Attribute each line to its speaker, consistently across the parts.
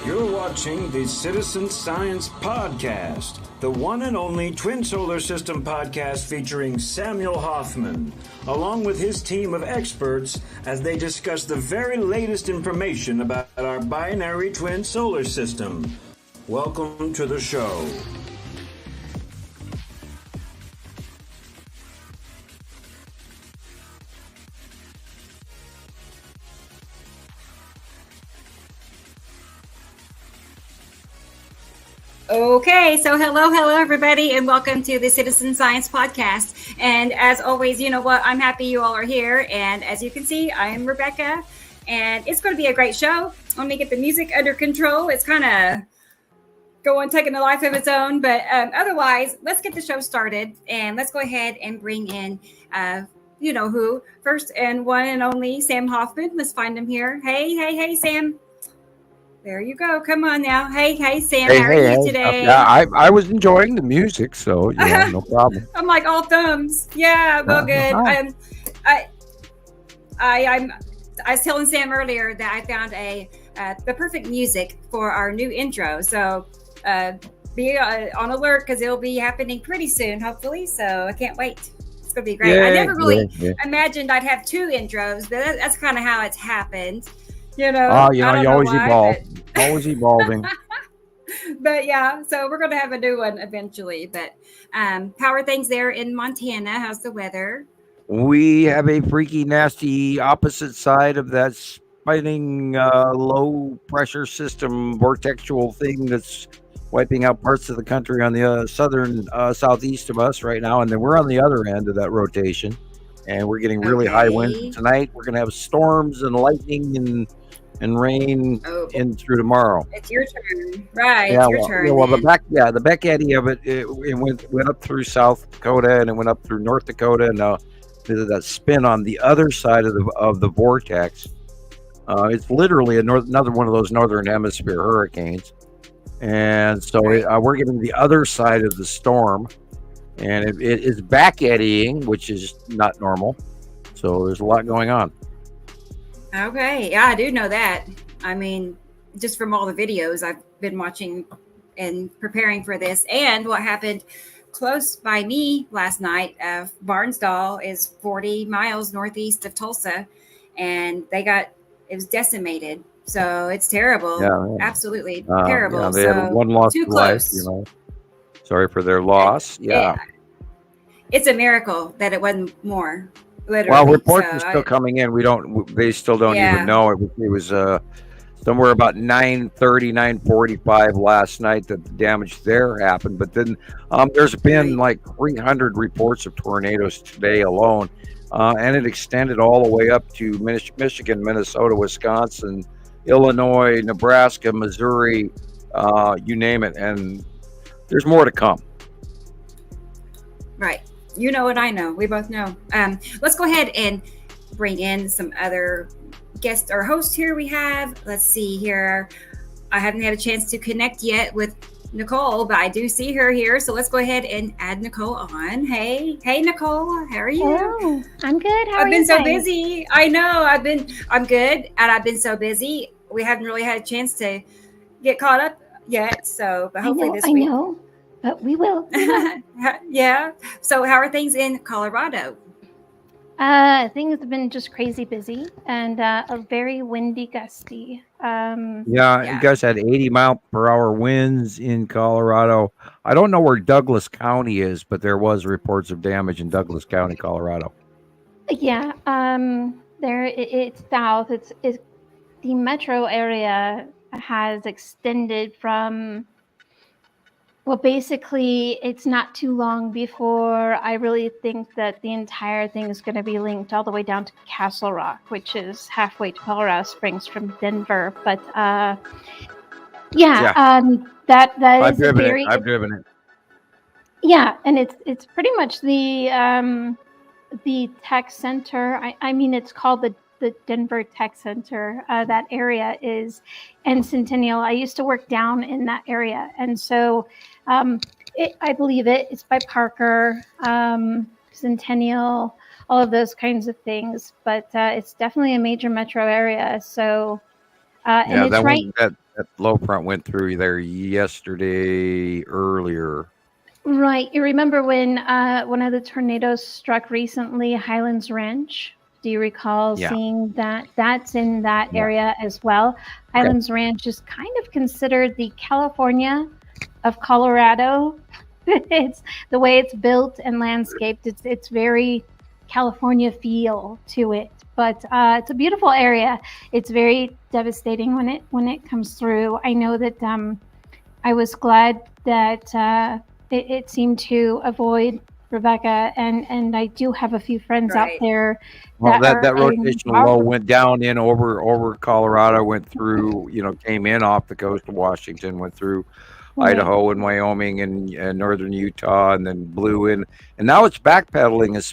Speaker 1: You're watching the Citizen Science Podcast, the one and only Twin Solar System podcast featuring Samuel Hofman, along with his team of experts as they discuss the very latest information about our binary twin solar system. Welcome to the show.
Speaker 2: Okay, so hello everybody, and welcome to the Citizen Science Podcast. And as always, you know what, I'm happy you all are here. And as you can see, I'm Rebecca, and it's going to be a great show. Let me get the music under control. It's kind of taking a life of its own. But otherwise, let's get the show started, and let's go ahead and bring in, you know who, first and one and only Sam Hofman. Let's find him here. Hey, Sam. There you go. Come on now. Hey, Sam. How are you today?
Speaker 3: Yeah, I was enjoying the music, so yeah, no problem.
Speaker 2: I'm like all thumbs. Yeah, well, good. I was telling Sam earlier that I found the perfect music for our new intro. So be on alert because it'll be happening pretty soon, hopefully. So I can't wait. It's gonna be great.
Speaker 3: Yeah,
Speaker 2: I never really imagined I'd have two intros, but that's kind of how it's happened. You know,
Speaker 3: you always evolve. Always evolving.
Speaker 2: But yeah, so we're going to have a new one eventually. But how are things there in Montana? How's the weather?
Speaker 3: We have a freaky, nasty opposite side of that spinning low pressure system vortexual thing that's wiping out parts of the country on the southern southeast of us right now. And then we're on the other end of that rotation. And we're getting really high winds tonight. We're going to have storms and lightning and rain in through tomorrow.
Speaker 2: It's your turn, right?
Speaker 3: Yeah,
Speaker 2: it's your turn.
Speaker 3: Well, the back eddy of it went up through South Dakota and it went up through North Dakota, and there's that spin on the other side of the vortex. It's literally another one of those northern hemisphere hurricanes, and so we're getting the other side of the storm, and it is back eddying, which is not normal. So there's a lot going on.
Speaker 2: Okay, yeah, I do know that. I mean, just from all the videos I've been watching and preparing for this, and what happened close by me last night. Barnsdall is 40 miles northeast of Tulsa, and it was decimated. So it's terrible. Yeah, absolutely terrible.
Speaker 3: Yeah, they had one lost life. You know, sorry for their loss.
Speaker 2: It's a miracle that it wasn't more. Literally.
Speaker 3: Well, reports are still coming in. They still don't even know. It was somewhere about 9:30, 9:45 last night that the damage there happened. But then there's been like 300 reports of tornadoes today alone, and it extended all the way up to Michigan, Minnesota, Wisconsin, Illinois, Nebraska, Missouri, you name it. And there's more to come.
Speaker 2: Right. You know what I know. We both know. Let's go ahead and bring in some other guests or hosts here we have. Let's see here. I haven't had a chance to connect yet with Nicolle, but I do see her here. So let's go ahead and add Nicolle on. Hey, Nicolle, how are you?
Speaker 4: Hello. I'm good. How are you?
Speaker 2: I've been so busy. I know. I'm good, and I've been so busy. We haven't really had a chance to get caught up yet. So, but hopefully this week.
Speaker 4: I know, but we will.
Speaker 2: Yeah. So, how are things in Colorado?
Speaker 4: Things have been just crazy busy and a very windy, gusty.
Speaker 3: You guys had 80-mile-per-hour winds in Colorado. I don't know where Douglas County is, but there was reports of damage in Douglas County, Colorado.
Speaker 4: Yeah, it's south. It's the metro area has extended from. Well, basically, it's not too long before I really think that the entire thing is going to be linked all the way down to Castle Rock, which is halfway to Colorado Springs from Denver. But that
Speaker 3: I've
Speaker 4: is
Speaker 3: I've driven it.
Speaker 4: Yeah, and it's pretty much the tech center. I mean, it's called the Denver Tech Center. That area is, and Centennial. I used to work down in that area, and so I believe it's by Parker, Centennial, all of those kinds of things. But it's definitely a major metro area. So and it's
Speaker 3: that low front went through there yesterday earlier.
Speaker 4: Right. You remember when one of the tornadoes struck recently, Highlands Ranch? Do you recall seeing that? That's in that area as well. Highlands Ranch is kind of considered the California of Colorado. It's the way it's built and landscaped. It's very California feel to it, but it's a beautiful area. It's very devastating when it comes through. I know that I was glad that it seemed to avoid Rebecca, and I do have a few friends out there.
Speaker 3: Well, that rotational low went down in over Colorado, went through, came in off the coast of Washington, went through Idaho and Wyoming and northern Utah, and then blew in. And now it's backpedaling, it's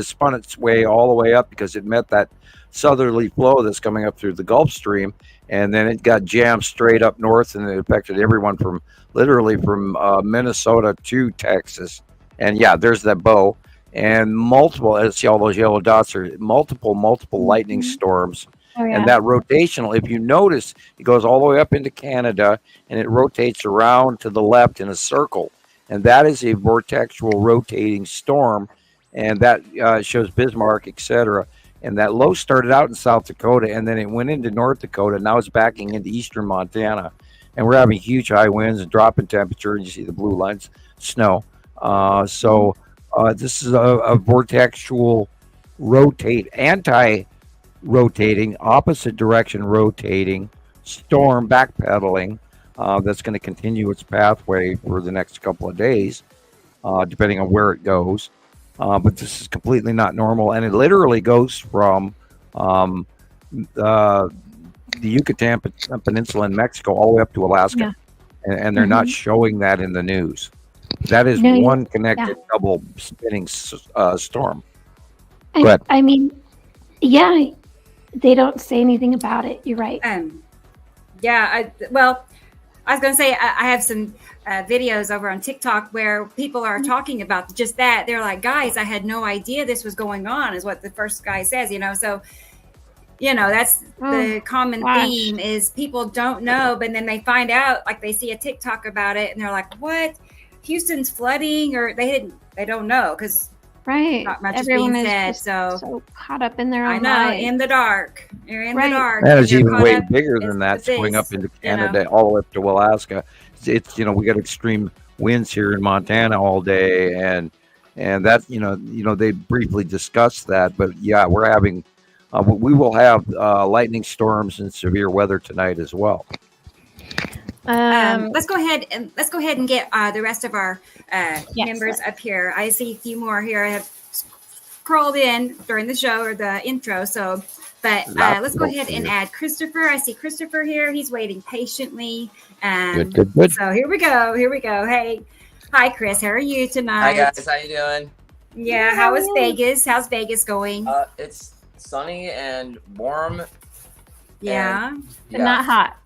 Speaker 3: spun its way all the way up because it met that southerly flow that's coming up through the Gulf Stream, and then it got jammed straight up north, and it affected everyone from Minnesota to Texas. And there's that bow and multiple. See all those yellow dots are multiple lightning storms. And that rotational, if you notice, it goes all the way up into Canada and it rotates around to the left in a circle. And that is a vortexual rotating storm. And that shows Bismarck, etc. And that low started out in South Dakota and then it went into North Dakota. Now it's backing into eastern Montana. And we're having huge high winds and drop in temperature. And you see the blue lines, snow. This is a vortexual anti-rotating, opposite direction rotating storm backpedaling that's going to continue its pathway for the next couple of days, depending on where it goes. But this is completely not normal, and it literally goes from the Yucatan Peninsula in Mexico all the way up to Alaska, and they're not showing that in the news. That is one connected double spinning storm. Go ahead.
Speaker 4: I mean, they don't say anything about it. You're right.
Speaker 2: I was going to say I have some videos over on TikTok where people are talking about just that. They're like, guys, I had no idea this was going on, is what the first guy says, So, that's the common theme is people don't know, but then they find out, like they see a TikTok about it and they're like, what? Houston's flooding, or they don't know because not much
Speaker 4: Everyone
Speaker 2: is being said.
Speaker 4: So caught up in their own
Speaker 2: lives. In the dark. You're in the dark.
Speaker 3: That is even way bigger than that. It's going up into Canada, all the way up to Alaska. It's we got extreme winds here in Montana all day, and that they briefly discussed that, but we're having we will have lightning storms and severe weather tonight as well.
Speaker 2: Let's go ahead and get the rest of our members up here. I see a few more here. I have crawled in during the show or the intro. So, but let's go ahead and add Christoper. I see Christoper here. He's waiting patiently.
Speaker 3: Good.
Speaker 2: So here we go. Hey, hi Chris. How are you tonight?
Speaker 5: Hi guys. How you doing?
Speaker 2: Yeah. How is Vegas? How's Vegas going?
Speaker 5: It's sunny and warm.
Speaker 2: Yeah.
Speaker 4: And not hot.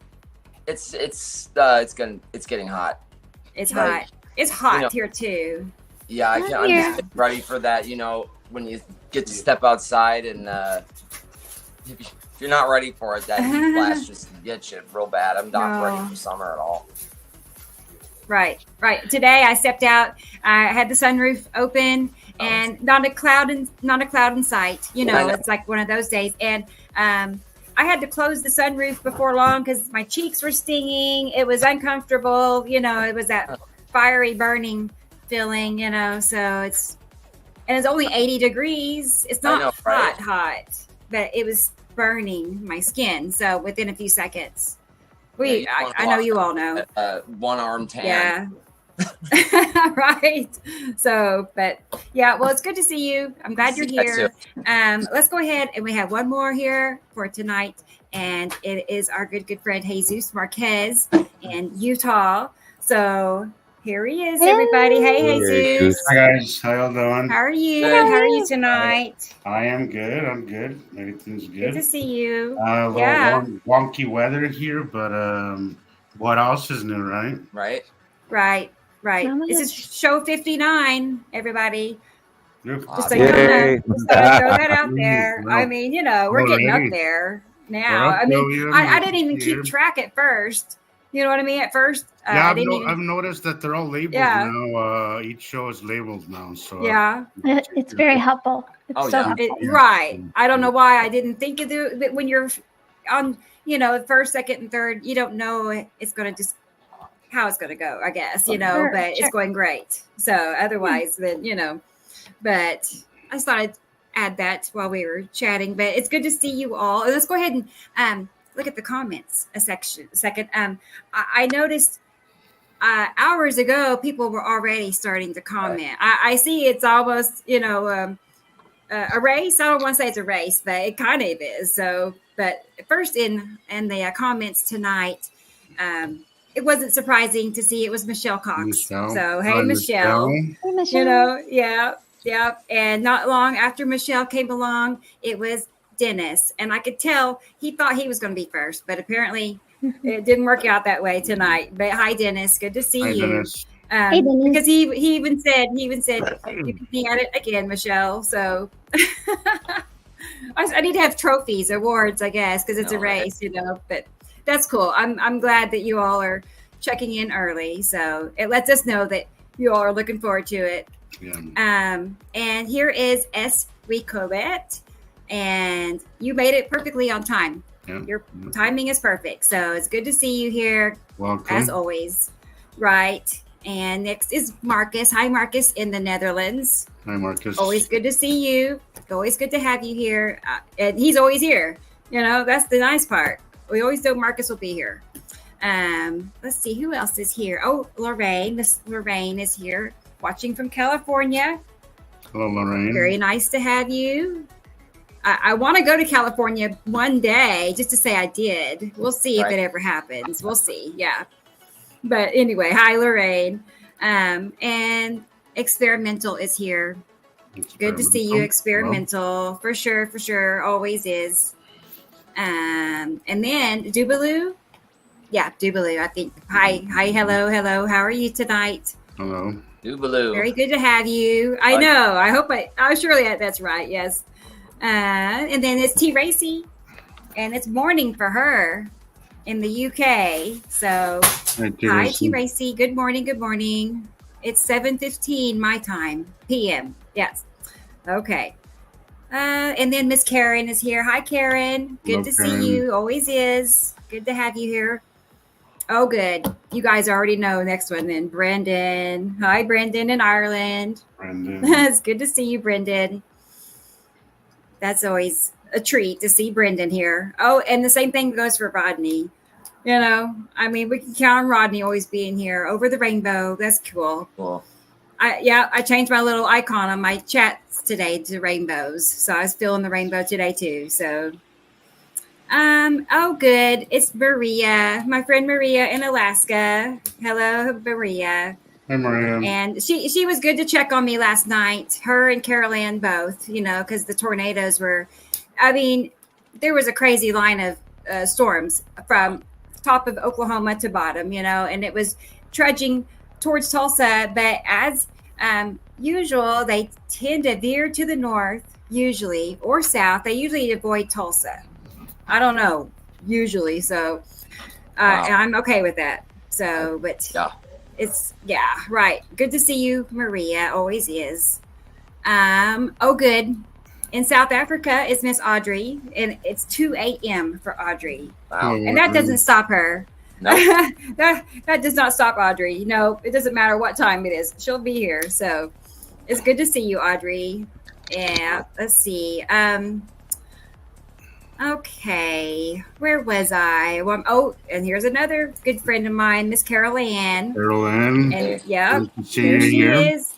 Speaker 5: It's getting hot.
Speaker 2: It's hot. It's hot here too.
Speaker 5: Yeah, I'm just ready for that. When you get to step outside, and if you're not ready for it, that heat blast just gets you real bad. I'm not ready for summer at all.
Speaker 2: Right. Today I stepped out. I had the sunroof open, and not a cloud in sight. It's like one of those days. And I had to close the sunroof before long because my cheeks were stinging. It was uncomfortable. It was that fiery burning feeling. So it's only 80 degrees. It's not hot, but it was burning my skin. So within a few seconds. I know you all know.
Speaker 5: One arm tan.
Speaker 2: Yeah. Right. So, but yeah, well, it's good to see you. I'm glad you're here. Let's go ahead, and we have one more here for tonight, and it is our good friend Jesus Marquez in Utah. So here he is, everybody. Hey, Jesus.
Speaker 6: Hi guys, how y'all doing?
Speaker 2: How are you? How are you tonight?
Speaker 6: I am good. I'm good. Everything's good.
Speaker 2: Good to see you.
Speaker 6: Wonky weather here, but what else is new, right?
Speaker 2: Right. This is show 59, everybody. Just so
Speaker 3: you
Speaker 2: know, throw that out there. I mean, we're getting up there now. I mean, I didn't even keep track at first. You know what I mean? At first,
Speaker 6: I've noticed that they're all labeled now. Each show is labeled now. So
Speaker 2: yeah,
Speaker 4: it's very helpful. It's helpful.
Speaker 2: Right. I don't know why I didn't think of it. But when you're on, first, second, and third, you don't know it's going to just how it's going to go. I guess but it's going great. So otherwise, then but I just thought I'd add that while we were chatting. But it's good to see you all. And let's go ahead and look at the comments a second. I noticed hours ago people were already starting to comment. I see it's almost a race. I don't want to say it's a race, but it kind of is. So, but first in the comments tonight, it wasn't surprising to see it was Michelle Cox. So hey, Michelle.
Speaker 4: Hey, Michelle.
Speaker 2: Yeah. And not long after Michelle came along, it was Dennis, and I could tell he thought he was going to be first, but apparently it didn't work out that way tonight. But hi, Dennis, good to see you.
Speaker 6: Dennis.
Speaker 4: Hey, Dennis.
Speaker 2: Because he even said you can be at it again, Michelle. So I need to have trophies, awards, I guess, because it's a race, But that's cool. I'm glad that you all are checking in early, so it lets us know that you all are looking forward to it.
Speaker 6: Yeah.
Speaker 2: And here is S. Ricolette. And you made it perfectly on time.
Speaker 6: Yeah.
Speaker 2: Your timing is perfect. So it's good to see you here.
Speaker 6: Welcome.
Speaker 2: As always. Right. And next is Marcus. Hi, Marcus in the Netherlands.
Speaker 6: Hi, Marcus.
Speaker 2: Always good to see you. Always good to have you here. And he's always here. That's the nice part. We always know Marcus will be here. Let's see who else is here. Oh, Lorraine. Miss Lorraine is here watching from California.
Speaker 6: Hello, Lorraine.
Speaker 2: Very nice to have you. I want to go to California one day just to say I did. We'll see if it ever happens. We'll see. Yeah. But anyway, hi, Lorraine. And Experimental is here. Good to see you, Experimental. For sure. Always is. And then Dubaloo. Yeah, Dubaloo, I think. Hi, hello. How are you tonight?
Speaker 6: Hello.
Speaker 5: Dubaloo.
Speaker 2: Very good to have you. I know. I hope surely that's right. Yes. And then it's T. Racy, and it's morning for her in the UK. So, hi, T. Racy. Good morning. It's 7:15 my time, PM. Yes. Okay. And then Miss Karen is here. Hi, Karen. Good to see you. Always is. Good to have you here. Oh, good. You guys already know next one then. Brendan. Hi, Brendan in Ireland.
Speaker 6: Brendan.
Speaker 2: It's good to see you, Brendan. That's always a treat to see Brendan here. Oh, and the same thing goes for Rodney. We can count on Rodney always being here over the rainbow. That's cool.
Speaker 5: Cool.
Speaker 2: I changed my little icon on my chats today to rainbows. So I was feeling the rainbow today too. So, oh, good. It's Maria, my friend Maria in Alaska. Hello, Maria.
Speaker 6: Hi, Maria.
Speaker 2: And she was good to check on me last night. Her and Carol Ann both, because the tornadoes were, there was a crazy line of storms from top of Oklahoma to bottom, and it was trudging towards Tulsa, but as usual, they tend to veer to the north, usually, or south. They usually avoid Tulsa. I don't know, usually. So and I'm okay with that. So, but it's, right. Good to see you, Maria. Always is. Good. In South Africa, it's Miss Audrey, and it's 2 a.m. for Audrey.
Speaker 5: Wow.
Speaker 2: And that doesn't stop her.
Speaker 5: Nope.
Speaker 2: that does not stop Audrey. No, it doesn't matter what time it is. She'll be here. So it's good to see you, Audrey. Yeah, let's see. Okay, where was I? Well, and here's another good friend of mine, Miss Carol Ann.
Speaker 6: Carol Ann.
Speaker 2: And here she is.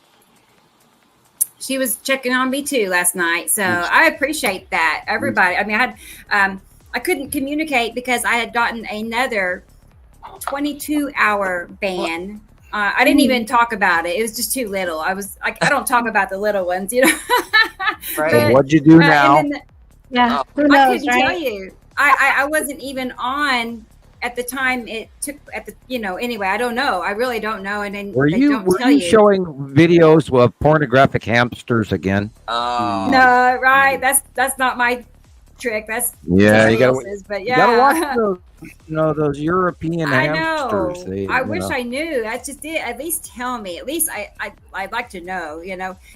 Speaker 2: She was checking on me too last night, so I appreciate that. Everybody, I mean, I couldn't communicate because I had gotten another 22-hour ban. I didn't even talk about it. It was just too little. I don't talk about the little ones, you know.
Speaker 5: Right.
Speaker 3: So what'd you do now?
Speaker 4: Who knows,
Speaker 2: I couldn't
Speaker 4: right?
Speaker 2: tell you. I wasn't even on at the time it took anyway, I don't know. I really don't know. And then
Speaker 3: were you showing videos of pornographic hamsters again?
Speaker 2: No, right. That's not my trick. That's
Speaker 3: you gotta
Speaker 2: but
Speaker 3: you gotta watch those European hamsters.
Speaker 2: I wish I knew. I just did. At least tell me. At least I'd like to know,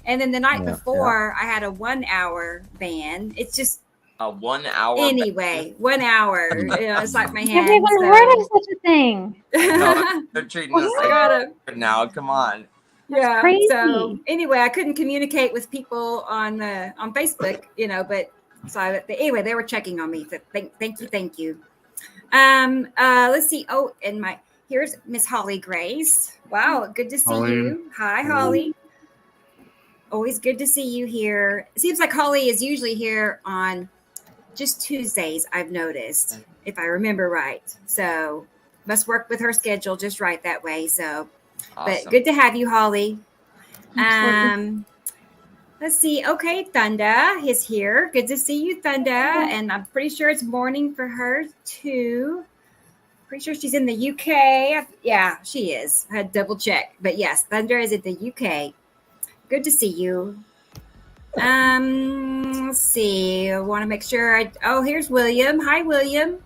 Speaker 2: And then the night before I had a 1 hour ban. It's just
Speaker 5: a 1 hour.
Speaker 2: Anyway, 1 hour. It's like my hands.
Speaker 4: I've never heard of such a thing.
Speaker 5: No, they're treating us like now. Come on.
Speaker 2: Yeah.
Speaker 4: Crazy.
Speaker 2: So anyway, I couldn't communicate with people on Facebook, but so anyway, they were checking on me. So thank you. Let's see. Oh, and here's Miss Holly Grace. Wow, good to see you. Hi, Holly. Always good to see you here. It seems like Holly is usually here on just Tuesdays, I've noticed, if I remember right. So must work with her schedule just right that way. So,
Speaker 5: awesome.
Speaker 2: But good to have you, Holly. Let's see. Okay, Thunda is here. Good to see you, Thunda. And I'm pretty sure it's morning for her too. Pretty sure she's in the UK. Yeah, she is. I had to double check. But yes, Thunda is in the UK. Good to see you. Let's see. I want to make sure. Here's William. Hi, William.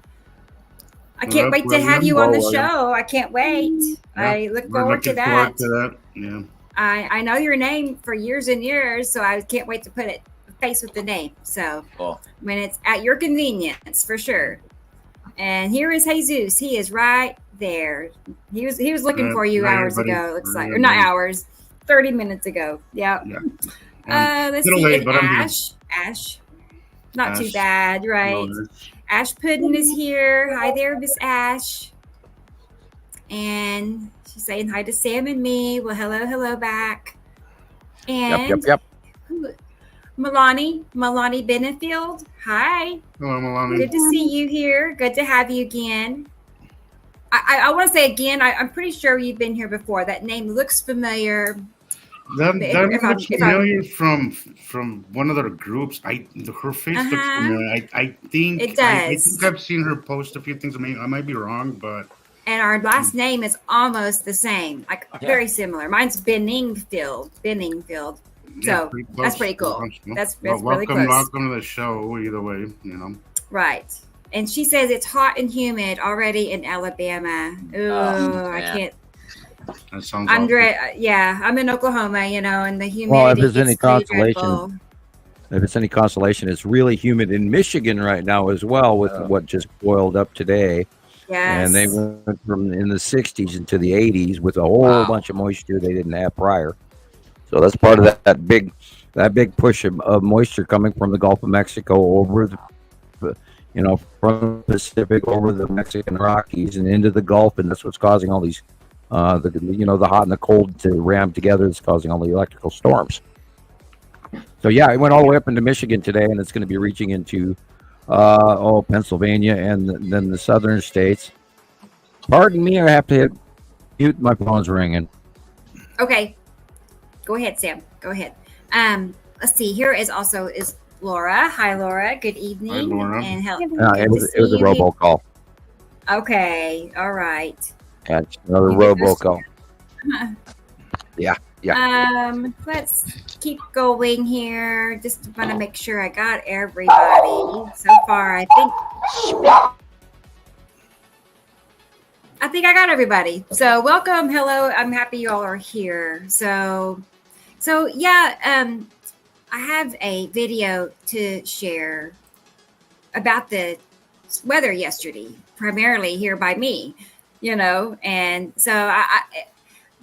Speaker 2: I can't wait to have you on the show. I can't wait. Yeah, I look forward to that.
Speaker 6: Yeah.
Speaker 2: I know your name for years and years, so I can't wait to put it face with the name. So when it's at your convenience, for sure. And here is Jesus. He is right there. He was looking for you hours ago. It looks like, or not hours, 30 minutes ago. Yeah. Let's see.
Speaker 6: Late,
Speaker 2: Ash. Not too bad, right? Ash Puddin is here. Hi there, Miss Ash. And she's saying hi to Sam and me. Well, hello back. And
Speaker 3: yep.
Speaker 2: Milani Benningfield. Hi.
Speaker 6: Hello, Milani.
Speaker 2: Good to see you here. Good to have you again. I want to say again, I'm pretty sure you've been here before. That name looks familiar.
Speaker 6: That looks familiar from one of their groups. Her face looks familiar. I think
Speaker 2: it does.
Speaker 6: I think I've seen her post a few things. I might be wrong, but
Speaker 2: and our last name is almost the same, very similar. Mine's Benningfield. So that's pretty cool. That's really close.
Speaker 6: Welcome to the show. Either way,
Speaker 2: Right. And she says it's hot and humid already in Alabama. I can't.
Speaker 6: That sounds
Speaker 2: I'm in Oklahoma, and the humidity.
Speaker 3: Well, if there's any consolation, it's really humid in Michigan right now as well with what just boiled up today.
Speaker 2: Yes.
Speaker 3: And they went from in the 60s into the 80s with a whole bunch of moisture they didn't have prior. So that's part of that big push of moisture coming from the Gulf of Mexico over from the Pacific over the Mexican Rockies and into the Gulf, and that's what's causing all these the hot and the cold to ram together. It's causing all the electrical storms. So it went all the way up into Michigan today, and it's going to be reaching into Pennsylvania and then the southern states. Pardon me, I have to hit mute. My phone's ringing.
Speaker 2: Okay, go ahead, Sam. Go ahead. Let's see. Here is Laura. Hi, Laura. Good evening.
Speaker 6: Hi, Laura.
Speaker 2: And
Speaker 3: it was a robocall.
Speaker 2: Okay. All right.
Speaker 3: That's another robocall. Yeah.
Speaker 2: Let's keep going here. Just want to make sure I got everybody. So far, I think I got everybody. So welcome, hello. I'm happy you all are here. So yeah. I have a video to share about the weather yesterday, primarily here by me. And so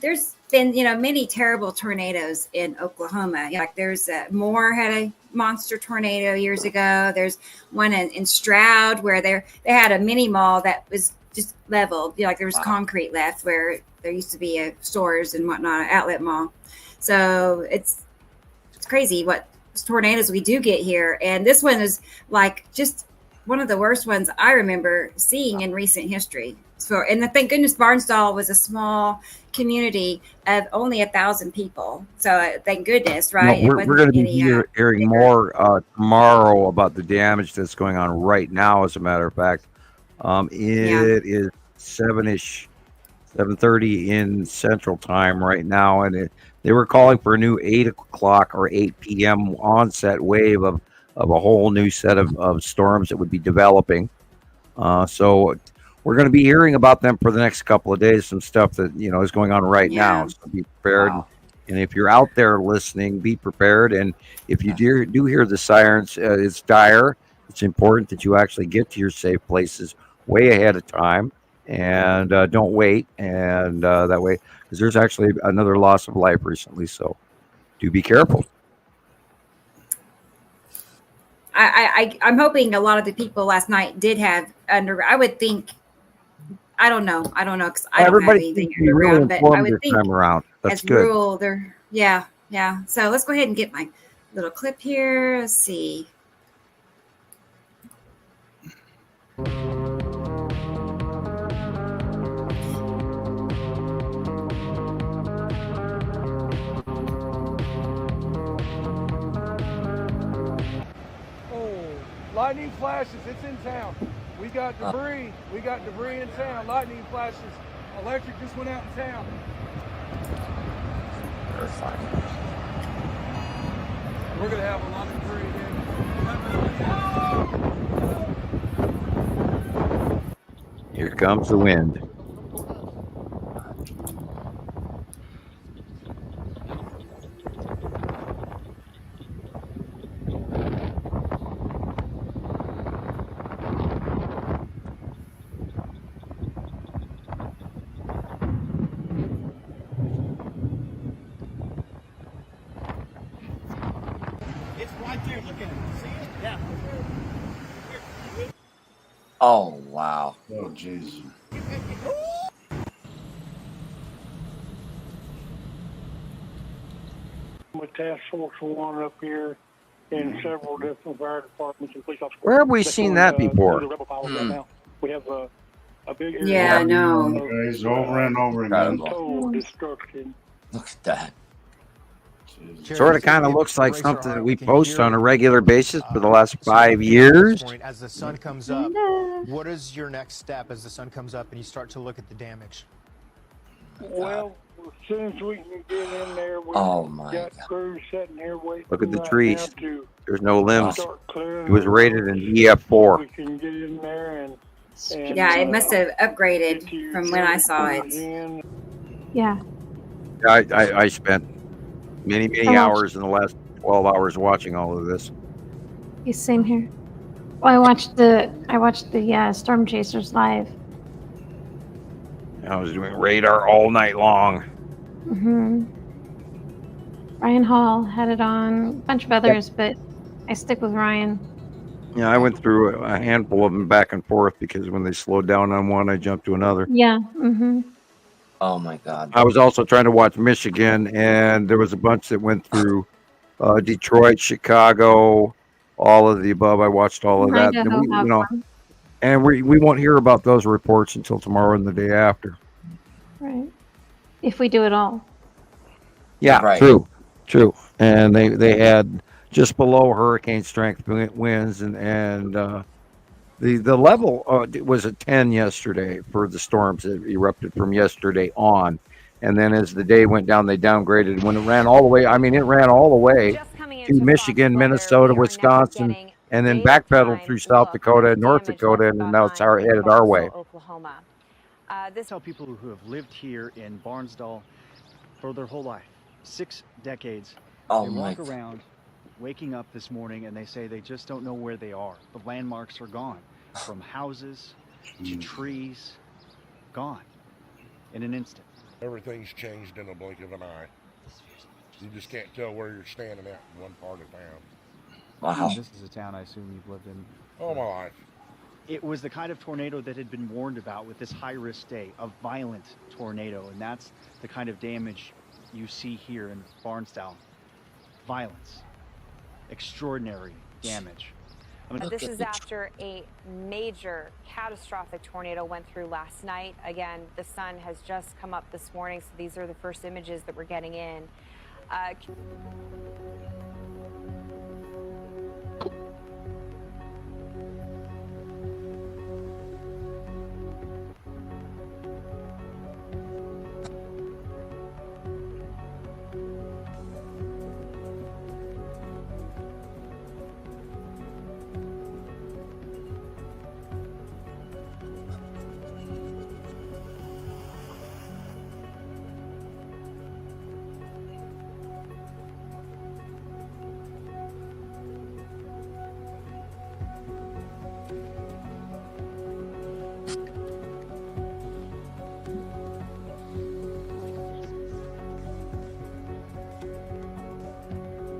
Speaker 2: there's been, many terrible tornadoes in Oklahoma. Like there's Moore had a monster tornado years ago. There's one in Stroud where they had a mini mall that was just leveled. Like there was concrete left where there used to be stores and whatnot, an outlet mall. So it's crazy what tornadoes we do get here. And this one is like just one of the worst ones I remember seeing in recent history. And thank goodness Barnsdall was a small community of only 1,000 people. So thank goodness, right?
Speaker 3: No, we're going to be hearing more tomorrow about the damage that's going on right now. As a matter of fact, it is 7:30 in Central Time right now, and they were calling for a new 8 o'clock or 8 p.m. onset wave of a whole new set of storms that would be developing. So we're going to be hearing about them for the next couple of days, some stuff that, is going on right now. So be prepared. Wow. And if you're out there listening, be prepared. And if you do hear the sirens, it's dire. It's important that you actually get to your safe places way ahead of time and don't wait. And that way, because there's actually another loss of life recently. So do be careful.
Speaker 2: I'm hoping a lot of the people last night did have I would think, I don't know, because I don't have anything underground, but I would think
Speaker 3: time around. That's
Speaker 2: as
Speaker 3: good.
Speaker 2: rural, yeah. So let's go ahead and get my little clip here. Let's see.
Speaker 7: Lightning flashes, it's in town. We got debris. We got debris in town. Lightning flashes. Electric just went out in town. We're gonna have a lot of debris in.
Speaker 3: Here comes the wind.
Speaker 5: Oh, wow.
Speaker 6: Oh, jeez.
Speaker 7: With Task Force 1 up here in several different fire departments and police officers.
Speaker 3: Where have we seen that before?
Speaker 7: We have a big area.
Speaker 2: Yeah, I know.
Speaker 6: Guys, over and over again.
Speaker 7: Total destruction.
Speaker 5: Look at that.
Speaker 3: Sort of kind of looks like something that we post on a regular basis for the last 5 years.
Speaker 8: As the sun comes up, what is your next step as the sun comes up and you start to look at the damage?
Speaker 7: Well, as soon as we can get in there, we've got crews sitting here waiting.
Speaker 3: Look at the trees. There's no limbs. It was rated an EF4.
Speaker 7: We can get in there and
Speaker 2: yeah, it must have upgraded from when I saw it.
Speaker 4: Yeah.
Speaker 3: I spent many hours in the last 12 hours watching all of this.
Speaker 4: Yeah, same here. Well, I watched the Storm Chasers live.
Speaker 3: I was doing radar all night long.
Speaker 4: Ryan Hall had it on, a bunch of others, but I stick with Ryan.
Speaker 3: Yeah, I went through a handful of them back and forth because when they slowed down on one, I jumped to another.
Speaker 4: Yeah.
Speaker 5: Oh my God.
Speaker 3: I was also trying to watch Michigan, and there was a bunch that went through Detroit, Chicago, all of the above. I watched all of that. And we won't hear about those reports until tomorrow and the day after.
Speaker 4: Right. If we do it all.
Speaker 3: Yeah,
Speaker 5: right.
Speaker 3: True. And they had just below hurricane strength winds, and the level was a 10 yesterday for the storms that erupted from yesterday on. And then as the day went down, they downgraded. When it ran all the way, it ran all the way to Michigan, Minnesota, Wisconsin, and then backpedaled through South Dakota and North Dakota, and now it's headed our way.
Speaker 9: Oklahoma. Tell people who have lived here in Barnsdall for their whole life, 6 decades. They walk around, waking up this morning, and they say they just don't know where they are. The landmarks are gone, from houses to trees, gone in an instant.
Speaker 10: Everything's changed in a blink of an eye. You just can't tell where you're standing at in one part of town.
Speaker 9: Wow. This is a town I assume you've lived in
Speaker 10: all my life.
Speaker 9: It was the kind of tornado that had been warned about with this high-risk day, a violent tornado, and that's the kind of damage you see here in Barnsdall. Violence. Extraordinary damage.
Speaker 11: This is after a major catastrophic tornado went through last night. Again, the sun has just come up this morning, so these are the first images that we're getting in.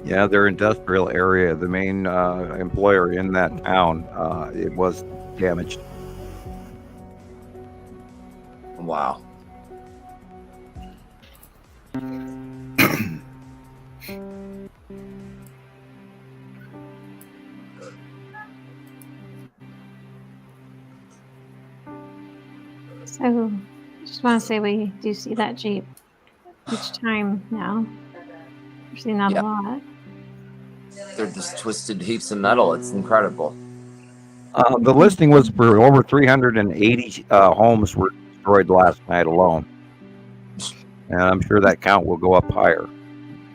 Speaker 3: Yeah, their industrial area, the main employer in that town, it was damaged.
Speaker 5: Wow.
Speaker 4: So, just want to say we do see that Jeep each time now. We're seeing that a lot.
Speaker 5: They're just twisted heaps of metal. It's incredible.
Speaker 3: The listing was for over 380 homes were destroyed last night alone. And I'm sure that count will go up higher.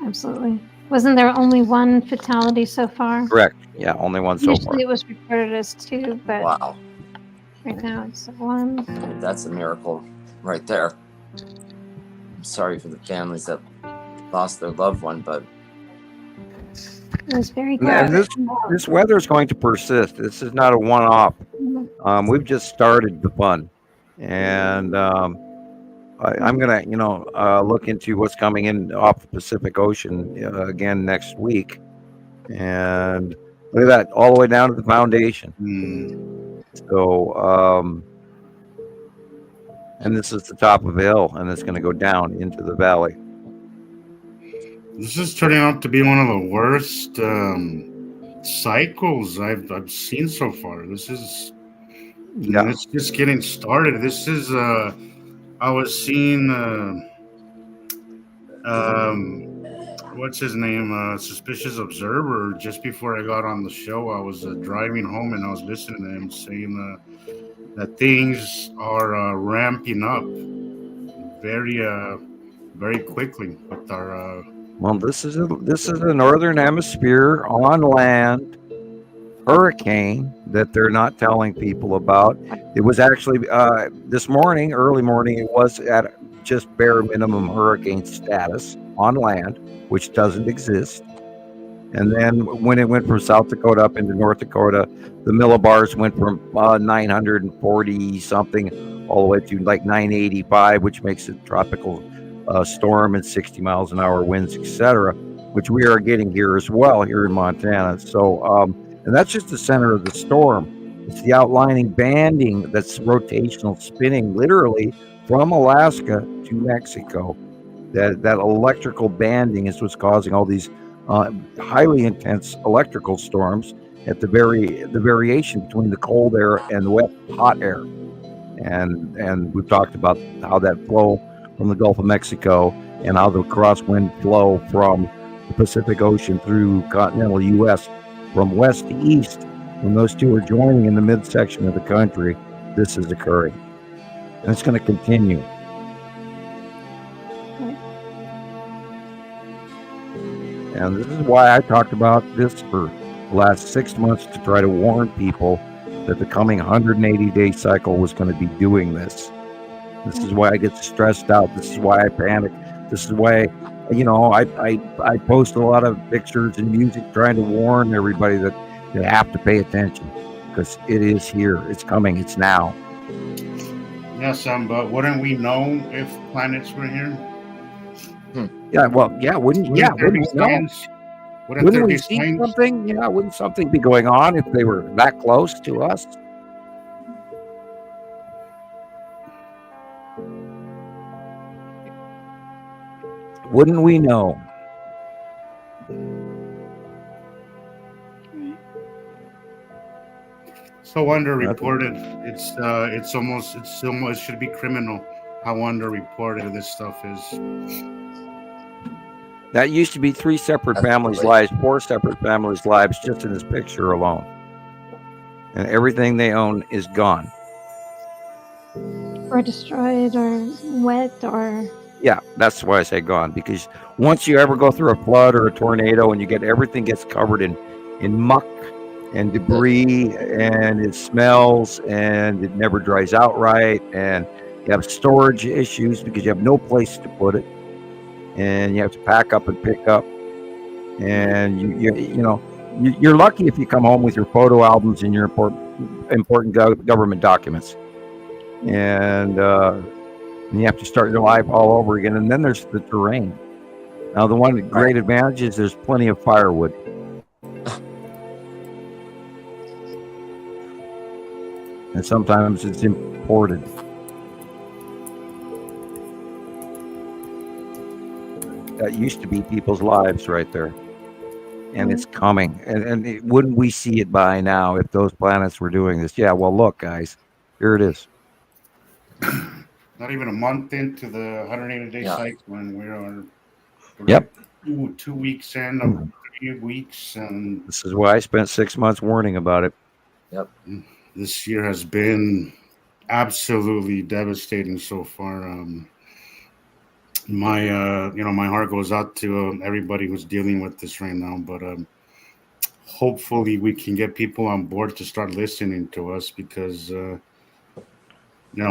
Speaker 4: Absolutely. Wasn't there only one fatality so far?
Speaker 3: Correct. Yeah, only one so far.
Speaker 4: Usually it was reported as 2, but
Speaker 5: wow.
Speaker 4: Right now it's 1.
Speaker 5: That's a miracle right there. I'm sorry for the families that lost their loved one, but
Speaker 4: it was very good.
Speaker 3: And this weather is going to persist. This is not a one-off. We've just started the fun, and I'm gonna, look into what's coming in off the Pacific Ocean again next week, and look at that, all the way down to the foundation. So, and this is the top of the hill, and it's going to go down into the valley.
Speaker 6: This is turning out to be one of the worst cycles I've seen so far. This is, it's just getting started. This is, I was seeing, what's his name? Suspicious Observer. Just before I got on the show, I was driving home and I was listening to him saying that things are ramping up very quickly with our.
Speaker 3: Well, this is the northern hemisphere on land hurricane that they're not telling people about. It was actually this morning, early morning. It was at just bare minimum hurricane status on land, which doesn't exist. And then when it went from South Dakota up into North Dakota, the millibars went from 940 something all the way to like 985, which makes it tropical storm and 60 miles an hour winds, etc., which we are getting here as well here in Montana. So, and that's just the center of the storm. It's the outlining banding that's rotational spinning literally from Alaska to Mexico. That electrical banding is what's causing all these highly intense electrical storms at the variation between the cold air and the wet hot air. And we've talked about how that flow from the Gulf of Mexico and how the crosswind flow from the Pacific Ocean through continental U.S. from west to east. When those two are joining in the midsection of the country, this is occurring. And it's going to continue. And this is why I talked about this for the last 6 months, to try to warn people that the coming 180-day cycle was going to be doing this. This is why I get stressed out. This is why I panic. This is why, I post a lot of pictures and music trying to warn everybody that they have to pay attention, because it is here. It's coming. It's now.
Speaker 6: Yeah, Sam, but wouldn't we know if planets were here?
Speaker 3: Yeah, well, yeah, wouldn't we know? Wouldn't we see something? Yeah, wouldn't something be going on if they were that close to us? Wouldn't we know?
Speaker 6: So underreported. It's almost it should be criminal how underreported this stuff is.
Speaker 3: That used to be 3 separate families' lives, 4 separate families' lives, just in this picture alone. And everything they own is gone.
Speaker 4: Or destroyed, or wet, or...
Speaker 3: Yeah, that's why I say gone, because once you ever go through a flood or a tornado and everything gets covered in muck and debris, and it smells, and it never dries out right, and you have storage issues because you have no place to put it, and you have to pack up and pick up, and you're lucky if you come home with your photo albums and your important government documents, and you have to start your life all over again. And then there's the terrain. Now, the one great advantage is there's plenty of firewood. And sometimes it's imported. That used to be people's lives right there. And it's coming. And wouldn't we see it by now if those planets were doing this? Yeah, well, look, guys, here it is.
Speaker 6: Not even a month into the 180-day cycle, when we're 2 weeks in, 3 weeks. And
Speaker 3: this is why I spent 6 months warning about it.
Speaker 5: Yep.
Speaker 6: This year has been absolutely devastating so far. My heart goes out to everybody who's dealing with this right now. But hopefully we can get people on board to start listening to us, because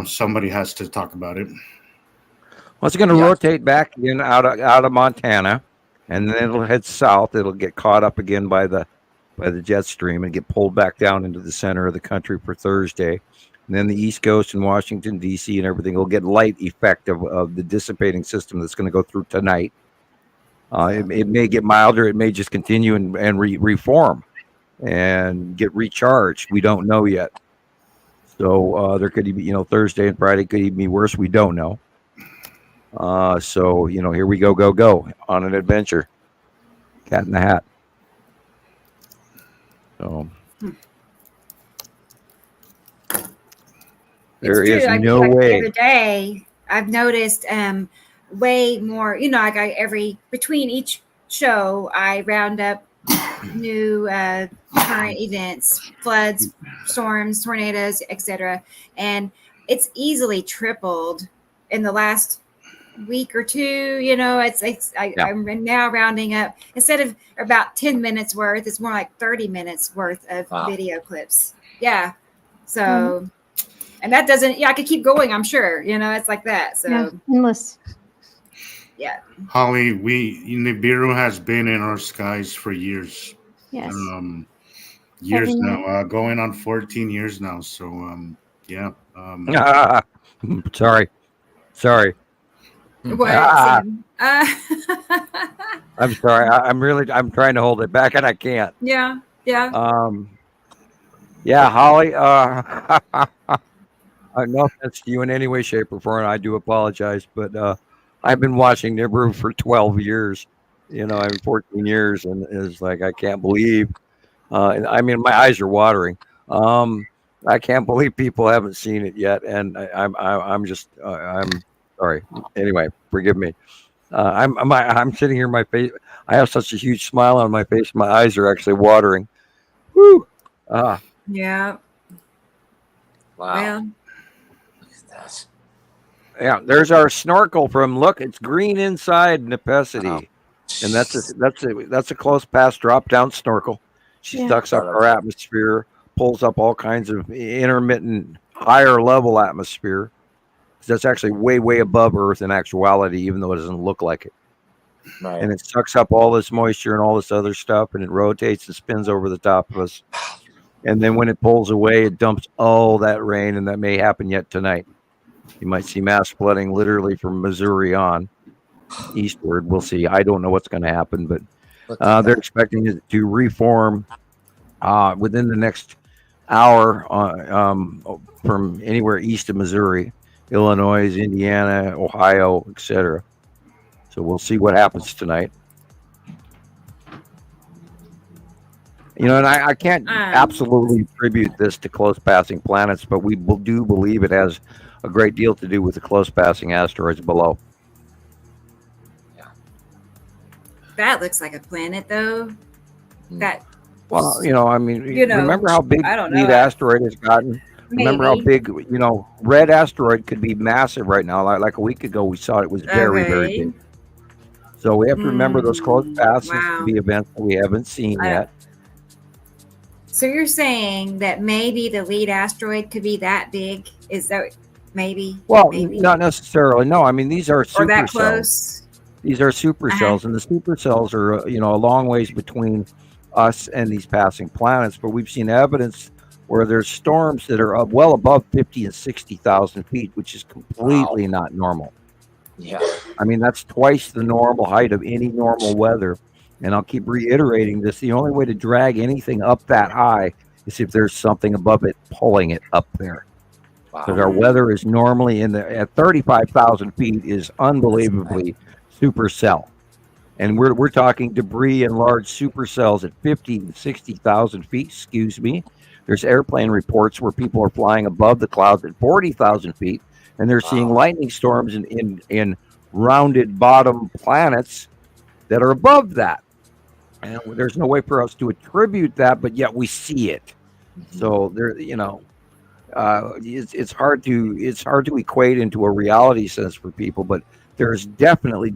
Speaker 6: somebody has to talk about it.
Speaker 3: Well, it's going to rotate back in out of Montana, and then it'll head south. It'll get caught up again by the jet stream and get pulled back down into the center of the country for Thursday. And then the East Coast and Washington, D.C. and everything will get light effect of the dissipating system that's going to go through tonight. It may get milder. It may just continue and reform and get recharged. We don't know yet. So there could be, Thursday and Friday could even be worse. We don't know. So, here we go on an adventure. Cat in the Hat. So there is no way.
Speaker 2: The other day, I've noticed way more, between each show, I round up new current events, floods, storms, tornadoes, etc. And it's easily tripled in the last week or two. I'm now rounding up, instead of about 10 minutes worth, it's more like 30 minutes worth of video clips. Yeah. So, and that doesn't, I could keep going, I'm sure, it's like that. So
Speaker 4: endless.
Speaker 2: Yeah.
Speaker 6: Holly, Nibiru has been in our skies for years.
Speaker 4: Yes.
Speaker 6: Years now, going on 14 years now. So, yeah.
Speaker 3: Sorry.
Speaker 2: What?
Speaker 3: I'm sorry. I'm trying to hold it back, and I can't.
Speaker 2: Yeah.
Speaker 3: Yeah, Holly. No offense to you in any way, shape, or form. I do apologize, but I've been watching Nibiru for 12 years. 14 years, and it's like I can't believe. My eyes are watering. I can't believe people haven't seen it yet, and I'm sorry. Anyway, forgive me. I'm sitting here. My face. I have such a huge smile on my face. My eyes are actually watering. Woo!
Speaker 2: Yeah.
Speaker 5: Wow.
Speaker 2: Well,
Speaker 5: Look at that.
Speaker 3: Yeah, there's our snorkel from. Look, it's green inside. Necessity.
Speaker 5: Wow.
Speaker 3: And that's a close pass drop down snorkel. She sucks up our atmosphere, pulls up all kinds of intermittent higher level atmosphere. That's actually way, way above Earth in actuality, even though it doesn't look like it.
Speaker 5: Right.
Speaker 3: And it sucks up all this moisture and all this other stuff, and it rotates and spins over the top of us. And then when it pulls away, it dumps all that rain, and that may happen yet tonight. You might see mass flooding literally from Missouri on eastward. We'll see. I don't know what's going to happen, but they're expecting it to reform within the next hour from anywhere east of Missouri, Illinois, Indiana, Ohio, etc. So we'll see what happens tonight. You know, and I can't absolutely attribute this to close passing planets, but we do believe it has a great deal to do with the close passing asteroids below.
Speaker 2: That looks like a planet, though.
Speaker 3: Well, you know, I mean, remember how big the asteroid has gotten?
Speaker 2: Maybe.
Speaker 3: Remember how big, you know, red asteroid could be massive right now. Like a week ago, we saw it was very, very big. So we have to remember those close passes to be events that we haven't seen yet.
Speaker 2: So you're saying that maybe the lead asteroid could be that big? Is that maybe?
Speaker 3: Well,
Speaker 2: maybe.
Speaker 3: Not necessarily. No, I mean, these are supercells.
Speaker 2: Or that close?
Speaker 3: These are supercells, and the supercells are, you know, a long ways between us and these passing planets. But we've seen evidence where there's storms that are well above 50 and 60,000 feet, which is completely not normal.
Speaker 5: Yeah.
Speaker 3: I mean, that's twice the normal height of any normal weather. And I'll keep reiterating this. The only way to drag anything up that high is if there's something above it pulling it up there. Because our weather is normally at 35,000 feet is unbelievably supercell. And we're talking debris and large supercells at 50 and 60,000 feet, excuse me. There's airplane reports where people are flying above the clouds at 40,000 feet, and they're seeing lightning storms in rounded bottom planets that are above that. And there's no way for us to attribute that, but yet we see it. So there, you know, it's hard to equate into a reality sense for people, but there's definitely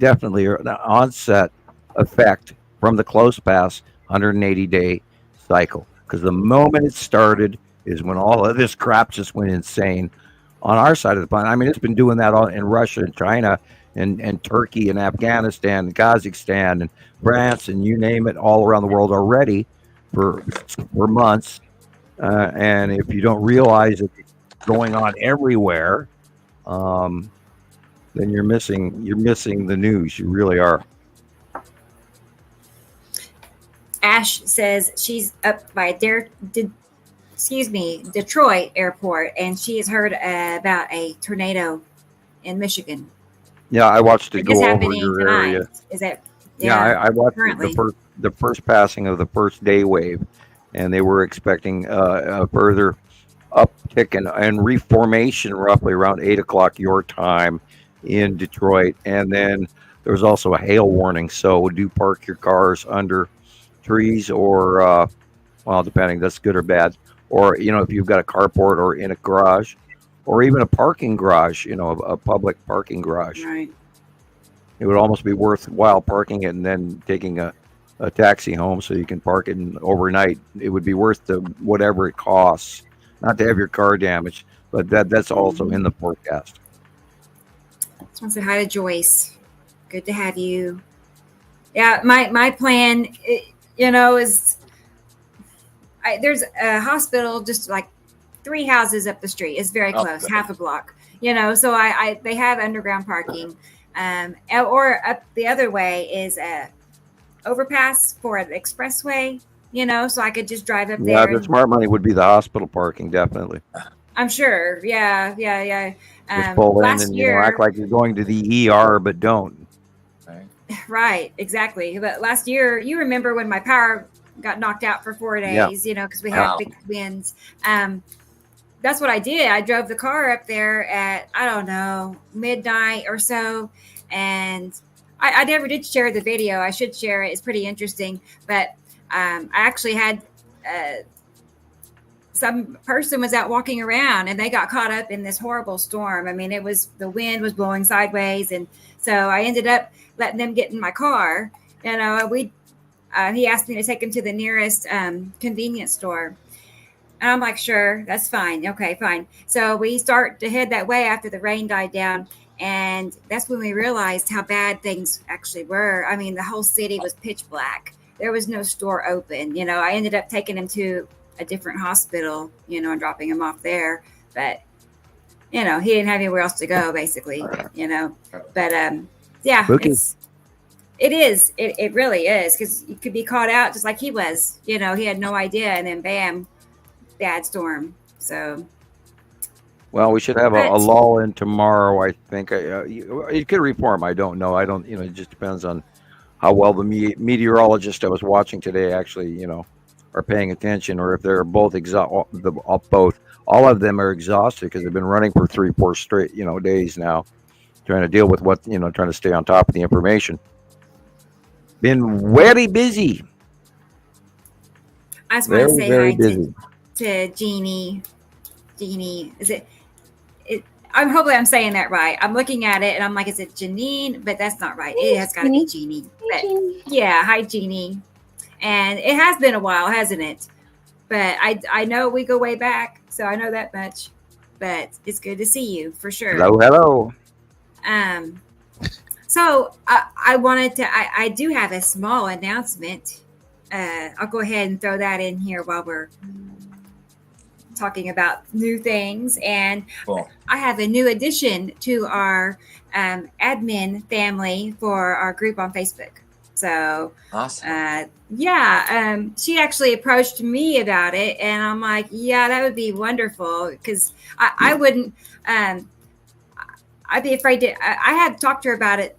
Speaker 3: an onset effect from the close pass 180-day cycle. Because the moment it started is when all of this crap just went insane on our side of the planet. I mean, it's been doing that all in Russia and China and Turkey and Afghanistan and Kazakhstan and France and you name it, all around the world already for months. And if you don't realize it's going on everywhere, then you're missing the news. You really are.
Speaker 2: Ash says she's up by Detroit airport, and she has heard about a tornado in Michigan.
Speaker 3: Yeah, I watched it go over your
Speaker 2: tonight.
Speaker 3: area.
Speaker 2: Is that?
Speaker 3: Yeah, I watched the first passing of the first day wave, and they were expecting a further uptick and reformation roughly around 8 o'clock your time in Detroit. And then there was also a hail warning, so do park your cars under trees or, well, depending, that's good or bad. Or, you know, if you've got a carport or in a garage, or even a parking garage, you know, a public parking garage.
Speaker 2: Right.
Speaker 3: It would almost be worthwhile parking it and then taking a taxi home so you can park it overnight. It would be worth whatever it costs, not to have your car damaged, but that's also in the forecast.
Speaker 2: Just want to say hi to Joyce. Good to have you. Yeah, my plan, you know, is there's a hospital just like 3 houses up the street. It's very close, half a block. You know, so they have underground parking. Or up the other way is a overpass for the expressway. You know, so I could just drive up there.
Speaker 3: Yeah, the smart money would be the hospital parking, definitely.
Speaker 2: I'm sure. Yeah.
Speaker 3: Just pull in and act like you're going to the ER, but don't.
Speaker 2: Right, exactly. But last year, you remember when my power got knocked out for 4 days, you know, because we had big winds. That's what I did. I drove the car up there at, I don't know, midnight or so. And I never did share the video. I should share it. It's pretty interesting. But I actually had some person was out walking around and they got caught up in this horrible storm. I mean, the wind was blowing sideways. And so I ended up letting them get in my car You know, he asked me to take him to the nearest convenience store. And I'm like, sure, that's fine. Okay, fine. So we start to head that way after the rain died down. And that's when we realized how bad things actually were. I mean, the whole city was pitch black. There was no store open. You know, I ended up taking him to a different hospital, you know, and dropping him off there. But, you know, he didn't have anywhere else to go, basically, you know. But, yeah, it is. It really is, because you could be caught out just like he was. You know, he had no idea, and then bam, bad storm. So,
Speaker 3: well, we should have a lull in tomorrow. I think you could reform. I don't know. You know, it just depends on how well the meteorologist I was watching today actually, you know, are paying attention, or if they're both all of them are exhausted because they've been running for 3-4 straight, you know, days now, trying to deal with trying to stay on top of the information. Been very busy.
Speaker 2: I just want to say hi to Jeannie. Is it? I'm hopefully I'm saying that right. I'm looking at it and I'm like, is it Janine? But that's not right. It has got to be Jeannie. But, yeah, hi Jeannie. And it has been a while, hasn't it? But I know we go way back, so I know that much. But it's good to see you for sure.
Speaker 3: Hello.
Speaker 2: So I wanted to. I do have a small announcement. I'll go ahead and throw that in here while we're talking about new things. And cool. I have a new addition to our admin family for our group on Facebook. So
Speaker 5: awesome.
Speaker 2: She actually approached me about it, and I'm like, yeah, that would be wonderful, because I wouldn't. I'd be afraid to. I had talked to her about it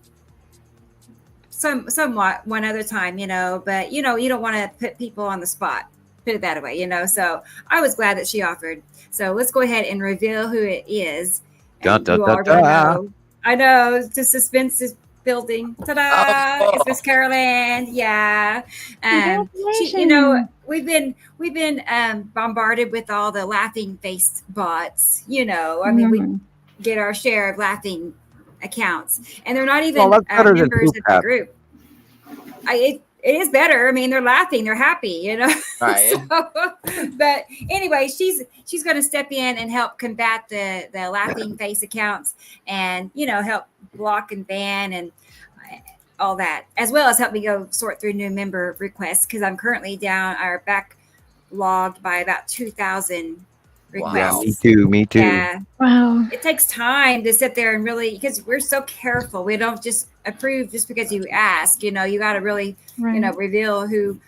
Speaker 2: somewhat one other time, you know, but you know, you don't want to put people on the spot. Put it that way, you know. So I was glad that she offered. So let's go ahead and reveal who it is. I know the suspense is building. Ta-da! Oh. It's Miss Carol Ann. Yeah. You know, we've been bombarded with all the laughing face bots. You know, I mean, we get our share of laughing accounts, and they're not even members of the group. It is better. I mean, they're laughing, they're happy, you know. Right. But anyway, she's going to step in and help combat the laughing face accounts, and you know, help block and ban and all that, as well as help me go sort through new member requests, because I'm currently backlogged by about 2,000 requests.
Speaker 3: Wow. Me too.
Speaker 2: Yeah.
Speaker 4: Wow.
Speaker 2: It takes time to sit there and really, because we're so careful. We don't just approve just because you ask. You know, you got to really, you know, reveal who,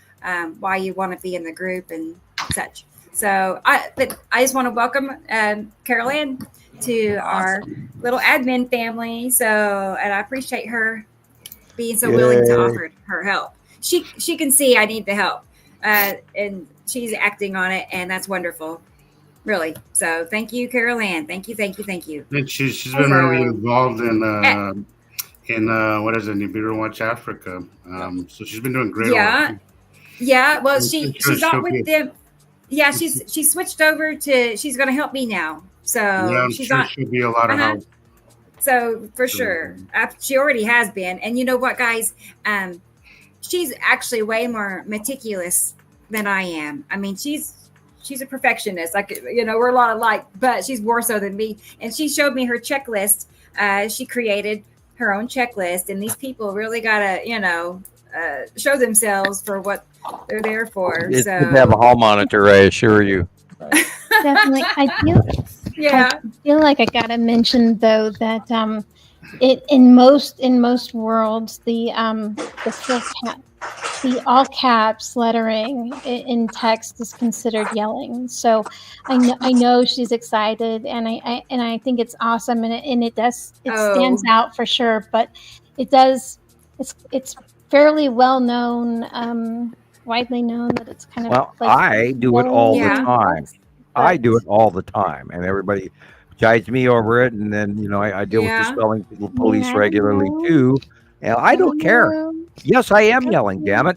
Speaker 2: why you want to be in the group and such. So, I just want to welcome Carol Ann to our little admin family. So, and I appreciate her being so willing to offer her help. She can see I need the help, and she's acting on it, and that's wonderful. Really. So thank you, Carol Ann. Thank you.
Speaker 6: And she's been really involved in what is it, Nibiru Watch Africa. So she's been doing great.
Speaker 2: Yeah. Well, she's not with them. Yeah, she switched over to. She's going to help me now. So
Speaker 6: I'm
Speaker 2: she's
Speaker 6: sure
Speaker 2: not.
Speaker 6: She'll be a lot of help.
Speaker 2: So for sure, she already has been. And you know what, guys? She's actually way more meticulous than I am. I mean, she's a perfectionist. Like, you know, we're a lot alike, but she's more so than me. And she showed me her checklist. She created her own checklist, and these people really gotta, you know, show themselves for what they're there for.
Speaker 3: It's good to have a hall monitor, I assure you.
Speaker 4: Definitely. I feel like I gotta mention though that in most worlds the all caps lettering in text is considered yelling. So I know she's excited, and I think it's awesome, and it stands out for sure. But it's fairly well known, widely known that it's kind of
Speaker 3: I do it all the time. I do it all the time, and everybody jides me over it, and then you know I deal with the spelling police regularly too, and I don't care. Yes, I am yelling, damn it.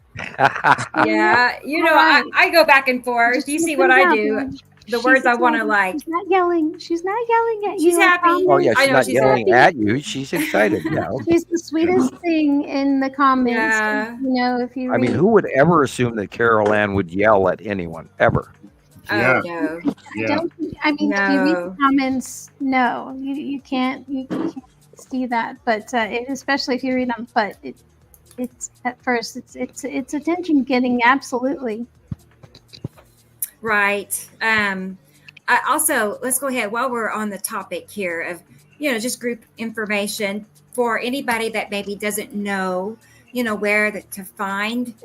Speaker 2: Yeah, you know, I go back and forth. You see what I do. the words I want to like.
Speaker 4: She's not yelling. She's not yelling at you.
Speaker 2: She's happy.
Speaker 3: Oh yeah, she's not yelling
Speaker 2: happy.
Speaker 3: at you. She's excited. Yeah.
Speaker 4: She's the sweetest thing in the comments.
Speaker 2: Yeah.
Speaker 4: You know, if you.
Speaker 3: I mean, who would ever assume that Carol Ann would yell at anyone ever?
Speaker 2: Oh no.
Speaker 6: Yeah.
Speaker 4: If you read the comments, no, you can't see that. But especially if you read them, but it's at first it's attention getting, absolutely.
Speaker 2: Right. I also, let's go ahead while we're on the topic here of, just group information for anybody that maybe doesn't know, where to find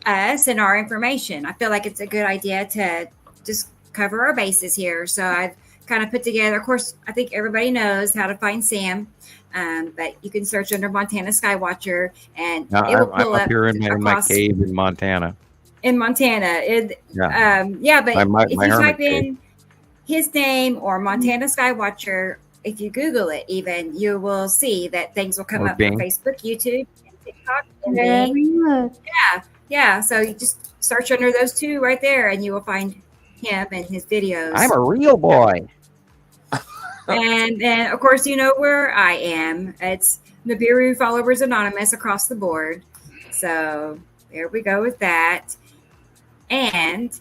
Speaker 2: us and our information. I feel like it's a good idea to just cover our bases here. So I've kind of put together, of course, I think everybody knows how to find Sam, but you can search under Montana Skywatcher and it'll pull
Speaker 3: I'm up here in my cave in Montana.
Speaker 2: In Montana. But if you type in his name or Montana Skywatcher, if you Google it even, you will see that things will come up on Facebook, YouTube, and TikTok. And yeah. So you just search under those two right there and you will find him and his videos.
Speaker 3: I'm a real boy.
Speaker 2: And then, of course, you know where I am. It's Nibiru Followers Anonymous across the board. So there we go with that. And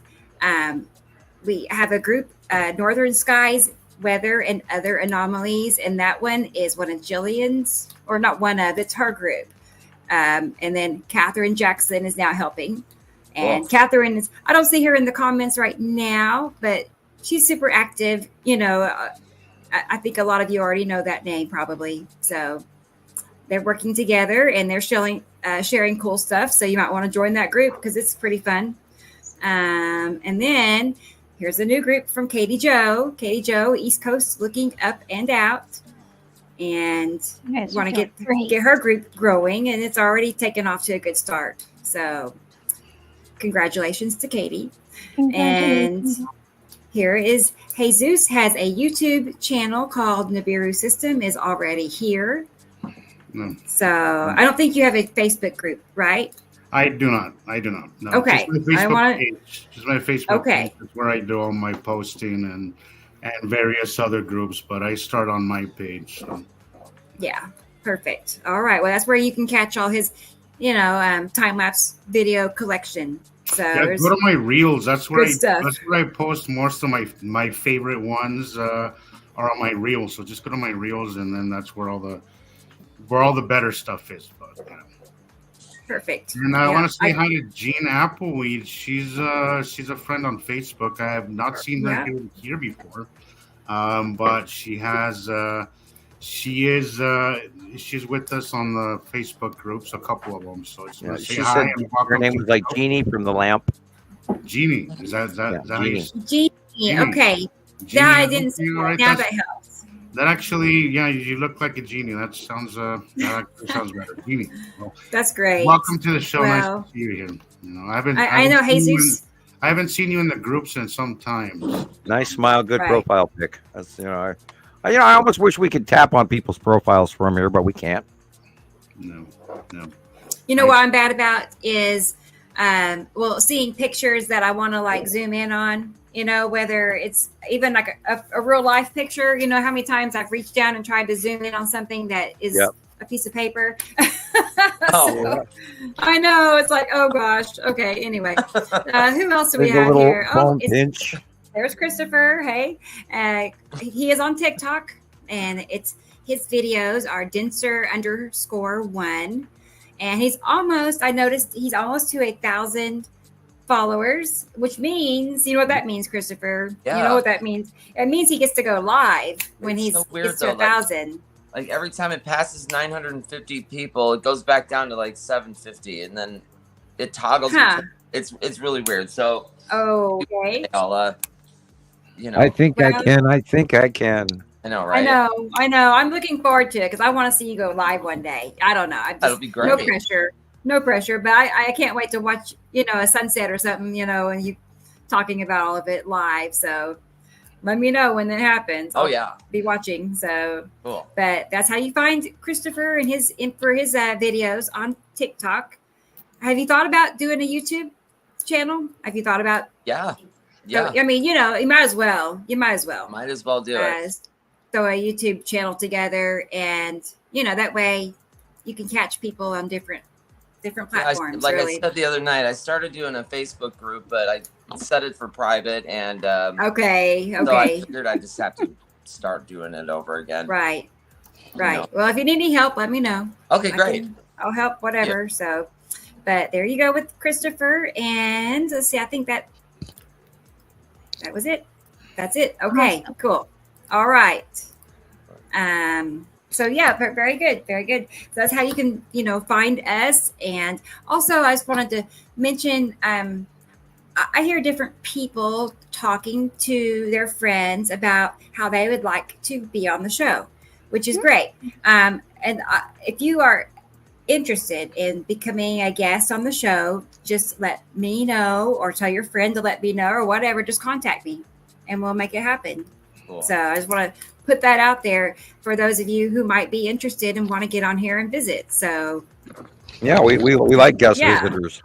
Speaker 2: we have a group, Northern Skies, Weather and Other Anomalies. And that one is one of Jillian's, or not one of, it's her group. And then Catherine Jackson is now helping. And Catherine is, I don't see her in the comments right now, but she's super active. I think a lot of you already know that name probably. So they're working together and they're sharing cool stuff. So you might want to join that group because it's pretty fun. And then here's a new group from Katie Joe. Katie Joe, East Coast Looking Up and Out. And want to get her group growing, and it's already taken off to a good start. So congratulations to Katie. And here is Jesus has a YouTube channel called Nibiru System is already here. So I don't think you have a Facebook group, right?
Speaker 6: I do not. No.
Speaker 2: Okay.
Speaker 6: Just my Facebook page. Just my Facebook page. That's where I do all my posting and various other groups, but I start on my page. So.
Speaker 2: Yeah, perfect. All right. Well, that's where you can catch all his, time-lapse video collection. So
Speaker 6: go to my reels. That's where I post most of my favorite ones are on my reels. So just go to my reels, and then that's where all the better stuff is. But,
Speaker 2: perfect.
Speaker 6: And I want to say hi to Jean Appleweed. She's a friend on Facebook. I have not seen her here before, but she has. She's with us on the Facebook groups, a couple of them. So
Speaker 3: she said her name was like Jeannie from the lamp.
Speaker 6: Jeannie, is that
Speaker 2: Jeannie? Okay.
Speaker 6: Jeannie,
Speaker 2: I didn't see that. Now that helps.
Speaker 6: That actually, you look like a genie. That sounds better. Jeannie. Well,
Speaker 2: that's great.
Speaker 6: Welcome to the show. Well, nice to see you here.
Speaker 2: I know Jesus.
Speaker 6: I haven't seen you in the groups in some time.
Speaker 3: Nice smile, good profile pic. That's I almost wish we could tap on people's profiles from here, but we can't.
Speaker 6: No.
Speaker 2: What I'm bad about is, seeing pictures that I want to zoom in on. Whether it's even like a real life picture. How many times I've reached down and tried to zoom in on something that is a piece of paper. I know, it's like, oh gosh. Okay. Anyway, who else do we have here?
Speaker 3: Pinch.
Speaker 2: There's Christoper. Hey, he is on TikTok, and his videos are denser_1, and I noticed he's almost to 1,000 followers, which means, you know what that means, Christoper? Yeah. You know what that means? It means he gets to go live when he gets to 1,000.
Speaker 5: Like every time it passes 950 people, it goes back down to 750, and then it toggles. It's really weird. So
Speaker 2: okay.
Speaker 5: I'll
Speaker 3: I think I can.
Speaker 5: I know, right?
Speaker 2: I know. I'm looking forward to it because I want to see you go live one day. I don't know.
Speaker 5: That'll be great.
Speaker 2: No pressure. But I can't wait to watch, a sunset or something, and you talking about all of it live. So let me know when that happens. I'll be watching. So
Speaker 5: cool.
Speaker 2: But that's how you find Christoper and his videos on TikTok. Have you thought about doing a YouTube channel? Have you thought about?
Speaker 5: Yeah. Yeah.
Speaker 2: So, I mean, you might as well.
Speaker 5: Might as well do it.
Speaker 2: Throw a YouTube channel together, and that way you can catch people on different platforms.
Speaker 5: I said the other night, I started doing a Facebook group, but I set it for private, and
Speaker 2: okay.
Speaker 5: So I figured I just have to start doing it over again.
Speaker 2: Right. Well, if you need any help, let me know.
Speaker 5: Okay, great.
Speaker 2: I'll help, whatever. Yep. So, but there you go with Christoper, and let's see. I think that was it. That's it. Okay, cool. All right. So yeah, very good. So that's how you can, find us. And also I just wanted to mention, I hear different people talking to their friends about how they would like to be on the show, which is great. And if you are interested in becoming a guest on the show, just let me know, or tell your friend to let me know, or whatever. Just contact me and we'll make it happen. Cool. So I just want to put that out there for those of you who might be interested and want to get on here and visit. So
Speaker 3: yeah, we like guest visitors.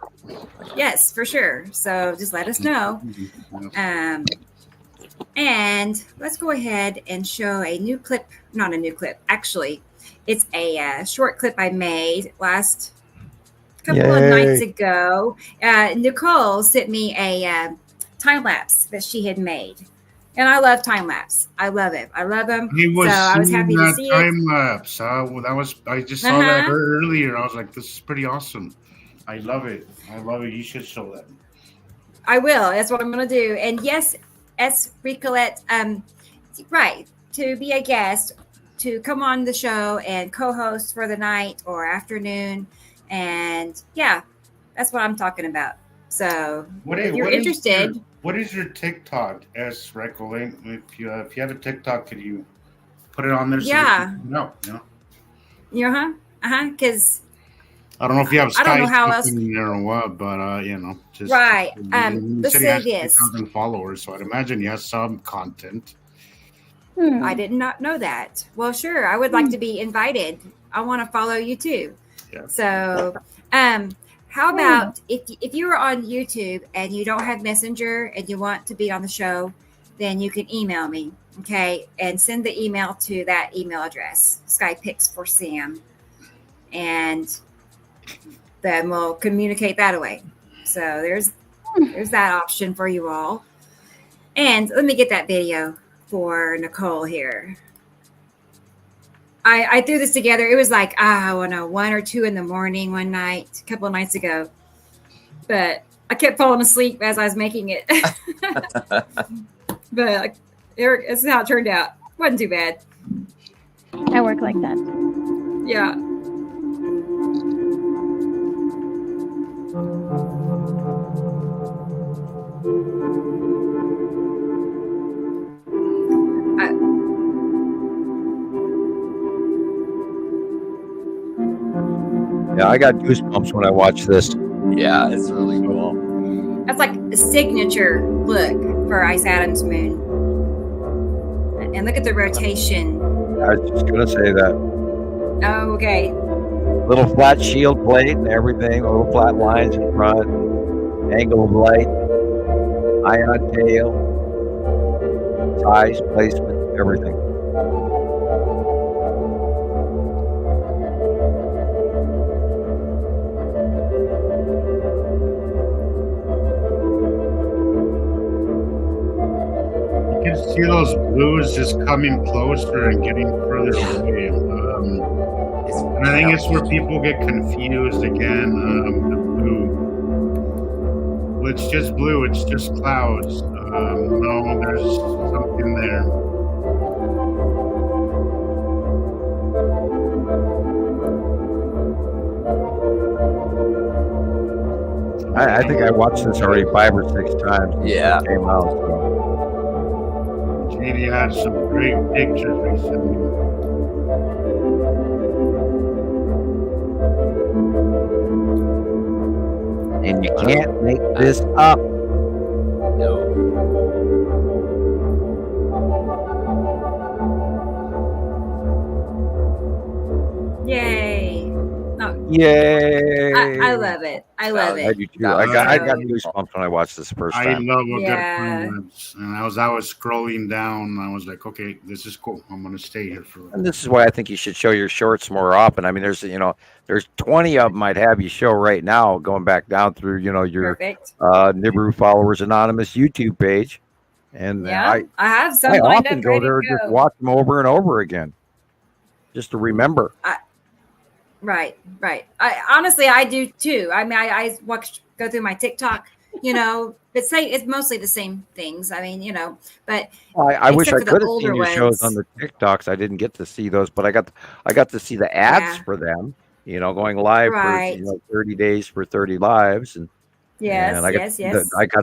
Speaker 2: Yes, for sure. So just let us know. And let's go ahead and show a new clip. Not a new clip, actually. It's a short clip I made last couple of nights ago. Nicolle sent me a time lapse that she had made. And I love time lapse. I love it. I love them. I was happy to see
Speaker 6: time lapse. I just saw that earlier. I was like, this is pretty awesome. I love it. You should show that.
Speaker 2: I will. That's what I'm going to do. And yes, Ricolette, right, to be a guest, to come on the show and co-host for the night or afternoon. And yeah, that's what I'm talking about. So if you're interested.
Speaker 6: What is your TikTok, Recolette? If you have a TikTok, could you put it on there?
Speaker 2: Yeah. Because
Speaker 6: I don't know if you have Skype,
Speaker 2: I don't know how else
Speaker 6: in there or what, but just
Speaker 2: right. Let's say this.
Speaker 6: 1,000 followers, so I'd imagine you have some content.
Speaker 2: I did not know that. Well, sure. I would like to be invited. I want to follow you too. Yeah. So, how about if you are on YouTube and you don't have Messenger and you want to be on the show, then you can email me, okay? And send the email to that email address, SkyPics4Sam. And then we'll communicate that way. So there's that option for you all. And let me get that video for Nicolle here. I threw this together. It was like, 1 or 2 in the morning one night, a couple of nights ago. But I kept falling asleep as I was making it. But this is how it turned out. Wasn't too bad.
Speaker 4: I work like that.
Speaker 2: Yeah.
Speaker 3: Yeah, I got goosebumps when I watch this.
Speaker 5: Yeah, it's really cool.
Speaker 2: That's like a signature look for Ice Adams Moon. And look at the rotation.
Speaker 3: I was just going to say that.
Speaker 2: Oh, okay.
Speaker 3: Little flat shield plate and everything, little flat lines in front, angle of light, ion tail, size, placement, everything.
Speaker 6: You can see those blues just coming closer and getting further away. And I think it's where people get confused again. The blue. Well, it's just blue. It's just clouds. No, there's something there.
Speaker 3: I think I watched this already 5 or 6 times.
Speaker 5: Yeah.
Speaker 3: It came out. So.
Speaker 6: JD had some great pictures recently.
Speaker 3: And you can't make this up.
Speaker 5: No.
Speaker 2: Yay.
Speaker 3: Yay!
Speaker 2: I love it. I love it.
Speaker 3: I do too. I got goosebumps when I watched this first
Speaker 6: I
Speaker 3: time.
Speaker 6: love a good time lapse. And I was scrolling down. I was like, okay, this is cool. I'm gonna stay here for.
Speaker 3: And this is why I think you should show your shorts more often. I mean, there's 20 of them I'd have you show right now, going back down through your Nibiru Followers Anonymous YouTube page. And
Speaker 2: I have some
Speaker 3: I
Speaker 2: lined
Speaker 3: often
Speaker 2: up,
Speaker 3: go
Speaker 2: ready
Speaker 3: there
Speaker 2: to
Speaker 3: and just
Speaker 2: go.
Speaker 3: watch them over and over again, just to remember.
Speaker 2: Right. I do too. I mean, I go through my TikTok, but it's mostly the same things. I mean, but
Speaker 3: I wish I could have seen your
Speaker 2: ones.
Speaker 3: shows on the TikToks. I didn't get to see those, but I got to see the ads for them. Going live for 30 days for 30 lives, and I got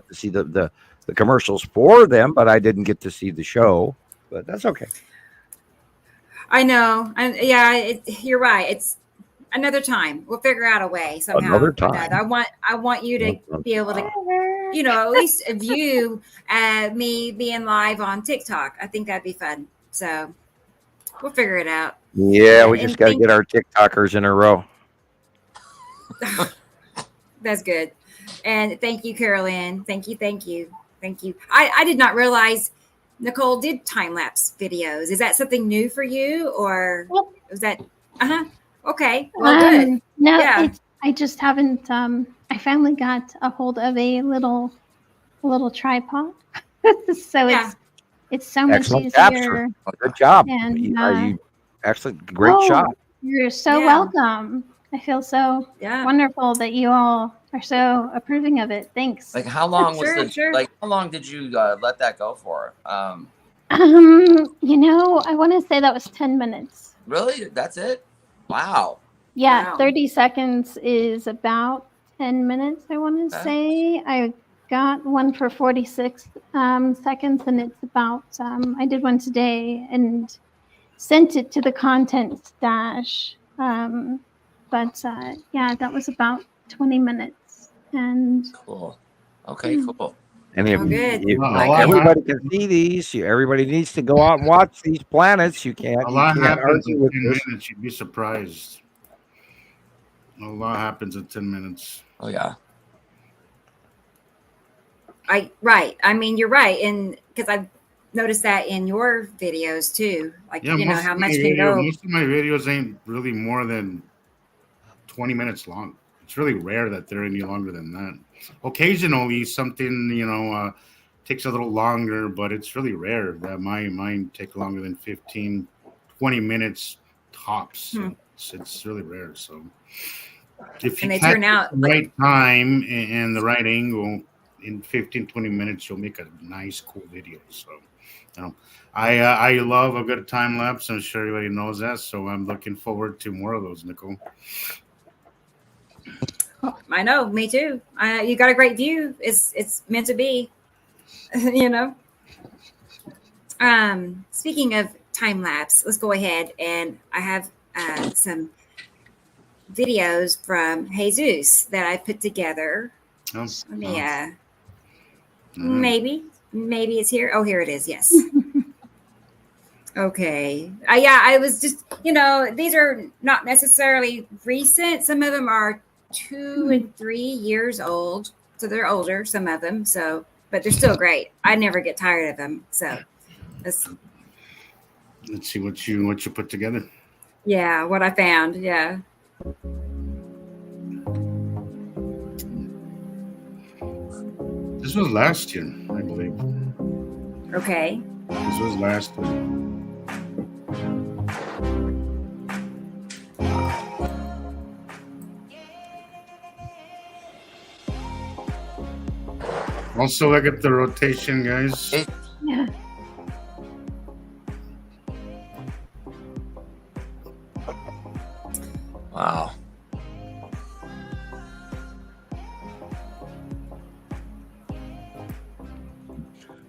Speaker 3: to see the commercials for them, but I didn't get to see the show. But that's okay.
Speaker 2: I know, and you're right. It's another time. We'll figure out a way somehow.
Speaker 3: Another time.
Speaker 2: I want you to be able to, at least view me being live on TikTok. I think that'd be fun. So we'll figure it out.
Speaker 3: Yeah, we just got to get our TikTokers in a row.
Speaker 2: That's good. And thank you, Carolyn. Thank you. I did not realize Nicolle did time-lapse videos. Is that something new for you, or was that? Okay. Well, good.
Speaker 4: No, I just haven't. I finally got a hold of a little tripod, so it's so much easier.
Speaker 3: Capture. Good job.
Speaker 4: And,
Speaker 3: you excellent, great shot.
Speaker 4: You're so welcome. I feel so wonderful that you all are so approving of it. Thanks.
Speaker 5: Like, how long how long did you let that go for?
Speaker 4: I want to say that was 10 minutes.
Speaker 5: Really? That's it? Wow.
Speaker 4: Yeah, 30 seconds is about 10 minutes, I want to say. I got one for 46 seconds, and it's about, I did one today and sent it to the content stash. But that was about 20 minutes. And
Speaker 5: cool. Okay, cool.
Speaker 3: And everybody can see these. Everybody needs to go out and watch these planets. You can't.
Speaker 6: A lot happens in 10 minutes. You'd be surprised. A lot happens in 10 minutes.
Speaker 5: Oh yeah.
Speaker 2: I mean, you're right, and because I've noticed that in your videos too. Like how much can go.
Speaker 6: Most of my videos ain't really more than 20 minutes long. It's really rare that they're any longer than that. Occasionally something takes a little longer, but it's really rare that mine take longer than 15 20 minutes tops. So it's really rare. So if you turn out the right time and the right angle, in 15-20 minutes you'll make a nice cool video. So I love a good time lapse. I'm sure everybody knows that, so I'm looking forward to more of those, Nicolle.
Speaker 2: I know, me too. You got a great view. It's meant to be, Speaking of time lapse, let's go ahead, and I have some videos from Jesus that I put together. Let me maybe it's here. Oh, here it is. Yes. Okay. I was just, these are not necessarily recent. Some of them are 2 and 3 years old, so they're older, some of them, but they're still great. I never get tired of them. So let's
Speaker 6: see what you put together.
Speaker 2: Yeah, what I found. Yeah.
Speaker 6: This was last year, I believe.
Speaker 2: Okay.
Speaker 6: This was last year. Also, look at the rotation, guys.
Speaker 4: Yeah.
Speaker 5: Wow.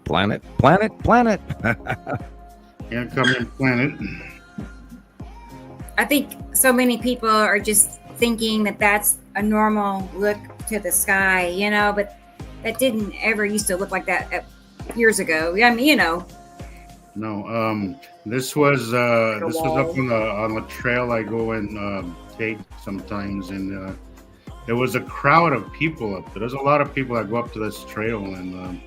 Speaker 3: Planet.
Speaker 6: Yeah, coming planet.
Speaker 2: I think so many people are just thinking that that's a normal look to the sky, but that didn't ever used to look like that years ago. I mean,
Speaker 6: No. This was up on the trail I go and take sometimes, and there was a crowd of people up there. There's a lot of people that go up to this trail, and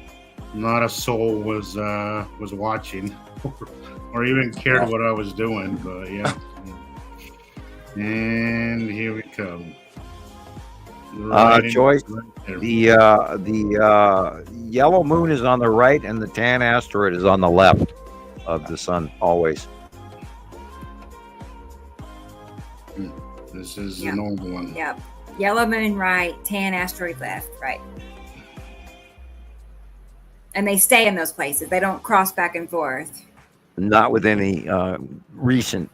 Speaker 6: not a soul was watching or even cared what I was doing. But yeah. And here we come.
Speaker 3: Joyce, the yellow moon is on the right, and the tan asteroid is on the left of the sun. Always.
Speaker 6: This is the normal one.
Speaker 2: Yep. Yellow moon right, tan asteroid left, right. And they stay in those places. They don't cross back and forth.
Speaker 3: Not with any recent.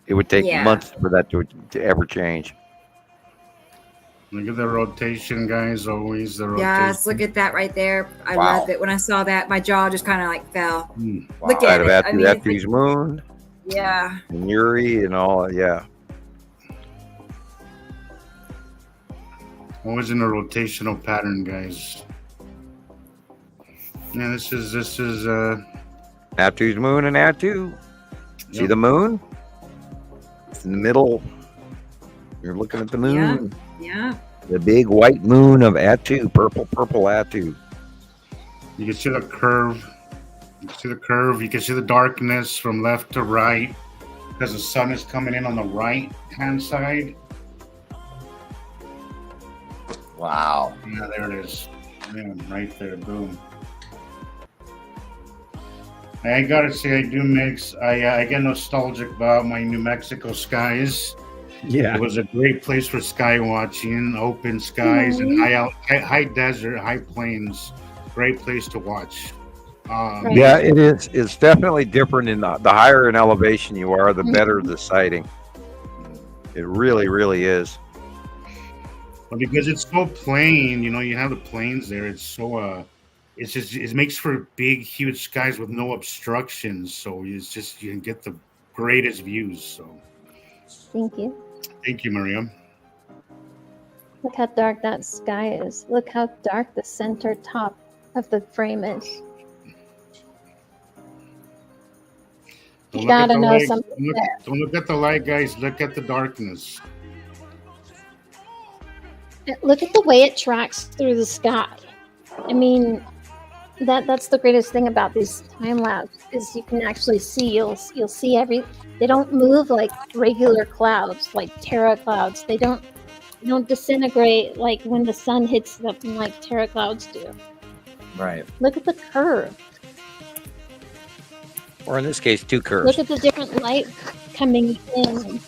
Speaker 3: It would take months for that to ever change.
Speaker 6: Look at the rotation, guys. Always the rotation.
Speaker 2: Yes, look at that right there. I love it. When I saw that, my jaw just kind of like fell.
Speaker 3: Wow.
Speaker 2: Look at it.
Speaker 3: Atu's moon.
Speaker 2: Yeah.
Speaker 3: And Yuri and all. Yeah.
Speaker 6: Always in a rotational pattern, guys. Yeah, this is
Speaker 3: Atu's moon and Atu. See the moon? It's in the middle. You're looking at the moon.
Speaker 2: Yeah.
Speaker 3: The big white moon of Atu, purple Atu.
Speaker 6: You can see the curve. You can see the darkness from left to right because the sun is coming in on the right hand side.
Speaker 5: Wow.
Speaker 6: Yeah, there it is. Yeah, right there. Boom. I gotta say, I do mix. I get nostalgic about my New Mexico skies.
Speaker 3: Yeah,
Speaker 6: it was a great place for sky watching, open skies and high desert, high plains. Great place to watch.
Speaker 3: Yeah, it is. It's definitely different in the higher in elevation you are, the better the sighting. It really, really is.
Speaker 6: Well, because it's so plain, you have the plains there. It's so it's just, it makes for big, huge skies with no obstructions. So it's just, you can get the greatest views. So
Speaker 4: thank you.
Speaker 6: Thank you, Maria.
Speaker 4: Look how dark that sky is. Look how dark the center top of the frame is. You gotta know something.
Speaker 6: Don't look at the light, guys. Look at the darkness.
Speaker 4: Look at the way it tracks through the sky. I mean, that's the greatest thing about these time lapse is you can actually see. You'll see they don't move like regular clouds, like Terra clouds. They don't disintegrate like when the sun hits them like Terra clouds do.
Speaker 5: Right.
Speaker 4: Look at the curve.
Speaker 3: Or in this case, two curves.
Speaker 4: Look at the different light coming in.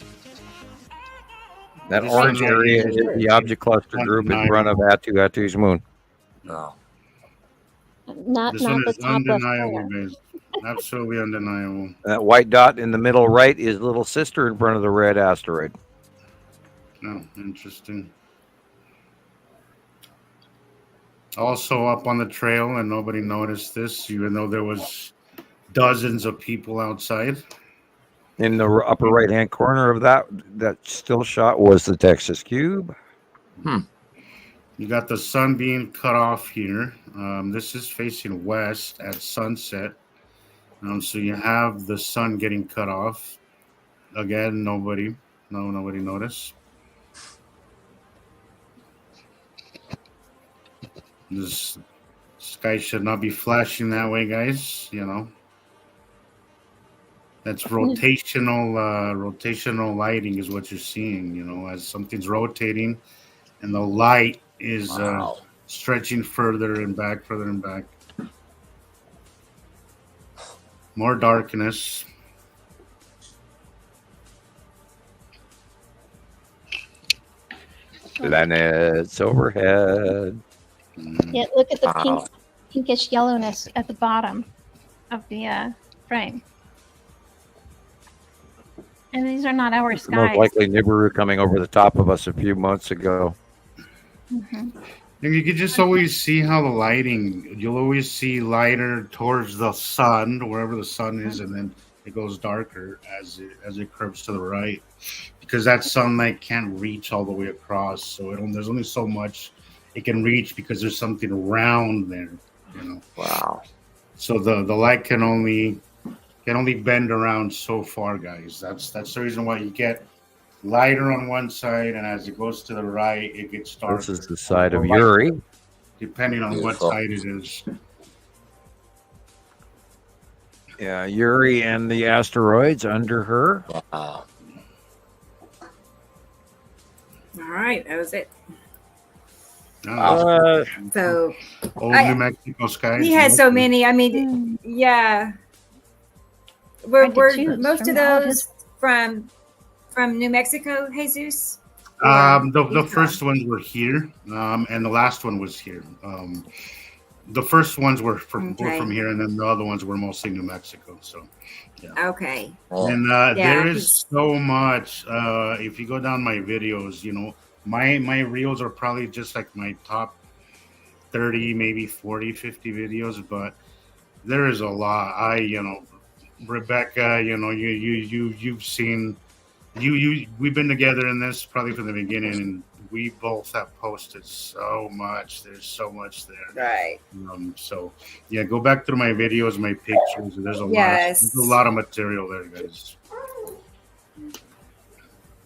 Speaker 3: That orange area is the object cluster group in front of Atu's moon.
Speaker 5: No.
Speaker 4: Not the top
Speaker 6: undeniable, guys. Absolutely undeniable.
Speaker 3: That white dot in the middle right is little sister in front of the red asteroid.
Speaker 6: Oh, interesting. Also up on the trail, and nobody noticed this, even though there was dozens of people outside.
Speaker 3: In the upper right-hand corner of that still shot was the Texas cube.
Speaker 6: You got the sun being cut off here. This is facing west at sunset. So you have the sun getting cut off. Again, nobody noticed. This sky should not be flashing that way, guys. That's rotational lighting is what you're seeing, as something's rotating and the light is stretching further and back. More darkness.
Speaker 3: Planets overhead.
Speaker 4: Yeah, look at the pinkish yellowness at the bottom of the frame. And these are not our skies.
Speaker 3: Most likely Nibiru coming over the top of us a few months ago.
Speaker 6: And you can just always see how the lighting, you'll always see lighter towards the sun, wherever the sun is, and then it goes darker as it curves to the right. Because that sunlight can't reach all the way across. So there's only so much it can reach because there's something around there. Wow. So the light can only can only bend around so far, guys. That's the reason why you get lighter on one side, and as it goes to the right, it gets darker.
Speaker 3: This is the side of Uri.
Speaker 6: Depending on what side it is.
Speaker 3: Yeah, Uri and the asteroids under her.
Speaker 2: All right, that was it. So
Speaker 6: old New Mexico skies.
Speaker 2: He had so many. I mean, yeah. Were most of those from New Mexico, Jesus?
Speaker 6: The first ones were here, and the last one was here. The first ones were from here, and then the other ones were mostly New Mexico. So, yeah.
Speaker 2: Okay.
Speaker 6: And there is so much. If you go down my videos, you know, my reels are probably just like my top 30, maybe 40, 50 videos, but there is a lot. Rebecca, you know, you've seen. We've been together in this probably from the beginning, and we both have posted so much. There's so much there.
Speaker 2: Right.
Speaker 6: So yeah, go back through my videos, my pictures. There's a lot of material there, guys.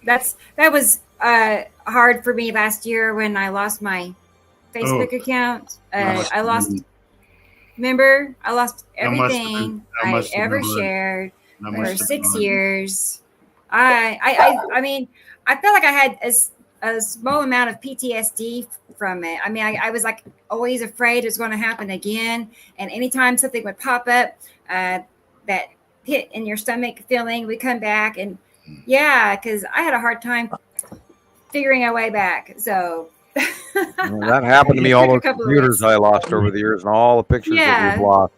Speaker 2: That was hard for me last year when I lost my Facebook account. I lost. Remember, I lost everything I ever shared for 6 years. I mean, I felt like I had a small amount of PTSD from it. I mean, I was like always afraid it was going to happen again. And anytime something would pop up, that hit in your stomach feeling would come back. And yeah, because I had a hard time figuring a way back. So
Speaker 3: that happened to me. All those computers I lost over the years, and all the pictures that we've lost.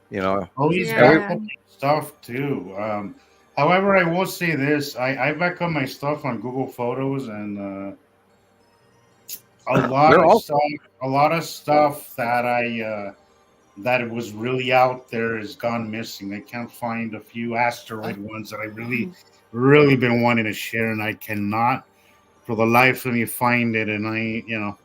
Speaker 3: You know,
Speaker 6: he's got stuff too. However, I will say this: I back up my stuff on Google Photos, and a lot of stuff that that was really out there has gone missing. I can't find a few asteroid ones that I really been wanting to share, and I cannot for the life of me find it. And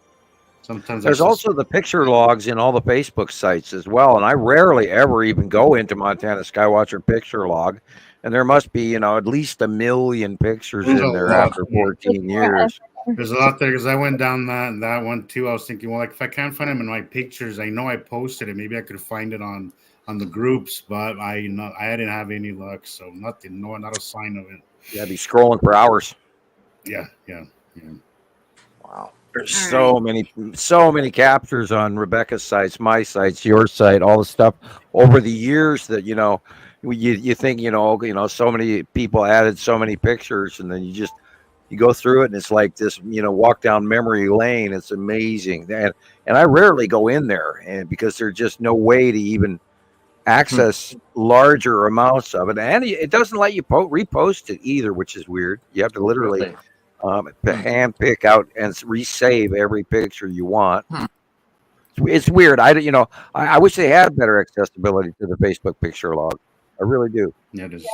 Speaker 6: sometimes
Speaker 3: there's also the picture logs in all the Facebook sites as well, and I rarely ever even go into Montana Skywatcher picture log. And there must be, at least 1 million pictures in there after 14 years.
Speaker 6: There's a lot there because I went down that one too. I was thinking, well, like if I can't find them in my pictures, I know I posted it. Maybe I could find it on the groups, but I didn't have any luck. So nothing, not a sign of it.
Speaker 3: Yeah, I'd be scrolling for hours.
Speaker 6: Yeah.
Speaker 3: Wow. There's so many captures on Rebecca's sites, my sites, your site, all the stuff over the years that you think so many people added so many pictures, and then you go through it and it's like this walk down memory lane. It's amazing, and I rarely go in there, and because there's just no way to even access larger amounts of it, and it doesn't let you repost it either, which is weird. You have to literally hand pick out and resave every picture you want. It's weird. I wish they had better accessibility to the Facebook picture log. I really do.
Speaker 6: Yeah, it is.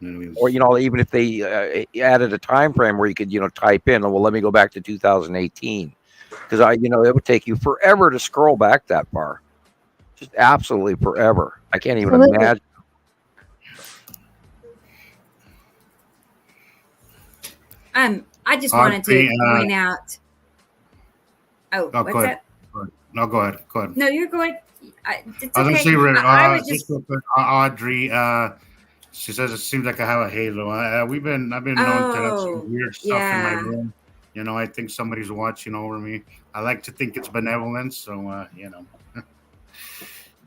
Speaker 6: Yeah.
Speaker 3: Or even if they added a time frame where you could type in, well, let me go back to 2018, because it would take you forever to scroll back that far, just absolutely forever. I can't even imagine.
Speaker 2: I just wanted to point out. What's that?
Speaker 6: No, go ahead.
Speaker 2: No, you're going. It's
Speaker 6: I was
Speaker 2: okay.
Speaker 6: gonna say, just Audrey. She says it seems like I have a halo. I've been known to have some weird stuff in my room. I think somebody's watching over me. I like to think it's benevolence. So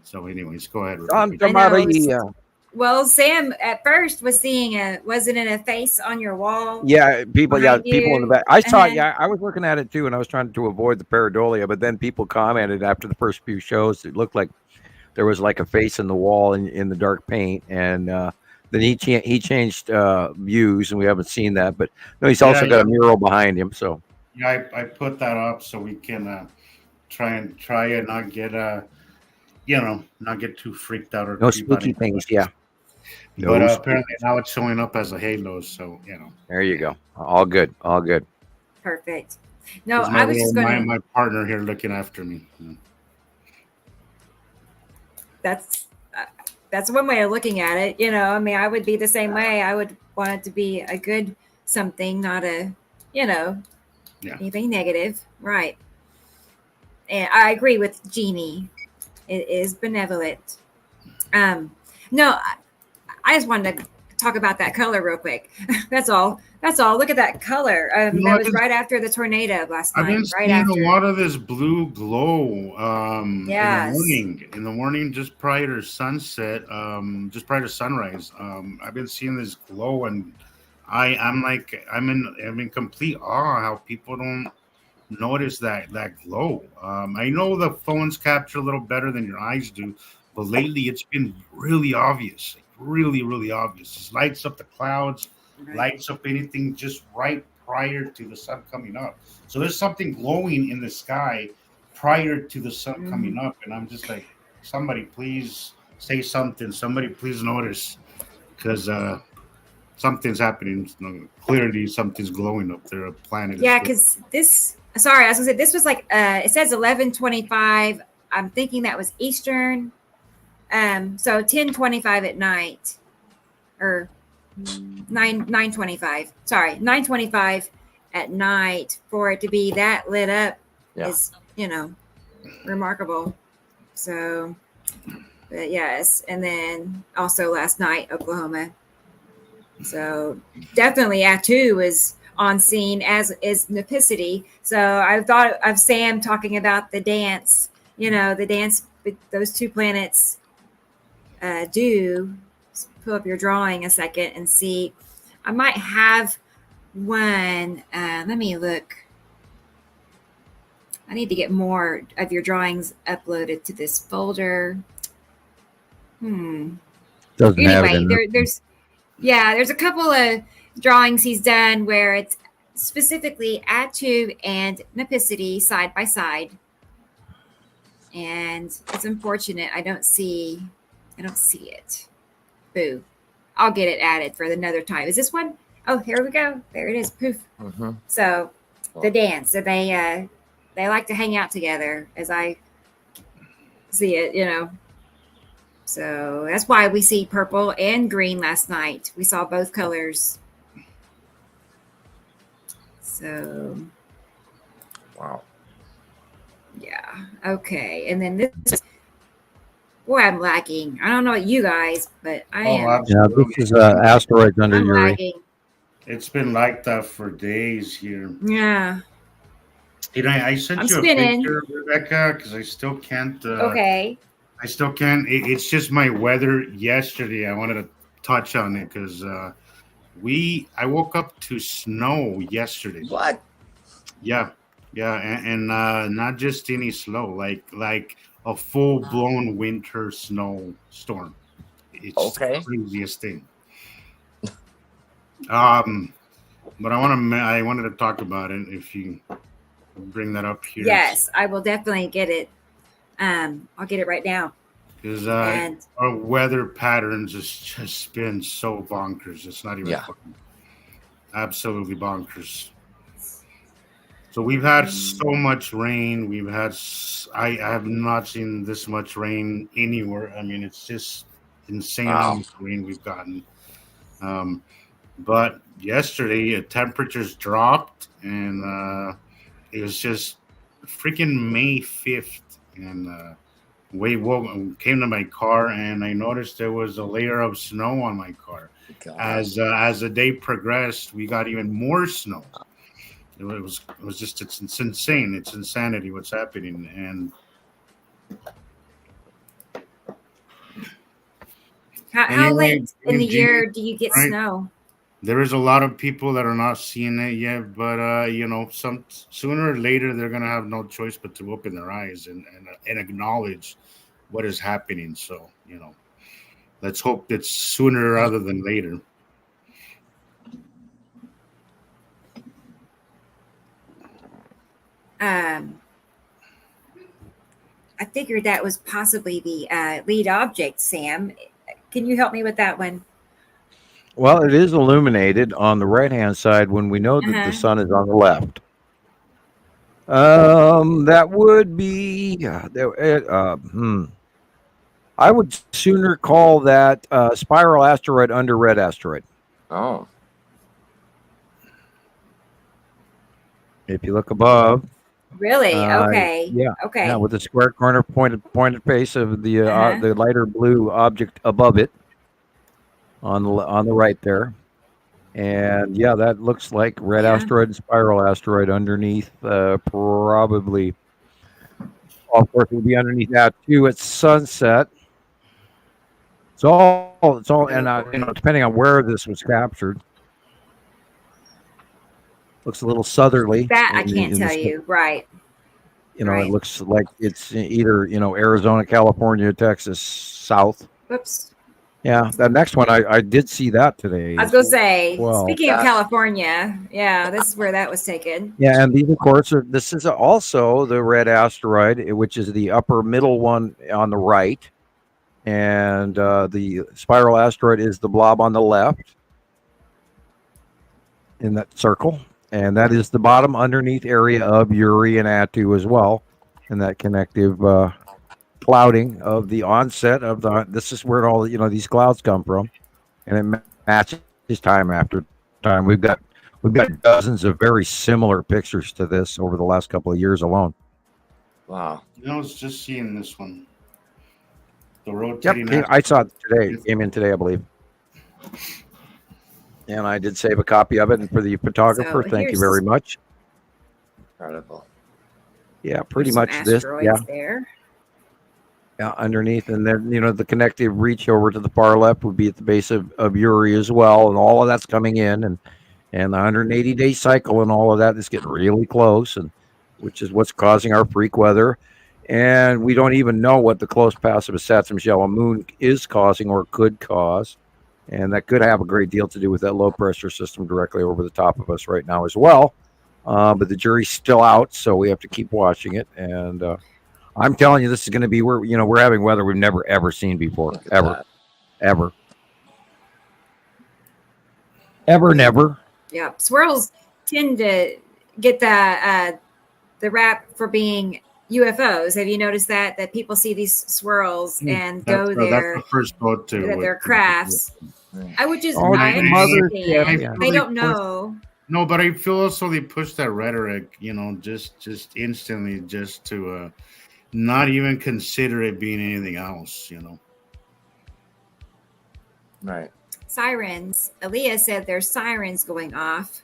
Speaker 6: So, anyways, go ahead.
Speaker 2: Well, Sam at first was seeing wasn't it a face on your wall?
Speaker 3: Yeah, people in the back. I saw it. Yeah, I was looking at it too, and I was trying to avoid the pareidolia, but then people commented after the first few shows, it looked like there was like a face in the wall in the dark paint, and then he changed views, and we haven't seen that, but no, he's also got a mural behind him. So
Speaker 6: yeah, I put that up so we can try and not get not get too freaked out or
Speaker 3: no spooky things. Yeah.
Speaker 6: But apparently now it's showing up as a halo, so
Speaker 3: There you go. All good.
Speaker 2: Perfect. No, I was just going.
Speaker 6: My partner here looking after me.
Speaker 2: That's that's one way of looking at it. You know, I mean, I would be the same way. I would want it to be a good something, not a, anything negative. Right. And I agree with Jeannie. It is benevolent. No, I just wanted to talk about that color real quick. That's all. Look at that color. That was right after the tornado last night.
Speaker 6: I've been
Speaker 2: right
Speaker 6: seeing
Speaker 2: after.
Speaker 6: a lot of this blue glow
Speaker 2: Yes.
Speaker 6: in the morning, just prior to sunset, just prior to sunrise. I've been seeing this glow, and I'm in complete awe how people don't notice that glow. I know the phones capture a little better than your eyes do, but lately it's been really obvious, really, really obvious. It lights up the clouds, lights up anything just right prior to the sun coming up. So there's something glowing in the sky prior to the sun coming up, and I'm just like, somebody please say something. Somebody please notice, because something's happening. Clearly, something's glowing up there. A planet.
Speaker 2: Yeah, because this. Sorry, I was gonna say this was like it says 11:25. I'm thinking that was Eastern. So 10:25 at night, or 9:25. Sorry, 9:25 at night for it to be that lit up is remarkable. So, but yes, and then also last night Oklahoma. So definitely Attu was on scene, as is Nipicity. So I thought of Sam talking about the dance, the dance with those two planets do. Pull up your drawing a second and see. I might have one. Let me look. I need to get more of your drawings uploaded to this folder.
Speaker 3: Doesn't have it in
Speaker 2: there's a couple of drawings he's done where it's specifically Attu and Nipicity side by side, and it's unfortunate I don't see it. Boo. I'll get it added for another time. Is this one? Oh, here we go. There it is. Poof. So the dance, so they like to hang out together, as I see it. So that's why we see purple and green last night. We saw both colors. So,
Speaker 5: wow.
Speaker 2: Yeah. Okay. And then this. Boy, I'm lagging. I don't know about you guys, but I am.
Speaker 6: Absolutely.
Speaker 3: Yeah, this is asteroids under
Speaker 2: I'm
Speaker 3: Uri.
Speaker 2: lagging.
Speaker 6: It's been like that for days here.
Speaker 2: Yeah.
Speaker 6: I sent you
Speaker 2: spinning.
Speaker 6: a picture, Rebecca, because I still can't.
Speaker 2: Okay.
Speaker 6: I still can't. It's just my weather yesterday. I wanted to touch on it because I woke up to snow yesterday.
Speaker 5: What?
Speaker 6: Yeah, and not just any snow, like a full-blown winter snowstorm. It's the craziest thing. But I wanted to talk about it. If you bring that up here,
Speaker 2: Yes, I will definitely get it. I'll get it right now.
Speaker 6: Because our weather patterns has just been so bonkers. It's not even funny. Absolutely bonkers. So we've had so much rain. I have not seen this much rain anywhere. I mean, it's just insane how much rain we've gotten. But yesterday, temperatures dropped, and it was just freaking May 5th. And came to my car, and I noticed there was a layer of snow on my car. As the day progressed, we got even more snow. It was just it's insane. It's insanity what's happening. And
Speaker 2: how late in the year do you get snow?
Speaker 6: There is a lot of people that are not seeing it yet, but some sooner or later they're gonna have no choice but to open their eyes and acknowledge what is happening. So let's hope it's sooner rather than later.
Speaker 2: I figured that was possibly the lead object, Sam. Can you help me with that one?
Speaker 3: Well, it is illuminated on the right-hand side when we know that the sun is on the left. That would be I would sooner call that spiral asteroid under red asteroid.
Speaker 5: Oh.
Speaker 3: If you look above.
Speaker 2: Really? Okay.
Speaker 3: Yeah.
Speaker 2: Okay.
Speaker 3: Yeah, with the square corner pointed face of the lighter blue object above it on the right there. And yeah, that looks like red asteroid and spiral asteroid underneath. Probably, of course, it would be underneath that too at sunset. It's all, and depending on where this was captured, looks a little southerly.
Speaker 2: That I can't tell you. Right.
Speaker 3: It looks like it's either Arizona, California, Texas, south.
Speaker 2: Whoops.
Speaker 3: Yeah, that next one I did see that today.
Speaker 2: I was going to say, speaking of California, this is where that was taken.
Speaker 3: Yeah, and these, of course, this is also the red asteroid, which is the upper middle one on the right. And the spiral asteroid is the blob on the left in that circle. And that is the bottom underneath area of Uri and Attu as well. And that connective clouding of the onset of this is where all these clouds come from, and it matches time after time. We've got dozens of very similar pictures to this over the last couple of years alone.
Speaker 5: Wow.
Speaker 6: I was just seeing this one. The rotating.
Speaker 3: Yep, I saw it today. It came in today, I believe. And I did save a copy of it, and for the photographer, thank you very much.
Speaker 5: Incredible.
Speaker 3: Yeah, pretty much this. Yeah.
Speaker 2: There.
Speaker 3: Yeah, underneath, and then the connective reach over to the far left would be at the base of Uri as well, and all of that's coming in, and the 180-day cycle and all of that is getting really close, and which is what's causing our freak weather. And we don't even know what the close pass of a Saturn's yellow moon is causing or could cause, and that could have a great deal to do with that low pressure system directly over the top of us right now as well. But the jury's still out, so we have to keep watching it. And I'm telling you, this is going to be where we're having weather we've never ever seen before, ever. Never.
Speaker 2: Yeah, swirls tend to get the rap for being UFOs. Have you noticed that people see these swirls and go there?
Speaker 6: That's the first thought too.
Speaker 2: That they're crafts. I would just. I don't know.
Speaker 6: No, but I feel also they push that rhetoric, just instantly, just to not even consider it being anything else,
Speaker 5: Right.
Speaker 2: Sirens. Aaliyah said there's sirens going off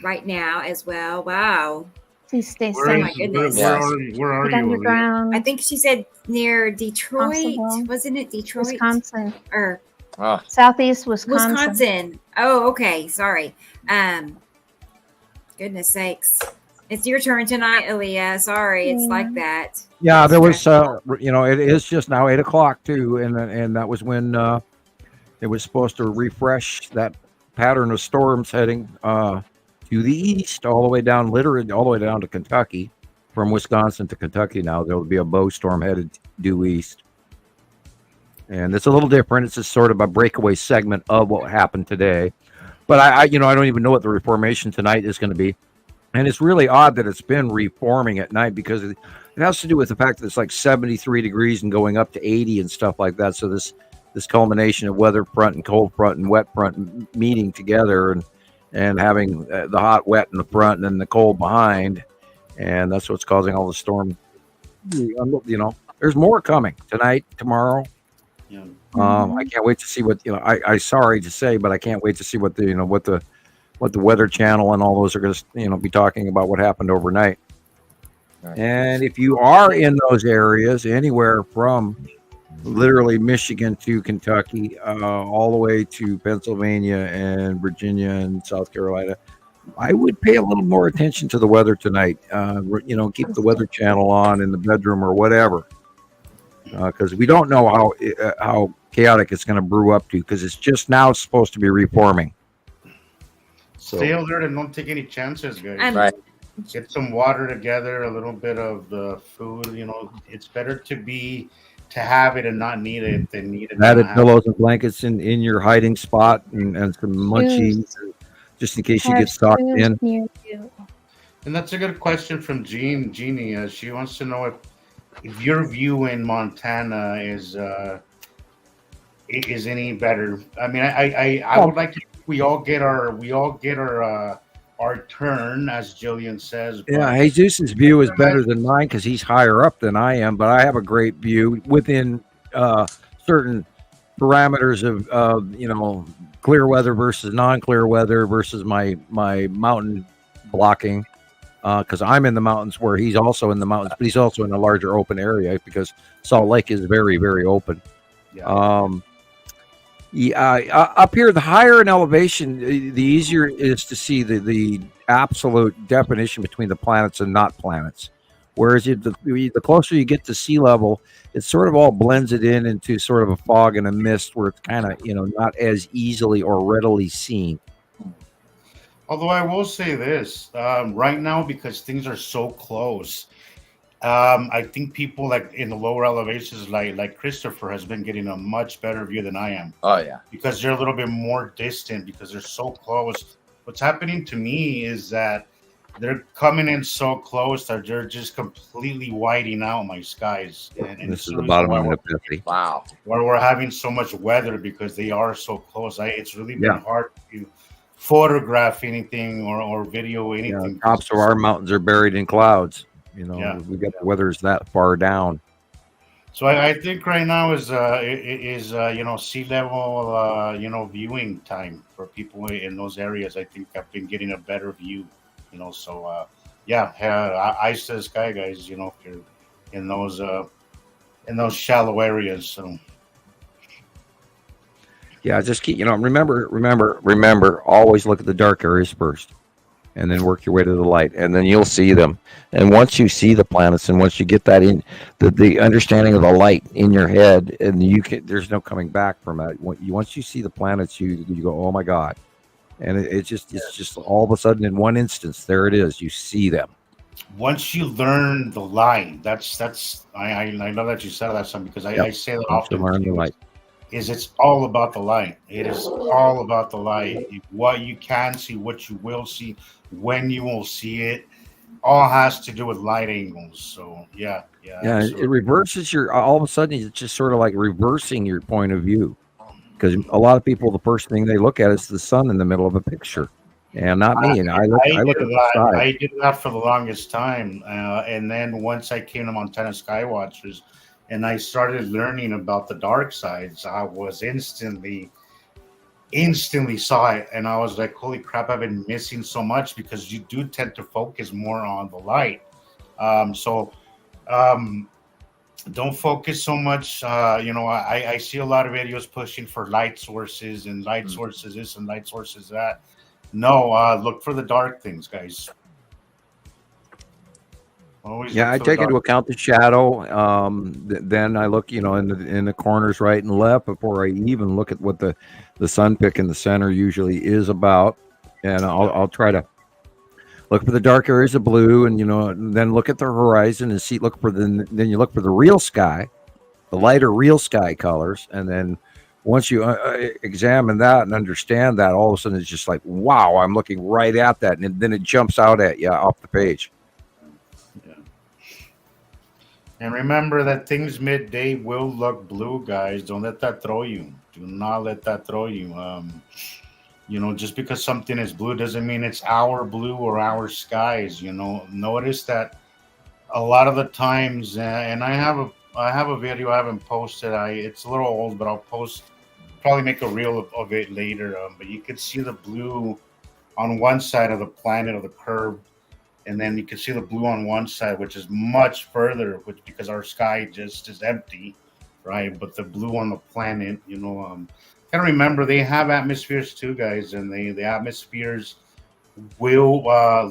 Speaker 2: right now as well. Wow.
Speaker 4: Please stay safe.
Speaker 2: Oh my goodness.
Speaker 6: Where are you?
Speaker 4: Underground.
Speaker 2: I think she said near Detroit.
Speaker 4: Possible.
Speaker 2: Wasn't it Detroit?
Speaker 4: Wisconsin.
Speaker 2: Or
Speaker 4: Southeast Wisconsin.
Speaker 2: Wisconsin. Oh, okay. Sorry. Goodness sakes. It's your turn tonight, Aaliyah. Sorry, it's like that.
Speaker 3: Yeah, there was, it is just now 8:00 too, and that was when it was supposed to refresh that pattern of storms heading to the east, all the way down, literally all the way down to Kentucky, from Wisconsin to Kentucky. Now there will be a bow storm headed due east, and it's a little different. It's just sort of a breakaway segment of what happened today. But I don't even know what the reformation tonight is going to be. And it's really odd that it's been reforming at night, because it has to do with the fact that it's like 73 degrees and going up to 80 and stuff like that. So this culmination of weather front and cold front and wet front meeting together and having the hot, wet in the front and then the cold behind. And that's what's causing all the storm. There's more coming tonight, tomorrow.
Speaker 6: Yeah.
Speaker 3: I can't wait to see what, I sorry to say, but I can't wait to see what the Weather Channel and all those are going to, be talking about what happened overnight. Right. And if you are in those areas, anywhere from literally Michigan to Kentucky, all the way to Pennsylvania and Virginia and South Carolina, I would pay a little more attention to the weather tonight. Keep the Weather Channel on in the bedroom or whatever, because we don't know how chaotic it's going to brew up to, because it's just now supposed to be reforming. So,
Speaker 6: stay alert and don't take any chances, guys.
Speaker 5: Right.
Speaker 6: Get some water together, a little bit of food. It's better to have it and not need it than need it.
Speaker 3: Added pillows and blankets in your hiding spot, and some munchies, just in case you get stalked in.
Speaker 6: And that's a good question from Jeannie. She wants to know if your view in Montana is any better. I mean, I would like to. We all get our turn, as Jillian says. But
Speaker 3: yeah, Jesus' view is better than mine because he's higher up than I am. But I have a great view within certain parameters of clear weather versus non-clear weather versus my mountain blocking. Because I'm in the mountains where he's also in the mountains, but he's also in a larger open area because Salt Lake is very, very open.
Speaker 6: Yeah.
Speaker 3: Up here, the higher in elevation, the easier it is to see the absolute definition between the planets and not planets. Whereas the closer you get to sea level, it sort of all blends it into sort of a fog and a mist where it's kind of not as easily or readily seen.
Speaker 6: Although I will say this, right now, because things are so close, I think people like in the lower elevations, like Christoper, has been getting a much better view than I am.
Speaker 5: Oh yeah,
Speaker 6: because they're a little bit more distant because they're so close. What's happening to me is that they're coming in so close that they're just completely whiting out my skies. And
Speaker 3: this is the bottom of the 50.
Speaker 5: Wow,
Speaker 6: where we're having so much weather because they are so close. It's really been hard to photograph anything or video anything.
Speaker 3: Tops of our mountains are buried in clouds. We got the weather's that far down.
Speaker 6: So I think right now is sea level viewing time for people in those areas. I think I've been getting a better view. Eyes to the sky, guys. If you're in those shallow areas. So.
Speaker 3: Yeah, just keep, remember, always look at the dark areas first and then work your way to the light and then you'll see them. And once you see the planets and once you get that in the understanding of the light in your head and there's no coming back from it. Once you see the planets, you go, oh my God. And it's just all of a sudden in one instance, there it is. You see them.
Speaker 6: Once you learn the light, I know that you said that, son, because I say that often.
Speaker 3: Learn the light.
Speaker 6: It's all about the light. It is all about the light. What you can see, what you will see, when you will see it, all has to do with light angles. So yeah.
Speaker 3: It reverses all of a sudden it's just sort of like reversing your point of view, because a lot of people, the first thing they look at is the sun in the middle of a picture, and not me. And I look at the side.
Speaker 6: I did that for the longest time, and then once I came to Montana Skywatchers. And I started learning about the dark sides. I was instantly saw it. And I was like, holy crap, I've been missing so much because you do tend to focus more on the light. Don't focus so much. I see a lot of videos pushing for light sources and light sources this and light sources that. No, look for the dark things, guys.
Speaker 3: I take into account the shadow. Then I look, in the corners right and left before I even look at what the sun pick in the center usually is about. And I'll try to look for the dark areas of blue, and then look at the horizon and then you look for the real sky, the lighter real sky colors, and then once you examine that and understand that, all of a sudden it's just like, wow, I'm looking right at that, and then it jumps out at you off the page.
Speaker 6: And remember that things midday will look blue, guys. Don't let that throw you. Do not let that throw you. Just because something is blue doesn't mean it's our blue or our skies. Notice that a lot of the times, and I have a video I haven't posted. It's a little old, but I'll probably make a reel of it later. But you could see the blue on one side of the planet of the curve. And then you can see the blue on one side, which is much further, because our sky just is empty, right? But the blue on the planet, gotta remember they have atmospheres too, guys, and the atmospheres will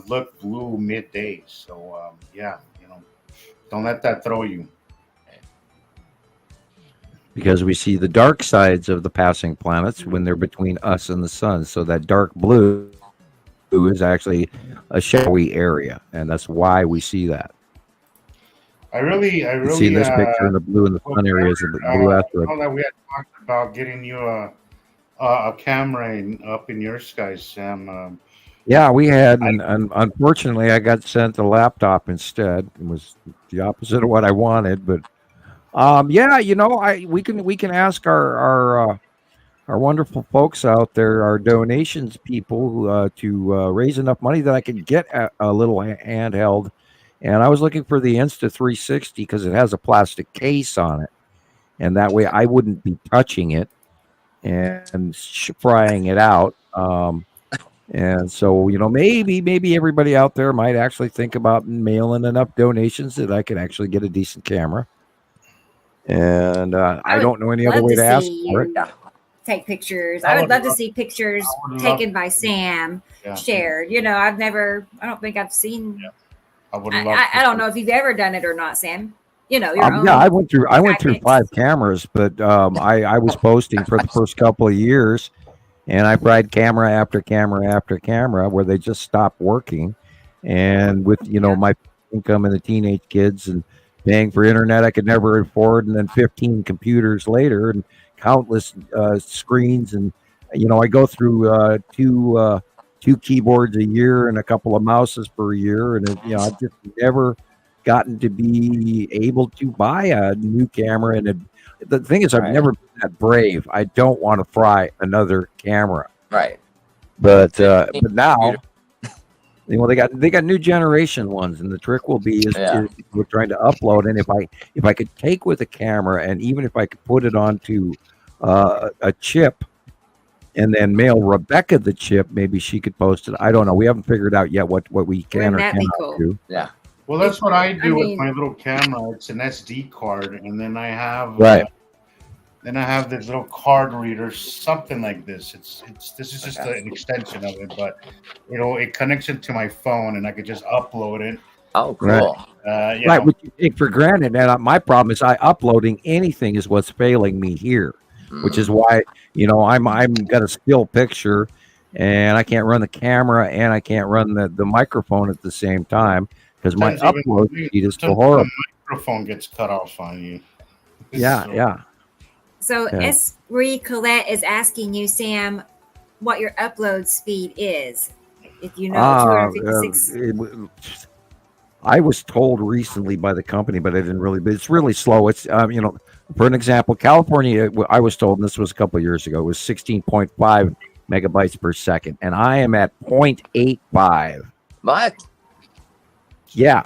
Speaker 6: look blue midday. So don't let that throw you.
Speaker 3: Because we see the dark sides of the passing planets when they're between us and the sun. So that dark blue is actually a shadowy area, and that's why we see that.
Speaker 6: I really
Speaker 3: see this picture in the blue and the sun areas of the blue asteroid.
Speaker 6: I know that we had talked about getting you a camera up in your skies, Sam.
Speaker 3: Yeah, we had, and unfortunately, I got sent a laptop instead. It was the opposite of what I wanted, but yeah, we can ask our wonderful folks out there, our donations people, to raise enough money that I can get a little handheld. And I was looking for the Insta360 because it has a plastic case on it, and that way I wouldn't be touching it and frying it out. And so, maybe everybody out there might actually think about mailing enough donations that I can actually get a decent camera. And I don't know any other way to ask for it.
Speaker 2: Take pictures. I would love to see pictures taken by Sam shared. I don't think I've seen. Yeah. I don't know if you've ever done it or not, Sam. Your own.
Speaker 3: Yeah, I went through 5 cameras, but I was posting for the first couple of years, and I tried camera after camera after camera where they just stopped working. And with my income and the teenage kids and paying for internet I could never afford, and then 15 computers later and countless screens, and I go through two keyboards a year and a couple of mouses per year, and I've just never gotten to be able to buy a new camera. And the thing is, I've never been that brave. I don't want to fry another camera.
Speaker 5: Right.
Speaker 3: But now, they got new generation ones, and the trick will be is we're trying to upload. And if I could take with a camera, and even if I could put it onto a chip, and then mail Rebecca the chip, maybe she could post it. I don't know. We haven't figured out yet what we can or cannot do.
Speaker 5: Yeah.
Speaker 6: Well, that's what I do with my little camera. It's an SD card, and then I have this little card reader, something like this. This is just an extension of it, but it connects it to my phone, and I could just upload it.
Speaker 5: Oh, cool.
Speaker 3: Right, which you take for granted. And my problem is uploading anything is what's failing me here, which is why I'm got a still picture, and I can't run the camera and I can't run the microphone at the same time because my upload speed is so horrible.
Speaker 6: The microphone gets cut off on you.
Speaker 2: So Marie Colette is asking you, Sam, what your upload speed is. If you know 256.
Speaker 3: I was told recently by the company, but I didn't really. But it's really slow. It's for an example, California. I was told, and this was a couple of years ago, it was 16.5 megabytes per second, and I am at 0.85.
Speaker 5: What?
Speaker 3: Yeah.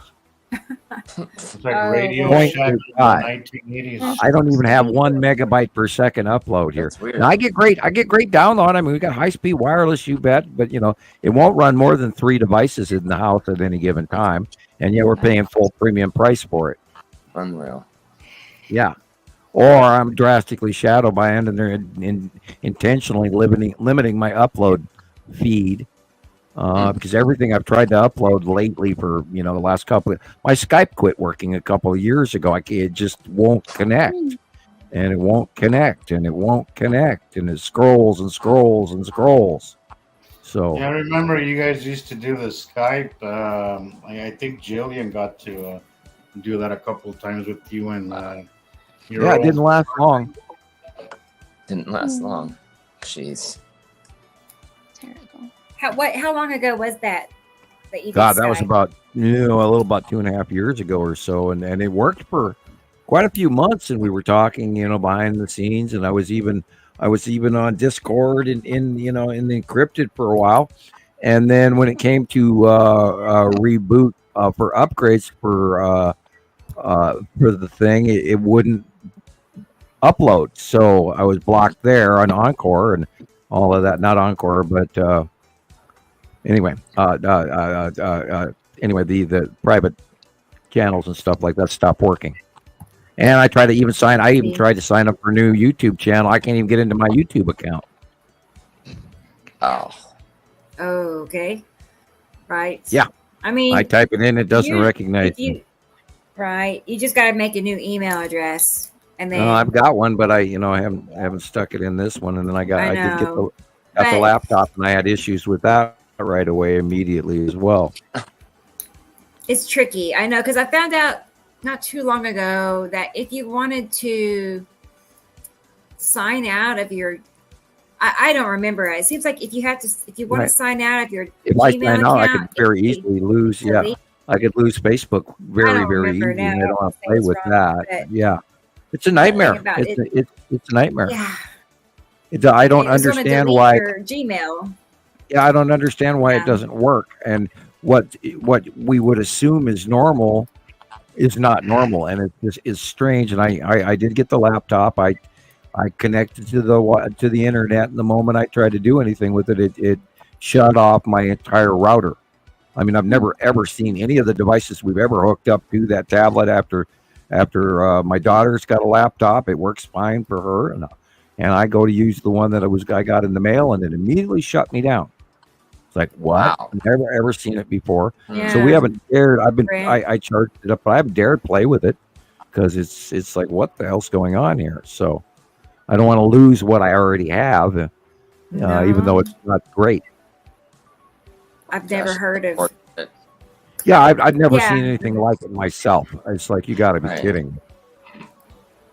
Speaker 6: It's like Radio Shack in the 1980s.
Speaker 3: I don't even have 1 megabyte per second upload here. Now I get great download. I mean, we got high speed wireless, you bet, but it won't run more than 3 devices in the house at any given time, and yet we're paying full premium price for it.
Speaker 5: Unreal.
Speaker 3: Yeah. Or I'm drastically shadow banned, and they're intentionally limiting my upload feed. Because everything I've tried to upload lately for the last couple my Skype quit working a couple of years ago. It just won't connect, and it won't connect, and it won't connect, and it scrolls and scrolls and scrolls. So
Speaker 6: I remember you guys used to do the Skype. I think Jillian got to do that a couple of times with you and
Speaker 3: it didn't last long.
Speaker 5: Didn't last long. Jeez.
Speaker 2: How long ago was that you
Speaker 3: God, that was about a little about 2.5 years ago or so, and it worked for quite a few months, and we were talking behind the scenes, and I was even on Discord and in the encrypted for a while, and then when it came to reboot for upgrades for the thing, it wouldn't upload, so I was blocked there on Encore and all of that. Not Encore, but anyway, the private channels and stuff like that stopped working. And I tried to even tried to sign up for a new YouTube channel. I can't even get into my YouTube account.
Speaker 5: Oh.
Speaker 2: Okay. Right.
Speaker 3: Yeah.
Speaker 2: I mean,
Speaker 3: I type it in, it doesn't recognize me.
Speaker 2: Right. You just got to make a new email address, and then
Speaker 3: I've got one, but I haven't stuck it in this one, and then I did get the laptop, and I had issues with that right away immediately as well.
Speaker 2: It's tricky. I know, because I found out not too long ago that if you wanted to sign out of your I don't remember. It seems like if you want to sign out of your
Speaker 3: if
Speaker 2: Gmail
Speaker 3: I sign out, I
Speaker 2: account,
Speaker 3: could very easily lose. Yeah, I could lose Facebook very easy.
Speaker 2: Now.
Speaker 3: And I don't want to play with
Speaker 2: wrong,
Speaker 3: that. Yeah, it's a nightmare. It's a nightmare.
Speaker 2: Yeah.
Speaker 3: I don't understand why.
Speaker 2: Your Gmail.
Speaker 3: Yeah, I don't understand why it doesn't work. And what we would assume is normal is not normal, and it just is strange. And I did get the laptop. I connected to the internet, and the moment I tried to do anything with it, it shut off my entire router. I mean, I've never ever seen any of the devices we've ever hooked up to that tablet after my daughter's got a laptop. It works fine for her, and I go to use the one that I got in the mail, and it immediately shut me down. It's like, what?
Speaker 5: Wow.
Speaker 3: I've never ever seen it before.
Speaker 2: Yeah.
Speaker 3: So we haven't dared. I charged it up, but I haven't dared play with it because it's like, what the hell's going on here? So I don't want to lose what I already have, even though it's not great.
Speaker 2: I've never heard of.
Speaker 3: Yeah, I've never seen anything like it myself. It's like, you got to be kidding me.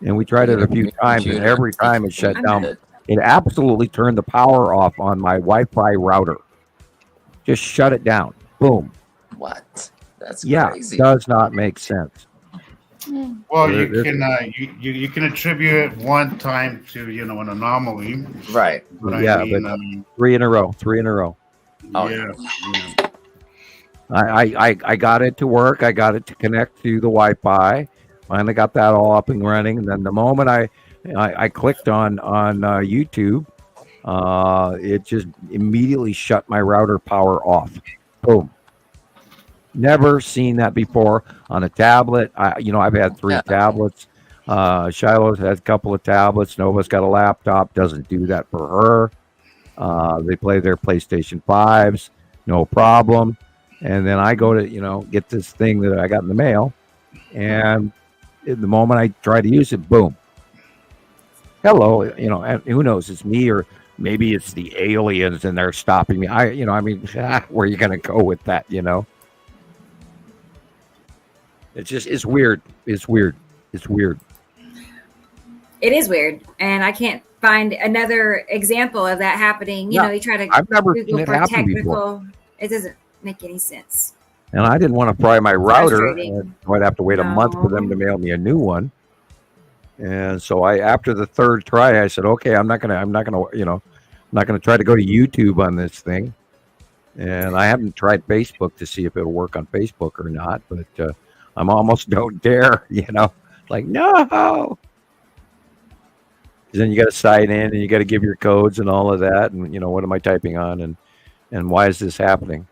Speaker 3: And we tried it a few times, and every time it shut down. It absolutely turned the power off on my Wi-Fi router. Just shut it down. Boom.
Speaker 5: What? That's
Speaker 3: crazy. Does not make sense.
Speaker 6: Well, you can attribute it one time to an anomaly,
Speaker 5: right?
Speaker 6: But
Speaker 3: but 3 in a row.
Speaker 5: Oh,
Speaker 6: yeah.
Speaker 3: I got it to work. I got it to connect to the Wi-Fi. Finally got that all up and running. And then the moment I clicked on YouTube, it just immediately shut my router power off. Boom. Never seen that before on a tablet. I've had 3 tablets. Shiloh's had a couple of tablets. Nova's got a laptop. Doesn't do that for her. They play their PlayStation 5s, no problem. And then I go to, get this thing that I got in the mail. And the moment I try to use it, boom. Hello, and who knows? It's me, or maybe it's the aliens and they're stopping me. Where are you going to go with that, It's weird. It's weird.
Speaker 2: It is weird. And I can't find another example of that happening. You try to
Speaker 3: I've never
Speaker 2: Google
Speaker 3: seen it
Speaker 2: for
Speaker 3: happen
Speaker 2: technical.
Speaker 3: before.
Speaker 2: It doesn't make any sense.
Speaker 3: And I didn't want to fry my router.
Speaker 2: Frustrating.
Speaker 3: I'd have to wait a month for them to mail me a new one. And so after the third try, I said, okay, I'm not gonna try to go to YouTube on this thing. And I haven't tried Facebook to see if it'll work on Facebook or not, but I'm almost don't dare, like, no. Then you got to sign in and you got to give your codes and all of that. And, what am I typing on? And why is this happening?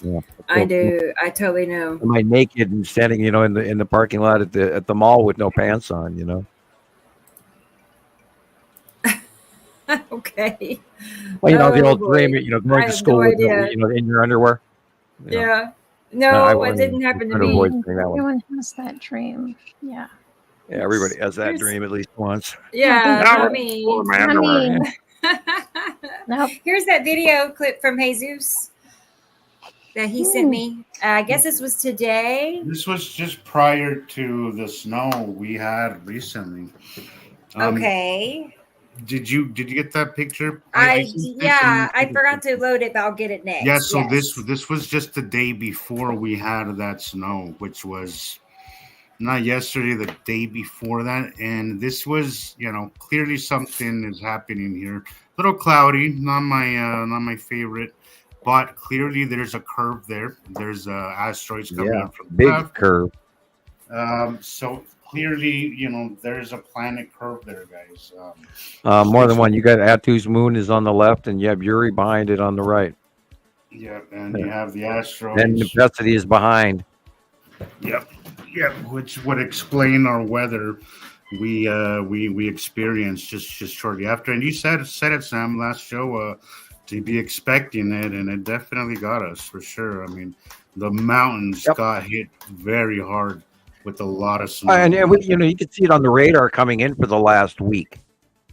Speaker 3: Yeah.
Speaker 2: I do. I totally know.
Speaker 3: Am I naked and standing, in the parking lot at the mall with no pants on,
Speaker 2: Okay.
Speaker 3: Well, the old dream, going to school with, in your underwear.
Speaker 2: Yeah. No, it didn't happen to me.
Speaker 4: Everyone has that dream. Yeah.
Speaker 3: Yeah, everybody has that dream at least once.
Speaker 2: Yeah, not me.
Speaker 4: Nope.
Speaker 2: Here's that video clip from Jesus that he sent me. I guess this was today.
Speaker 6: This was just prior to the snow we had recently.
Speaker 2: Okay.
Speaker 6: Did you get that picture?
Speaker 2: I forgot to load it, but I'll get it next.
Speaker 6: Yeah, so this was just the day before we had that snow, which was not yesterday, the day before that. And this was, clearly something is happening here. A little cloudy, not my favorite, but clearly there's a curve there. There's asteroids coming up from the
Speaker 3: big
Speaker 6: left.
Speaker 3: curve.
Speaker 6: So clearly, there's a planet curve there, guys.
Speaker 3: More than one. You got Atu's moon is on the left, and you have Uri behind it on the right.
Speaker 6: Yeah, and you have the asteroids.
Speaker 3: And Necessity is behind.
Speaker 6: Yep, which would explain our weather we experienced just shortly after. And you said it, Sam, last show, to be expecting it, and it definitely got us for sure. I mean, the mountains got hit very hard with a lot of snow.
Speaker 3: And you could see it on the radar coming in for the last week,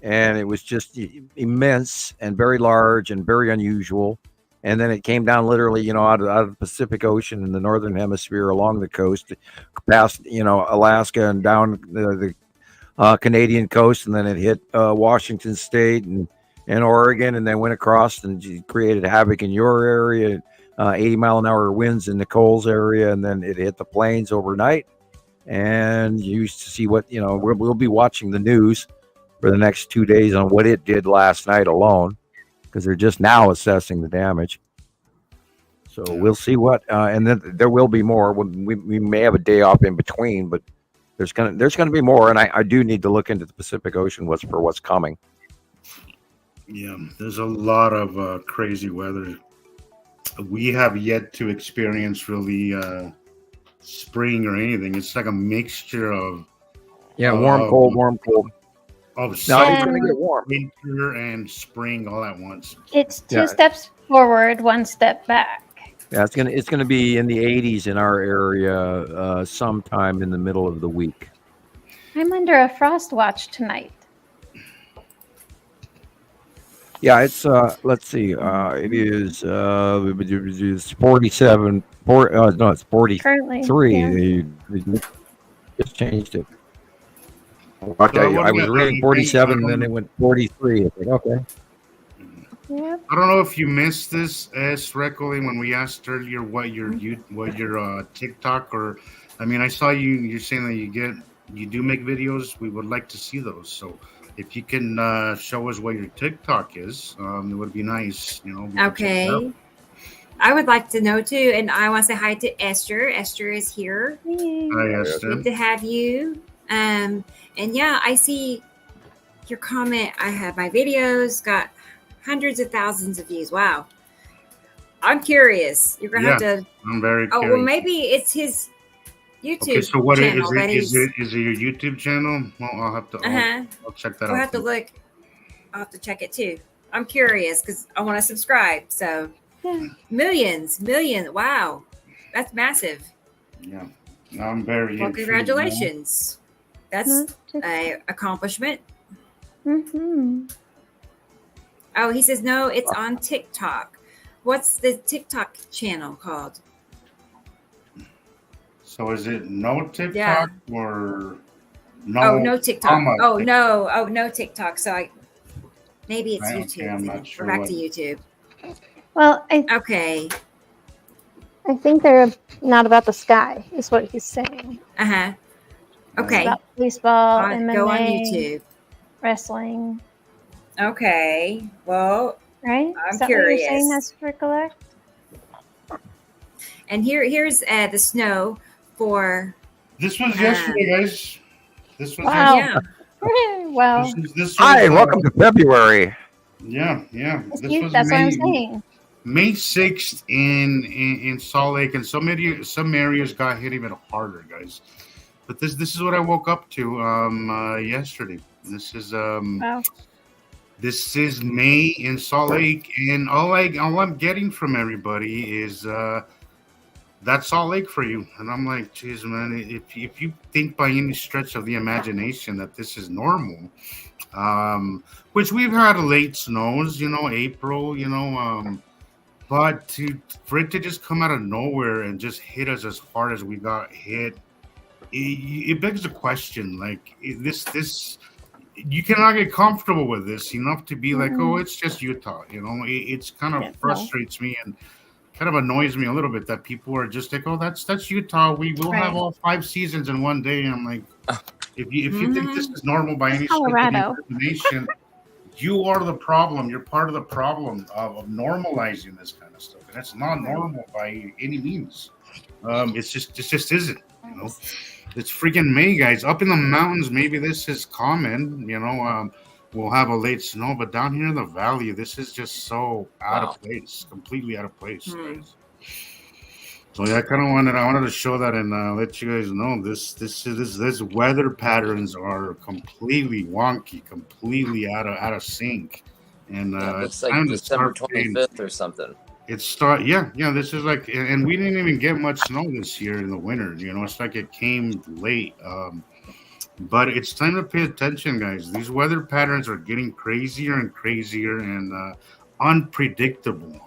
Speaker 3: and it was just immense and very large and very unusual. And then it came down literally, out of the Pacific Ocean in the northern hemisphere along the coast, past Alaska and down the Canadian coast, and then it hit Washington State and Oregon, and then went across and created havoc in your area. 80-mile-an-hour winds in Nicolle's area, and then it hit the plains overnight. And you used to see what we'll be watching the news for the next 2 days on what it did last night alone, because they're just now assessing the damage. So we'll see what, and then there will be more. We may have a day off in between, but there's gonna be more, and I do need to look into the Pacific Ocean what's coming.
Speaker 6: Yeah, there's a lot of crazy weather. We have yet to experience really spring or anything. It's like a mixture of
Speaker 3: warm, cold.
Speaker 6: Of
Speaker 3: It's gonna get warm.
Speaker 6: winter and spring all at once.
Speaker 4: It's two steps forward, one step back.
Speaker 3: Yeah, it's gonna be in the 80s in our area sometime in the middle of the week.
Speaker 4: I'm under a frost watch tonight.
Speaker 3: Yeah, it's let's see, it is 47. No, it's 43.
Speaker 4: Currently, yeah.
Speaker 3: They just changed it. I was reading 47, and then it went 43. I think, okay.
Speaker 4: Yeah.
Speaker 6: I don't know if you missed this, Recolin, when we asked earlier what your TikTok or, I mean, I saw you're saying that you do make videos. We would like to see those. So if you can show us what your TikTok is, it would be nice.
Speaker 2: Okay. I would like to know too, and I want to say hi to Esther. Esther is here.
Speaker 6: Hi, Esther.
Speaker 2: Good to have you. And yeah, I see your comment. I have my videos got hundreds of thousands of views. Wow. I'm curious. You're gonna have to.
Speaker 6: I'm very curious.
Speaker 2: Oh well, maybe it's his YouTube.
Speaker 6: Okay, so what
Speaker 2: channel
Speaker 6: is it? Is it your YouTube channel? Well, I'll have to. I'll check that out.
Speaker 2: I'll have to look. I'll have to check it too. I'm curious because I want to subscribe. So millions. Wow, that's massive.
Speaker 6: Yeah, I'm very.
Speaker 2: Well, congratulations. That's an accomplishment.
Speaker 4: Mm-hmm.
Speaker 2: Oh, he says no. It's on TikTok. What's the TikTok channel called?
Speaker 6: So is it no TikTok or no?
Speaker 2: Oh, no TikTok. Oh, no. Oh, no TikTok. So maybe it's YouTube.
Speaker 6: I'm not sure.
Speaker 2: We're back to YouTube.
Speaker 4: Well,
Speaker 2: okay.
Speaker 4: I think they're not about the sky, is what he's saying.
Speaker 2: Okay.
Speaker 4: It's about baseball, MMA,
Speaker 2: go on YouTube.
Speaker 4: Wrestling.
Speaker 2: Okay. Well,
Speaker 4: right?
Speaker 2: I'm
Speaker 4: Is that
Speaker 2: curious.
Speaker 4: What you're saying, that's correct?
Speaker 2: And here's the snow for.
Speaker 6: This was yesterday, guys. This was
Speaker 4: yesterday. Well.
Speaker 6: This
Speaker 3: Hi, welcome to February.
Speaker 6: Yeah.
Speaker 4: That's what I'm saying.
Speaker 6: May 6th in Salt Lake, and some areas got hit even harder, guys. But this is what I woke up to yesterday. This is This is May in Salt Lake, and all I'm getting from everybody is that's Salt Lake for you. And I'm like, geez, man, if you think by any stretch of the imagination that this is normal, which we've had late snows, April, but for it to just come out of nowhere and just hit us as hard as we got hit, it begs the question, like, this you cannot get comfortable with this enough to be like, oh, it's just Utah. It's kind of frustrates me and kind of annoys me a little bit that people are just like, oh, that's Utah. We will have all 5 seasons in one day. And I'm like, if you think this is normal by any stretch of the imagination, you are the problem. You're part of the problem of normalizing this kind of stuff. And it's not normal by any means. It just isn't. It's freaking May, guys. Up in the mountains, maybe this is common. We'll have a late snow, but down here in the valley, this is just so out of place, completely out of place, guys. So yeah, I wanted to show that and let you guys know this weather patterns are completely wonky, completely out of sync, and
Speaker 5: it's like December 25th or something.
Speaker 6: This is like, and we didn't even get much snow this year in the winter. It's like it came late. But it's time to pay attention, guys. These weather patterns are getting crazier and crazier and unpredictable.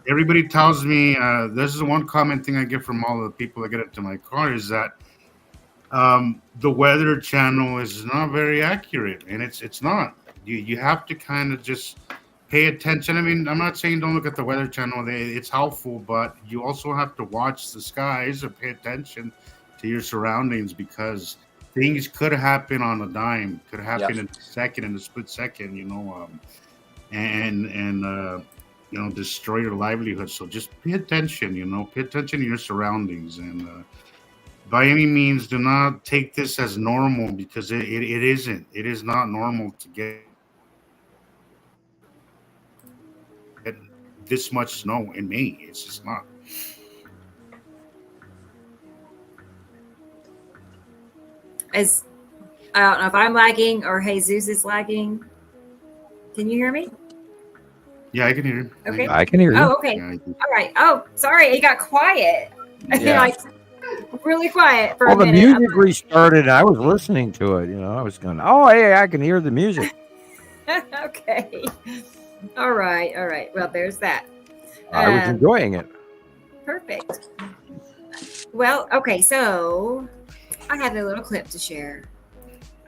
Speaker 6: Everybody tells me, this is one common thing I get from all the people that get into my car is that the Weather Channel is not very accurate, and it's not. You have to kind of just pay attention. I mean, I'm not saying don't look at the Weather Channel. It's helpful, but you also have to watch the skies and pay attention to your surroundings, because things could happen on a dime, could happen in a second, in a split second, and destroy your livelihood. So just pay attention, pay attention to your surroundings, and by any means, do not take this as normal, because it isn't. It is not normal to get this much snow in May. It's just not.
Speaker 2: I don't know if I'm lagging or Jesus is lagging. Can you hear me?
Speaker 6: Yeah, I can hear you.
Speaker 2: Okay.
Speaker 3: I can hear you.
Speaker 2: Oh, okay. All right. Oh, sorry. It got quiet.
Speaker 3: Yeah.
Speaker 2: Like really quiet for a
Speaker 3: the
Speaker 2: minute.
Speaker 3: music restarted. And I was listening to it. I was going, oh, hey, I can hear the music.
Speaker 2: Okay. All right. Well, there's that.
Speaker 3: I was enjoying it.
Speaker 2: Perfect. Well, okay. So I had a little clip to share.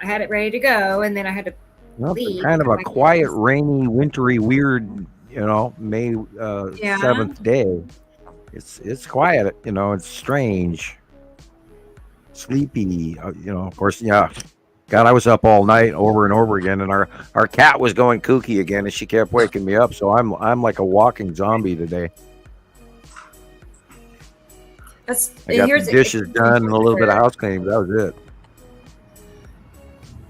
Speaker 2: I had it ready to go, and then I had to leave.
Speaker 3: Kind of a quiet, rainy, wintry, weird, May 7th day. It's quiet, it's strange, sleepy, of course, yeah. God, I was up all night over and over again, and our cat was going kooky again, and she kept waking me up. So I'm like a walking zombie today. I got the dishes done and a little bit of house cleaning, but that was it.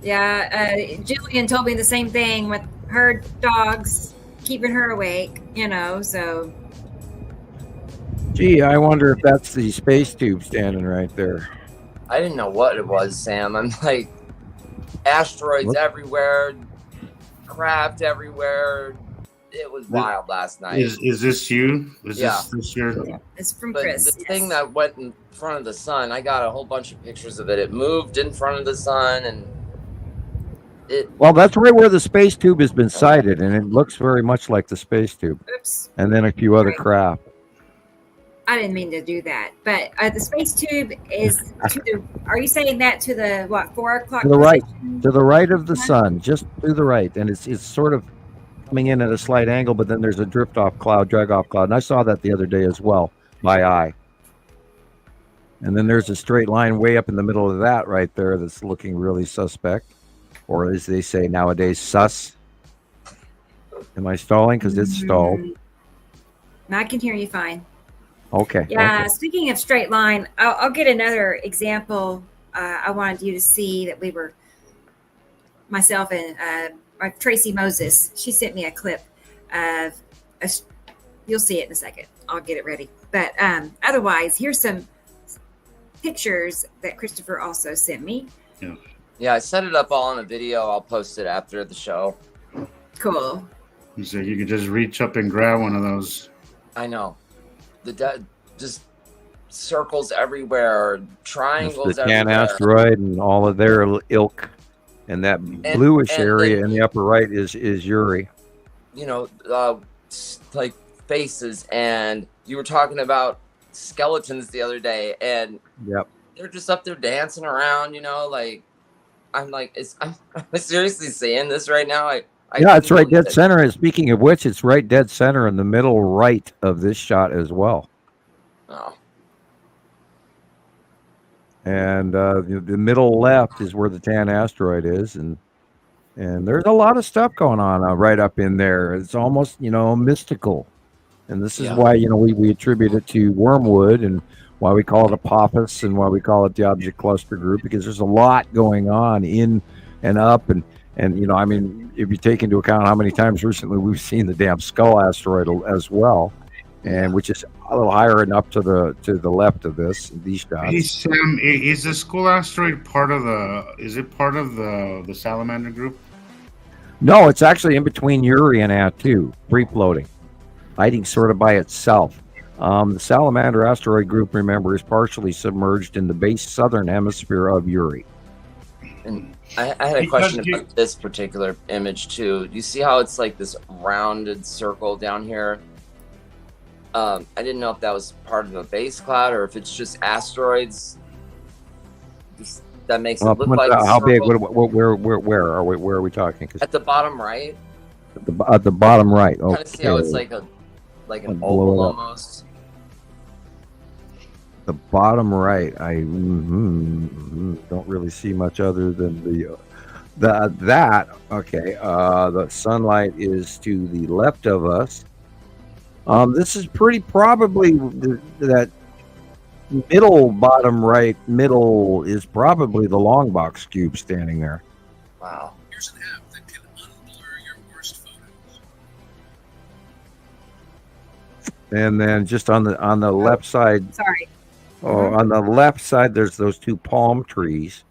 Speaker 2: Yeah, Jillian told me the same thing with her dogs keeping her awake, so.
Speaker 3: Gee, I wonder if that's the space tube standing right there.
Speaker 5: I didn't know what it was, Sam. I'm like, asteroids everywhere, craft everywhere. It was wild last night.
Speaker 6: Is this you? Is this your?
Speaker 2: Yeah. It's from Chris.
Speaker 5: The thing that went in front of the sun, I got a whole bunch of pictures of it. It moved in front of the sun, and
Speaker 3: well, that's right where the space tube has been sighted, and it looks very much like the space tube.
Speaker 2: Oops.
Speaker 3: And then a few other craft.
Speaker 2: I didn't mean to do that, but the space tube is. Are you saying that to the 4 o'clock?
Speaker 3: To the right, to the right of the sun, just to the right, and it's sort of coming in at a slight angle, but then there's a drift off cloud, drag off cloud, and I saw that the other day as well by eye. And then there's a straight line way up in the middle of that right there that's looking really suspect, or as they say nowadays, sus. Am I stalling? Because it's stalled.
Speaker 2: I can hear you fine.
Speaker 3: Okay.
Speaker 2: Yeah.
Speaker 3: Okay.
Speaker 2: Speaking of straight line, I'll get another example. I wanted you to see that we were, myself and Tracy Moses. She sent me a clip of. You'll see it in a second. I'll get it ready. But otherwise, here's some pictures that Christopher also sent me.
Speaker 5: Yeah, I set it up all on a video. I'll post it after the show.
Speaker 2: Cool.
Speaker 6: So you can just reach up and grab one of those.
Speaker 5: I know. Just circles everywhere, triangles
Speaker 3: the Tan
Speaker 5: everywhere.
Speaker 3: asteroid and all of their ilk, and that bluish area in the upper right is Uri.
Speaker 5: Like faces, and you were talking about skeletons the other day, and they're just up there dancing around. I'm seriously saying this right now.
Speaker 3: It's right dead center. And speaking of which, it's right dead center in the middle right of this shot as well.
Speaker 5: Oh.
Speaker 3: And the middle left is where the Tan asteroid is, and there's a lot of stuff going on right up in there. It's almost mystical, and this is why we attribute it to wormwood, and why we call it Apophis, and why we call it the object cluster group, because there's a lot going on in and up and if you take into account how many times recently we've seen the damn Skull asteroid as well, and which is a little higher and up to the left of these shots.
Speaker 6: Hey Sam, is the Skull asteroid part of the Salamander group?
Speaker 3: No, it's actually in between Uri and Atu, free floating, hiding sort of by itself. The Salamander asteroid group, remember, is partially submerged in the base southern hemisphere of Uri.
Speaker 5: And I had a question about this particular image too. Do you see how it's like this rounded circle down here? I didn't know if that was part of a base cloud or if it's just asteroids that makes it look like
Speaker 3: how big? Where are we talking?
Speaker 5: At the bottom right.
Speaker 3: At the bottom right. Okay.
Speaker 5: Kind of see how it's like an oval almost.
Speaker 3: The bottom right. I don't really see much other than that. Okay. The sunlight is to the left of us. This is pretty probably that bottom right middle is probably the long box cube standing there.
Speaker 5: Wow.
Speaker 12: Here's an app that can unblur your worst photos.
Speaker 3: And then just on the left side.
Speaker 2: Sorry.
Speaker 3: On the left side, there's those two palm trees,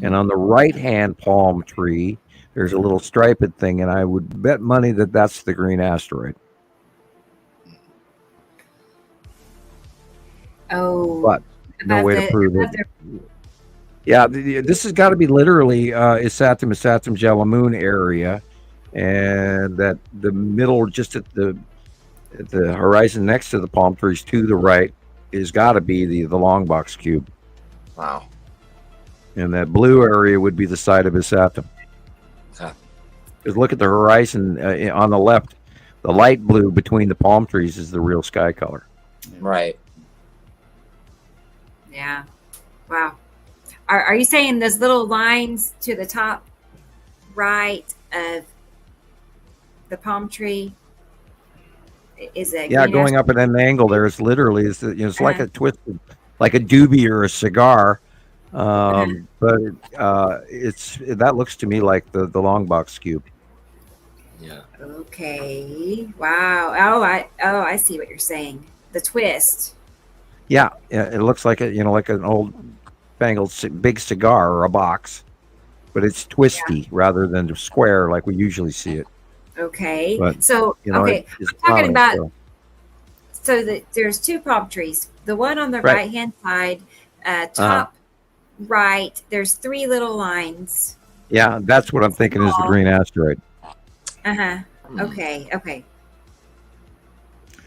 Speaker 3: and on the right-hand palm tree, there's a little striped thing, and I would bet money that that's the green asteroid.
Speaker 2: Oh,
Speaker 3: but no way to prove it. Yeah, this has got to be literally Isatum Jalamoon area, and that the middle, just at the horizon next to the palm trees to the right, is got to be the long box cube.
Speaker 5: Wow.
Speaker 3: And that blue area would be the side of Isatum.
Speaker 5: Okay.
Speaker 3: Because look at the horizon on the left. The light blue between the palm trees is the real sky color.
Speaker 5: Right.
Speaker 2: Yeah. Wow. Are you saying those little lines to the top right of the palm tree is it?
Speaker 3: Yeah, going up at an angle there is literally it's like a twisted, like a doobie or a cigar. But that looks to me like the long box cube.
Speaker 5: Yeah.
Speaker 2: Okay. Wow. I see what you're saying. The twist.
Speaker 3: Yeah, it looks like like an old fangled big cigar or a box, but it's twisty rather than square like we usually see it.
Speaker 2: Okay.
Speaker 3: But,
Speaker 2: so okay, I'm talking about. So there's two palm trees. The one on the right hand side, top right. There's three little lines.
Speaker 3: Yeah, that's what I'm thinking is the green asteroid.
Speaker 2: Okay.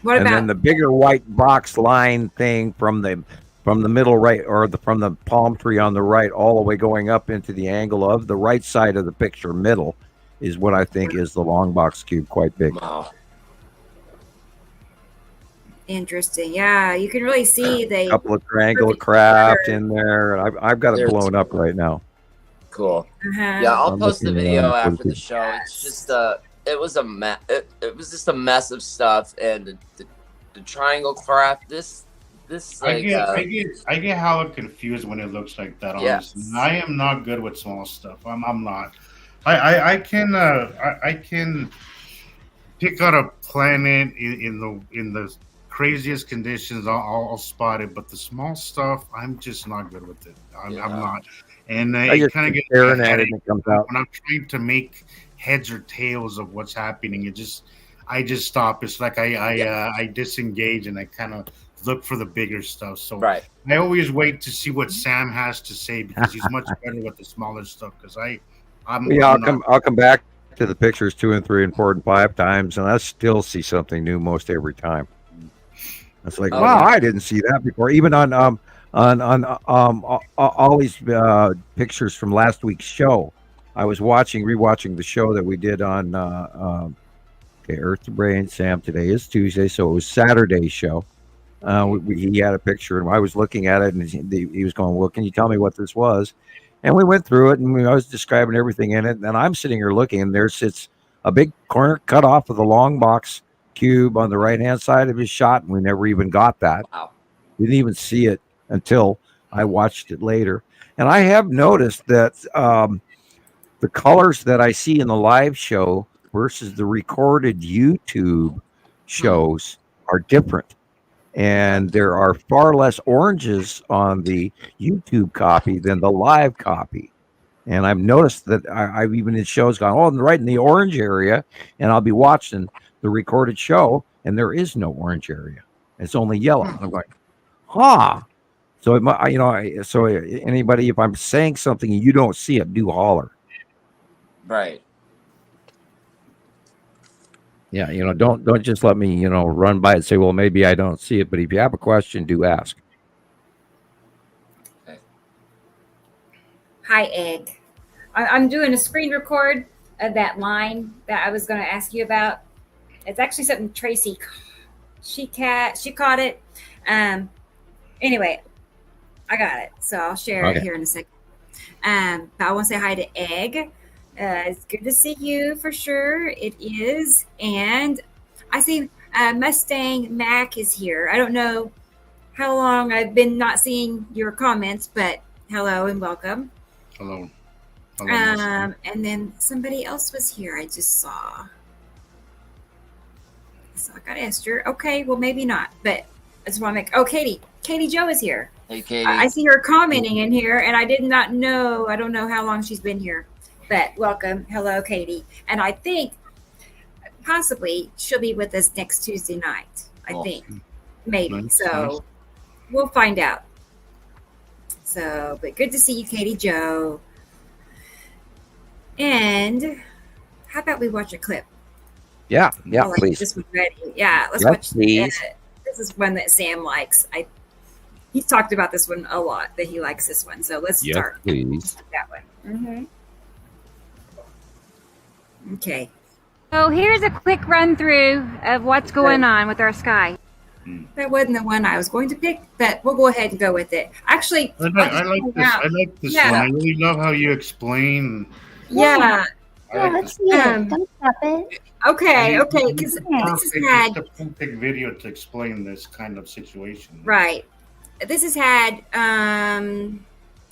Speaker 3: And then the bigger white box line thing from the middle right, or from the palm tree on the right, all the way going up into the angle of the right side of the picture, middle, is what I think is the long box cube, quite big.
Speaker 5: Wow.
Speaker 2: Interesting. Yeah, you can really see
Speaker 3: a couple of triangular craft in there, and I've got it blown up right now.
Speaker 5: Cool. Yeah, I'll post the video after the show. It's just it was a mess. It was just a mess of stuff, and the triangle craft. This like
Speaker 6: I get how it confused when it looks like that. Honestly,
Speaker 5: yes.
Speaker 6: I am not good with small stuff. I'm not. I can pick out a planet in the craziest conditions. I'll spot it, but the small stuff, I'm just not good with it. I'm not. And it kind of gets
Speaker 3: staring at it and it comes out.
Speaker 6: When I'm trying to make heads or tails of what's happening, I just stop. It's like I disengage and I kind of look for the bigger stuff. So I always wait to see what Sam has to say, because he's much better with the smaller stuff. Because
Speaker 3: I'll come back to the pictures 2 and 3 and 4 and 5 times, and I still see something new most every time. It's like, wow, I didn't see that before. Even on all these pictures from last week's show, I was rewatching the show that we did on Earth to Brain. Sam, today is Tuesday, so it was Saturday's show. He had a picture, and I was looking at it, and he was going, "Well, can you tell me what this was?" And we went through it, and I was describing everything in it. And I'm sitting here looking, and there sits a big corner cut off of the long box cube on the right-hand side of his shot, and we never even got that.
Speaker 5: Wow.
Speaker 3: We didn't even see it until I watched it later. And I have noticed that the colors that I see in the live show versus the recorded YouTube shows are different. And there are far less oranges on the YouTube copy than the live copy. And I've noticed that I've even in shows gone, right in the orange area, and I'll be watching the recorded show, and there is no orange area. It's only yellow. And I'm going, So, so anybody, if I'm saying something and you don't see it, do holler.
Speaker 5: Right.
Speaker 3: Yeah, don't just let me, run by and say, well, maybe I don't see it. But if you have a question, do ask.
Speaker 5: Okay.
Speaker 2: Hi, Egg. I'm doing a screen record of that line that I was going to ask you about. It's actually something Tracy, she caught it. Anyway, I got it, so I'll share it here in a second. But I want to say hi to Egg. It's good to see you for sure. It is, and I see Mustang Mac is here. I don't know how long I've been not seeing your comments, but hello and welcome.
Speaker 6: Hello.
Speaker 2: And then somebody else was here. I just saw. So I got Esther. Okay, well maybe not, but I just want to make. Oh, Katie Joe is here.
Speaker 5: Hey, Katie.
Speaker 2: I see her commenting in here, and I did not know. I don't know how long she's been here, but welcome. Hello, Katie. And I think possibly she'll be with us next Tuesday night. I think maybe.
Speaker 6: Nice,
Speaker 2: so
Speaker 6: nice.
Speaker 2: We'll find out. So, but good to see you, Katie Joe. And how about we watch a clip?
Speaker 3: Yeah,
Speaker 2: I'll
Speaker 3: please.
Speaker 2: This one ready. Yeah, let's
Speaker 3: Yes,
Speaker 2: watch.
Speaker 3: please.
Speaker 2: This is one that Sam likes. He's talked about this one a lot. That he likes this one. So let's start.
Speaker 3: Please.
Speaker 2: That one. Okay. So here's a quick run through of what's going on with our sky. That wasn't the one I was going to pick, but we'll go ahead and go with it. Actually,
Speaker 6: I like this. I like this one. I really love how you explain.
Speaker 2: Yeah.
Speaker 4: Let's see it. Don't stop it.
Speaker 2: Okay. Because this has had
Speaker 6: a perfect video to explain this kind of situation.
Speaker 2: Right. This has had. I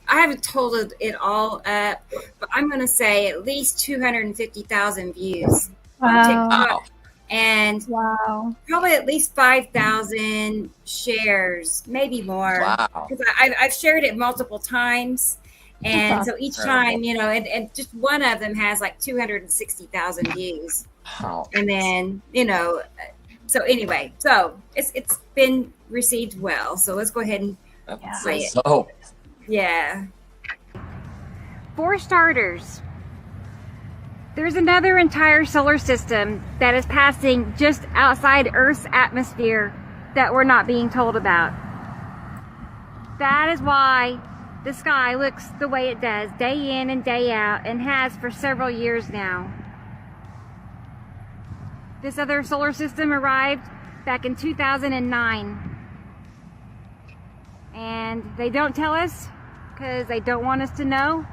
Speaker 2: haven't totaled it all up, but I'm going to say at least 250,000 views on TikTok. And probably at least 5,000 shares, maybe more.
Speaker 5: Wow.
Speaker 2: Because I've shared it multiple times. And so each time, and just one of them has like 260,000 views.
Speaker 5: Wow.
Speaker 2: And then, so anyway, so it's been received well. So let's go ahead and play it.
Speaker 5: So.
Speaker 2: Yeah. For starters, there's another entire solar system that is passing just outside Earth's atmosphere that we're not being told about. That is why the sky looks the way it does, day in and day out, and has for several years now. This other solar system arrived back in 2009. And they don't tell us because they don't want us to know,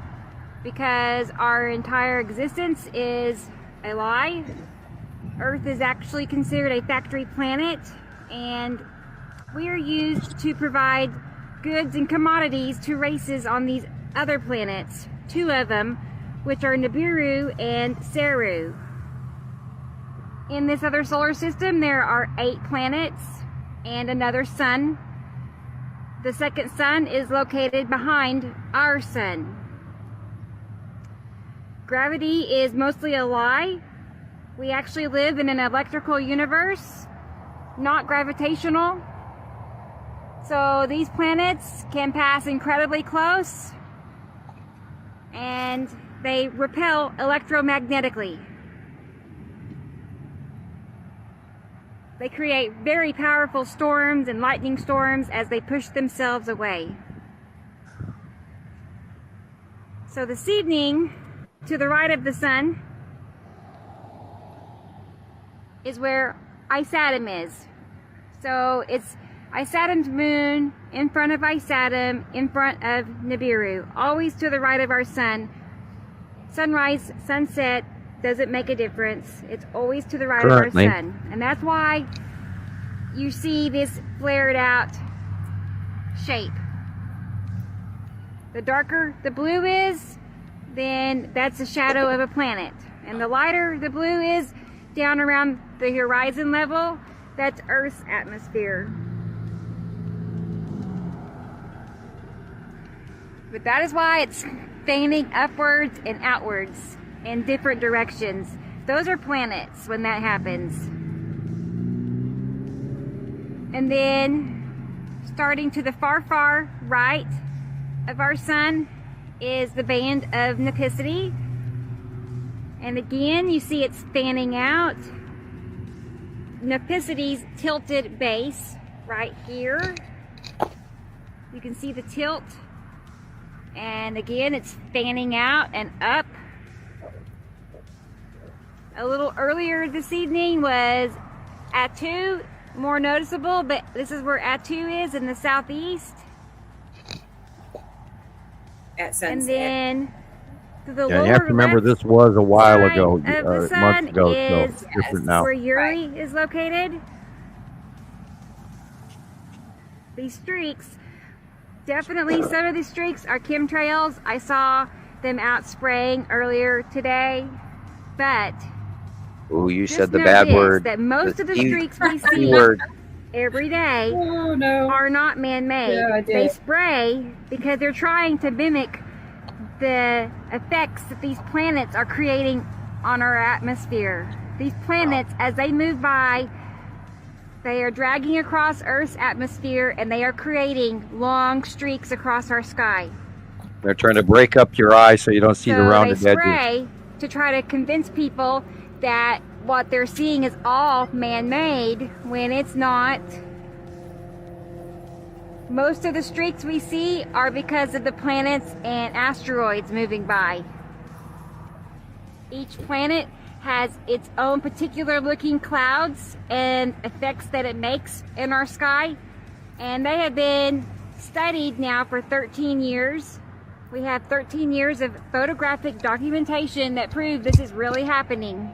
Speaker 2: because our entire existence is a lie. Earth is actually considered a factory planet, and we are used to provide goods and commodities to races on these other planets, two of them, which are Nibiru and Saru. In this other solar system, there are 8 planets and another sun. The second sun is located behind our sun. Gravity is mostly a lie. We actually live in an electrical universe, not gravitational. So these planets can pass incredibly close, and they repel electromagnetically. They create very powerful storms and lightning storms as they push themselves away. So this evening, to the right of the sun, is where Isatum is. So it's Isatum's moon in front of Isatum, in front of Nibiru, always to the right of our sun. Sunrise, sunset, doesn't make a difference. It's always to the right of our sun. And that's why you see this flared out shape. The darker the blue is, then that's the shadow of a planet. And the lighter the blue is, down around the horizon level, that's Earth's atmosphere. But that is why it's fanning upwards and outwards in different directions. Those are planets when that happens. And then starting to the far, far right of our sun is the band of Nipicity. And again, you see it's fanning out. Nipicity's tilted base right here. You can see the tilt And again, it's fanning out and up. A little earlier this evening was Attu, more noticeable, but this is where Attu is in the southeast.
Speaker 13: At sunset.
Speaker 2: And then to the
Speaker 3: Yeah,
Speaker 2: lower
Speaker 3: you have to remember
Speaker 2: left
Speaker 3: this was a while
Speaker 2: side
Speaker 3: ago,
Speaker 2: of the
Speaker 3: months
Speaker 2: sun
Speaker 3: ago, so
Speaker 2: is
Speaker 3: it's different now.
Speaker 2: where Uri is located. These streaks, definitely some of these streaks are chemtrails. I saw them out spraying earlier today, but
Speaker 3: Oh, you
Speaker 2: just
Speaker 3: said the
Speaker 2: know
Speaker 3: bad
Speaker 2: this,
Speaker 3: word.
Speaker 2: that most of the
Speaker 3: E-
Speaker 2: streaks we
Speaker 3: E
Speaker 2: see
Speaker 3: word.
Speaker 2: every day
Speaker 13: no.
Speaker 2: are not man-made.
Speaker 13: Yeah, I did.
Speaker 2: They spray because they're trying to mimic the effects that these planets are creating on our atmosphere. These planets, as they move by, they are dragging across Earth's atmosphere and they are creating long streaks across our sky.
Speaker 3: They're trying to break up your eye so you don't see the
Speaker 2: So
Speaker 3: rounded
Speaker 2: they
Speaker 3: edges.
Speaker 2: spray to try to convince people that what they're seeing is all man-made when it's not. Most of the streaks we see are because of the planets and asteroids moving by. Each planet has its own particular looking clouds and effects that it makes in our sky, and they have been studied now for 13 years. We have 13 years of photographic documentation that prove this is really happening.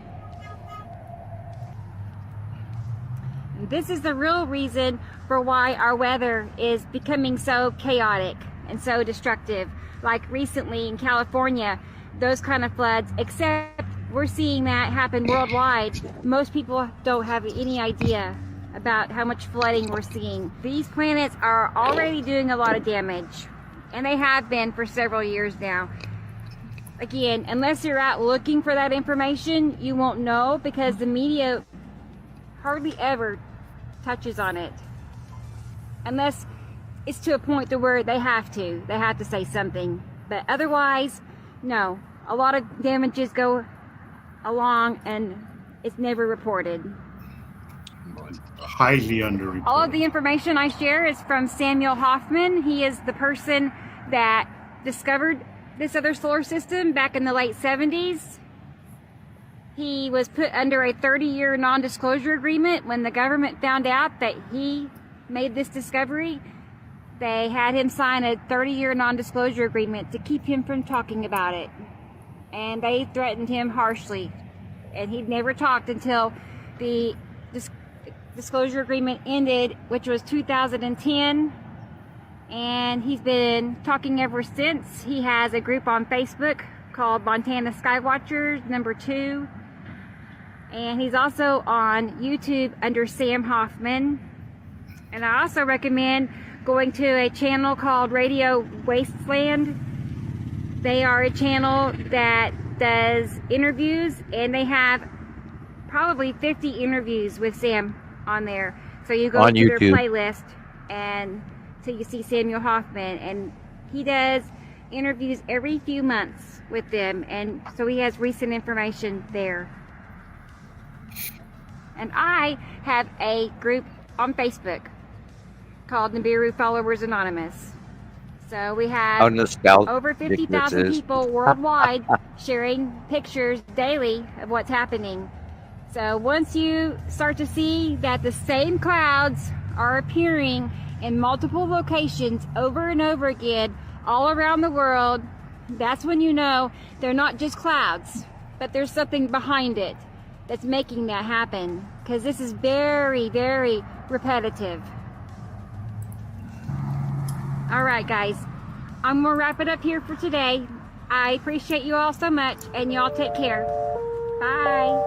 Speaker 2: And this is the real reason for why our weather is becoming so chaotic and so destructive. Like recently in California, those kind of floods, except we're seeing that happen worldwide. Most people don't have any idea about how much flooding we're seeing. These planets are already doing a lot of damage, and they have been for several years now. Again, unless you're out looking for that information, you won't know because the media hardly ever touches on it. Unless it's to a point to where they have to say something. But otherwise, no. A lot of damages go along and it's never reported.
Speaker 6: Highly underreported.
Speaker 2: All of the information I share is from Samuel Hofman. He is the person that discovered this other solar system back in the late 70s. He was put under a 30-year non-disclosure agreement when the government found out that he made this discovery. They had him sign a 30-year non-disclosure agreement to keep him from talking about it. And they threatened him harshly. And he'd never talked until the disclosure agreement ended, which was 2010. And he's been talking ever since. He has a group on Facebook called Montana Skywatchers #2. And he's also on YouTube under Sam Hofman. And I also recommend going to a channel called Radio Wasteland. They are a channel that does interviews, and they have probably 50 interviews with Sam on there. So you go
Speaker 3: on
Speaker 2: to
Speaker 3: YouTube.
Speaker 2: their playlist, and so you see Samuel Hofman, and he does interviews every few months with them, and so he has recent information there. And I have a group on Facebook called Nibiru Followers Anonymous. So we have over 50,000 people worldwide sharing pictures daily of what's happening. So once you start to see that the same clouds are appearing in multiple locations over and over again all around the world, that's when you know they're not just clouds, but there's something behind it that's making that happen, because this is very, very repetitive. All right, guys, I'm gonna wrap it up here for today. I appreciate you all so much, and y'all take care. Bye.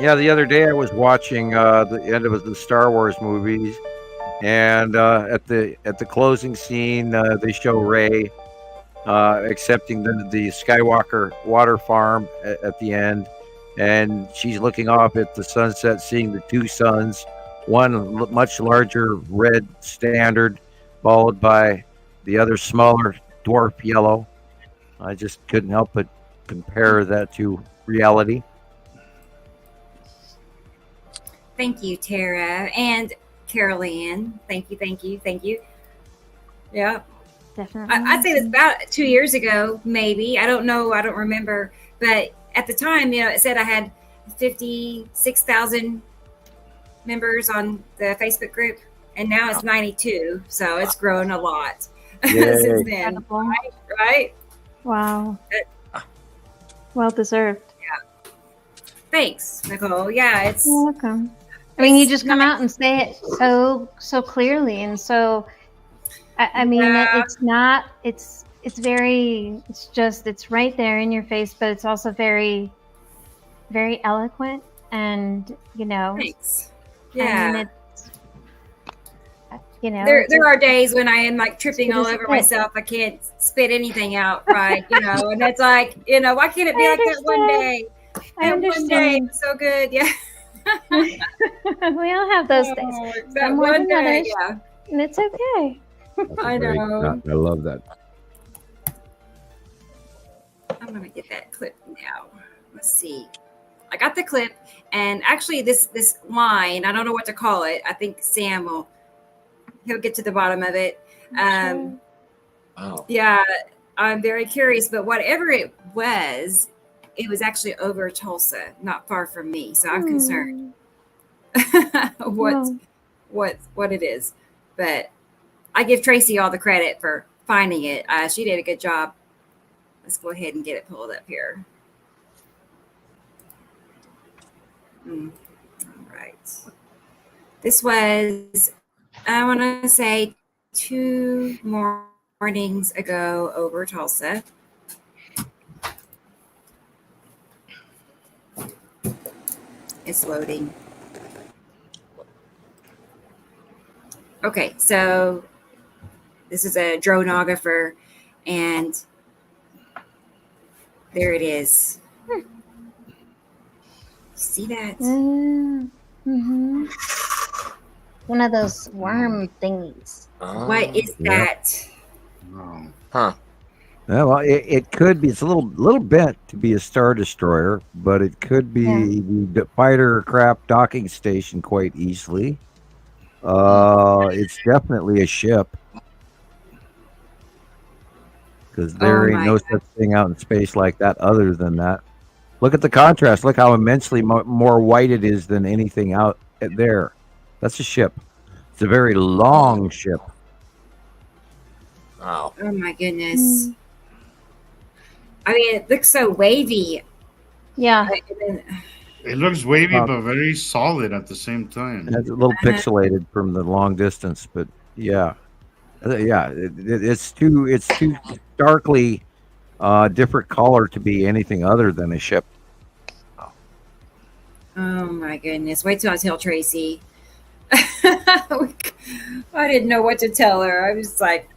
Speaker 3: Yeah, the other day I was watching the end of the Star Wars movies, and at the closing scene, they show Rey accepting the Skywalker water farm at the end, and she's looking off at the sunset, seeing the two suns, one much larger red standard, followed by the other smaller dwarf yellow. I just couldn't help but compare that to reality.
Speaker 2: Thank you, Tara and Carol Ann. Thank you. Yeah.
Speaker 4: Definitely.
Speaker 2: I'd say this about 2 years ago, maybe. I don't know. I don't remember. But at the time, it said I had 56,000 members on the Facebook group, and now it's 92. So it's grown a lot since then. Right?
Speaker 4: Wow. Well deserved.
Speaker 2: Yeah. Thanks, Nicolle. Yeah, it's
Speaker 4: You're welcome. I mean, you just come out and say it so clearly, and so. I mean, it's not. It's very. It's right there in your face, but it's also very, very eloquent, and
Speaker 2: Thanks. Yeah.
Speaker 4: And
Speaker 2: there are days when I am like tripping all over myself. I can't spit anything out right, and it's like, why can't it be like that one day?
Speaker 4: I understand.
Speaker 2: One day, it's so good. Yeah.
Speaker 4: We all have those days.
Speaker 2: That one day,
Speaker 4: yeah. And it's okay.
Speaker 2: I know.
Speaker 3: I love that.
Speaker 2: I'm gonna get that clip now. Let's see. I got the clip, and actually, this line, I don't know what to call it. I think Sam he'll get to the bottom of it.
Speaker 5: Wow.
Speaker 2: Yeah, I'm very curious, but whatever it was actually over Tulsa, not far from me. So I'm concerned what it is, but. I give Tracy all the credit for finding it. She did a good job. Let's go ahead and get it pulled up here. All right. This was, I want to say, 2 mornings ago over Tulsa. It's loading. Okay, so this is a dronographer, and there it is. See that?
Speaker 4: Mm-hmm. One of those worm thingies.
Speaker 2: What is that?
Speaker 5: Huh.
Speaker 3: Yeah, well, it could be. It's a little bent to be a Star Destroyer, but it could be the fighter craft docking station quite easily. It's definitely a ship, because there ain't no such thing out in space like that other than that. Look at the contrast. Look how immensely more white it is than anything out there. That's a ship. It's a very long ship.
Speaker 5: Wow.
Speaker 2: Oh my goodness. I mean, it looks so wavy.
Speaker 4: Yeah.
Speaker 6: It looks wavy, but very solid at the same time.
Speaker 3: It's a little pixelated from the long distance, but yeah. It's too starkly different color to be anything other than a ship.
Speaker 2: Oh my goodness. Wait till I tell Tracy. I didn't know what to tell her. I was like,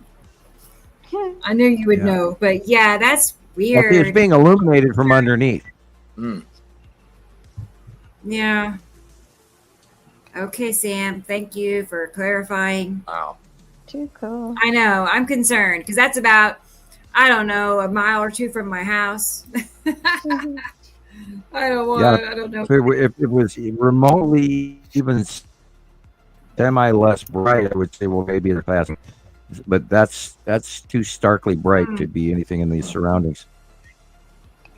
Speaker 2: I knew you would know, but yeah, that's weird.
Speaker 3: It's being illuminated from underneath.
Speaker 2: Yeah. Okay, Sam. Thank you for clarifying.
Speaker 5: Wow.
Speaker 4: Too cool.
Speaker 2: I know. I'm concerned because that's about, I don't know, a mile or 2 from my house. I don't know.
Speaker 3: If it was remotely even semi less bright, I would say, well, maybe it's fast. But that's too starkly bright to be anything in these surroundings.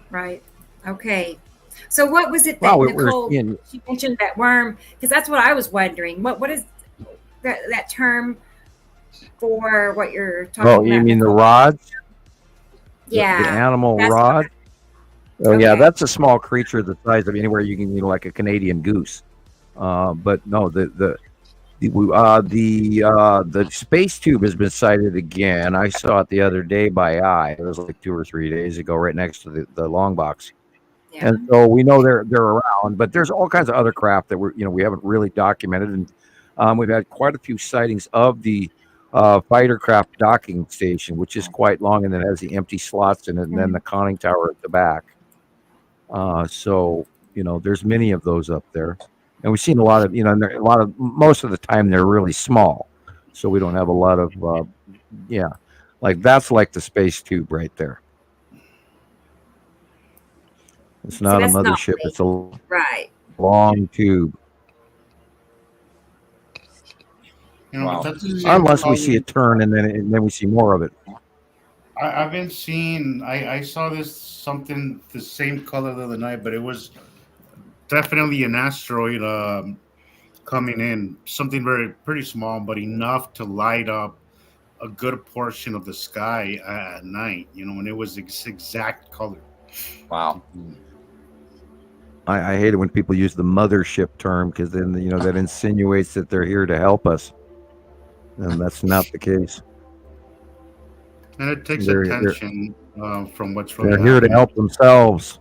Speaker 2: Right. Okay. So what was it that Nicolle, she mentioned that worm? Because that's what I was wondering. What is that term for what you're talking about?
Speaker 3: Oh, you mean the rods?
Speaker 2: Yeah.
Speaker 3: The animal rod? Yeah, that's a small creature the size of anywhere you can, like a Canadian goose. But no, the space tube has been sighted again. I saw it the other day by eye. It was like 2 or 3 days ago, right next to the long box. Yeah. And so we know they're around, but there's all kinds of other craft that we haven't really documented, and we've had quite a few sightings of the fighter craft docking station, which is quite long, and it has the empty slots in it, and then the conning tower at the back. So there's many of those up there, and we've seen a lot of most of the time they're really small, so we don't have a lot of Like that's like the space tube right there. It's not a mothership. It's a long tube.
Speaker 6: Wow.
Speaker 3: Unless we see it turn and then we see more of it.
Speaker 6: I've been seeing. I saw something the same color the other night, but it was definitely an asteroid coming in. Something pretty small, but enough to light up a good portion of the sky at night. And it was exact color.
Speaker 5: Wow.
Speaker 3: I hate it when people use the mothership term because then that insinuates that they're here to help us, and that's not the case.
Speaker 6: And it takes attention from what's really
Speaker 3: They're here to help themselves.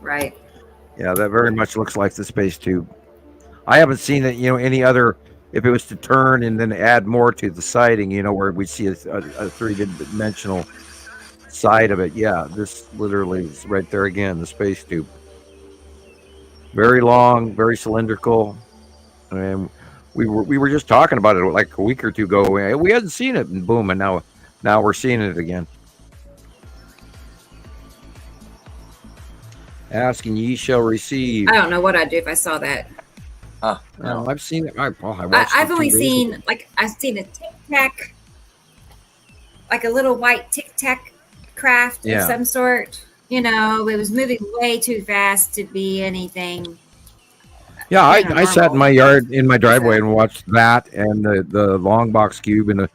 Speaker 2: Right.
Speaker 3: Yeah, that very much looks like the space tube. I haven't seen it, any other. If it was to turn and then add more to the sighting, where we see a three-dimensional side of it. Yeah, this literally is right there again, the space tube. Very long, very cylindrical, and we were just talking about it like a week or two ago. We hadn't seen it, and boom, and now we're seeing it again. Ask and ye shall receive.
Speaker 2: I don't know what I'd do if I saw that.
Speaker 3: No, I've seen it. I've
Speaker 2: only seen I've seen a Tic Tac, like a little white Tic Tac craft of some sort. It was moving way too fast to be anything.
Speaker 3: Yeah, I sat in my yard, in my driveway, and watched that and the long box cube and the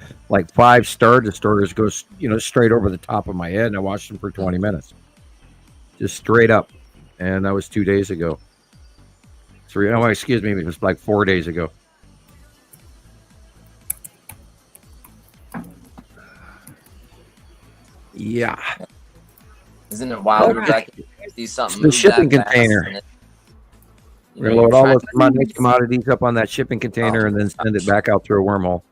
Speaker 3: 5 Star Destroyers go straight over the top of my head, and I watched them for 20 minutes, just straight up, and that was 2 days ago. Excuse me, it was like 4 days ago. Yeah.
Speaker 5: Isn't it wild? Rebecca, see something.
Speaker 3: The shipping container. We're gonna load all those commodities up on that shipping container and then send it back out through a wormhole.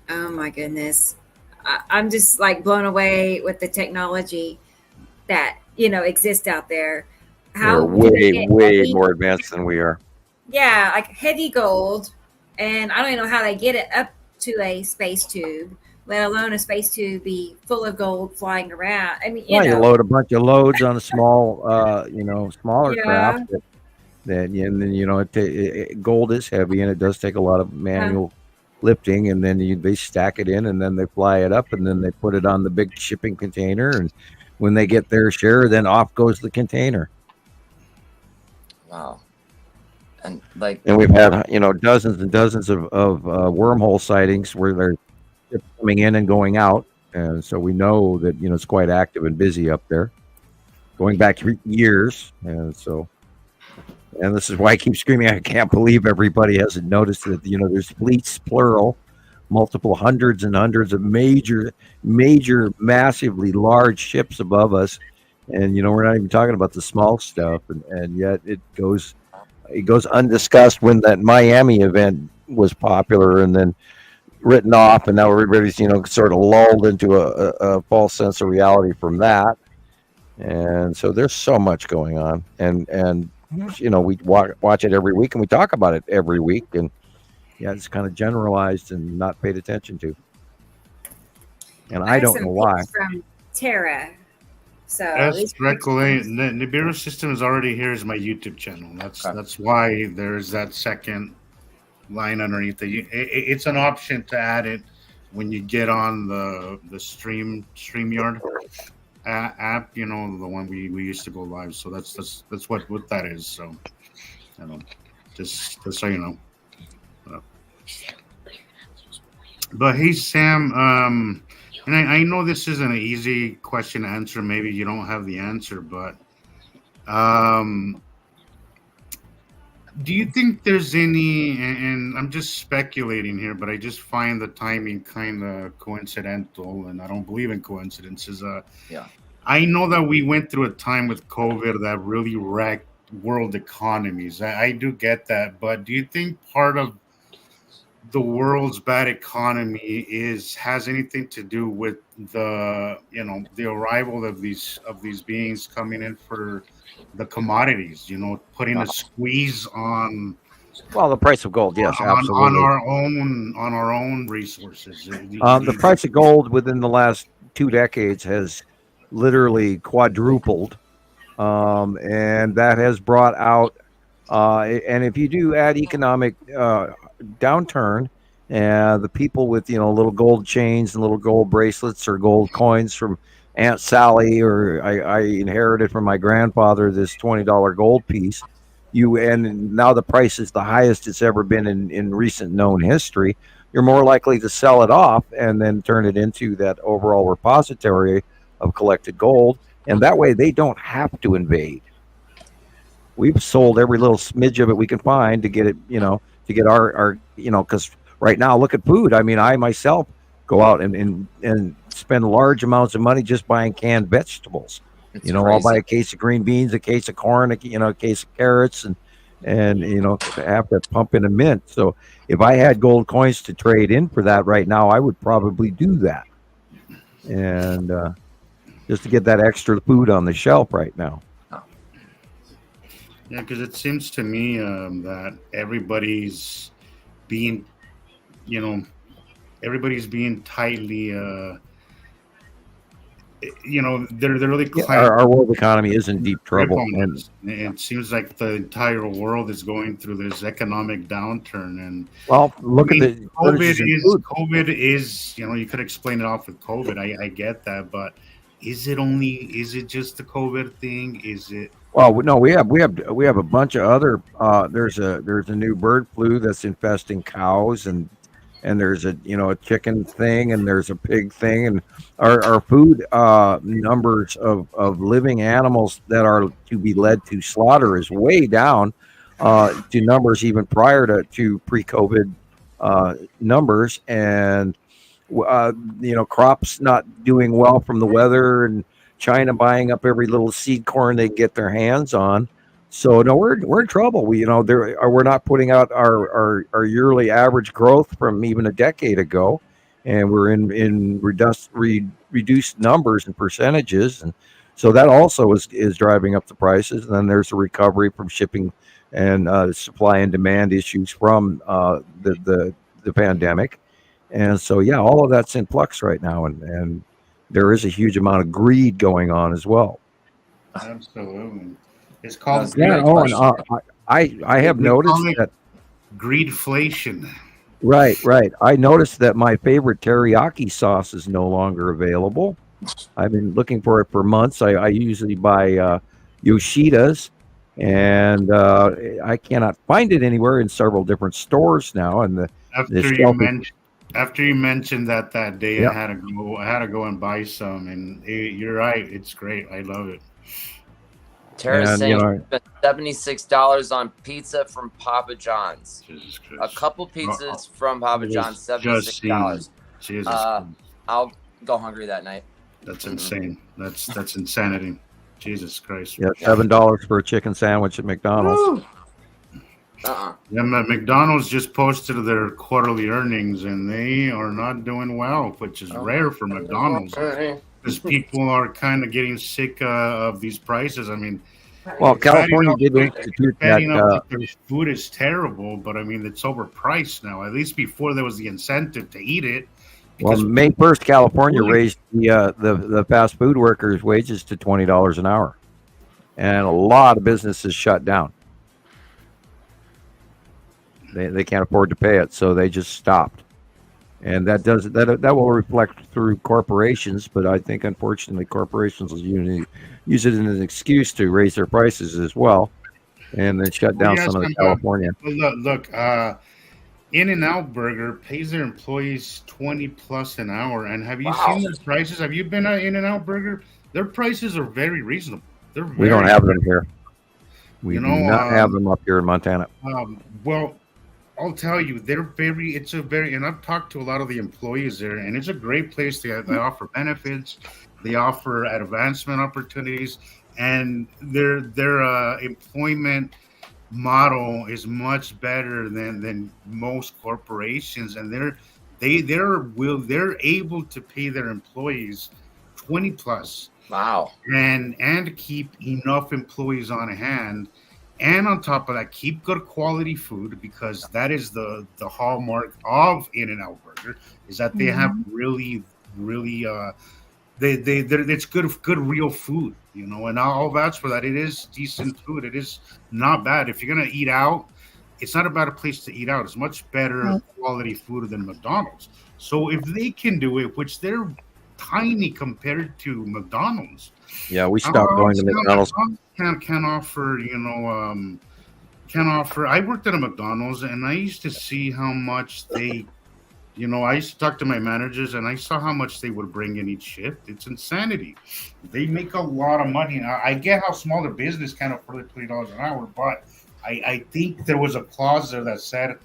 Speaker 2: Oh my goodness. I'm just blown away with the technology that, exists out there.
Speaker 3: They're way more advanced than we are.
Speaker 2: Yeah, like heavy gold. And I don't even know how they get it up to a space tube, let alone a space tube be full of gold flying around. I mean,
Speaker 3: you load a bunch of loads on a small, smaller craft. Gold is heavy and it does take a lot of manual lifting, and then they stack it in and then they fly it up and then they put it on the big shipping container, and when they get their share, then off goes the container.
Speaker 5: Wow. And
Speaker 3: we've had dozens and dozens of wormhole sightings where they're coming in and going out, and so we know that it's quite active and busy up there, going back years, and this is why I keep screaming. I can't believe everybody hasn't noticed that there's fleets, plural, multiple hundreds and hundreds of major, massively large ships above us. And we're not even talking about the small stuff, and yet it goes undiscussed when that Miami event was popular and then written off, and now everybody's sort of lulled into a false sense of reality from that. And so there's so much going on, and we watch it every week and we talk about it every week, and it's kind of generalized and not paid attention to. And I don't know why.
Speaker 2: From Terra. So
Speaker 6: that's correctly. Nibiru System is already here as my YouTube channel. That's why there's that second line underneath it. It's an option to add it when you get on the StreamYard app. The one we used to go live. So that's what that is. So just so you know. But hey, Sam. And I know this isn't an easy question to answer. Maybe you don't have the answer, but do you think there's any, and I'm just speculating here, but I just find the timing kind of coincidental, and I don't believe in coincidences. I know that we went through a time with COVID that really wrecked world economies. I do get that, but do you think part of the world's bad economy has anything to do with the arrival of these beings coming in for the commodities, putting a squeeze on
Speaker 3: Well, the price of gold, yes, absolutely.
Speaker 6: On our own resources.
Speaker 3: The price of gold within the last 2 decades has literally quadrupled, and that has brought out. And if you do add economic downturn, the people with little gold chains and little gold bracelets or gold coins from Aunt Sally, or I inherited from my grandfather this $20 gold piece. And now the price is the highest it's ever been in recent known history. You're more likely to sell it off and then turn it into that overall repository of collected gold, and that way they don't have to invade. We've sold every little smidge of it we can find to get it, to get our because right now, look at food. I mean, I myself go out and spend large amounts of money just buying canned vegetables.
Speaker 5: It's
Speaker 3: I'll buy a case of green beans, a case of corn, a case of carrots, and have to pump in a mint. So if I had gold coins to trade in for that right now, I would probably do that. And just to get that extra food on the shelf right now.
Speaker 6: Yeah, because it seems to me that everybody's being tightly, they're really
Speaker 3: our world economy is in deep trouble, and
Speaker 6: it seems like the entire world is going through this economic downturn. And
Speaker 3: look at the
Speaker 6: COVID is you could explain it off with COVID. I get that, but is it just the COVID thing? Is it?
Speaker 3: Well, no, we have a bunch of other. There's a new bird flu that's infesting cows, and there's a chicken thing, and there's a pig thing, and our food numbers of living animals that are to be led to slaughter is way down to numbers even prior to pre-COVID numbers, and crops not doing well from the weather, and China buying up every little seed corn they get their hands on. So no, we're in trouble. We're not putting out our yearly average growth from even a decade ago, and we're in reduced numbers and percentages, and so that also is driving up the prices. And then there's a recovery from shipping and supply and demand issues from the pandemic, and so all of that's in flux right now, and there is a huge amount of greed going on as well.
Speaker 6: Absolutely. It's called
Speaker 3: I have noticed that
Speaker 6: greedflation.
Speaker 3: Right. I noticed that my favorite teriyaki sauce is no longer available. I've been looking for it for months. I usually buy Yoshida's, and I cannot find it anywhere in several different stores now. And
Speaker 6: after you mentioned that day, I had to go and buy some, and you're right. It's great. I love it.
Speaker 5: Tara's saying spent $76 on pizza from Papa John's. A couple pizzas from Papa John's, $76. I'll go hungry that night.
Speaker 6: That's insane. That's insanity. Jesus Christ.
Speaker 3: Yeah, $7 for a chicken sandwich at McDonald's.
Speaker 6: Yeah, McDonald's just posted their quarterly earnings, and they are not doing well, which is rare for McDonald's, because people are kind of getting sick of these prices. I mean,
Speaker 3: well, California did institute that
Speaker 6: their food is terrible, but I mean, it's overpriced now. At least before there was the incentive to eat it.
Speaker 3: Well, May 1st, California raised the fast food workers' wages to $20 an hour, and a lot of businesses shut down. They can't afford to pay it, so they just stopped. And that will reflect through corporations, but I think unfortunately corporations will use it as an excuse to raise their prices as well, and then shut down some of the California.
Speaker 6: Look, In-N-Out Burger pays their employees $20+ an hour, and have you seen their prices? Have you been at In-N-Out Burger? Their prices are very reasonable.
Speaker 3: We don't have them here. We do not have them up here in Montana.
Speaker 6: Well, I'll tell you, and I've talked to a lot of the employees there, and it's a great place. They offer benefits, they offer advancement opportunities, and their employment model is much better than most corporations, and they're able to pay their employees $20+.
Speaker 5: Wow.
Speaker 6: And keep enough employees on hand. And on top of that, keep good quality food, because that is the hallmark of In-N-Out Burger, is that they have really it's good real food, you know, and I'll vouch for that. It is decent food. It is not bad. If you're gonna eat out, it's not a bad place to eat out. It's much better quality food than McDonald's. So if they can do it, which they're tiny compared to McDonald's.
Speaker 3: Yeah, we stopped going to McDonald's.
Speaker 6: Can offer, you know, can offer. I worked at a McDonald's, and I used to see how much they, you know, I used to talk to my managers, and I saw how much they would bring in each shift. It's insanity. They make a lot of money. I get how small their business can afford $20 an hour, but I think there was a clause there that said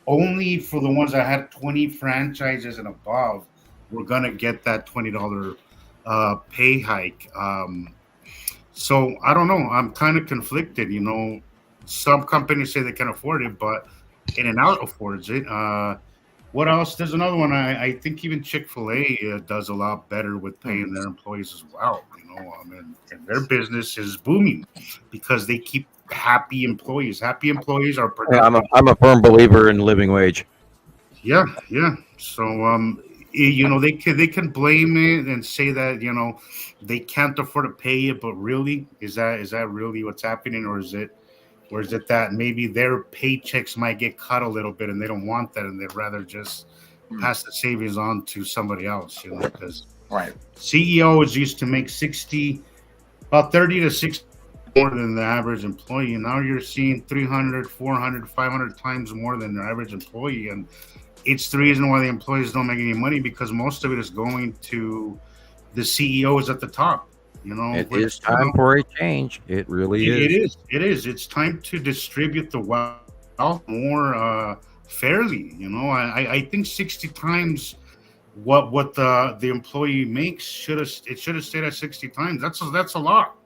Speaker 6: only for the ones that had 20 franchises and above were gonna get that $20 pay hike. So I don't know. I'm kind of conflicted. You know, some companies say they can afford it, but In-N-Out affords it. What else? There's another one. I think even Chick-fil-A does a lot better with paying their employees as well. You know, and their business is booming because they keep happy employees. Happy employees are productive.
Speaker 3: I'm a firm believer in living wage.
Speaker 6: Yeah. So you know, they can blame it and say that, you know, they can't afford to pay it, but really, is that really what's happening, or is it that maybe their paychecks might get cut a little bit and they don't want that, and they'd rather just pass the savings on to somebody else, you know? Because CEOs used to make about 30 to 60 more than the average employee, and now you're seeing 300, 400, 500 times more than the average employee, and it's the reason why the employees don't make any money, because most of it is going to the CEOs at the top. You know,
Speaker 3: it is time for a change. It really is.
Speaker 6: It is. It's time to distribute the wealth more fairly. You know, I think 60 times what the employee makes should have stayed at 60 times. That's a lot.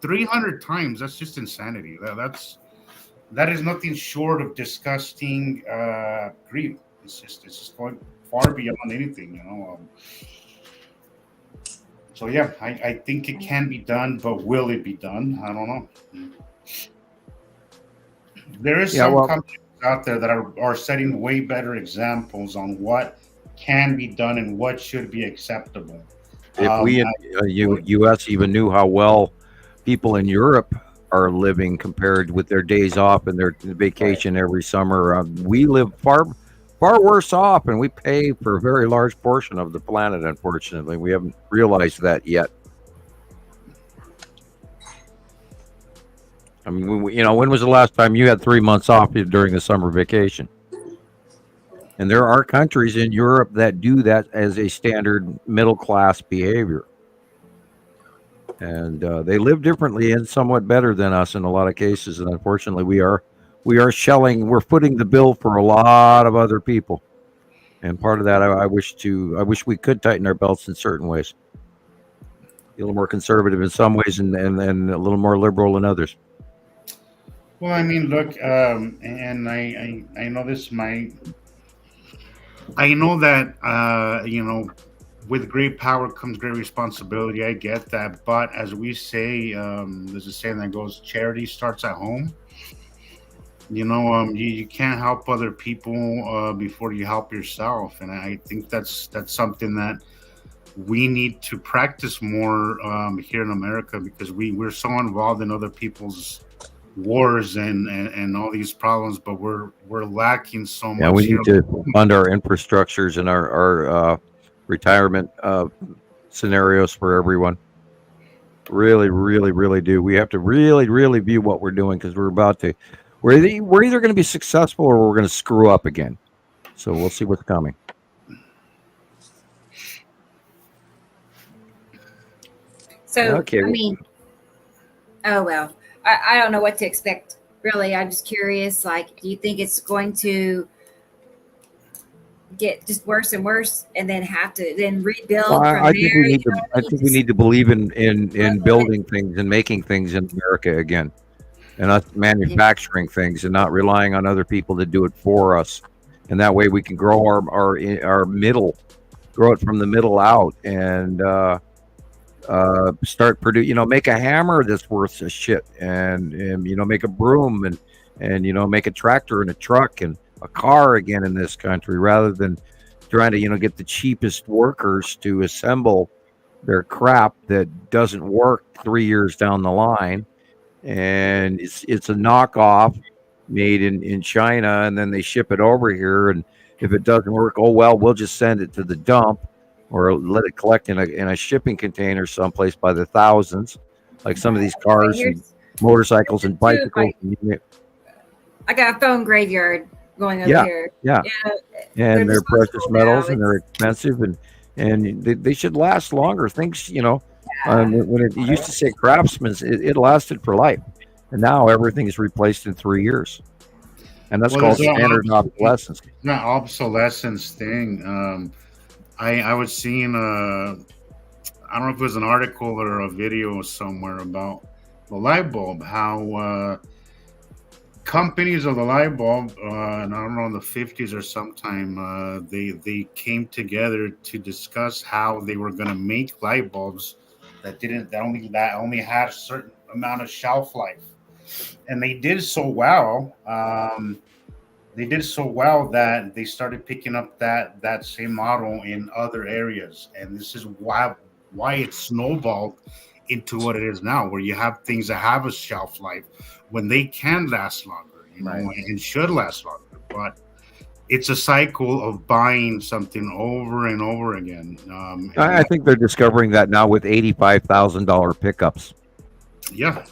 Speaker 6: 300 times. That's just insanity. That is nothing short of disgusting greed. It's just going far beyond anything, you know. So yeah, I think it can be done, but will it be done? I don't know. There is some companies out there that are setting way better examples on what can be done and what should be acceptable.
Speaker 3: If we in U.S. even knew how well people in Europe are living compared with their days off and their vacation every summer, we live far worse off, and we pay for a very large portion of the planet. Unfortunately, we haven't realized that yet. I mean, you know, when was the last time you had 3 months off during the summer vacation? And there are countries in Europe that do that as a standard middle class behavior, and they live differently and somewhat better than us in a lot of cases. And unfortunately, we're footing the bill for a lot of other people. And part of that, I wish we could tighten our belts in certain ways. Be a little more conservative in some ways and a little more liberal in others.
Speaker 6: Well, I mean, look, and I know this might, I know that, you know, with great power comes great responsibility. I get that. But as we say, there's a saying that goes, charity starts at home. You know, you can't help other people before you help yourself, and I think that's something that we need to practice more here in America, because we're so involved in other people's wars and all these problems, but we're lacking so much.
Speaker 3: Yeah, we need to fund our infrastructures and our retirement scenarios for everyone. Really, really, really do. We have to really, really view what we're doing, because we're either going to be successful or we're going to screw up again. So we'll see what's coming.
Speaker 2: So,
Speaker 3: okay.
Speaker 2: I mean, oh, well, I don't know what to expect, really. I'm just curious, like, do you think it's going to get just worse and worse and then have to then rebuild from there?
Speaker 3: I think we need to believe in building things and making things in America again, and us manufacturing things and not relying on other people to do it for us. And that way we can grow our middle, grow it from the middle out, and start produce, make a hammer that's worth a shit, and make a broom, and make a tractor and a truck and a car again in this country, rather than trying to get the cheapest workers to assemble their crap that doesn't work 3 years down the line, and it's a knockoff made in China, and then they ship it over here, and if it doesn't work, oh well, we'll just send it to the dump or let it collect in a shipping container someplace by the thousands, like some of these cars and motorcycles and bicycles.
Speaker 2: I got a phone graveyard going over here.
Speaker 3: Yeah. And they're precious metals, and they're expensive, and they should last longer. Things, when it used to say craftsman, it lasted for life, and now everything is replaced in 3 years, and that's called standard obsolescence.
Speaker 6: Not obsolescence thing. I was seeing I don't know if it was an article or a video somewhere about the light bulb, how companies of the light bulb, and I don't know, in the 50s or sometime, they came together to discuss how they were going to make light bulbs that only had a certain amount of shelf life, and they did so well. That they started picking up that same model in other areas, and this is why it snowballed into what it is now, where you have things that have a shelf life when they can last longer, and should last longer. But it's a cycle of buying something over and over again.
Speaker 3: I think they're discovering that now with $85,000 pickups.
Speaker 6: Yeah.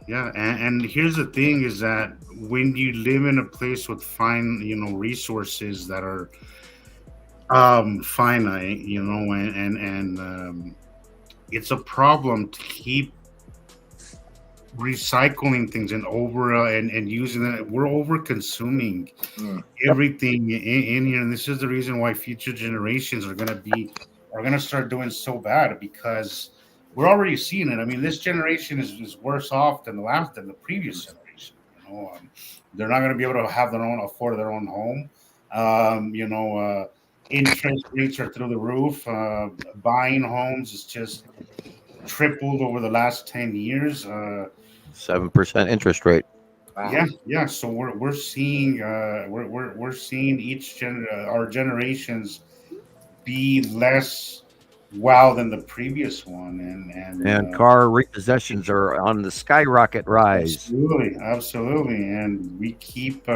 Speaker 6: And here's the thing: is that when you live in a place with resources that are finite, and it's a problem to keep recycling things and using it. We're over consuming everything in here, and this is the reason why future generations are gonna start doing so bad, because we're already seeing it. I mean, this generation is worse off than the previous generation. They're not going to be able to afford their own home. Interest rates are through the roof. Buying homes is just tripled over the last 10 years.
Speaker 3: 7% interest rate.
Speaker 6: Wow. Yeah. So we're seeing our generations be less than the previous one,
Speaker 3: and car repossessions are on the skyrocket rise.
Speaker 6: Absolutely, and we keep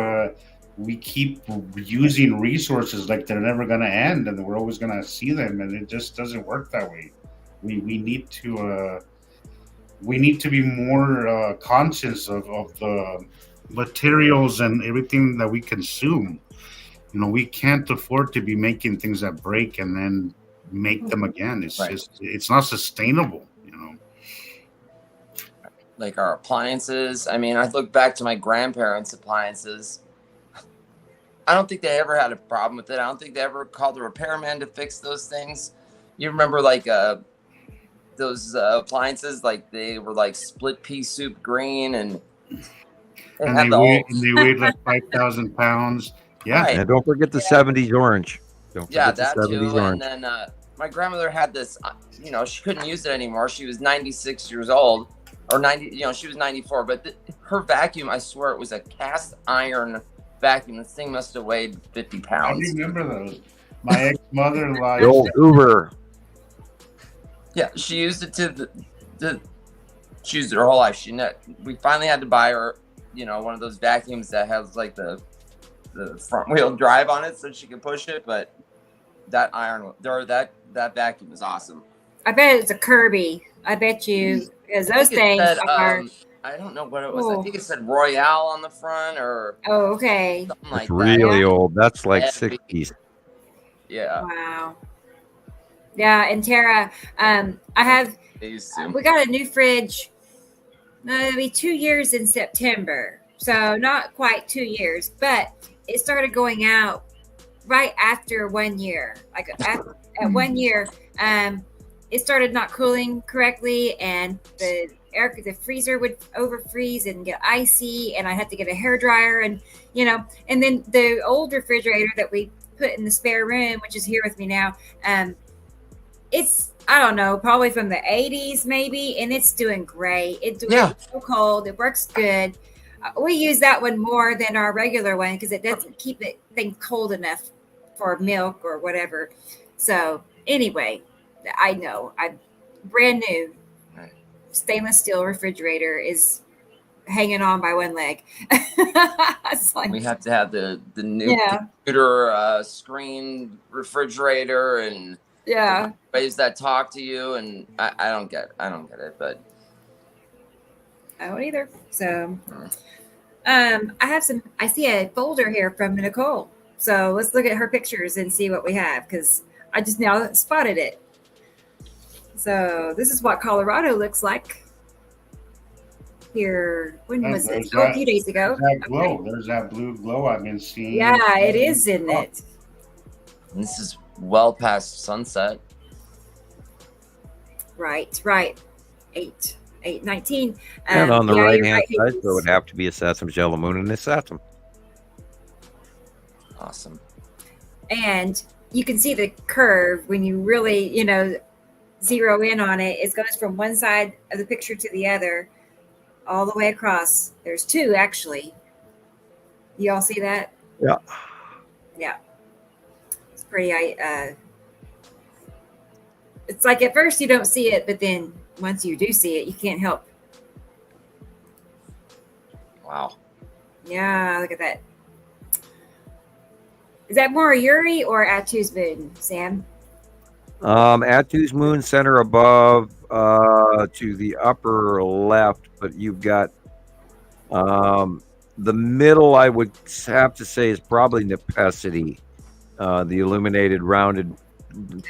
Speaker 6: using resources like they're never going to end, and we're always going to see them, and it just doesn't work that way. We need to be more conscious of the materials and everything that we consume. We can't afford to be making things that break and then make them again. It's not sustainable.
Speaker 5: Like our appliances. I mean, I look back to my grandparents' appliances. I don't think they ever had a problem with it. I don't think they ever called a repairman to fix those things. You remember those appliances, like they were like split pea soup green, and
Speaker 6: they weighed like 5,000 pounds. Yeah.
Speaker 3: Right. And don't forget the 70s orange.
Speaker 5: That too. Orange. And then my grandmother had this, she couldn't use it anymore. She was 96 years old, or 90, she was 94. But her vacuum, I swear it was a cast iron vacuum. This thing must have weighed 50 pounds.
Speaker 6: I remember those. My ex-mother-in-law.
Speaker 3: The old Uber.
Speaker 5: Yeah, she used it she used it her whole life. We finally had to buy her, one of those vacuums that has like the front wheel drive on it so she could push it, but that vacuum is awesome.
Speaker 2: I bet it's a Kirby. I bet you, because those things are.
Speaker 5: I don't know what it was. Ooh. I think it said Royale on the front, or.
Speaker 2: Oh, okay.
Speaker 5: Something like
Speaker 3: it's really old. That's like 60s.
Speaker 5: Yeah.
Speaker 2: Wow. Yeah, and Tara, we got a new fridge. It'll be 2 years in September, so not quite 2 years, but it started going out right after 1 year. Like at 1 year, it started not cooling correctly, and the freezer would overfreeze and get icy, and I had to get a hairdryer, and and then the old refrigerator that we put in the spare room, which is here with me now, it's I don't know, probably from the 80s maybe, and it's doing great. It's so cold. It works good. We use that one more than our regular one because it doesn't keep it thing cold enough for milk or whatever. So anyway, I know I'm brand new stainless steel refrigerator is hanging on by one leg. Like,
Speaker 5: we have to have the new computer screen refrigerator and ways that talk to you, and I don't get it, but
Speaker 2: I don't either. So I see a folder here from Nicolle. So let's look at her pictures and see what we have, because I just now spotted it. So this is what Colorado looks like here. When was it? A few days ago.
Speaker 6: That glow. There's that blue glow I've been seeing.
Speaker 2: Yeah, it is, isn't it?
Speaker 5: And this is well past sunset.
Speaker 2: Right. 8/19.
Speaker 3: And on the right-hand side, so it would have to be a Saturn's yellow moon and a Saturn.
Speaker 5: Awesome.
Speaker 2: And you can see the curve when you really, zero in on it. It goes from one side of the picture to the other, all the way across. There's two, actually. You all see that?
Speaker 3: Yeah.
Speaker 2: Yeah. It's pretty. It's like at first you don't see it, but then once you do see it, you can't help.
Speaker 5: Wow.
Speaker 2: Yeah, look at that. Is that more Uri or Atu's moon, Sam?
Speaker 3: Atu's moon center above to the upper left, but you've got the middle, I would have to say, is probably Nepesity. The illuminated rounded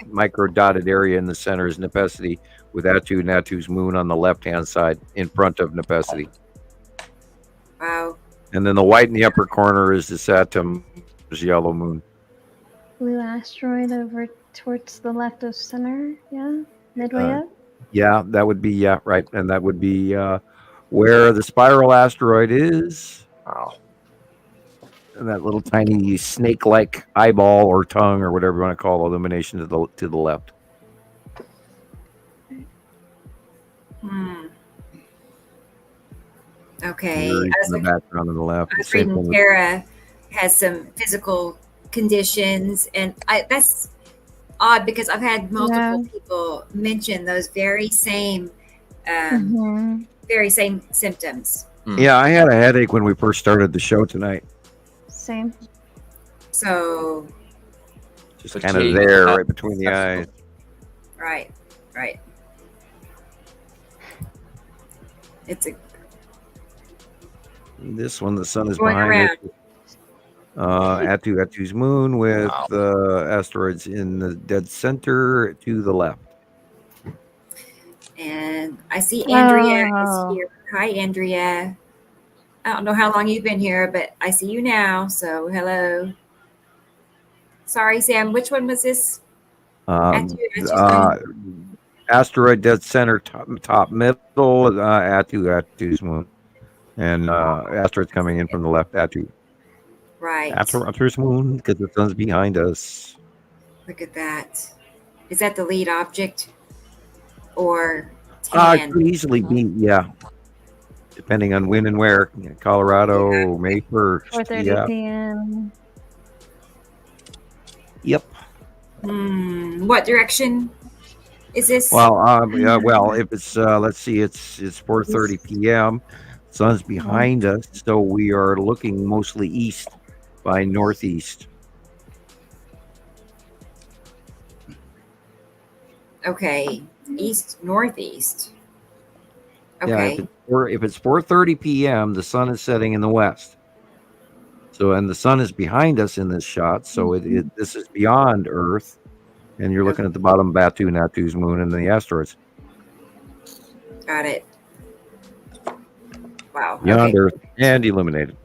Speaker 3: micro dotted area in the center is Nepesity, with Atu and Atu's moon on the left hand side in front of Nepesity.
Speaker 2: Wow.
Speaker 3: And then the white in the upper corner is the Saturn's yellow moon.
Speaker 4: Blue asteroid over towards the left of center, midway up.
Speaker 3: Yeah, that would be right, and that would be where the spiral asteroid is.
Speaker 5: Wow.
Speaker 3: And that little tiny snake-like eyeball or tongue or whatever you want to call it, illumination to the left.
Speaker 2: Okay.
Speaker 3: In the background on the left.
Speaker 2: I was reading Tara has some physical conditions, and that's odd because I've had multiple people mention those very same symptoms.
Speaker 3: Yeah, I had a headache when we first started the show tonight.
Speaker 4: Same.
Speaker 2: So
Speaker 3: just kind of there, right between the eyes.
Speaker 2: Right. It's
Speaker 3: this one, the sun is behind it. Atu's moon with asteroids in the dead center to the left.
Speaker 2: And I see Andrea is here. Hi, Andrea. I don't know how long you've been here, but I see you now. So hello. Sorry, Sam. Which one was this?
Speaker 3: Asteroid dead center, top middle. Atu's moon, and asteroids coming in from the left. Atu.
Speaker 2: Right.
Speaker 3: Atu's moon, because the sun's behind us.
Speaker 2: Look at that. Is that the lead object, or
Speaker 3: it could easily be, depending on when and where. Colorado, May 1st.
Speaker 4: 4:30 p.m.
Speaker 3: Yep.
Speaker 2: What direction is this?
Speaker 3: Well, if it's let's see, it's 4:30 p.m. Sun's behind us, so we are looking mostly east by northeast.
Speaker 2: Okay, east northeast. Okay.
Speaker 3: Yeah, if it's 4:30 p.m., the sun is setting in the west. So, and the sun is behind us in this shot, so this is beyond Earth, and you're looking at the bottom of Atu's moon and the asteroids.
Speaker 2: Got it. Wow.
Speaker 3: Beyond Earth and illuminated.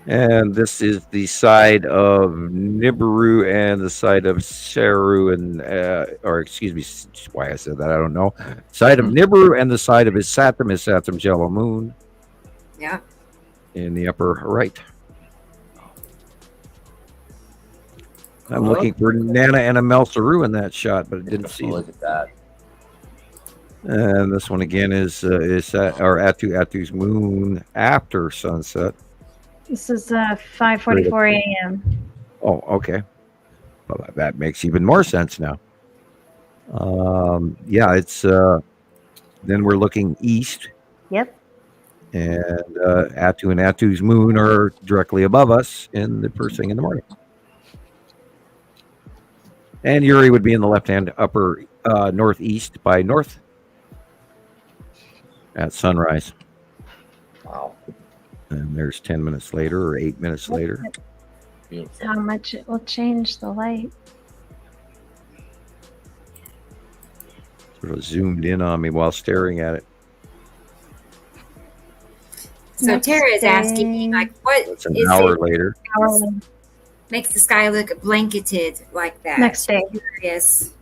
Speaker 3: And this is the side of Nibiru and the side of Saru or excuse me, why I said that, I don't know. Side of Nibiru and the side of his Saturn's yellow moon.
Speaker 2: Yeah. In
Speaker 3: the upper right. I'm looking for Nana and Amel Saru in that shot, but I didn't see
Speaker 5: Look at that.
Speaker 3: And this one again is Atu's moon after sunset.
Speaker 4: This is 5:44 a.m.
Speaker 3: Oh, okay. Well, that makes even more sense now. Yeah, it's then we're looking east.
Speaker 4: Yep.
Speaker 3: And Atu and Atu's moon are directly above us in the first thing in the morning. And Uri would be in the left-hand upper northeast by north at sunrise.
Speaker 5: Wow.
Speaker 3: And there's 10 minutes later or 8 minutes later.
Speaker 4: How much it will change the light.
Speaker 3: Sort of zoomed in on me while staring at it.
Speaker 2: So Tara is asking me, like, what
Speaker 3: It's an hour later.
Speaker 2: Makes the sky look blanketed like that?
Speaker 4: Next day.
Speaker 2: Yes.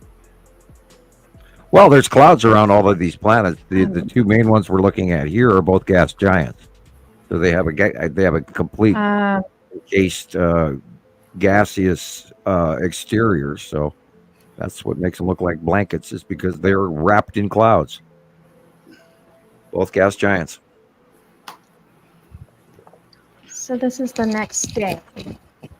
Speaker 3: Well, there's clouds around all of these planets. The two main ones we're looking at here are both gas giants. So they have a complete encased gaseous exterior. So that's what makes them look like blankets, is because they're wrapped in clouds. Both gas giants.
Speaker 4: So this is the next day.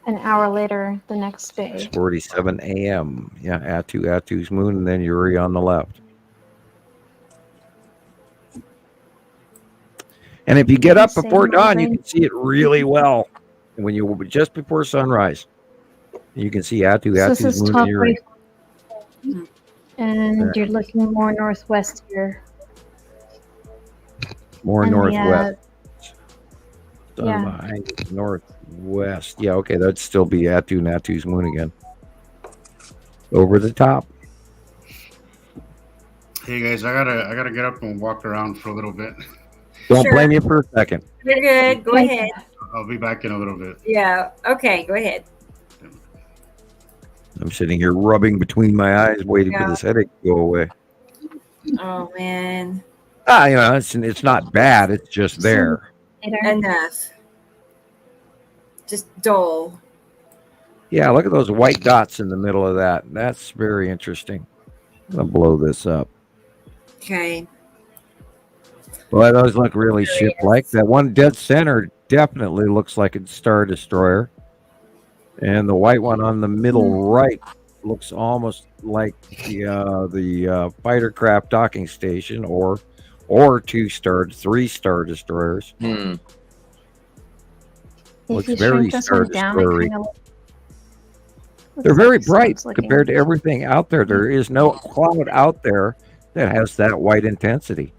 Speaker 4: An hour later, the next day.
Speaker 3: It's 47 a.m. Yeah, Atu's moon, and then Uri on the left. And if you get up before dawn, you can see it really well. And when you just before sunrise, you can see Atu's moon and Uri.
Speaker 4: And you're looking more northwest here.
Speaker 3: More northwest.
Speaker 4: Yeah.
Speaker 3: Behind is northwest. Yeah, okay, that'd still be Atu and Atu's moon again. Over the top.
Speaker 6: Hey guys, I gotta get up and walk around for a little bit.
Speaker 3: Don't blame you for a second.
Speaker 2: You're good. Go ahead.
Speaker 6: I'll be back in a little bit.
Speaker 2: Yeah. Okay. Go ahead.
Speaker 3: I'm sitting here rubbing between my eyes, waiting for this headache to go away.
Speaker 2: Oh man.
Speaker 3: It's not bad. It's just there.
Speaker 2: Enough. Just dull.
Speaker 3: Yeah, look at those white dots in the middle of that. That's very interesting. I'm gonna blow this up.
Speaker 2: Okay.
Speaker 3: Well, those look really ship-like. That one dead center definitely looks like a Star Destroyer. And the white one on the middle right looks almost like the fighter craft docking station or 3-star destroyers. Looks very Star Destroyer. They're very bright compared to everything out there. There is no cloud out there that has that white intensity.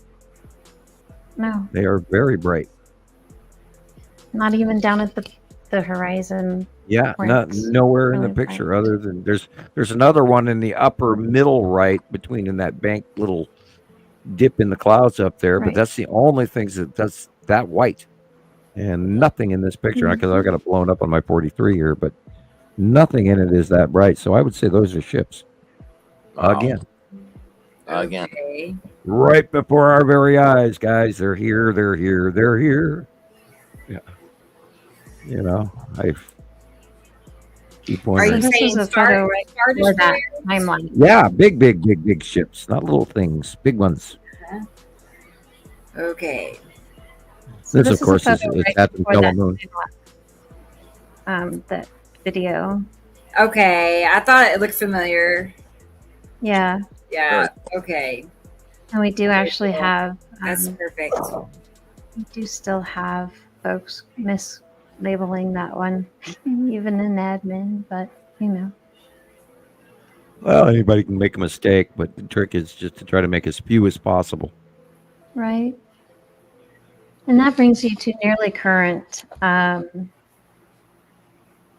Speaker 4: No.
Speaker 3: They are very bright.
Speaker 4: Not even down at the horizon.
Speaker 3: Yeah, nowhere in the picture other than there's another one in the upper middle right between in that bank little dip in the clouds up there, but that's the only things that's that white. And nothing in this picture, because I've got it blown up on my 43 here, but nothing in it is that bright. So I would say those are ships. Again. Right before our very eyes, guys. They're here. Yeah. I keep wondering.
Speaker 2: Are you saying Star Destroyer?
Speaker 4: Timeline?
Speaker 3: Yeah, big ships, not little things, big ones.
Speaker 2: Okay.
Speaker 3: This of course, is at the yellow moon.
Speaker 4: That video.
Speaker 2: Okay, I thought it looked familiar.
Speaker 4: Yeah.
Speaker 2: Yeah. Okay.
Speaker 4: And we do actually have.
Speaker 2: That's perfect.
Speaker 4: We do still have folks mislabeling that one, even in admin. But
Speaker 3: Well, anybody can make a mistake, but the trick is just to try to make as few as possible.
Speaker 4: Right. And that brings you to nearly current.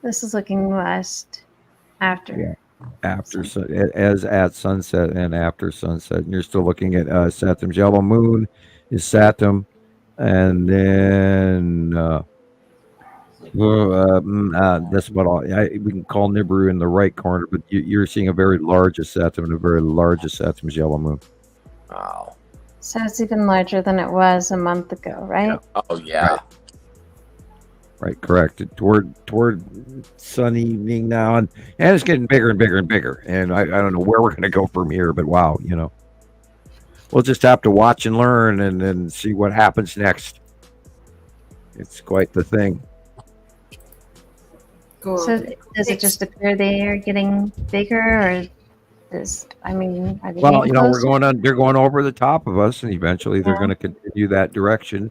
Speaker 4: This is looking west after.
Speaker 3: Yeah. After as at sunset and after sunset, and you're still looking at Saturn's yellow moon is Saturn, and then that's about all. We can call Nibiru in the right corner, but you're seeing a very large Saturn and a very large Saturn's yellow moon.
Speaker 5: Wow.
Speaker 4: So it's even larger than it was a month ago, right?
Speaker 5: Oh yeah.
Speaker 3: Right, correct. Toward sun evening now, and it's getting bigger and bigger and bigger. And I don't know where we're going to go from here, but wow, we'll just have to watch and learn and then see what happens next. It's quite the thing.
Speaker 2: Cool.
Speaker 4: So does it just appear they are getting bigger, or this? I mean, are they
Speaker 3: Well,
Speaker 4: getting
Speaker 3: we're
Speaker 4: closer?
Speaker 3: going on. They're going over the top of us, and eventually they're going to continue that direction,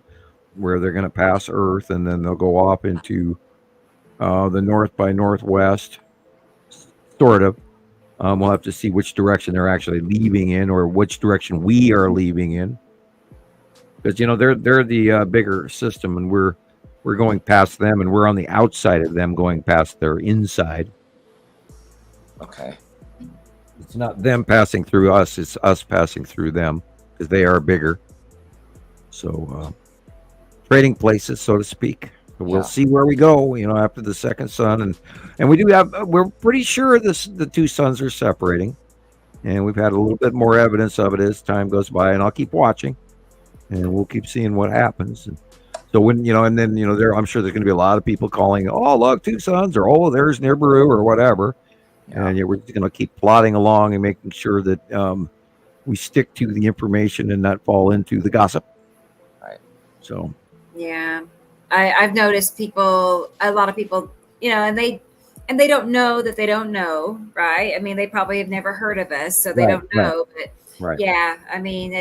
Speaker 3: where they're going to pass Earth, and then they'll go off into the north by northwest, sort of. We'll have to see which direction they're actually leaving in, or which direction we are leaving in, because they're the bigger system, and we're going past them, and we're on the outside of them, going past their inside.
Speaker 5: Okay.
Speaker 3: It's not them passing through us; it's us passing through them, because they are bigger. So, trading places, so to speak. We'll see where we go, after the second sun, and we're pretty sure the two suns are separating, and we've had a little bit more evidence of it as time goes by, and I'll keep watching, and we'll keep seeing what happens. And so when and then I'm sure there's going to be a lot of people calling, oh look, two suns, or oh there's Nibiru or whatever, and we're just going to keep plodding along and making sure that we stick to the information and not fall into the gossip.
Speaker 5: Right.
Speaker 3: So.
Speaker 2: Yeah. I've noticed a lot of people, and they don't know that they don't know, right? I mean, they probably have never heard of us, so they don't know. But yeah, I mean,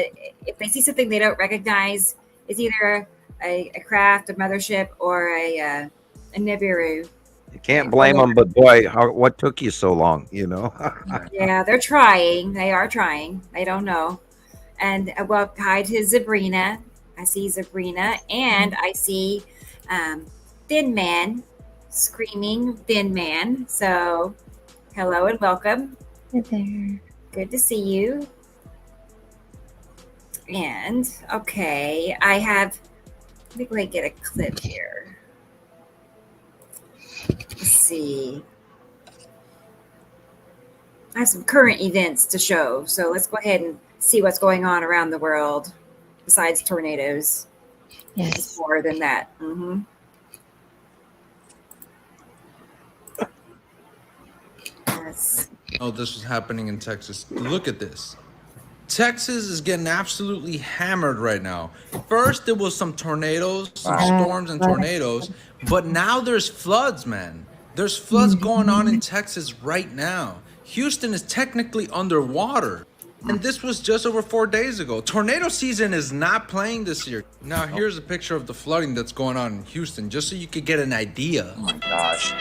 Speaker 2: if they see something they don't recognize, it's either a craft, a mothership, or a Nibiru.
Speaker 3: You can't blame them, but boy, what took you so long,
Speaker 2: Yeah, they're trying. They are trying. They don't know. And well, hi to Sabrina. I see Sabrina, and I see Thin Man, screaming Thin Man. So, hello and welcome.
Speaker 4: Hey there.
Speaker 2: Good to see you. And, okay, let me go ahead and get a clip here. Let's see. I have some current events to show, so let's go ahead and see what's going on around the world besides tornadoes.
Speaker 4: Yes.
Speaker 2: It's more than that. Mm-hmm. Yes.
Speaker 13: Oh, this was happening in Texas. Look at this. Texas is getting absolutely hammered right now. First, there was some tornadoes, some storms and tornadoes, but now there's floods, man. There's floods going on in Texas right now. Houston is technically underwater. And this was just over 4 days ago. Tornado season is not playing this year. Now, here's a picture of the flooding that's going on in Houston, just so you could get an idea.
Speaker 5: Oh my gosh.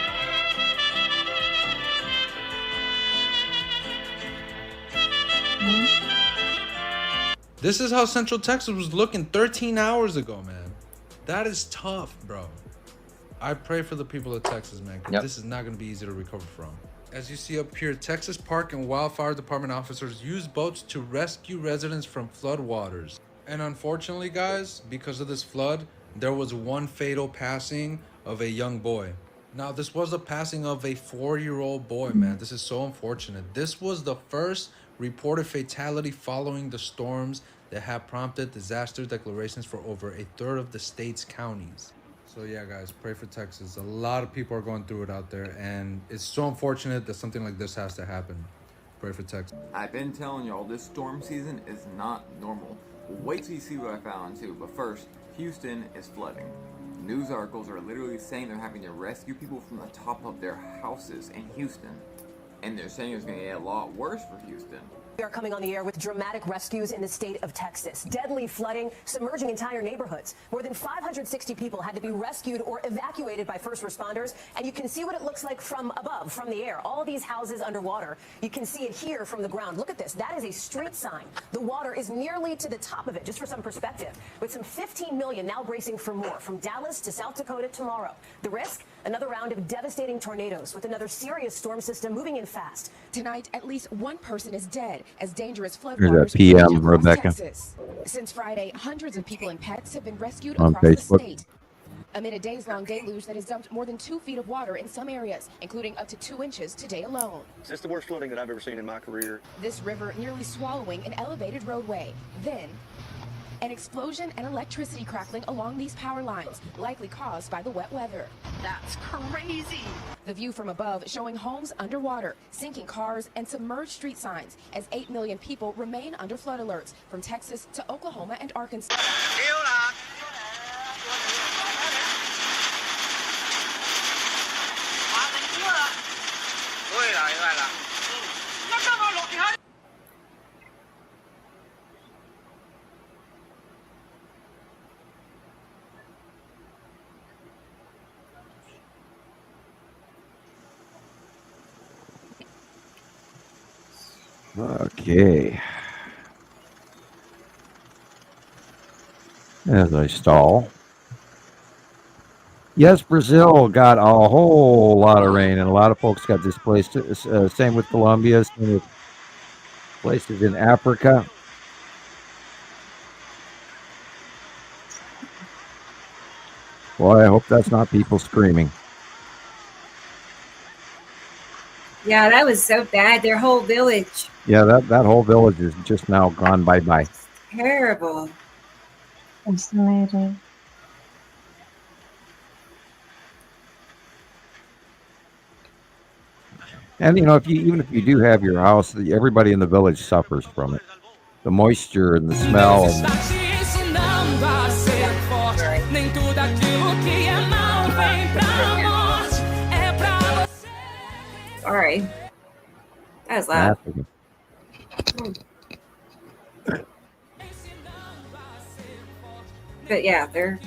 Speaker 13: This is how Central Texas was looking 13 hours ago, man. That is tough, bro. I pray for the people of Texas, man, because this is not going to be easy to recover from. As you see up here, Texas Park and Wildfire Department officers use boats to rescue residents from flood waters. And unfortunately, guys, because of this flood, there was one fatal passing of a young boy. Now, this was a passing of a 4-year-old boy, man. This is so unfortunate. This was the first reported fatality following the storms that have prompted disaster declarations for over a third of the state's counties. So yeah, guys, pray for Texas. A lot of people are going through it out there, and it's so unfortunate that something like this has to happen. Pray for Texas.
Speaker 14: I've been telling y'all, this storm season is not normal. Wait till you see what I found too. But first, Houston is flooding. News articles are literally saying they're having to rescue people from the top of their houses in Houston. And they're saying it's going to get a lot worse for Houston.
Speaker 15: We are coming on the air with dramatic rescues in the state of Texas. Deadly flooding, submerging entire neighborhoods. More than 560 people had to be rescued or evacuated by first responders. And you can see what it looks like from above, from the air. All these houses underwater. You can see it here from the ground. Look at this. That is a street sign. The water is nearly to the top of it, just for some perspective. With some 15 million now bracing for more. From Dallas to South Dakota tomorrow. The risk? Another round of devastating tornadoes with another serious storm system moving in fast.
Speaker 16: Tonight, at least one person is dead as dangerous
Speaker 3: Here's
Speaker 16: floodwaters
Speaker 3: a PM,
Speaker 16: rage across
Speaker 3: Rebecca.
Speaker 16: Texas. Since Friday, hundreds of people and pets have been rescued
Speaker 3: On
Speaker 16: across
Speaker 3: Facebook.
Speaker 16: the state. Amid a days-long deluge that has dumped more than 2 feet of water in some areas, including up to 2 inches today alone.
Speaker 17: It's the worst flooding that I've ever seen in my career.
Speaker 16: This river nearly swallowing an elevated roadway. Then, an explosion and electricity crackling along these power lines, likely caused by the wet weather. That's crazy! The view from above showing homes underwater, sinking cars, and submerged street signs as 8 million people remain under flood alerts from Texas to Oklahoma and Arkansas.
Speaker 3: Okay. As I stall. Yes, Brazil got a whole lot of rain, and a lot of folks got displaced. Same with Colombia, same with places in Africa. Boy, I hope that's not people screaming.
Speaker 2: Yeah, that was so bad. Their whole village.
Speaker 3: Yeah, that whole village is just now gone bye-bye.
Speaker 2: Terrible.
Speaker 4: Fascinating.
Speaker 3: And even if you do have your house, everybody in the village suffers from it. The moisture and the smell.
Speaker 2: Sorry. That was loud. But yeah, they're.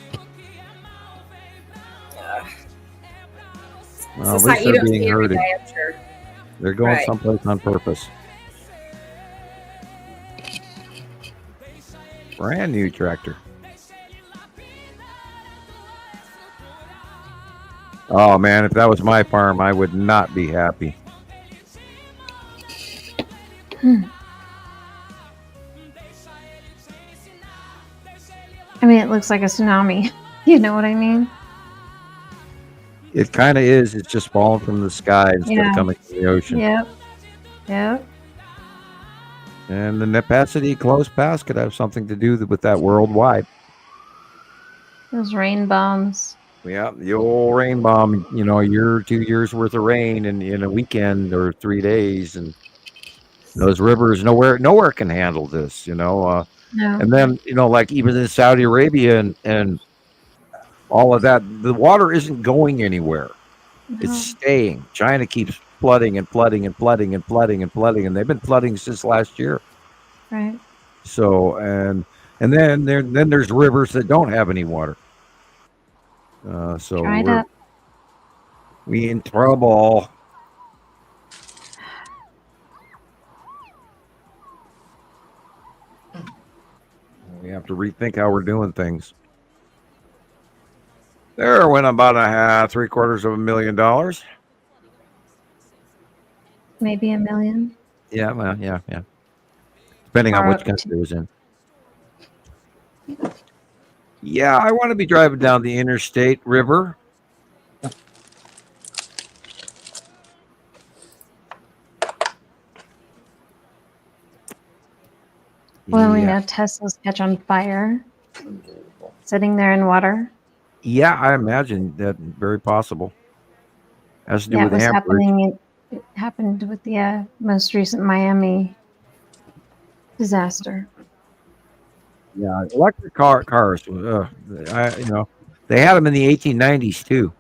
Speaker 3: Well, at least they're being herded.
Speaker 2: I'm sure.
Speaker 3: They're going someplace on purpose. Brand new tractor. Oh man, if that was my farm, I would not be happy.
Speaker 4: I mean, it looks like a tsunami. You know what I mean?
Speaker 3: It kind of is. It's just falling from the sky instead of coming from the ocean.
Speaker 4: Yep. Yep.
Speaker 3: And the Nepacity close pass could have something to do with that worldwide.
Speaker 4: Those rain bombs.
Speaker 3: Yeah, the old rain bomb, a year or 2 years worth of rain in a weekend or 3 days. And those rivers, nowhere can handle this,
Speaker 4: No.
Speaker 3: And then, like even in Saudi Arabia and all of that, the water isn't going anywhere.
Speaker 4: No.
Speaker 3: It's staying. China keeps flooding and flooding and flooding and flooding and flooding, and they've been flooding since last year.
Speaker 4: Right.
Speaker 3: So and then there's rivers that don't have any water. So we in trouble. We have to rethink how we're doing things. There went about $750,000.
Speaker 4: Maybe $1 million.
Speaker 3: Yeah, well, yeah. Depending on which country it was in. Yeah, I want to be driving down the interstate river.
Speaker 4: Well, we know Teslas catch on fire. Sitting there in water.
Speaker 3: Yeah, I imagine that very possible. Has to do with
Speaker 4: it happened with the most recent Miami disaster.
Speaker 3: Yeah, electric cars. They had them in the 1890s too.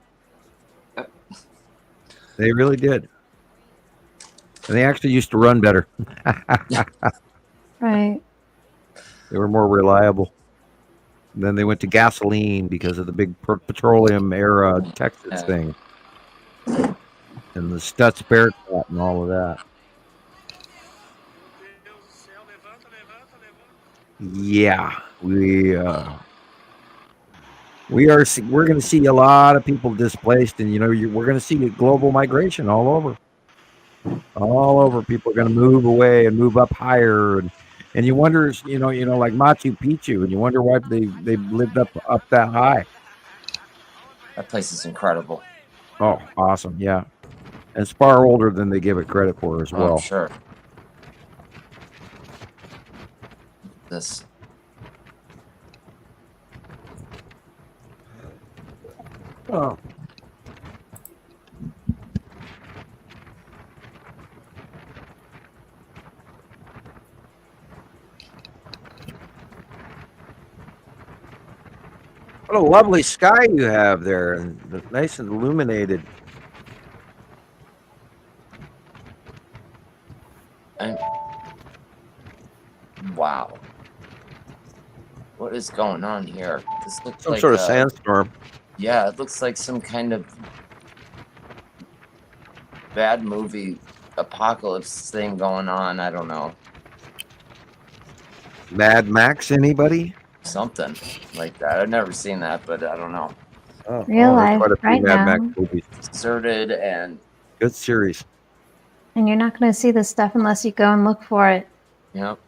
Speaker 3: They really did, and they actually used to run better.
Speaker 4: Right.
Speaker 3: They were more reliable. And then they went to gasoline because of the big petroleum era Texas thing, and the Stutz Bearcat and all of that. Yeah, we're going to see a lot of people displaced, and we're going to see global migration all over. People are going to move away and move up higher, and you wonder, like Machu Picchu, and you wonder why they lived up that high.
Speaker 5: That place is incredible.
Speaker 3: Oh, awesome! Yeah, and it's far older than they give it credit for as well.
Speaker 5: Oh, sure.
Speaker 3: Oh. What a lovely sky you have there, and nice and illuminated.
Speaker 5: And wow, what is going on here? This looks
Speaker 3: Some
Speaker 5: like
Speaker 3: sort of sandstorm.
Speaker 5: Yeah, it looks like some kind of bad movie apocalypse thing going on. I don't know.
Speaker 3: Mad Max, anybody?
Speaker 5: Something like that. I've never seen that, but I don't know.
Speaker 3: Oh,
Speaker 4: Real
Speaker 3: there's
Speaker 4: life,
Speaker 3: quite a few
Speaker 4: right
Speaker 3: Mad
Speaker 4: now.
Speaker 3: Max movies.
Speaker 5: Deserted and
Speaker 3: Good series.
Speaker 4: And you're not going to see this stuff unless you go and look for it.
Speaker 5: Yep.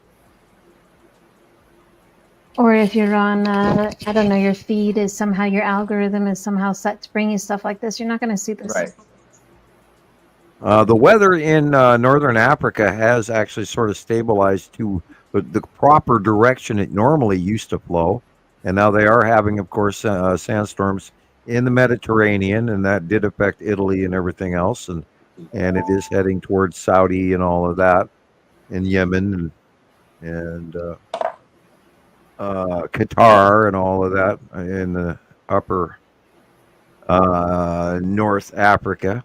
Speaker 4: Or if you're on, I don't know, your feed is somehow, your algorithm is somehow set to bring you stuff like this, you're not going to see this.
Speaker 5: Right.
Speaker 3: The weather in northern Africa has actually sort of stabilized to the proper direction it normally used to flow. And now they are having, of course, sandstorms in the Mediterranean, and that did affect Italy and everything else. And it is heading towards Saudi and all of that, and Yemen and Qatar and all of that in the upper North Africa.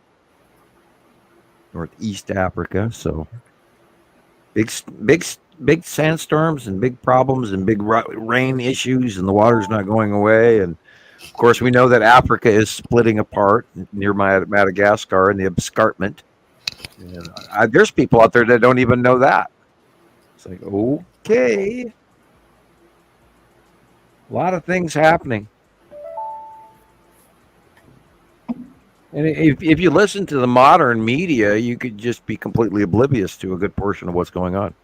Speaker 3: Northeast Africa. So big sandstorms and big problems and big rain issues, and the water's not going away. And of course, we know that Africa is splitting apart near Madagascar in the escarpment. And there's people out there that don't even know that. It's like, okay, a lot of things happening. And if you listen to the modern media, you could just be completely oblivious to a good portion of what's going on.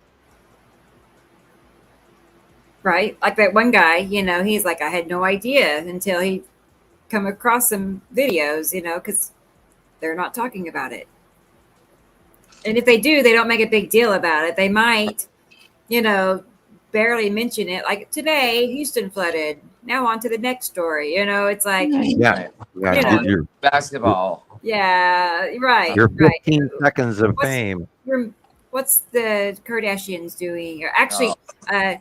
Speaker 2: Right? Like that one guy, he's like, I had no idea until he come across some videos, because they're not talking about it. And if they do, they don't make a big deal about it. They might, barely mention it. Like today, Houston flooded. Now on to the next story. It's like,
Speaker 5: basketball.
Speaker 2: Yeah, right.
Speaker 3: Your 15 seconds of fame.
Speaker 2: What's the Kardashians doing? Actually, the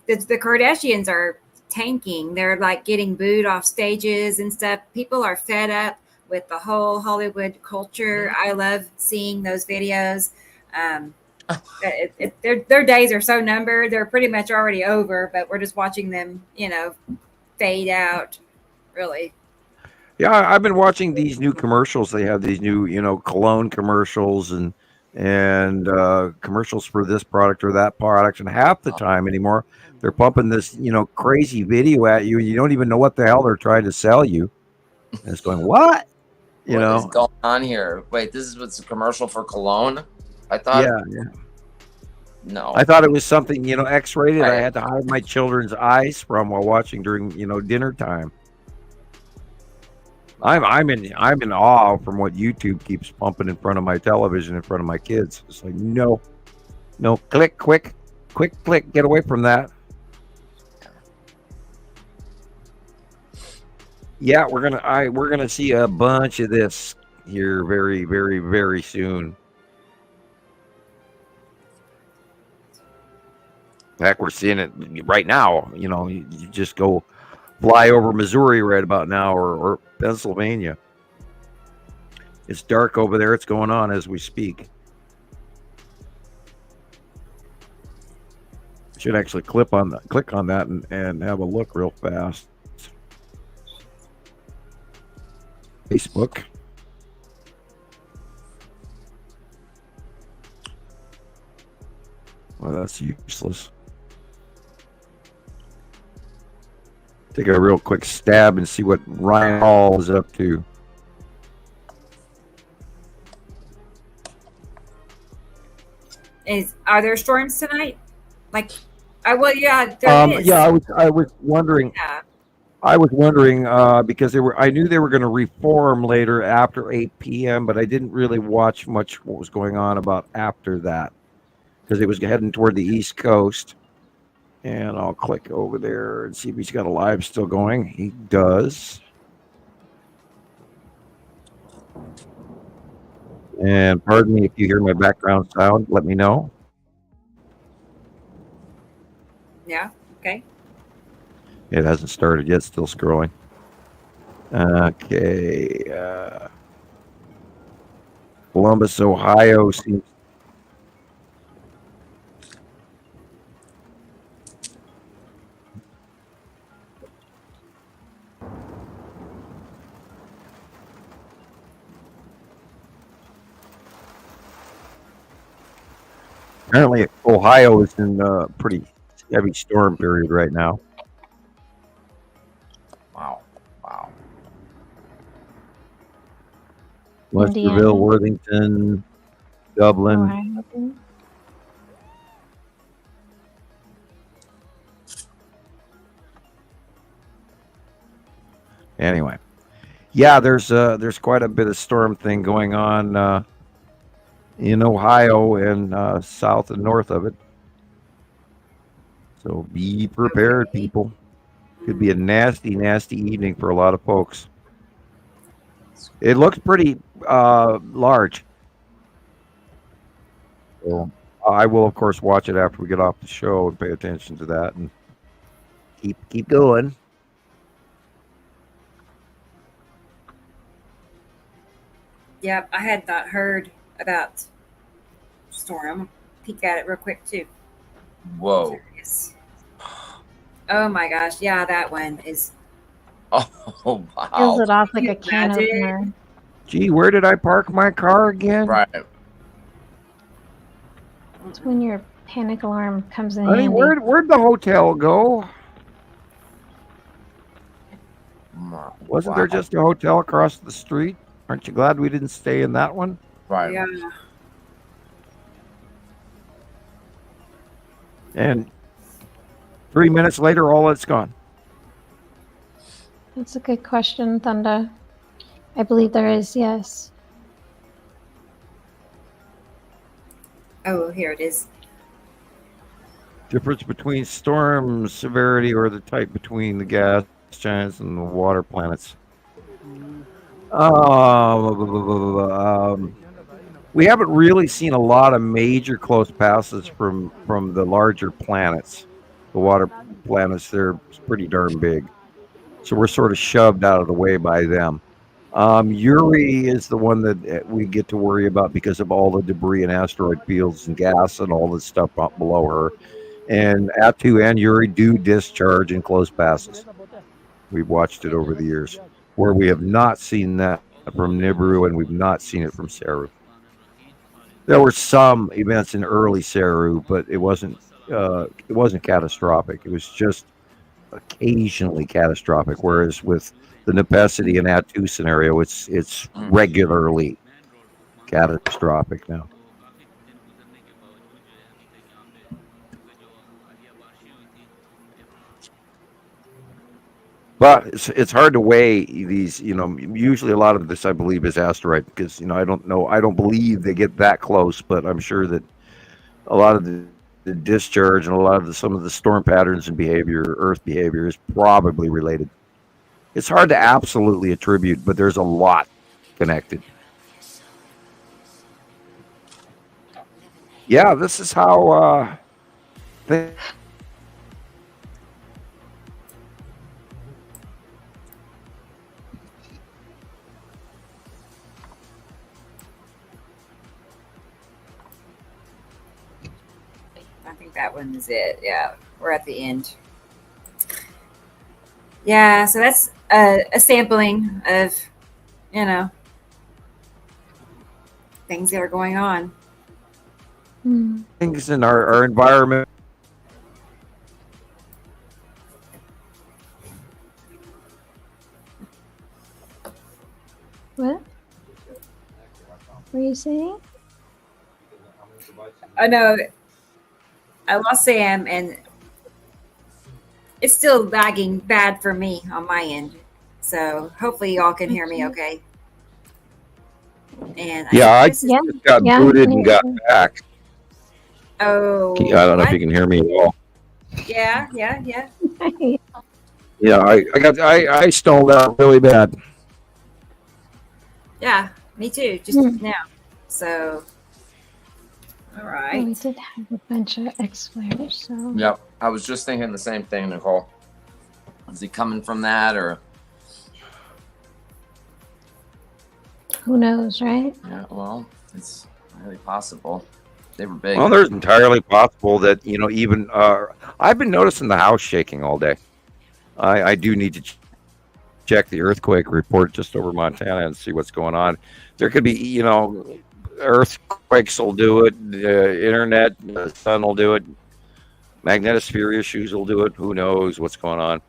Speaker 2: Kardashians are tanking. They're like getting booed off stages and stuff. People are fed up with the whole Hollywood culture. I love seeing those videos. Their days are so numbered. They're pretty much already over, but we're just watching them, fade out. Really.
Speaker 3: Yeah, I've been watching these new commercials. They have these new, cologne commercials and commercials for this product or that product. And half the time anymore, they're pumping this, crazy video at you, and you don't even know what the hell they're trying to sell you. And it's going, what?
Speaker 5: What is going on here? Wait, this is what's a commercial for cologne? I thought.
Speaker 3: Yeah.
Speaker 5: No.
Speaker 3: I thought it was something, X-rated. I had to hide my children's eyes from while watching during, dinner time. I'm in awe from what YouTube keeps pumping in front of my television, in front of my kids. It's like, no, click, quick, get away from that. Yeah, we're gonna see a bunch of this here very, very, very soon. In fact, we're seeing it right now. You just go fly over Missouri right about now, or Pennsylvania. It's dark over there. It's going on as we speak. Should actually click on that and have a look real fast. Facebook. Well, that's useless. Take a real quick stab and see what Ryan Hall is up to.
Speaker 2: Are there storms tonight? Like, there is.
Speaker 3: Yeah, I was wondering.
Speaker 2: Yeah.
Speaker 3: I was wondering because I knew they were going to reform later after 8 p.m., but I didn't really watch much what was going on about after that because it was heading toward the East Coast. And I'll click over there and see if he's got a live still going. He does. And pardon me if you hear my background sound. Let me know.
Speaker 2: Yeah. Okay.
Speaker 3: It hasn't started yet. Still scrolling. Okay. Columbus, Ohio seems. Apparently, Ohio is in a pretty heavy storm period right now.
Speaker 5: Wow. Wow.
Speaker 3: Westerville, Worthington, Dublin.
Speaker 4: Ohio.
Speaker 3: Anyway, yeah, there's quite a bit of storm thing going on in Ohio and south and north of it. So be prepared, people. Could be a nasty, nasty evening for a lot of folks. It looks pretty large. So I will, of course, watch it after we get off the show and pay attention to that and keep going.
Speaker 2: Yep, I had not heard about storm. I'm gonna peek at it real quick too.
Speaker 5: Whoa.
Speaker 2: Oh my gosh, yeah, that one is.
Speaker 5: Oh wow.
Speaker 4: Fills it off like a can opener.
Speaker 3: Gee, where did I park my car again?
Speaker 5: Right.
Speaker 4: It's when your panic alarm comes in.
Speaker 3: Honey,
Speaker 4: handy.
Speaker 3: where'd the hotel go? Wasn't there just a hotel across the street? Aren't you glad we didn't stay in that one?
Speaker 5: Right.
Speaker 2: Yeah.
Speaker 3: And 3 minutes later, all it's gone.
Speaker 4: That's a good question, Thunda. I believe there is, yes.
Speaker 2: Oh, here it is.
Speaker 3: Difference between storm severity or the type between the gas giants and the water planets. We haven't really seen a lot of major close passes from the larger planets. The water planets, they're pretty darn big. So we're sort of shoved out of the way by them. Uri is the one that we get to worry about because of all the debris and asteroid fields and gas and all this stuff up below her. And Atu and Uri do discharge in close passes. We've watched it over the years. Where we have not seen that from Nibiru and we've not seen it from Saru. There were some events in early Saru, but it wasn't catastrophic. It was just occasionally catastrophic. Whereas with the Nepesity and Atu scenario, it's regularly catastrophic now. But it's hard to weigh these, usually a lot of this I believe is asteroid because, I don't believe they get that close, but I'm sure that a lot of the discharge and a lot of some of the storm patterns and behavior, Earth behavior is probably related. It's hard to absolutely attribute, but there's a lot connected. Yeah, this is how
Speaker 2: I think that one is it. Yeah, we're at the end. Yeah, so that's a sampling of, things that are going on.
Speaker 3: things in our environment.
Speaker 4: What? What were you saying?
Speaker 2: I know I lost Sam, and it's still lagging bad for me on my end. So hopefully y'all can hear me okay. And
Speaker 3: I just got booted and got back.
Speaker 2: Oh,
Speaker 3: I don't know if you can hear me at all.
Speaker 2: Yeah.
Speaker 3: Yeah, I stalled out really bad.
Speaker 2: Yeah, Me too. Just now. So, all right.
Speaker 4: Oh, we did have a bunch of X flares. So.
Speaker 5: Yep. I was just thinking the same thing, Nicole. Is he coming from that, or?
Speaker 4: Who knows, right?
Speaker 5: Yeah. Well, it's highly possible. They were big.
Speaker 3: Well, there's entirely possible that, even I've been noticing the house shaking all day. I do need to check the earthquake report just over Montana and see what's going on. There could be, earthquakes will do it. The internet, the sun will do it. Magnetosphere issues will do it. Who knows what's going on?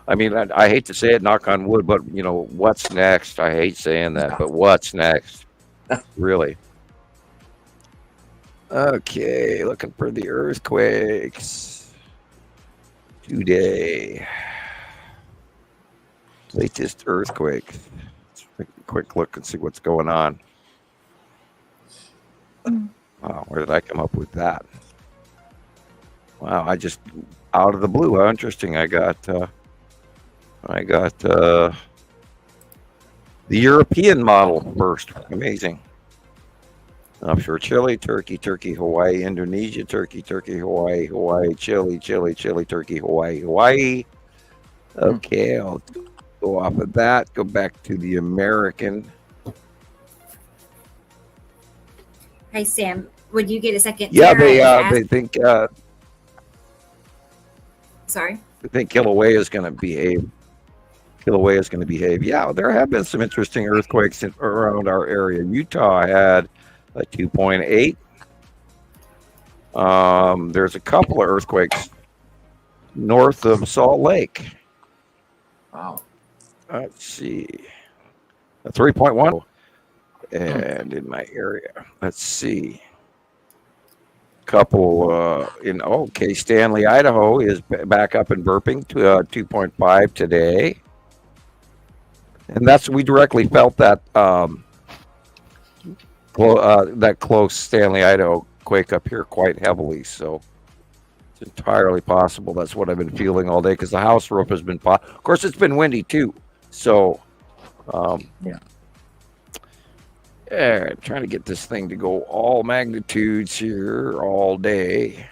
Speaker 3: I mean, I hate to say it, knock on wood, but, what's next? I hate saying that, but what's next? Really? Okay, looking for the earthquakes today. Latest earthquake. Let's take a quick look and see what's going on. Wow, where did I come up with that? Wow, I just out of the blue. How interesting! I got the European model first. Amazing. Offshore Chile, Turkey, Hawaii, Indonesia, Turkey, Hawaii, Chile, Turkey, Hawaii. Okay, I'll go off of that. Go back to the American.
Speaker 2: Hey, Sam, would you get a second?
Speaker 3: Yeah, they think.
Speaker 2: Sorry.
Speaker 3: They think Kilauea is going to behave. Yeah, there have been some interesting earthquakes around our area. Utah had a 2.8. There's a couple of earthquakes north of Salt Lake.
Speaker 5: Wow.
Speaker 3: Let's see. A 3.1. And in my area, let's see. Couple Stanley, Idaho is back up and burping to 2.5 today. And we directly felt that that close Stanley, Idaho quake up here quite heavily. So it's entirely possible. That's what I've been feeling all day because the house roof has been, of course, it's been windy too. So, trying to get this thing to go all magnitudes here all day.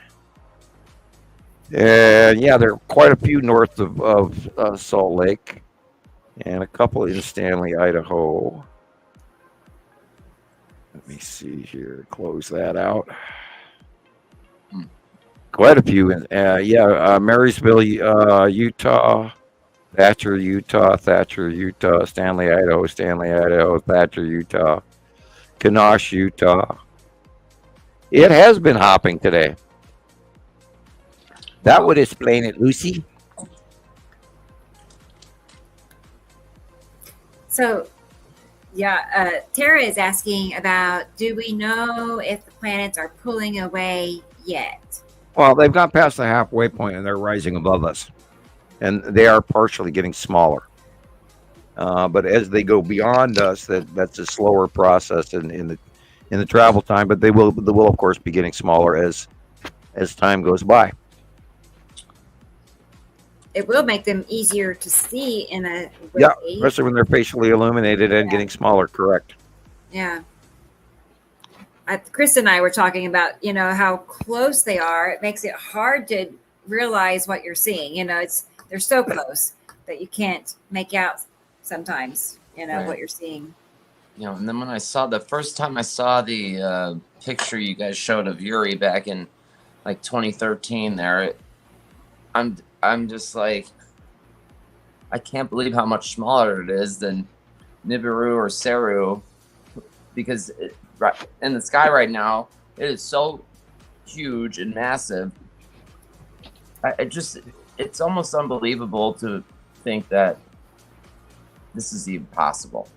Speaker 3: And there are quite a few north of Salt Lake and a couple in Stanley, Idaho. Let me see here. Close that out. Quite a few. Marysville, Utah. Thatcher, Utah. Stanley, Idaho. Thatcher, Utah. Kenosh, Utah. It has been hopping today. That would explain it, Lucy.
Speaker 2: So, Tara is asking about, do we know if the planets are pulling away yet?
Speaker 3: Well, they've got past the halfway point and they're rising above us. And they are partially getting smaller. But as they go beyond us, that's a slower process in the travel time. But they will of course be getting smaller as time goes by.
Speaker 2: It will make them easier to see in a way.
Speaker 3: Yeah, especially when they're facially illuminated and getting smaller. Correct.
Speaker 2: Yeah. Chris and I were talking about how close they are. It makes it hard to realize what you're seeing. They're so close that you can't make out sometimes, right. What you're seeing.
Speaker 5: And then when the first time I saw the picture you guys showed of Uri back in like 2013 there, I'm just like, I can't believe how much smaller it is than Nibiru or Seru, because in the sky right now, it is so huge and massive. It's almost unbelievable to think that this is even possible.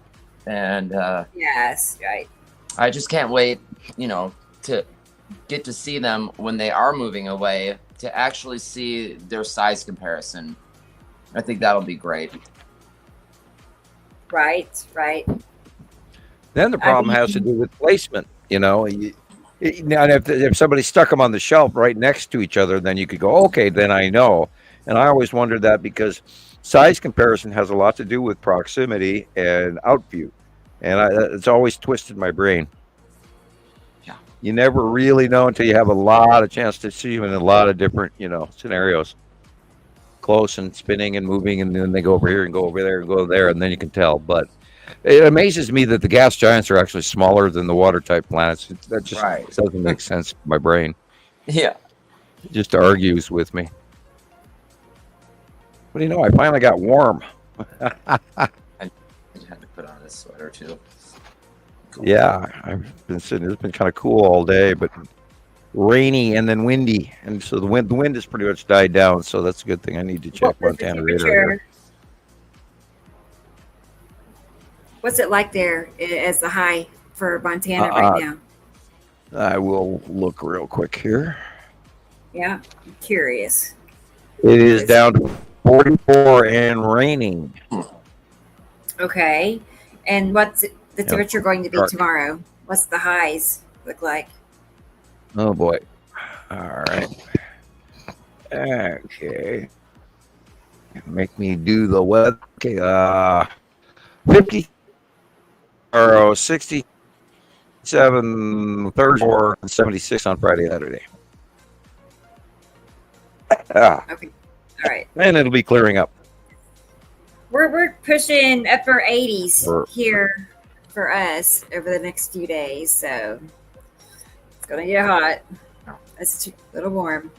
Speaker 5: And
Speaker 2: yes, right.
Speaker 5: I just can't wait, to get to see them when they are moving away, to actually see their size comparison. I think that'll be great.
Speaker 2: Right.
Speaker 3: Then the problem has to do with placement. Now, if somebody stuck them on the shelf right next to each other, then you could go, okay, then I know. And I always wondered that because size comparison has a lot to do with proximity and outview. And it's always twisted my brain.
Speaker 5: Yeah.
Speaker 3: You never really know until you have a lot of chance to see them in a lot of different, scenarios. Close and spinning and moving, and then they go over here and go over there and go there, and then you can tell. But it amazes me that the gas giants are actually smaller than the water-type planets. That just doesn't make sense to my brain.
Speaker 5: Yeah.
Speaker 3: It just argues with me. What do you know? I finally got warm.
Speaker 5: I had to put on a sweater, too. Cool.
Speaker 3: Yeah, I've been sitting. It's been kind of cool all day, but rainy and then windy, and so the wind has pretty much died down. So that's a good thing. I need to check Montana radar.
Speaker 2: What's it like there as the high for Montana right now?
Speaker 3: I will look real quick here.
Speaker 2: Yeah, I'm curious.
Speaker 3: It is down to 44 and raining.
Speaker 2: Okay, and what's the temperature going to be tomorrow? What's the highs look like?
Speaker 3: Oh boy. All right. Okay. Make me do the weather. Okay. 50 or 67 Thursday and 76 on Friday, Saturday.
Speaker 2: Okay. All right.
Speaker 3: And it'll be clearing up.
Speaker 2: We're pushing upper 80s here for us over the next few days, so it's gonna get hot. It's a little warm.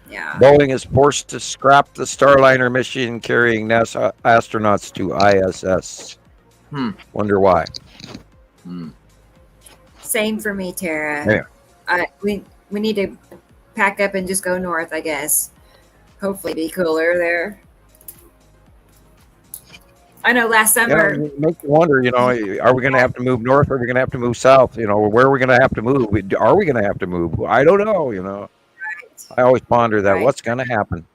Speaker 2: Yeah.
Speaker 3: Boeing is forced to scrap the Starliner mission carrying NASA astronauts to ISS. Wonder why.
Speaker 2: Same for me, Tara. Yeah. We need to pack up and just go north, I guess. Hopefully be cooler there. I know last summer.
Speaker 3: Yeah, it makes you wonder, are we going to have to move north or are we going to have to move south? Where are we going to have to move? Are we going to have to move? I don't know, Right. I always ponder that. Right. What's going to happen?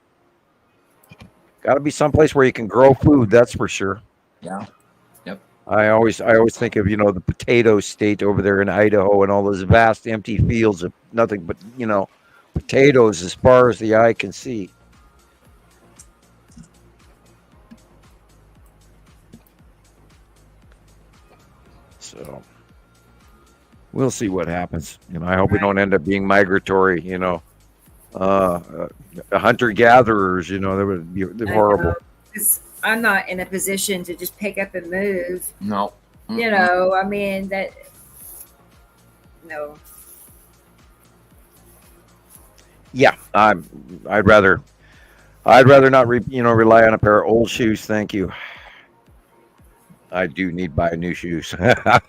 Speaker 3: Got to be someplace where you can grow food, that's for sure.
Speaker 5: Yeah. Yep.
Speaker 3: I always think of, the potato state over there in Idaho and all those vast empty fields of nothing but, potatoes as far as the eye can see. So we'll see what happens. I hope we don't end up being migratory, hunter-gatherers, that would be horrible.
Speaker 2: I'm not in a position to just pick up and move.
Speaker 5: No.
Speaker 2: I mean, no.
Speaker 3: Yeah, I'd rather not rely on a pair of old shoes, thank you. I do need to buy new shoes. I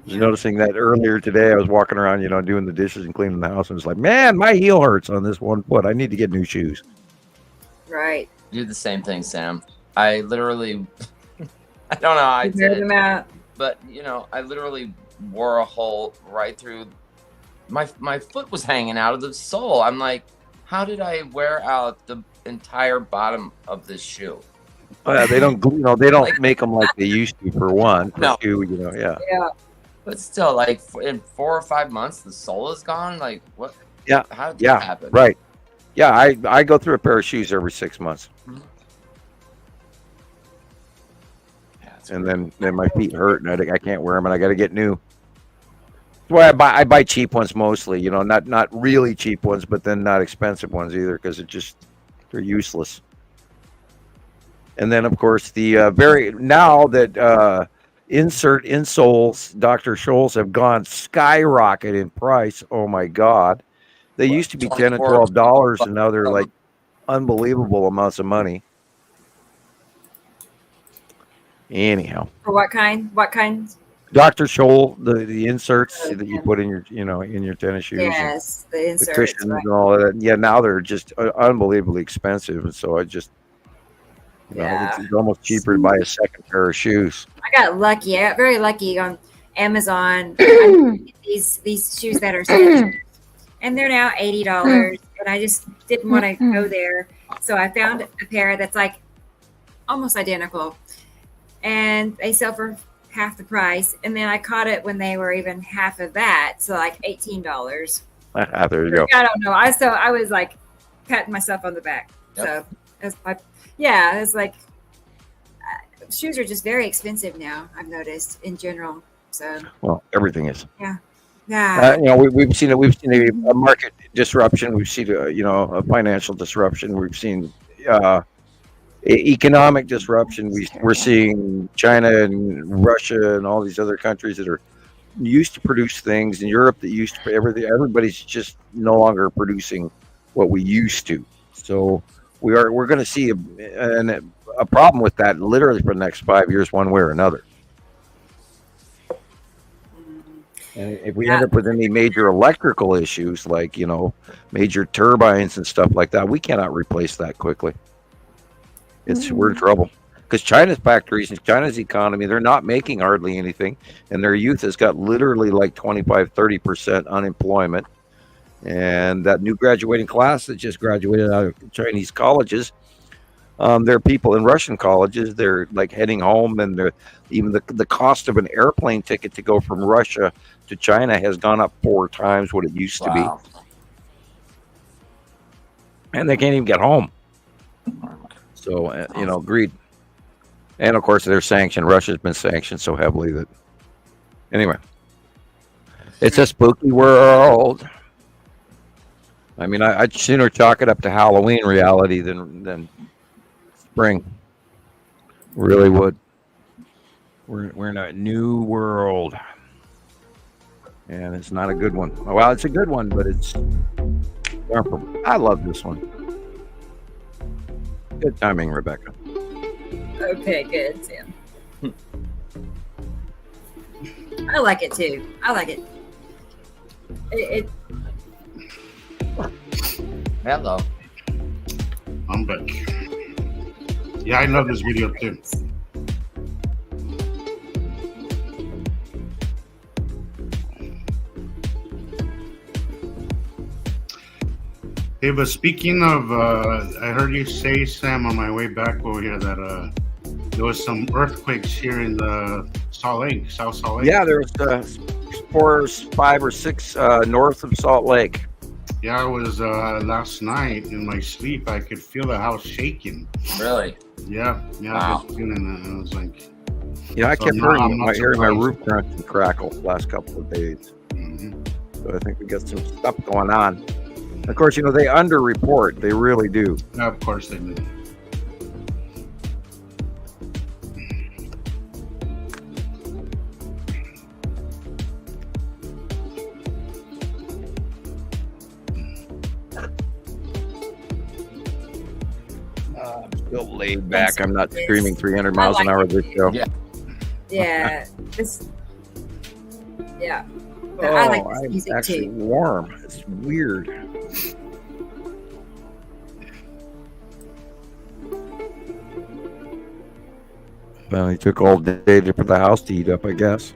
Speaker 3: was noticing that earlier today. I was walking around, doing the dishes and cleaning the house, and it's like, man, my heel hurts on this one foot. I need to get new shoes.
Speaker 2: Right.
Speaker 5: Do the same thing, Sam. I literally, I don't know how I did it, but I literally wore a hole right through. My foot was hanging out of the sole. I'm like, how did I wear out the entire bottom of this shoe?
Speaker 3: They don't, they don't make them like they used to. For one, for two, yeah.
Speaker 5: But still, like in 4 or 5 months, the sole is gone. Like what?
Speaker 3: Yeah.
Speaker 5: How did that happen?
Speaker 3: Right. Yeah, I go through a pair of shoes every 6 months. Mm-hmm. Yeah, and then my feet hurt, and I can't wear them, and I got to get new. That's why I buy cheap ones mostly. Not really cheap ones, but then not expensive ones either, because they're useless. And then, of course, now that insoles, Dr. Scholl's have gone skyrocket in price. Oh my God, they used to be $10 and $12, and now they're like unbelievable amounts of money. Anyhow,
Speaker 2: for what kind? What kind?
Speaker 3: Dr. Scholl, the inserts that you put in your in your tennis shoes.
Speaker 2: Yes, the inserts,
Speaker 3: the cushions and all of that. Yeah, now they're just unbelievably expensive, and so I just. It's almost cheaper to buy a second pair of shoes.
Speaker 2: I got lucky. I got very lucky on Amazon. these shoes that are Skechers, and they're now $80. And I just didn't want to go there, so I found a pair that's like almost identical, and they sell for half the price. And then I caught it when they were even half of that, so like $18.
Speaker 3: There you go.
Speaker 2: I don't know. I was like patting myself on the back.
Speaker 5: Yep.
Speaker 2: So it's like shoes are just very expensive now. I've noticed in general. So
Speaker 3: well, everything is.
Speaker 2: Yeah.
Speaker 3: We've seen it. We've seen a market disruption. We've seen a financial disruption. We've seen economic disruption. We're seeing China and Russia and all these other countries that are used to produce things in Europe that used to everything. Everybody's just no longer producing what we used to. So we're going to see a problem with that literally for the next 5 years, one way or another. And if we end up with any major electrical issues, like major turbines and stuff like that, we cannot replace that quickly. We're in trouble because China's factories and China's economy, they're not making hardly anything, and their youth has got literally like 25-30% unemployment. And that new graduating class that just graduated out of Chinese colleges, there are people in Russian colleges, they're like heading home, and even the cost of an airplane ticket to go from Russia to China has gone up 4 times what it used to be. And they can't even get home. So, greed. And of course, they're sanctioned. Russia's been sanctioned so heavily that, anyway, it's a spooky world. I mean, I'd sooner chalk it up to Halloween reality than spring. Really would. We're in a new world, and it's not a good one. Well, it's a good one, but it's. I love this one. Good timing, Rebecca.
Speaker 2: Okay, good, Sam. I like it too. I like it.
Speaker 5: Hello.
Speaker 6: I'm back. Yeah, I love this video too. Hey, but speaking of, I heard you say, Sam, on my way back over here that there was some earthquakes here in the South Salt Lake.
Speaker 3: Yeah, there was 4, 5, or 6 north of Salt Lake.
Speaker 6: Yeah, it was last night in my sleep. I could feel the house shaking.
Speaker 5: Really?
Speaker 6: Yeah.
Speaker 5: Wow.
Speaker 6: I was feeling that. I was like,
Speaker 3: I kept hearing my roof crunch and crackle the last couple of days.
Speaker 6: Mm-hmm.
Speaker 3: So I think we got some stuff going on. Of course, they underreport. They really do.
Speaker 6: Yeah, of course they do.
Speaker 3: I'm still laid back. I'm not screaming 300 miles an hour this show.
Speaker 2: Yeah. I like this music
Speaker 3: actually
Speaker 2: too.
Speaker 3: Warm. It's weird. Well, he took all day for the house to heat up, I guess.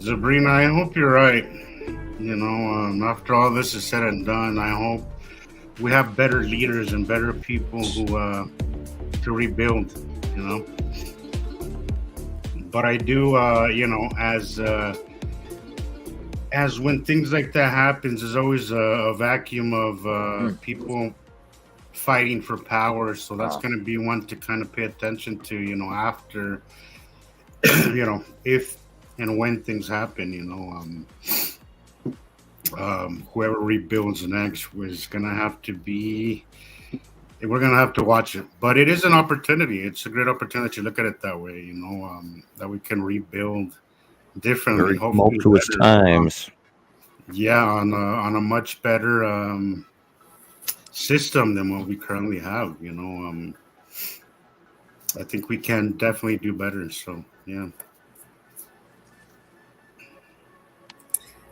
Speaker 6: Sabrina, I hope you're right. After all this is said and done, I hope we have better leaders and better people who to rebuild. But I do, as when things like that happens, there's always a vacuum of people fighting for power. So that's going to be one to kind of pay attention to, after, if and when things happen, whoever rebuilds next is going to have to be, we're going to have to watch it. But it is an opportunity. It's a great opportunity to look at it that way, that we can rebuild differently.
Speaker 3: Very tumultuous times.
Speaker 6: Yeah, on a much better system than what we currently have, I think we can definitely do better. So, yeah.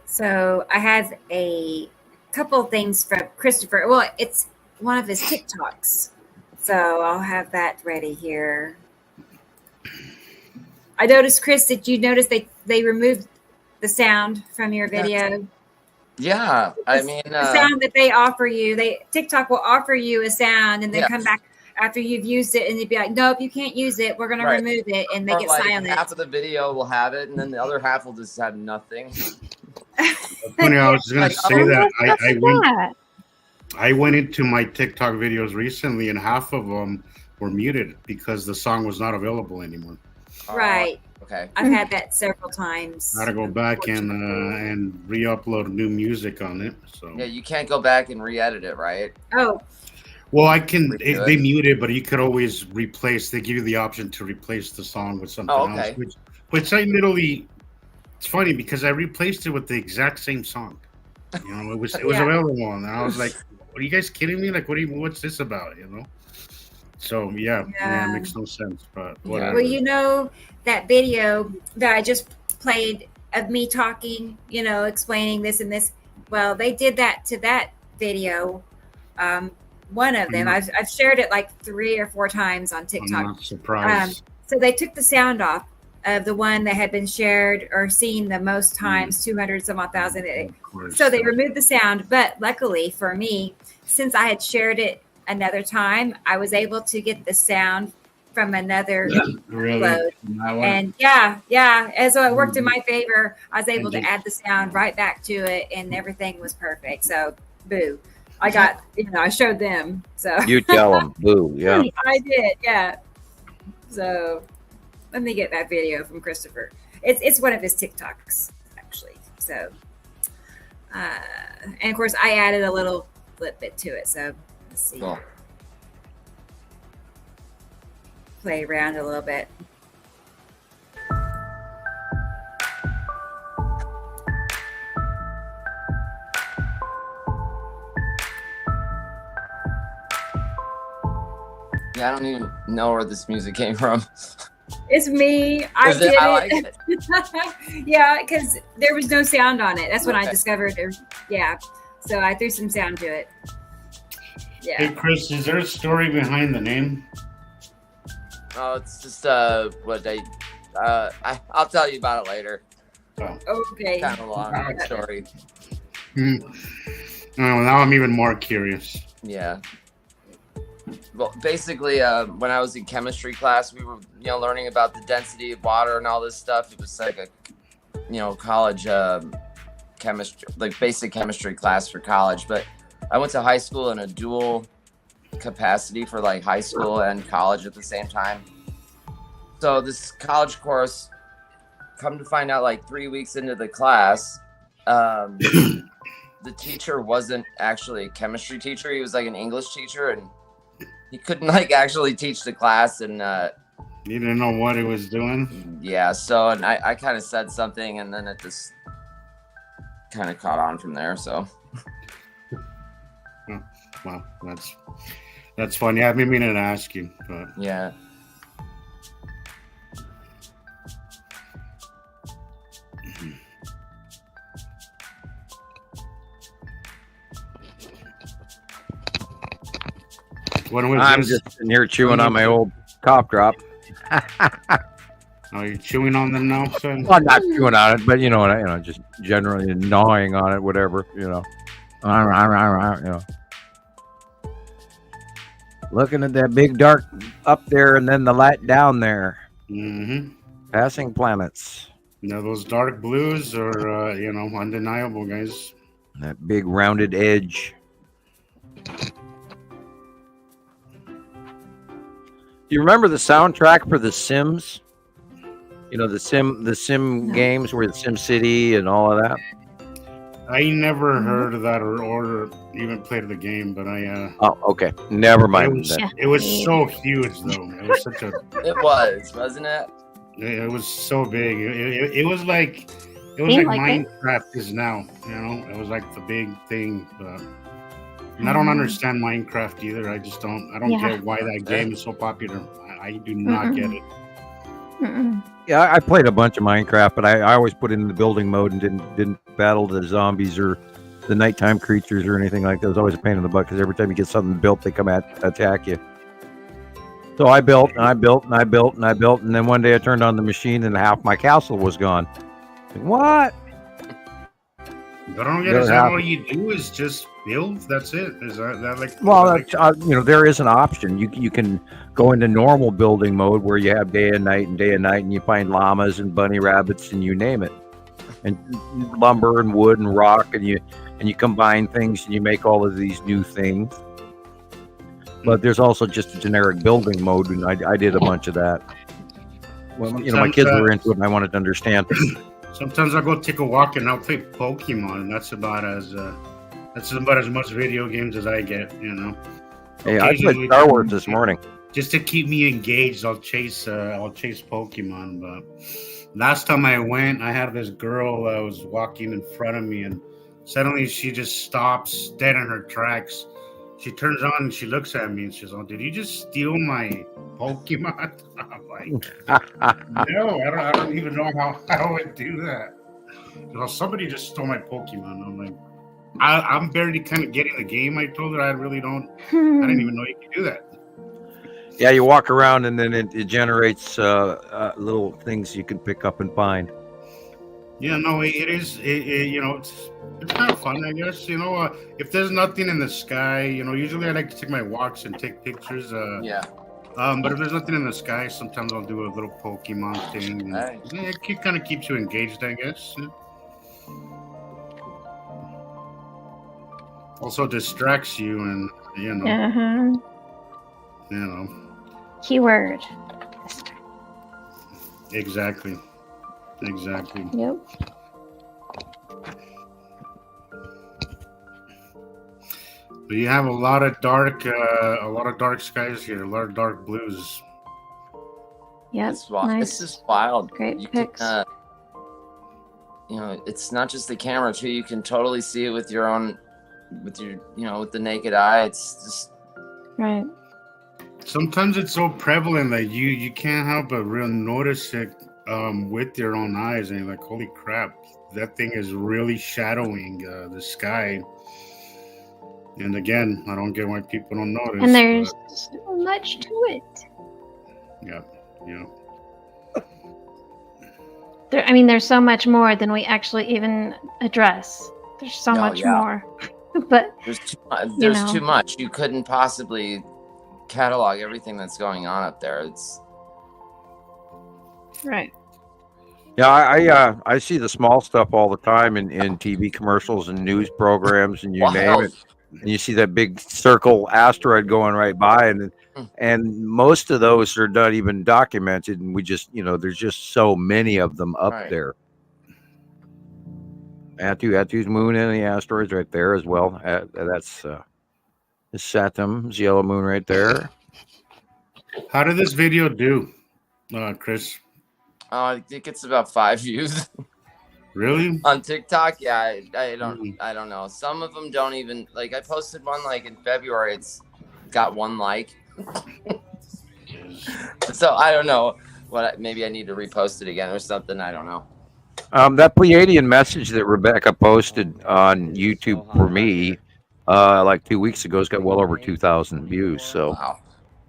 Speaker 2: So I have a couple of things from Christoper. Well, it's one of his TikToks. So I'll have that ready here. I noticed, Chris, did you notice they removed the sound from your video?
Speaker 5: Yeah, I mean,
Speaker 2: the sound that they offer you, TikTok will offer you a sound and then come back after you've used it and they'd be like, nope, you can't use it. We're going to remove it and make it silent.
Speaker 5: Half of the video will have it and then the other half will just have nothing.
Speaker 6: Funny, I was just going to say that I went into my TikTok videos recently and half of them were muted because the song was not available anymore.
Speaker 2: Right.
Speaker 5: Okay.
Speaker 2: I've had that several times.
Speaker 6: I had to go back and re-upload new music on it. So
Speaker 5: yeah, you can't go back and re-edit it, right?
Speaker 2: Oh.
Speaker 6: Well, I can. They mute it, but you could always replace. They give you the option to replace the song with something else. Which I literally. It's funny because I replaced it with the exact same song. You know, it was available, and I was like, "Are you guys kidding me? Like, what's this about?" You know. So yeah, it makes no sense. But whatever.
Speaker 2: Well, you know that video that I just played of me talking, you know, explaining this and this. Well, they did that to that video. One of them, I've shared it like 3 or 4 times on TikTok.
Speaker 6: I'm not surprised.
Speaker 2: So they took the sound off of the one that had been shared or seen the most times, 200 some odd thousand. So they removed the sound. But luckily for me, since I had shared it another time, I was able to get the sound from another upload. And and so it worked in my favor. I was able to add the sound right back to it and everything was perfect. So boo. I got, I showed them. So
Speaker 3: you tell them, boo, yeah.
Speaker 2: I did, yeah. So let me get that video from Christoper. It's one of his TikToks, actually. So, and of course, I added a little flip bit to it. So let's see. Cool. Play around a little bit.
Speaker 5: Yeah, I don't even know where this music came from.
Speaker 2: It's me. I did it. Like it. Yeah, because there was no sound on it. That's when I discovered. So I threw some sound to it. Yeah.
Speaker 6: Hey, Chris, is there a story behind the name?
Speaker 5: Oh, it's just what I'll tell you about it later.
Speaker 6: Oh.
Speaker 2: Okay.
Speaker 5: Kind of a long story.
Speaker 6: Oh, now I'm even more curious.
Speaker 5: Yeah. Well, basically, when I was in chemistry class, we were, learning about the density of water and all this stuff. It was like a, college chemistry, like basic chemistry class for college. But I went to high school in a dual capacity for like high school and college at the same time. So this college course, come to find out, like 3 weeks into the class, the teacher wasn't actually a chemistry teacher. He was like an English teacher, and he couldn't actually teach the class, and
Speaker 6: you didn't know what he was doing.
Speaker 5: Yeah, so and I kind of said something, and then it just kind of caught on from there. So,
Speaker 6: well, that's funny. I've been meaning to ask you, but
Speaker 5: yeah.
Speaker 3: I'm just sitting here chewing on my old cough drop.
Speaker 6: Are you chewing on them now, son?
Speaker 3: Well, I'm not chewing on it, but just generally gnawing on it, whatever, Looking at that big dark up there and then the light down there.
Speaker 6: Mm-hmm.
Speaker 3: Passing planets.
Speaker 6: Those dark blues are, undeniable, guys.
Speaker 3: That big rounded edge. Do you remember the soundtrack for The Sims? The Sim games where the Sim City and all of that.
Speaker 6: I never heard of that or even played the game, but I.
Speaker 3: Oh, okay. Never mind.
Speaker 6: It was so huge, though. It was such a.
Speaker 5: It wasn't it?
Speaker 6: It was so big. It was like Minecraft is now. It was like the big thing. But and I don't understand Minecraft either. I just don't. I don't get why that game is so popular. I do not get it.
Speaker 3: Yeah, I played a bunch of Minecraft, but I always put it in the building mode and didn't battle the zombies or the nighttime creatures or anything like that. It was always a pain in the butt because every time you get something built, they come attack you. So I built and I built and I built and I built, and then one day I turned on the machine and half my castle was gone. What?
Speaker 6: But I don't get it. All you do is just build. That's it. Is that like?
Speaker 3: Well, there is an option. You can go into normal building mode where you have day and night, and you find llamas and bunny rabbits and you name it, and lumber and wood and rock, and you combine things and you make all of these new things. But there's also just a generic building mode, and I did a bunch of that. Well, my kids were into it, and I wanted to understand.
Speaker 6: Sometimes I'll go take a walk and I'll play Pokemon, and that's about as much video games as I get,
Speaker 3: Hey, I played Star Wars this morning.
Speaker 6: Just to keep me engaged, I'll chase Pokemon. But last time I went, I had this girl was walking in front of me, and suddenly she just stops dead in her tracks. She turns on and she looks at me and she's like, "Did you just steal my Pokemon?" I'm like, "No, I don't even know how I would do that." Somebody just stole my Pokemon. I'm like, I'm barely kind of getting the game. I told her I really don't. I didn't even know you could do that.
Speaker 3: Yeah, you walk around and then it generates little things you can pick up and find.
Speaker 6: Yeah, no, it is. It's kind of fun, I guess. If there's nothing in the sky, usually I like to take my walks and take pictures. But if there's nothing in the sky, sometimes I'll do a little Pokemon thing. Nice. It kind of keeps you engaged, I guess. Also distracts you, and
Speaker 4: Keyword.
Speaker 6: Exactly.
Speaker 4: Yep.
Speaker 6: But you have a lot of dark skies here, a lot of dark blues.
Speaker 4: Yep.
Speaker 5: Nice. This is wild.
Speaker 4: Great picks.
Speaker 5: It's not just the camera too. You can totally see it with your own, with the naked eye. It's just
Speaker 4: right.
Speaker 6: Sometimes it's so prevalent that you can't help but really notice it with your own eyes, and you're like, holy crap, that thing is really shadowing the sky. And again, I don't get why people don't notice.
Speaker 4: And there's so much to it.
Speaker 6: Yeah.
Speaker 4: There's so much more than we actually even address. There's so much more. But
Speaker 5: there's too much. You couldn't possibly catalog everything that's going on up there. It's
Speaker 4: right.
Speaker 3: Yeah, I see the small stuff all the time in TV commercials and news programs, and you name it. And you see that big circle asteroid going right by, and most of those are not even documented, and we just there's just so many of them up there. Atu's moon and the asteroids right there as well. That's Saturn's yellow moon right there.
Speaker 6: How did this video do, Chris?
Speaker 5: I think it's about 5 views.
Speaker 6: Really?
Speaker 5: On TikTok? Yeah, I don't know. Some of them don't even I posted one in February. It's got 1 like. So I don't know. Maybe I need to repost it again or something. I don't know.
Speaker 3: That Pleiadian message that Rebecca posted on YouTube for me 2 weeks ago has got well over 2,000 views. So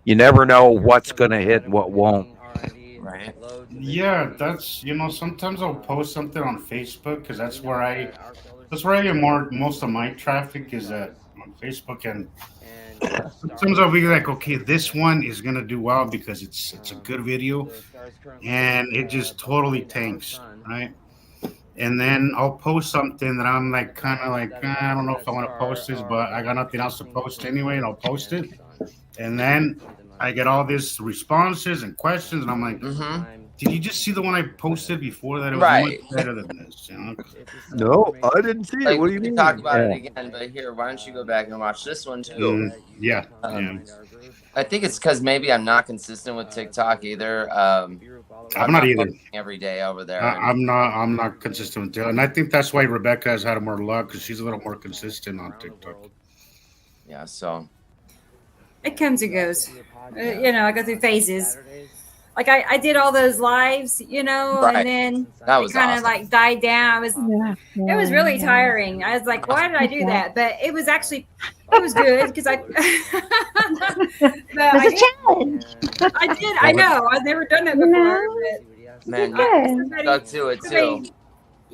Speaker 3: you never know what's going to hit, what won't.
Speaker 5: Right.
Speaker 6: Yeah, that's sometimes I'll post something on Facebook because that's where I get most of my traffic is on Facebook, and sometimes I'll be like, okay, this one is gonna do well because it's a good video, and it just totally tanks, right? And then I'll post something that I'm I don't know if I want to post this, but I got nothing else to post anyway, and I'll post it, and then I get all these responses and questions, and I'm like, did you just see the one I posted before that? It was much better than this.
Speaker 3: No, I didn't see it. What do you mean?
Speaker 5: Talk about it again, but here, why don't you go back and watch this one too?
Speaker 6: Yeah.
Speaker 5: I think it's because maybe I'm not consistent with TikTok either.
Speaker 6: I'm not either.
Speaker 5: Every day over there.
Speaker 6: I'm not consistent with it, and I think that's why Rebecca has had more luck because she's a little more consistent on TikTok.
Speaker 5: Yeah. So.
Speaker 2: It comes and goes. I go through phases. I did all those lives, and then it kind of died down. It was really tiring. I was like, why did I do that? But it was good because I.
Speaker 4: It was a challenge.
Speaker 2: I did. I know. I've never done that before.
Speaker 5: Man, you stuck to it too.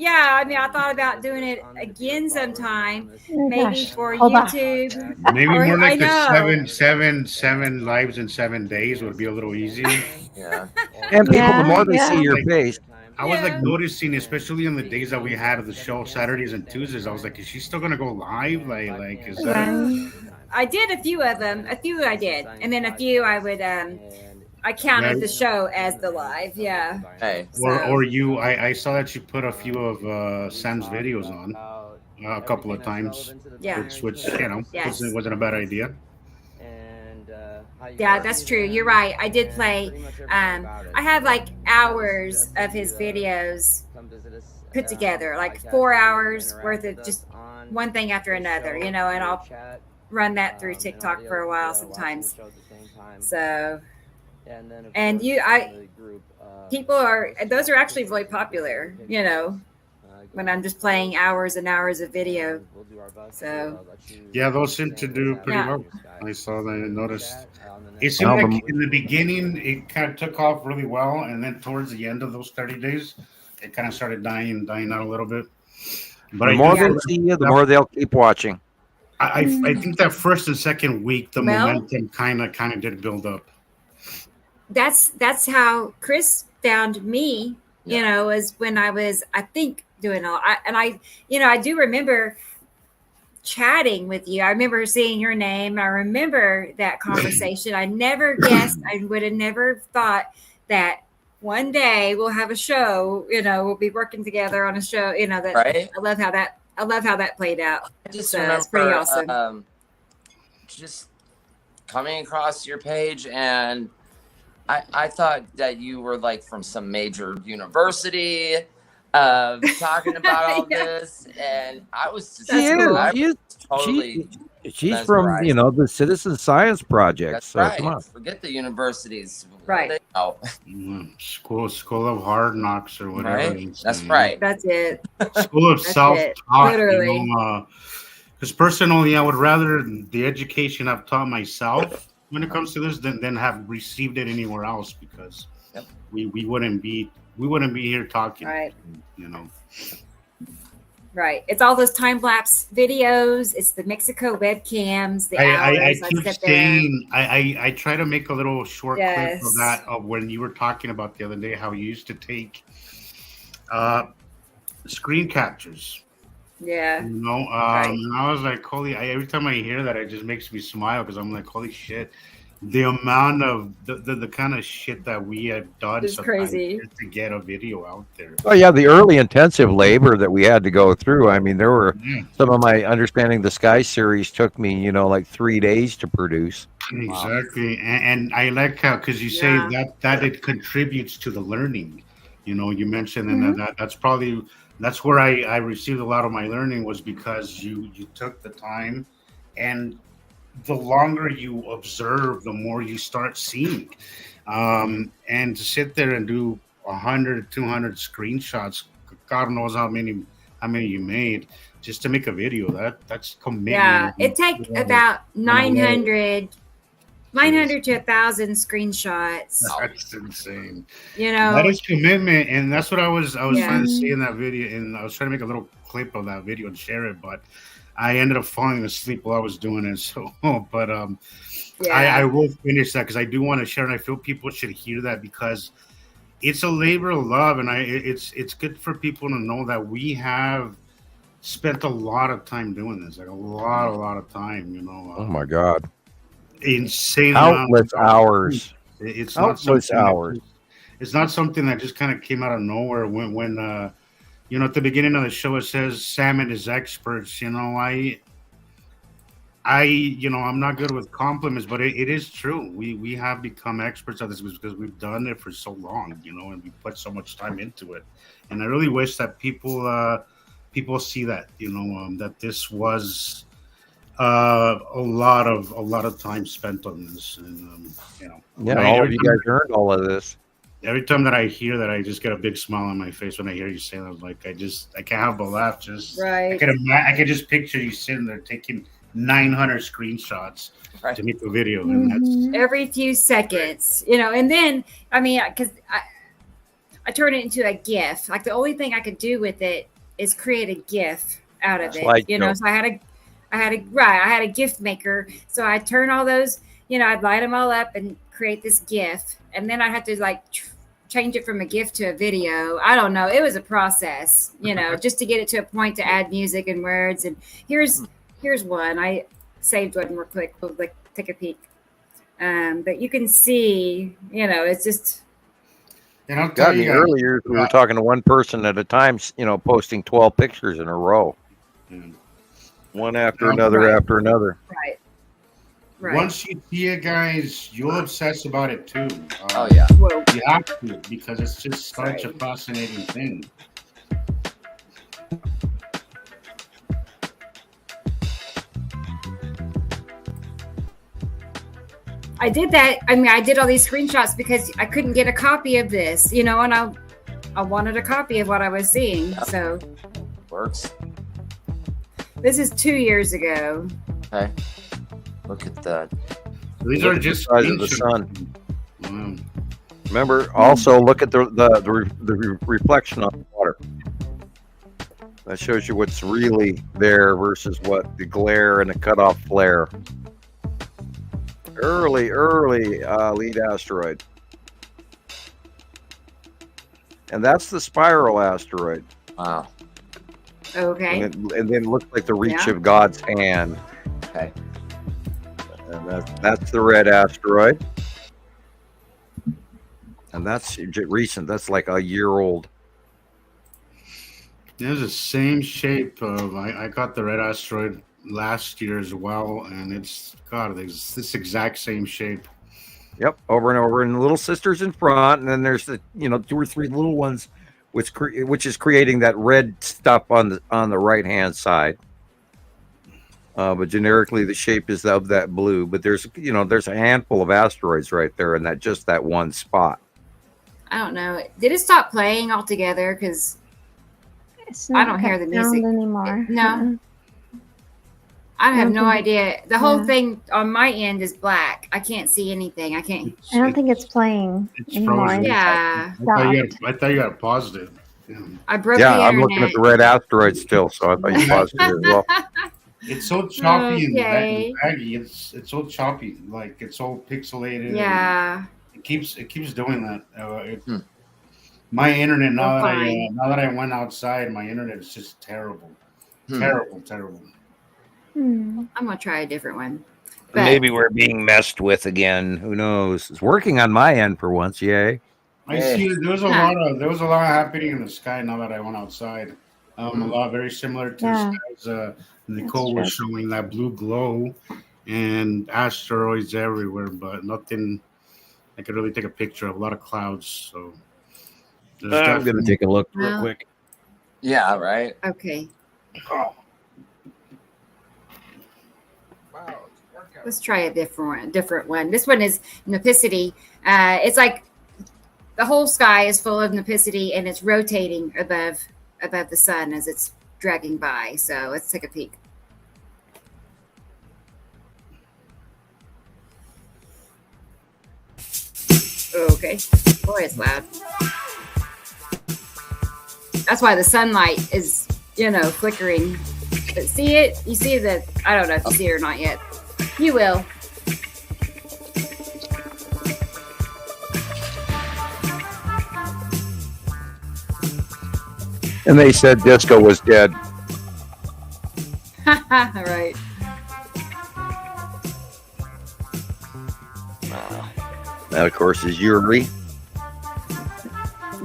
Speaker 2: Yeah, I mean, I thought about doing it again sometime, maybe for
Speaker 4: Hold on.
Speaker 2: YouTube.
Speaker 6: Maybe
Speaker 2: Or-
Speaker 6: more like
Speaker 2: I know.
Speaker 6: seven lives in 7 days would be a little easier.
Speaker 5: Yeah.
Speaker 3: And people, the
Speaker 4: Yeah,
Speaker 3: more they
Speaker 4: yeah.
Speaker 3: see your face,
Speaker 6: I was like noticing, especially on the days that we had of the show, Saturdays and Tuesdays. I was like, is she still gonna go live? Like is that?
Speaker 2: I did a few of them. A few I did, and then a few I would. I counted the show as the live. Yeah.
Speaker 5: Hey.
Speaker 6: Or you? I saw that you put a few of Sam's videos on a couple of times.
Speaker 2: Yeah.
Speaker 6: Which you know wasn't a bad idea.
Speaker 2: Yeah, that's true. You're right. I did play. I have like hours of his videos put together, like 4 hours worth of just one thing after another, you know, and I'll run that through TikTok for a while sometimes. So, and people those are actually really popular, you know, when I'm just playing hours and hours of video. So,
Speaker 6: yeah, those seem to do pretty well. I saw that and noticed. It seemed like in the beginning it kind of took off really well, and then towards the end of those 30 days, it kind of started dying out a little bit. But
Speaker 3: the more they see you, the more they'll keep watching.
Speaker 6: I think that first and second week, the momentum kind of did build up.
Speaker 2: That's how Chris found me. You know, was when I was, I think, doing I do remember chatting with you. I remember seeing your name. I remember that conversation. I never guessed. I would have never thought that one day we'll have a show. You know, we'll be working together on a show. You know that.
Speaker 5: Right?
Speaker 2: I love how that played out.
Speaker 5: I just
Speaker 2: so
Speaker 5: remember
Speaker 2: it's pretty awesome.
Speaker 5: Just coming across your page, and I thought that you were like from some major university, talking about all this, and I was just
Speaker 3: she's from the Citizen Science Project.
Speaker 5: That's
Speaker 3: so
Speaker 5: right.
Speaker 3: come on.
Speaker 5: Forget the universities.
Speaker 2: Right.
Speaker 6: School of Hard Knocks or whatever.
Speaker 5: Right? That's right.
Speaker 2: That's it.
Speaker 6: School of self-taught.
Speaker 2: Literally.
Speaker 6: Because personally, I would rather the education I've taught myself when it comes to this than have received it anywhere else, because we wouldn't be here talking.
Speaker 2: Right.
Speaker 6: You know.
Speaker 2: Right. It's all those time lapse videos. It's the Mexico webcams. The hours.
Speaker 6: I keep saying I try to make a little short clip of that, of when you were talking about the other day how you used to take screen captures.
Speaker 2: Yeah.
Speaker 6: You know, and I was like, holy! Every time I hear that, it just makes me smile, because I'm like, holy shit! The amount of the kind of shit that we have done
Speaker 2: it's crazy
Speaker 6: to get a video out there.
Speaker 3: Oh yeah, the early intensive labor that we had to go through. I mean, there were some of my Understanding the Sky series took me, like 3 days to produce.
Speaker 6: Exactly, and I like how, because you say that it contributes to the learning. You know, you mentioned and that's where I received a lot of my learning, was because you took the time, and the longer you observe, the more you start seeing. And to sit there and do 100, 200 screenshots, God knows how many you made just to make a video. That's commitment.
Speaker 2: Yeah, it takes about 900 to 1,000 screenshots.
Speaker 6: That's insane.
Speaker 2: You know,
Speaker 6: that is commitment, and that's what I was trying to say in that video, and I was trying to make a little clip of that video and share it, but I ended up falling asleep while I was doing it. So, but I will finish that, because I do want to share, and I feel people should hear that, because it's a labor of love, and it's good for people to know that we have spent a lot of time doing this, like a lot of time. You know.
Speaker 3: Oh my God.
Speaker 6: Insane.
Speaker 3: Countless hours.
Speaker 6: It's
Speaker 3: countless hours.
Speaker 6: It's not something that just kind of came out of nowhere. When at the beginning of the show it says Sam and his experts. I'm not good with compliments, but it is true. We have become experts at this because we've done it for so long, and we put so much time into it. And I really wish that people see that, that this was a lot of time spent on this, and
Speaker 3: all of you guys earned all of this.
Speaker 6: Every time that I hear that, I just get a big smile on my face when I hear you say that. Like, I can't help but laugh. Just
Speaker 2: right.
Speaker 6: I can just picture you sitting there taking 900 screenshots to make a video, and that's
Speaker 2: every few seconds, and then because I turned it into a GIF. Like the only thing I could do with it is create a GIF out of it. So I had a GIF maker. So I'd turn all those, I'd light them all up and create this GIF, and then I'd have to like change it from a GIF to a video. I don't know. It was a process, just to get it to a point to add music and words. And here's one. I saved one real quick. We'll take a peek. But you can see, it's just.
Speaker 3: And I'll tell you, earlier we were talking to one person at a time, posting 12 pictures in a row, one after another after another.
Speaker 2: Right.
Speaker 6: Once you see it, guys, you'll obsess about it too.
Speaker 5: Oh yeah,
Speaker 6: you have to, because it's just such a fascinating thing.
Speaker 2: I did that. I mean, I did all these screenshots because I couldn't get a copy of this, and I wanted a copy of what I was seeing. So
Speaker 5: works.
Speaker 2: This is 2 years ago.
Speaker 5: Okay. Look at that.
Speaker 6: These are just
Speaker 3: the size of the sun. Remember, also look at the reflection on the water. That shows you what's really there versus what the glare and the cutoff flare. Early lead asteroid. And that's the spiral asteroid.
Speaker 5: Wow.
Speaker 2: Okay.
Speaker 3: And then it looks like the reach of God's hand.
Speaker 5: Okay.
Speaker 3: And that's the red asteroid. And that's recent. That's like a year old.
Speaker 6: There's the same shape of, I got the red asteroid last year as well, and it's this exact same shape.
Speaker 3: Yep, over and over, and the little sisters in front, and then there's the 2 or 3 little ones, which is creating that red stuff on the right hand side. But generically, the shape is of that blue. But there's a handful of asteroids right there in that one spot.
Speaker 2: I don't know. Did it stop playing altogether? Because I don't hear the music
Speaker 4: anymore.
Speaker 2: No. I have no idea. The whole thing on my end is black. I can't see anything. I
Speaker 4: don't think it's playing anymore.
Speaker 6: Frozen.
Speaker 2: Yeah.
Speaker 6: I thought you got paused it.
Speaker 2: I broke the internet.
Speaker 3: I'm looking at the red asteroid still, so I thought you paused it as well.
Speaker 6: It's so choppy and baggy. It's so choppy, like it's so pixelated.
Speaker 2: Yeah.
Speaker 6: It keeps doing that. My internet now that I went outside, my internet is just terrible. Terrible.
Speaker 2: I'm gonna try a different one.
Speaker 3: But maybe we're being messed with again. Who knows? It's working on my end for once. Yay!
Speaker 6: I see. There was a lot happening in the sky now that I went outside. A lot very similar to the skies. Nicolle was showing that blue glow and asteroids everywhere, but nothing I could really take a picture of. A lot of clouds. So
Speaker 3: I'm going to take a look real quick.
Speaker 5: Yeah. Right.
Speaker 2: Okay.
Speaker 6: Oh.
Speaker 2: Let's try a different one. This one is Nipicity. It's like the whole sky is full of Nipicity, and it's rotating above the sun as it's dragging by. So let's take a peek. Okay. Boy, it's loud. That's why the sunlight is, flickering. But see it? You see that? I don't know if you see it or not yet. You will.
Speaker 3: And they said disco was dead.
Speaker 2: Right.
Speaker 3: That, of course, is Yuri.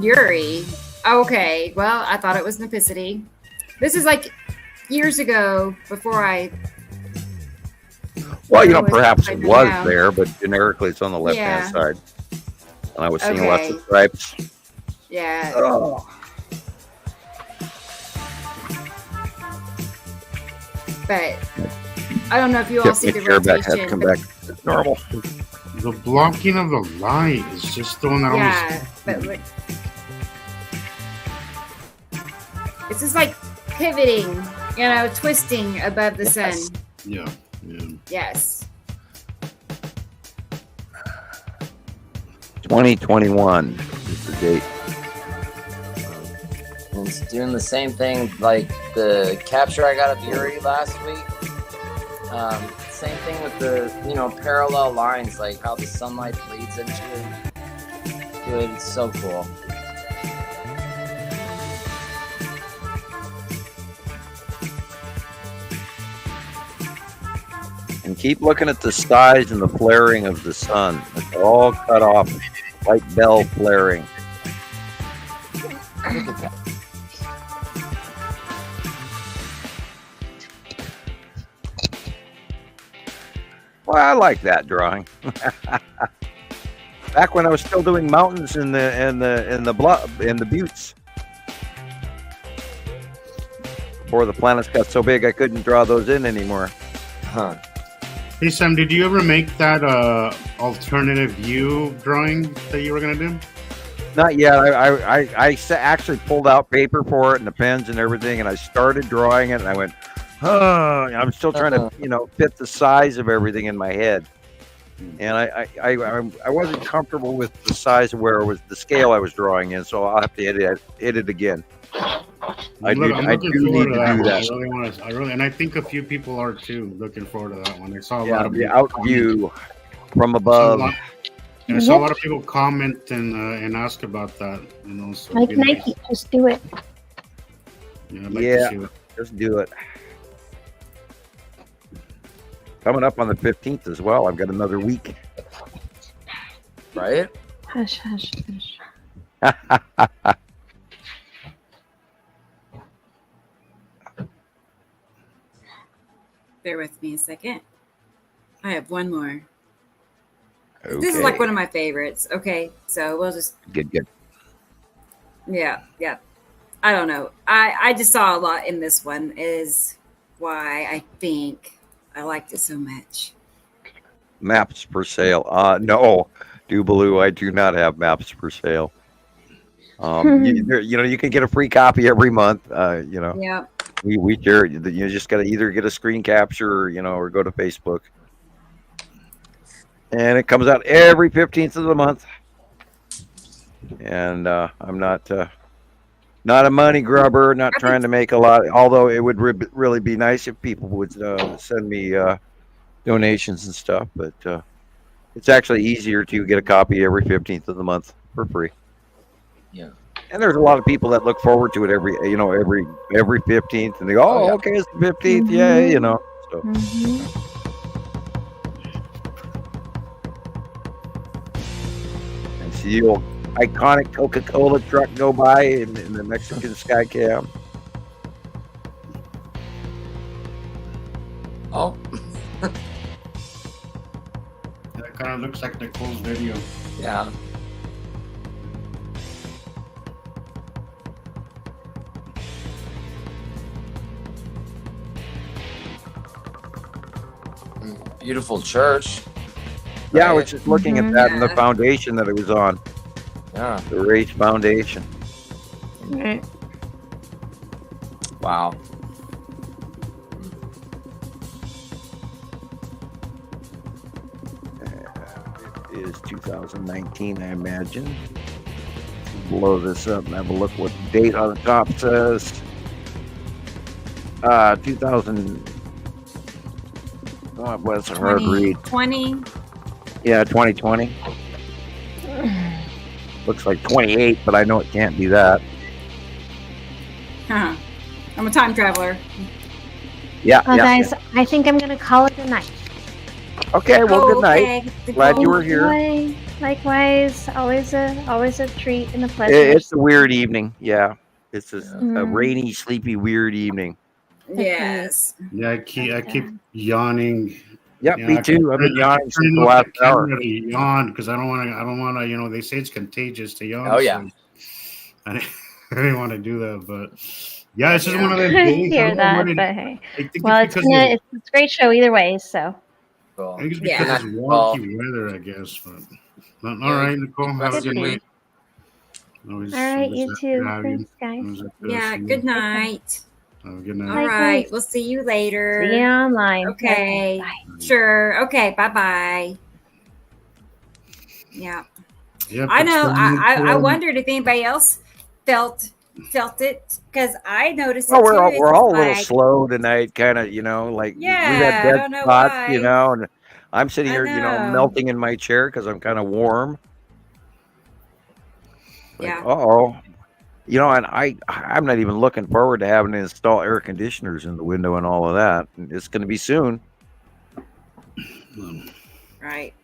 Speaker 2: Yuri. Okay. Well, I thought it was Nipicity. This is like years ago before I.
Speaker 3: Well, perhaps it was there, but generically it's on the left-hand side. And I was seeing lots of stripes.
Speaker 2: Yeah.
Speaker 3: Oh.
Speaker 2: But I don't know if you all see the rotation.
Speaker 3: Come back to normal.
Speaker 6: The blocking of the light is just throwing that
Speaker 2: on. But look. It's just like pivoting, twisting above the sun.
Speaker 6: Yeah.
Speaker 2: Yes.
Speaker 3: 2021 is the date.
Speaker 5: doing the same thing like the capture I got of Yuri last week. Same thing with the, parallel lines, like how the sunlight bleeds into it. Dude, it's so cool.
Speaker 3: And keep looking at the size and the flaring of the sun. It's all cut off, like bell flaring.
Speaker 5: Look at that.
Speaker 3: Well, I like that drawing. Back when I was still doing mountains in the buttes. Before the planets got so big, I couldn't draw those in anymore.
Speaker 5: Huh.
Speaker 6: Hey Sam, did you ever make that alternative view drawing that you were gonna do?
Speaker 3: Not yet. I actually pulled out paper for it and the pens and everything, and I started drawing it, and I went, I'm still trying to, fit the size of everything in my head, and I wasn't comfortable with the size of where it was the scale I was drawing in, so I'll have to edit it again. I do need to do that.
Speaker 6: I really, and I think a few people are too looking forward to that one. I saw a lot of
Speaker 3: the out view from above.
Speaker 6: I saw a lot of people comment and ask about that. So
Speaker 4: like Nike, just do it.
Speaker 6: Yeah, I'd like to see it.
Speaker 3: Just do it. Coming up on the 15th as well. I've got another week.
Speaker 5: Right?
Speaker 4: Hush, hush, hush.
Speaker 2: Bear with me a second. I have one more.
Speaker 3: Okay.
Speaker 2: This is like one of my favorites. Okay, so we'll just
Speaker 3: Good.
Speaker 2: yeah. I don't know. I just saw a lot in this one is why I think I liked it so much.
Speaker 3: Maps for sale. No, Dubaloo, I do not have maps for sale. You can get a free copy every month.
Speaker 2: Yeah.
Speaker 3: We share. You just got to either get a screen capture, or go to Facebook. And it comes out every 15th of the month. And I'm not a money grubber, not trying to make a lot. Although it would really be nice if people would send me donations and stuff. But it's actually easier to get a copy every 15th of the month for free.
Speaker 5: Yeah.
Speaker 3: And there's a lot of people that look forward to it every 15th, and they go, okay, it's the 15th, yay, So. And see the old iconic Coca-Cola truck go by in the Mexican sky cam.
Speaker 5: Oh.
Speaker 6: That kind of looks like Nicole's video.
Speaker 5: Yeah. Beautiful church.
Speaker 3: Yeah, I was just looking at that and the foundation that it was on.
Speaker 5: Yeah.
Speaker 3: The raised foundation.
Speaker 4: Right.
Speaker 5: Wow.
Speaker 3: It is 2019, I imagine. Blow this up and have a look what date on the top says. 2000. Oh, well, it's a hard read.
Speaker 2: 2020.
Speaker 3: Yeah, 2020. Looks like 28, but I know it can't be that.
Speaker 2: I'm a time traveler.
Speaker 3: Yeah.
Speaker 4: Guys, I think I'm going to call it a night.
Speaker 3: Okay, well, good night. Glad you were here.
Speaker 4: Likewise, always a treat and a pleasure.
Speaker 3: It's a weird evening. Yeah, it's a rainy, sleepy, weird evening.
Speaker 2: Yes.
Speaker 6: Yeah, I keep yawning.
Speaker 3: Yep, me too. I've been yawning since the last hour.
Speaker 6: Yawn because I don't want to. They say it's contagious to yawn.
Speaker 5: Oh yeah.
Speaker 6: So I didn't want to do that, but yeah, it's just one of those days.
Speaker 4: Hear that, but hey. Well, it's a great show either way. So.
Speaker 6: I think it's because it's wonky weather, I guess. But all right, Nicole, have a good night.
Speaker 4: All right, you too. Thanks, guys.
Speaker 2: Yeah, good night.
Speaker 6: Good night.
Speaker 2: All right, we'll see you later.
Speaker 4: See you online.
Speaker 2: Okay.
Speaker 4: Bye.
Speaker 2: Sure. Okay. Bye. Yeah.
Speaker 6: Yep,
Speaker 2: I know. I wondered if anybody else felt felt it because I noticed
Speaker 3: Well,
Speaker 2: it too.
Speaker 3: we're all a little
Speaker 2: like,
Speaker 3: slow tonight, kind of, like we've had
Speaker 2: I
Speaker 3: dead
Speaker 2: don't know
Speaker 3: spots,
Speaker 2: why.
Speaker 3: and I'm sitting
Speaker 2: I
Speaker 3: here,
Speaker 2: know.
Speaker 3: melting in my chair because I'm kind of warm. Like,
Speaker 2: Yeah.
Speaker 3: and I'm not even looking forward to having to install air conditioners in the window and all of that. It's going to be soon.
Speaker 2: Right.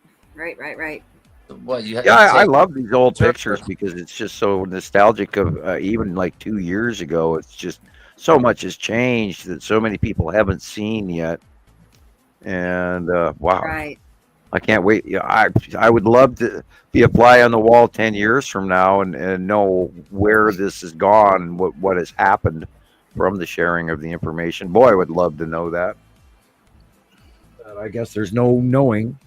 Speaker 5: What you?
Speaker 3: I love these old pictures because it's just so nostalgic of even like 2 years ago. It's just so much has changed that so many people haven't seen yet. And wow,
Speaker 2: Right.
Speaker 3: I can't wait. I would love to be a fly on the wall 10 years from now and know where this has gone, what has happened from the sharing of the information. Boy, I would love to know that. But I guess there's no knowing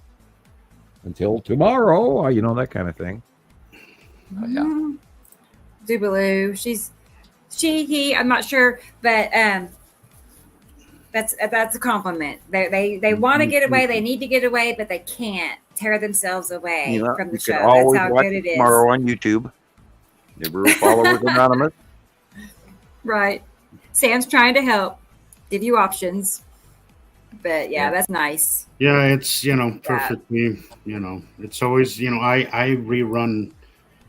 Speaker 3: until tomorrow, that kind of thing.
Speaker 2: Yeah. Dubaloo. He, I'm not sure, but that's a compliment. They want to get away, they need to get away, but they can't tear themselves away from the show. That's how good it is.
Speaker 3: Tomorrow on YouTube. Nibiru Followers Anonymous.
Speaker 2: Right. Sam's trying to help, give you options. But yeah, that's nice.
Speaker 6: Yeah, it's perfectly. It's always I rerun.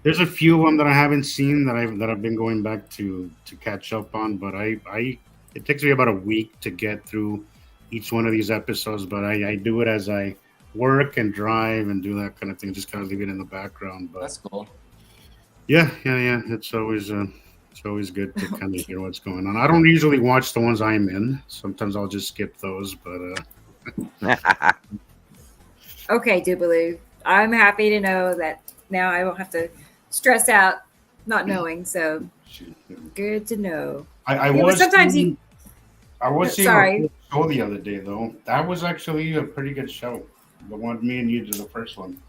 Speaker 6: There's a few of them that I haven't seen that I've been going back to catch up on, but it takes me about a week to get through each one of these episodes. But I do it as I work and drive and do that kind of thing. Just kind of leave it in the background. But
Speaker 5: that's cool.
Speaker 6: Yeah. It's always good to kind of hear what's going on. I don't usually watch the ones I'm in. Sometimes I'll just skip those, but
Speaker 2: Okay, Dubaloo. I'm happy to know that now I won't have to stress out not knowing. So good to know.
Speaker 6: I was seeing a
Speaker 2: Sorry.
Speaker 6: show the other day though. That was actually a pretty good show. The one me and you did, the first one.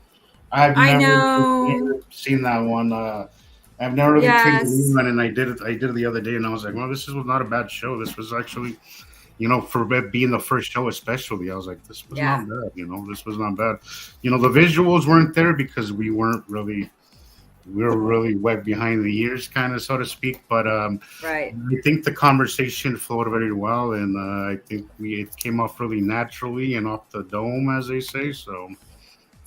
Speaker 6: I've never seen that one. I've never really taken one, and I did it the other day, and I was like, well, this was not a bad show. This was actually, for being the first show, especially, I was like, this was not bad. This was not bad. The visuals weren't there because we were really wet behind the ears, kind of, so to speak. But
Speaker 2: right.
Speaker 6: I think the conversation flowed very well, and I think it came off really naturally and off the dome, as they say. So.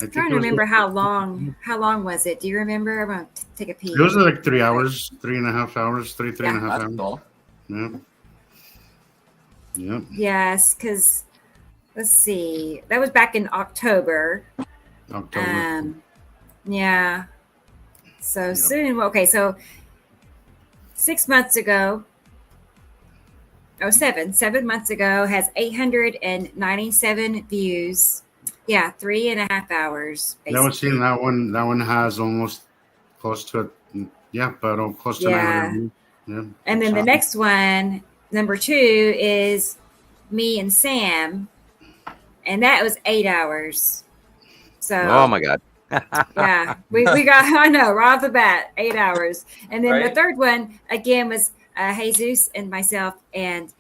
Speaker 2: I'm trying to remember how long was it? Do you remember? I'm going to take a peek.
Speaker 6: It was like 3 hours, 3.5 hours, three and a half hours.
Speaker 5: Cool.
Speaker 6: Yeah.
Speaker 2: Yes, because let's see. That was back in October. Yeah. So soon. Okay, so 6 months ago. Oh, 7 months ago has 897 views. Yeah, 3.5 hours. Basically.
Speaker 6: I was seeing that one. That one has almost close to it. Yeah, but close to 900. Yeah.
Speaker 2: And then the next one, number 2, is me and Sam, and that was 8 hours. So.
Speaker 3: Oh my God.
Speaker 2: Yeah, we got. I know, right off the bat, 8 hours, and then the third one again was Jesus and myself, and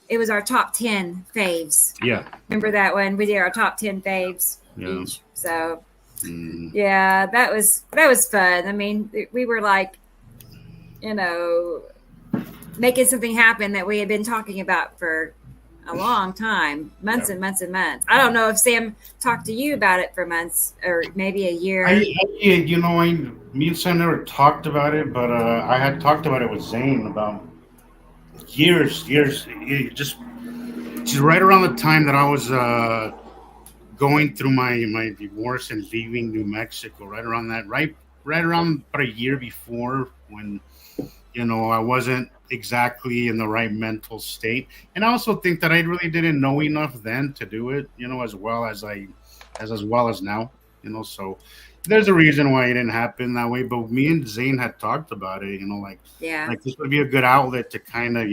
Speaker 2: it was our top 10 faves.
Speaker 6: Yeah.
Speaker 2: Remember that one? We did our top 10 faves each. So yeah, that was fun. I mean, we were like, making something happen that we had been talking about for a long time, months and months and months. I don't know if Sam talked to you about it for months or maybe a year.
Speaker 6: Me and Sam never talked about it, but I had talked about it with Zane about years, just right around the time that I was going through my divorce and leaving New Mexico. Right around that, right around about a year before, when I wasn't exactly in the right mental state, and I also think that I really didn't know enough then to do it, as well as now, So there's a reason why it didn't happen that way. But me and Zane had talked about it, like this would be a good outlet to kind of,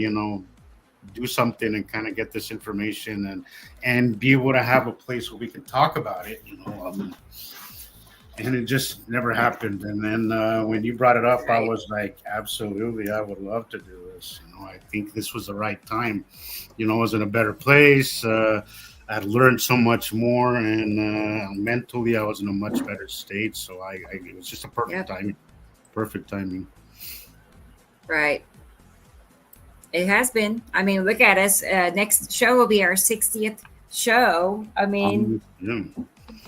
Speaker 6: do something and kind of get this information and be able to have a place where we can talk about it, and it just never happened. And then when you brought it up, I was like, absolutely, I would love to do this. I think this was the right time. I was in a better place. I'd learned so much more, and mentally I was in a much better state. So it was just a perfect timing. Perfect timing.
Speaker 2: Right. It has been. I mean, look at us. Next show will be our 60th show. I mean,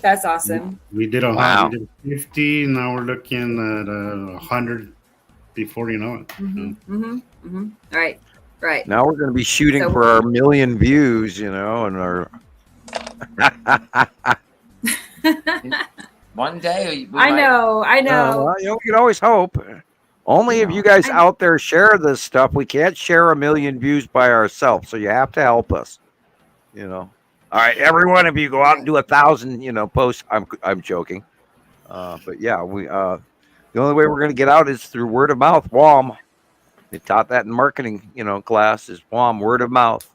Speaker 2: that's awesome.
Speaker 6: We did 150. Now we're looking at 100 before you know it.
Speaker 2: Right. Right.
Speaker 3: Now we're going to be shooting for our 1 million views, and our.
Speaker 5: One day.
Speaker 2: I know.
Speaker 3: We can always hope. Only if you guys out there share this stuff. We can't share 1 million views by ourselves, so you have to help us. All right, everyone, if you go out and do 1,000, posts, I'm joking. But yeah, we the only way we're going to get out is through word of mouth. WOM. They taught that in marketing, class is WOM, word of mouth.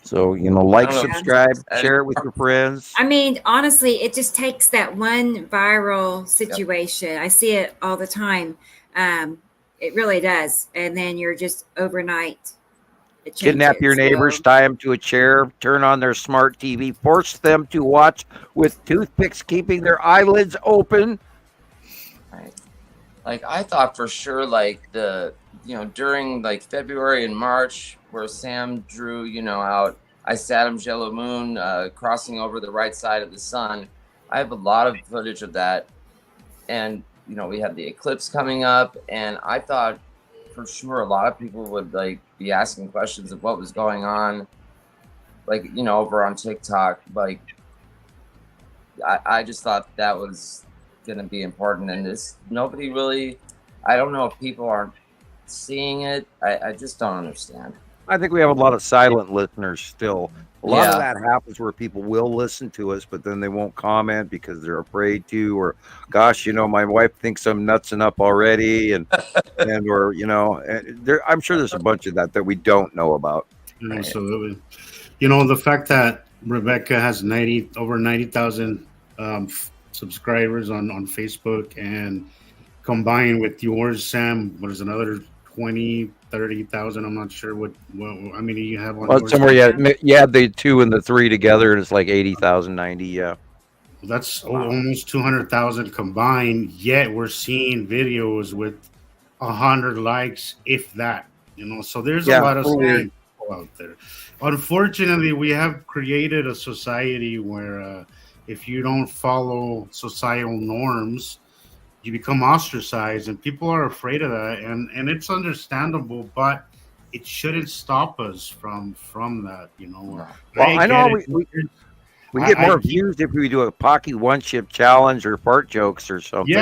Speaker 3: So, like, subscribe, share it with your friends.
Speaker 2: I mean, honestly, it just takes that one viral situation. Yep. I see it all the time. It really does. And then you're just overnight.
Speaker 3: Kidnap your neighbors, tie them to a chair, turn on their smart TV, force them to watch with toothpicks, keeping their eyelids open.
Speaker 5: Right. Like, I thought for sure, like, during like February and March, where Sam drew, out Saturn yellow moon crossing over the right side of the sun. I have a lot of footage of that. And, we have the eclipse coming up. And I thought for sure a lot of people would like be asking questions of what was going on, like, over on TikTok. Like, I just thought that was going to be important. And nobody really, I don't know if people aren't seeing it. I just don't understand.
Speaker 3: I think we have a lot of silent listeners still. A lot of that happens where people will listen to us, but then they won't comment because they're afraid to, or, gosh, my wife thinks I'm nutsing up already, and or I'm sure there's a bunch of that we don't know about.
Speaker 6: Absolutely. The fact that Rebecca has over 90,000 subscribers on Facebook, and combined with yours, Sam, what is another 20,000-30,000? I'm not sure what I mean. You have on
Speaker 3: somewhere you add the 2 and the 3 together, and it's like 80,000, 90. Yeah,
Speaker 6: that's almost 200,000 combined. Yet we're seeing videos with 100 likes, if that. So there's a lot of people out there. Unfortunately, we have created a society where if you don't follow societal norms, you become ostracized, and people are afraid of that, and it's understandable, but it shouldn't stop us from that.
Speaker 3: Well, I know we get more views if we do a Pocky one-chip challenge or fart jokes or something.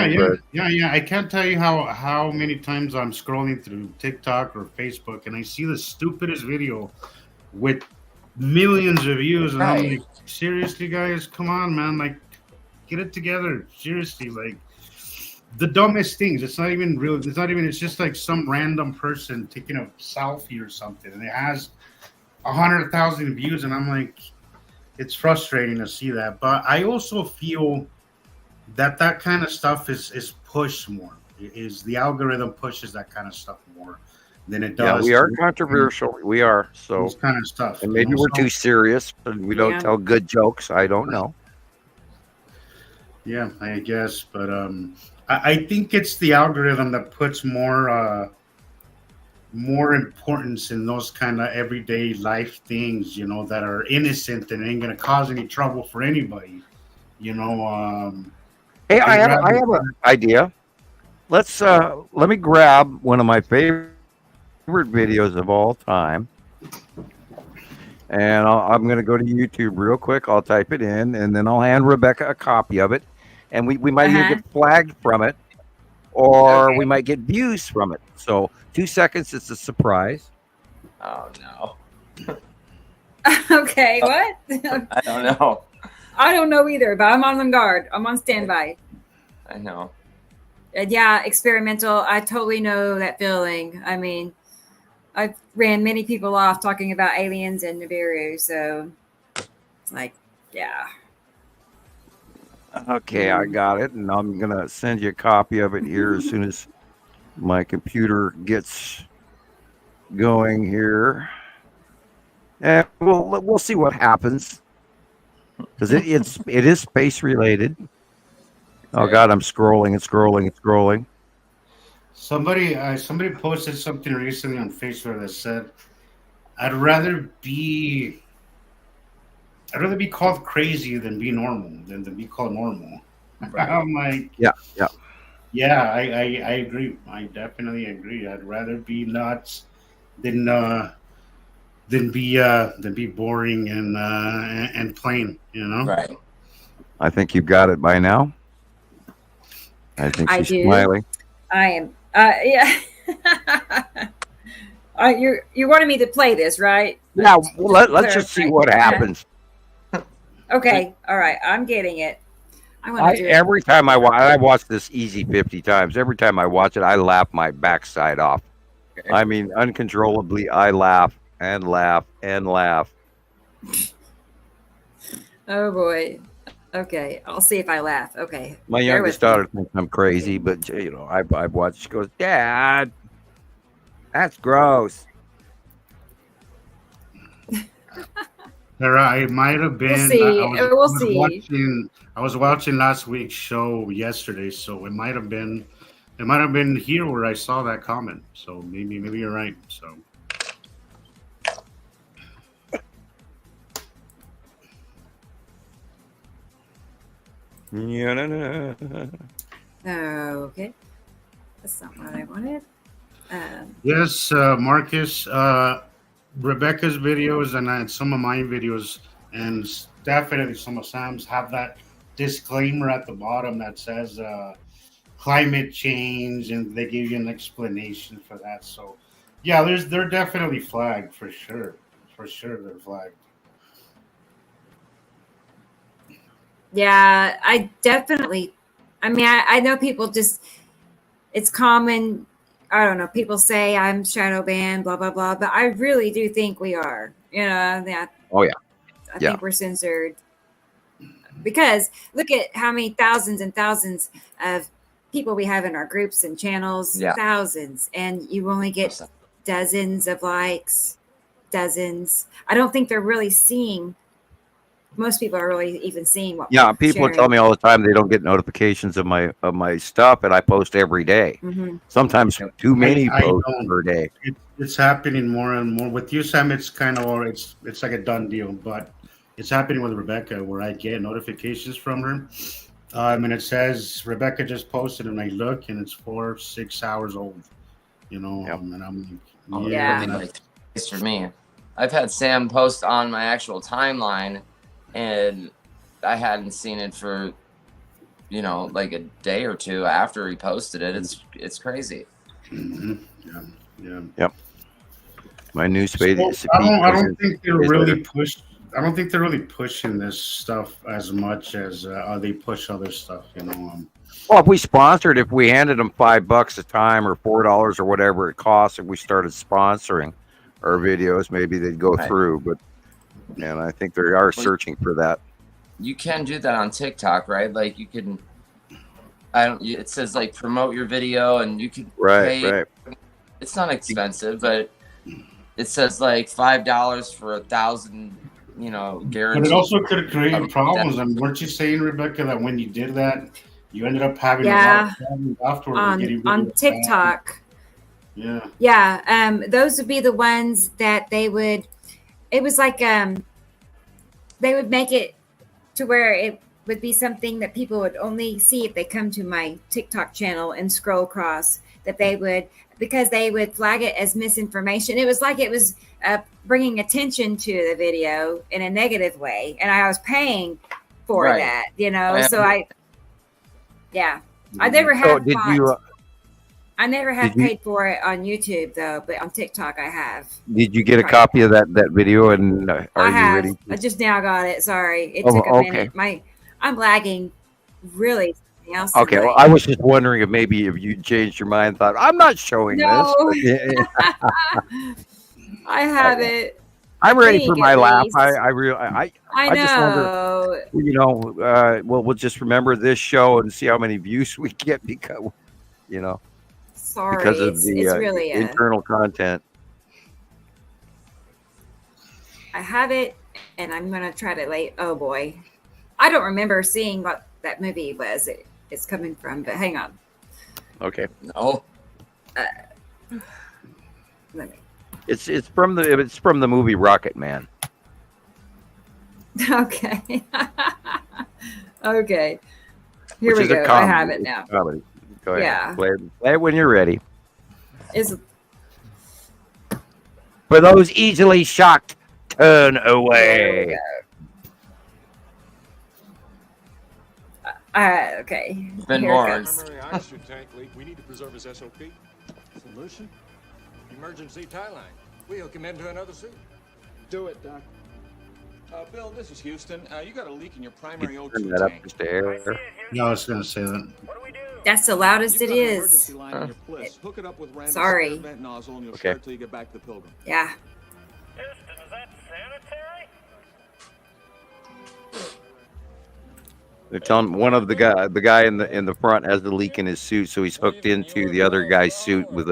Speaker 6: Yeah. I can't tell you how many times I'm scrolling through TikTok or Facebook, and I see the stupidest video with millions of views, and I'm like, seriously, guys, come on, man, like, get it together. Seriously, like, the dumbest things. It's not even real. It's just like some random person taking a selfie or something, and it has 100,000 views, and I'm like, it's frustrating to see that. But I also feel that kind of stuff is pushed more. Is the algorithm pushes that kind of stuff more than it does.
Speaker 3: Yeah, we are controversial. We are. So
Speaker 6: this kind of stuff.
Speaker 3: And maybe we're too serious, and we don't tell good jokes. I don't know.
Speaker 6: Yeah, I guess, but I think it's the algorithm that puts more importance in those kind of everyday life things, that are innocent and ain't gonna cause any trouble for anybody.
Speaker 3: Hey, I have an idea. Let me grab one of my favorite videos of all time, and I'm going to go to YouTube real quick. I'll type it in, and then I'll hand Rebecca a copy of it, and we might either get flagged from it, or we might get views from it. So 2 seconds, it's a surprise.
Speaker 5: Oh no.
Speaker 2: Okay, what?
Speaker 5: I don't know.
Speaker 2: I don't know either, but I'm on guard. I'm on standby.
Speaker 5: I know.
Speaker 2: Yeah, experimental. I totally know that feeling. I mean, I've ran many people off talking about aliens and Nibiru, so like, yeah.
Speaker 3: Okay, I got it, and I'm gonna send you a copy of it here as soon as my computer gets going here, and we'll see what happens, because it is space related. Oh God, I'm scrolling.
Speaker 6: Somebody posted something recently on Facebook that said, I'd rather be called crazy than be normal, than to be called normal." Right. I'm like,
Speaker 3: yeah.
Speaker 6: I agree. I definitely agree. I'd rather be nuts than be boring and plain.
Speaker 5: Right.
Speaker 3: I think you've got it by now. I think she's smiling.
Speaker 2: I am. Yeah. You wanted me to play this, right?
Speaker 3: Yeah. Well, let's just see what happens.
Speaker 2: Okay. All right. I'm getting it.
Speaker 3: Every time I watch this easy 50 times. Every time I watch it, I laugh my backside off. Okay. I mean, uncontrollably, I laugh and laugh and laugh.
Speaker 2: Oh boy. Okay, I'll see if I laugh. Okay.
Speaker 3: My youngest daughter thinks I'm crazy, but I've watched. She goes, "Dad, that's gross."
Speaker 6: It might have been.
Speaker 2: We'll see.
Speaker 6: I was watching last week's show yesterday, so it might have been here where I saw that comment. So maybe you're right. So.
Speaker 2: Okay. That's not what I wanted.
Speaker 6: Yes, Marcus. Rebecca's videos and some of my videos, and definitely some of Sam's, have that disclaimer at the bottom that says climate change, and they give you an explanation for that. So, yeah, they're definitely flagged for sure. For sure, they're flagged.
Speaker 2: Yeah, I mean, I know people it's common. I don't know. People say I'm shadow banned, blah, blah, blah. But I really do think we are.
Speaker 3: Oh, yeah.
Speaker 2: I think we're censored. Because look at how many thousands and thousands of people we have in our groups and channels. Yeah. Thousands. And you only get dozens of likes. Dozens. I don't think they're really seeing. Most people are really even seeing what.
Speaker 3: Yeah, people tell me all the time they don't get notifications of my stuff, and I post every day.
Speaker 2: Mm-hmm.
Speaker 3: Sometimes too many posts per day.
Speaker 6: It's happening more and more with you, Sam. It's kind of it's like a done deal, but it's happening with Rebecca where I get notifications from her. And it says Rebecca just posted, and I look, and it's 4 or 6 hours old. And I'm
Speaker 5: It's for me. I've had Sam post on my actual timeline. And I hadn't seen it for, like a day or two after he posted it. It's crazy.
Speaker 6: Mm-hmm. Yeah.
Speaker 3: Yep. My news feed.
Speaker 6: I don't think they're really pushing this stuff as much as they push other stuff.
Speaker 3: Well, if we handed them $5 a time or $4 or whatever it costs, if we started sponsoring our videos, maybe they'd go through. But. And I think they are searching for that.
Speaker 5: You can do that on TikTok, right? Like you can. It says like promote your video, and you can.
Speaker 3: Right.
Speaker 5: It's not expensive, but it says like $5 for 1,000. Guaranteed.
Speaker 6: But it also could create problems. And weren't you saying, Rebecca, that when you did that, you ended up having a lot of problems afterwards
Speaker 2: on TikTok?
Speaker 6: Yeah.
Speaker 2: Yeah. Those would be the ones that they would. It was like they would make it to where it would be something that people would only see if they come to my TikTok channel and scroll across, because they would flag it as misinformation. It was like it was bringing attention to the video in a negative way. And I was paying for that, So I never had I never have paid for it on YouTube though, but on TikTok I have.
Speaker 3: Did you get a copy of that video? And
Speaker 2: I have. You ready? I just now got it. Sorry, it took a minute. I'm lagging really.
Speaker 3: Okay, well, I was just wondering if you changed your mind, and thought I'm not showing this.
Speaker 2: I have it.
Speaker 3: I'm ready for my laugh. I
Speaker 2: just
Speaker 3: wonder. We'll just remember this show and see how many views we get because.
Speaker 2: Sorry,
Speaker 3: because of the
Speaker 2: it's really
Speaker 3: internal content.
Speaker 2: I have it, and I'm going to try to oh boy. I don't remember seeing what that movie was. It's coming from, but hang on.
Speaker 3: Okay.
Speaker 5: No.
Speaker 3: It's from the movie Rocket Man.
Speaker 2: Okay. Okay. Here we go. I have it now.
Speaker 3: Go ahead.
Speaker 2: Yeah.
Speaker 3: Play it when you're ready.
Speaker 2: Is
Speaker 3: For those easily shocked, turn away.
Speaker 2: Okay.
Speaker 5: Ben Barnes.
Speaker 12: Primary oxygen tank leak. We need to preserve his SOP. Solution? Emergency tie line. We hook him into another suit. Do it, Doc. Bill, this is Houston. You got a leak in your primary
Speaker 3: Turn
Speaker 12: O2
Speaker 3: that up
Speaker 12: tank.
Speaker 3: just a hair.
Speaker 6: Yeah, I was going to say that.
Speaker 2: That's the loudest it is.
Speaker 12: Hook it up with random
Speaker 2: Sorry.
Speaker 12: vent nozzle and you'll
Speaker 3: Okay.
Speaker 12: start till you get back to the Pilgrim.
Speaker 2: Yeah.
Speaker 3: They're telling one of the guy in the front has the leak in his suit, so he's hooked into the other guy's suit with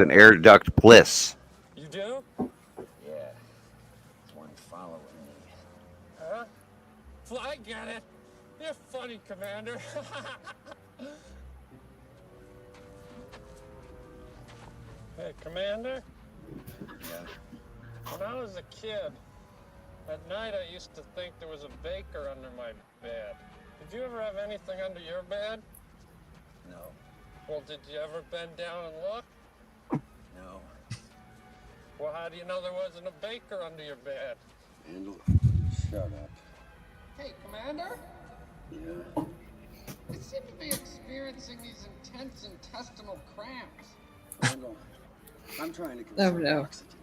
Speaker 3: an air duct pliss.
Speaker 12: You do?
Speaker 17: Yeah. One following me.
Speaker 12: Huh? I get it. You're funny, Commander. Hey, Commander?
Speaker 17: Yeah.
Speaker 12: When I was a kid, at night I used to think there was a baker under my bed. Did you ever have anything under your bed?
Speaker 17: No.
Speaker 12: Well, did you ever bend down and look?
Speaker 17: No.
Speaker 12: Well, how do you know there wasn't a baker under your bed?
Speaker 17: Handle. Shut up.
Speaker 12: Hey, Commander?
Speaker 17: Yeah.
Speaker 12: I seem to be experiencing these intense intestinal cramps.
Speaker 17: Hold on. I'm trying to conserve oxygen.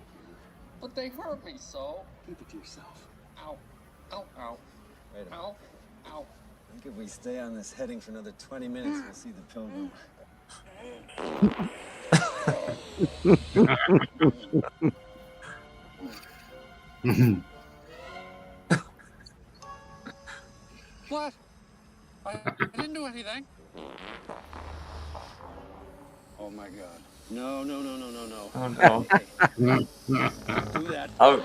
Speaker 12: But they hurt me so.
Speaker 17: Keep it to yourself.
Speaker 12: Ow. Ow, ow.
Speaker 17: Wait a minute.
Speaker 12: Ow. Ow.
Speaker 17: I think if we stay on this heading for another 20 minutes, we'll see the Pilgrim.
Speaker 12: What? I didn't do anything.
Speaker 17: Oh my God. No, no, no, no, no, no.
Speaker 5: Oh, no.
Speaker 17: Don't do that.
Speaker 5: Oh.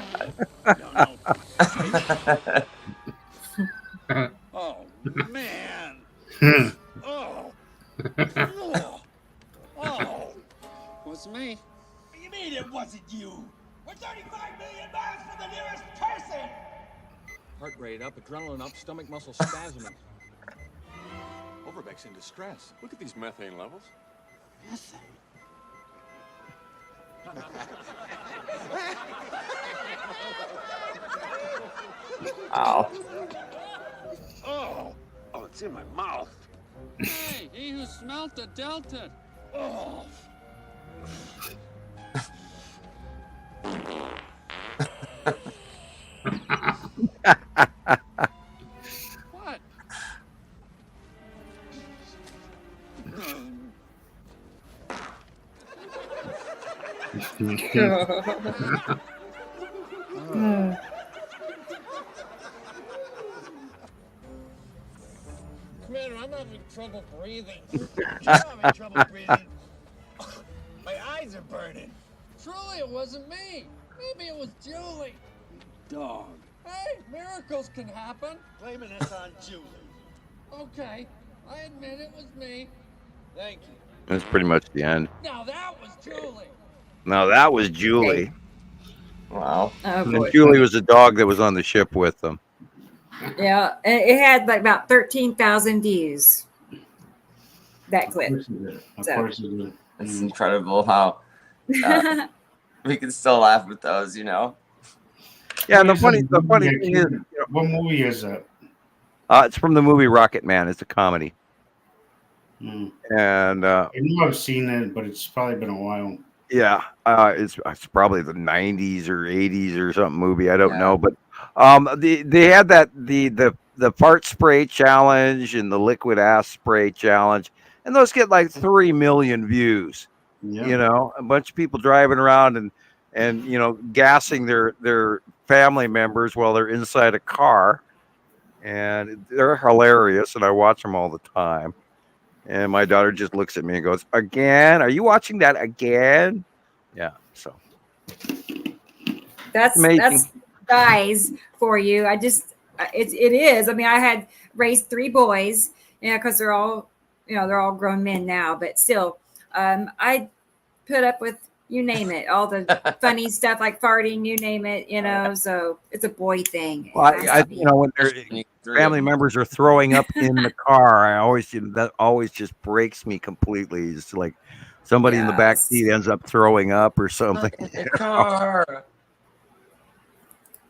Speaker 17: No. Oh, man. Oh. Oh.
Speaker 12: Was me.
Speaker 18: What do you mean it wasn't you? We're 35 million miles from the nearest person!
Speaker 12: Heart rate up, adrenaline up, stomach muscle spasming.
Speaker 10: Overbeck's in distress. Look at these methane levels.
Speaker 18: Methane?
Speaker 5: Ow.
Speaker 17: Oh. Oh, it's in my mouth.
Speaker 12: Hey, he who smelt it dealt it.
Speaker 17: Oh.
Speaker 12: What? Commander, I'm having trouble breathing.
Speaker 18: I'm having trouble breathing. My eyes are burning.
Speaker 12: Truly, it wasn't me. Maybe it was Julie.
Speaker 17: Dog.
Speaker 12: Hey, miracles can happen.
Speaker 18: Blaming this on Julie.
Speaker 12: Okay, I admit it was me.
Speaker 18: Thank you.
Speaker 3: That's pretty much the end.
Speaker 12: Now that was Julie.
Speaker 3: Now that was Julie.
Speaker 5: Wow.
Speaker 2: Oh,
Speaker 3: And
Speaker 2: boy.
Speaker 3: Julie was the dog that was on the ship with them.
Speaker 2: Yeah, and it had like about 13,000 views. That clip.
Speaker 6: Of course it did.
Speaker 5: It's incredible how we can still laugh at those, you know.
Speaker 3: Yeah, and the funny thing is,
Speaker 6: What movie is that?
Speaker 3: it's from the movie Rocket Man. It's a comedy. And
Speaker 6: I know I've seen it, but it's probably been a while.
Speaker 3: yeah, it's probably the 90s or 80s or something movie. I don't know, but they had the fart spray challenge and the liquid ass spray challenge, and those get like 3 million views.
Speaker 6: Yeah.
Speaker 3: You know, a bunch of people driving around and you know, gassing their family members while they're inside a car, and they're hilarious, and I watch them all the time. And my daughter just looks at me and goes, "Again? Are you watching that again?" Yeah. So
Speaker 2: That's guys for you. I just it is. I mean, I had raised 3 boys, because they're all grown men now, but still, I put up with, you name it, all the funny stuff like farting, you name it, so it's a boy thing.
Speaker 3: Well, when family members are throwing up in the car, that always just breaks me completely. It's like somebody in the back seat ends up throwing up or something.
Speaker 5: In the car.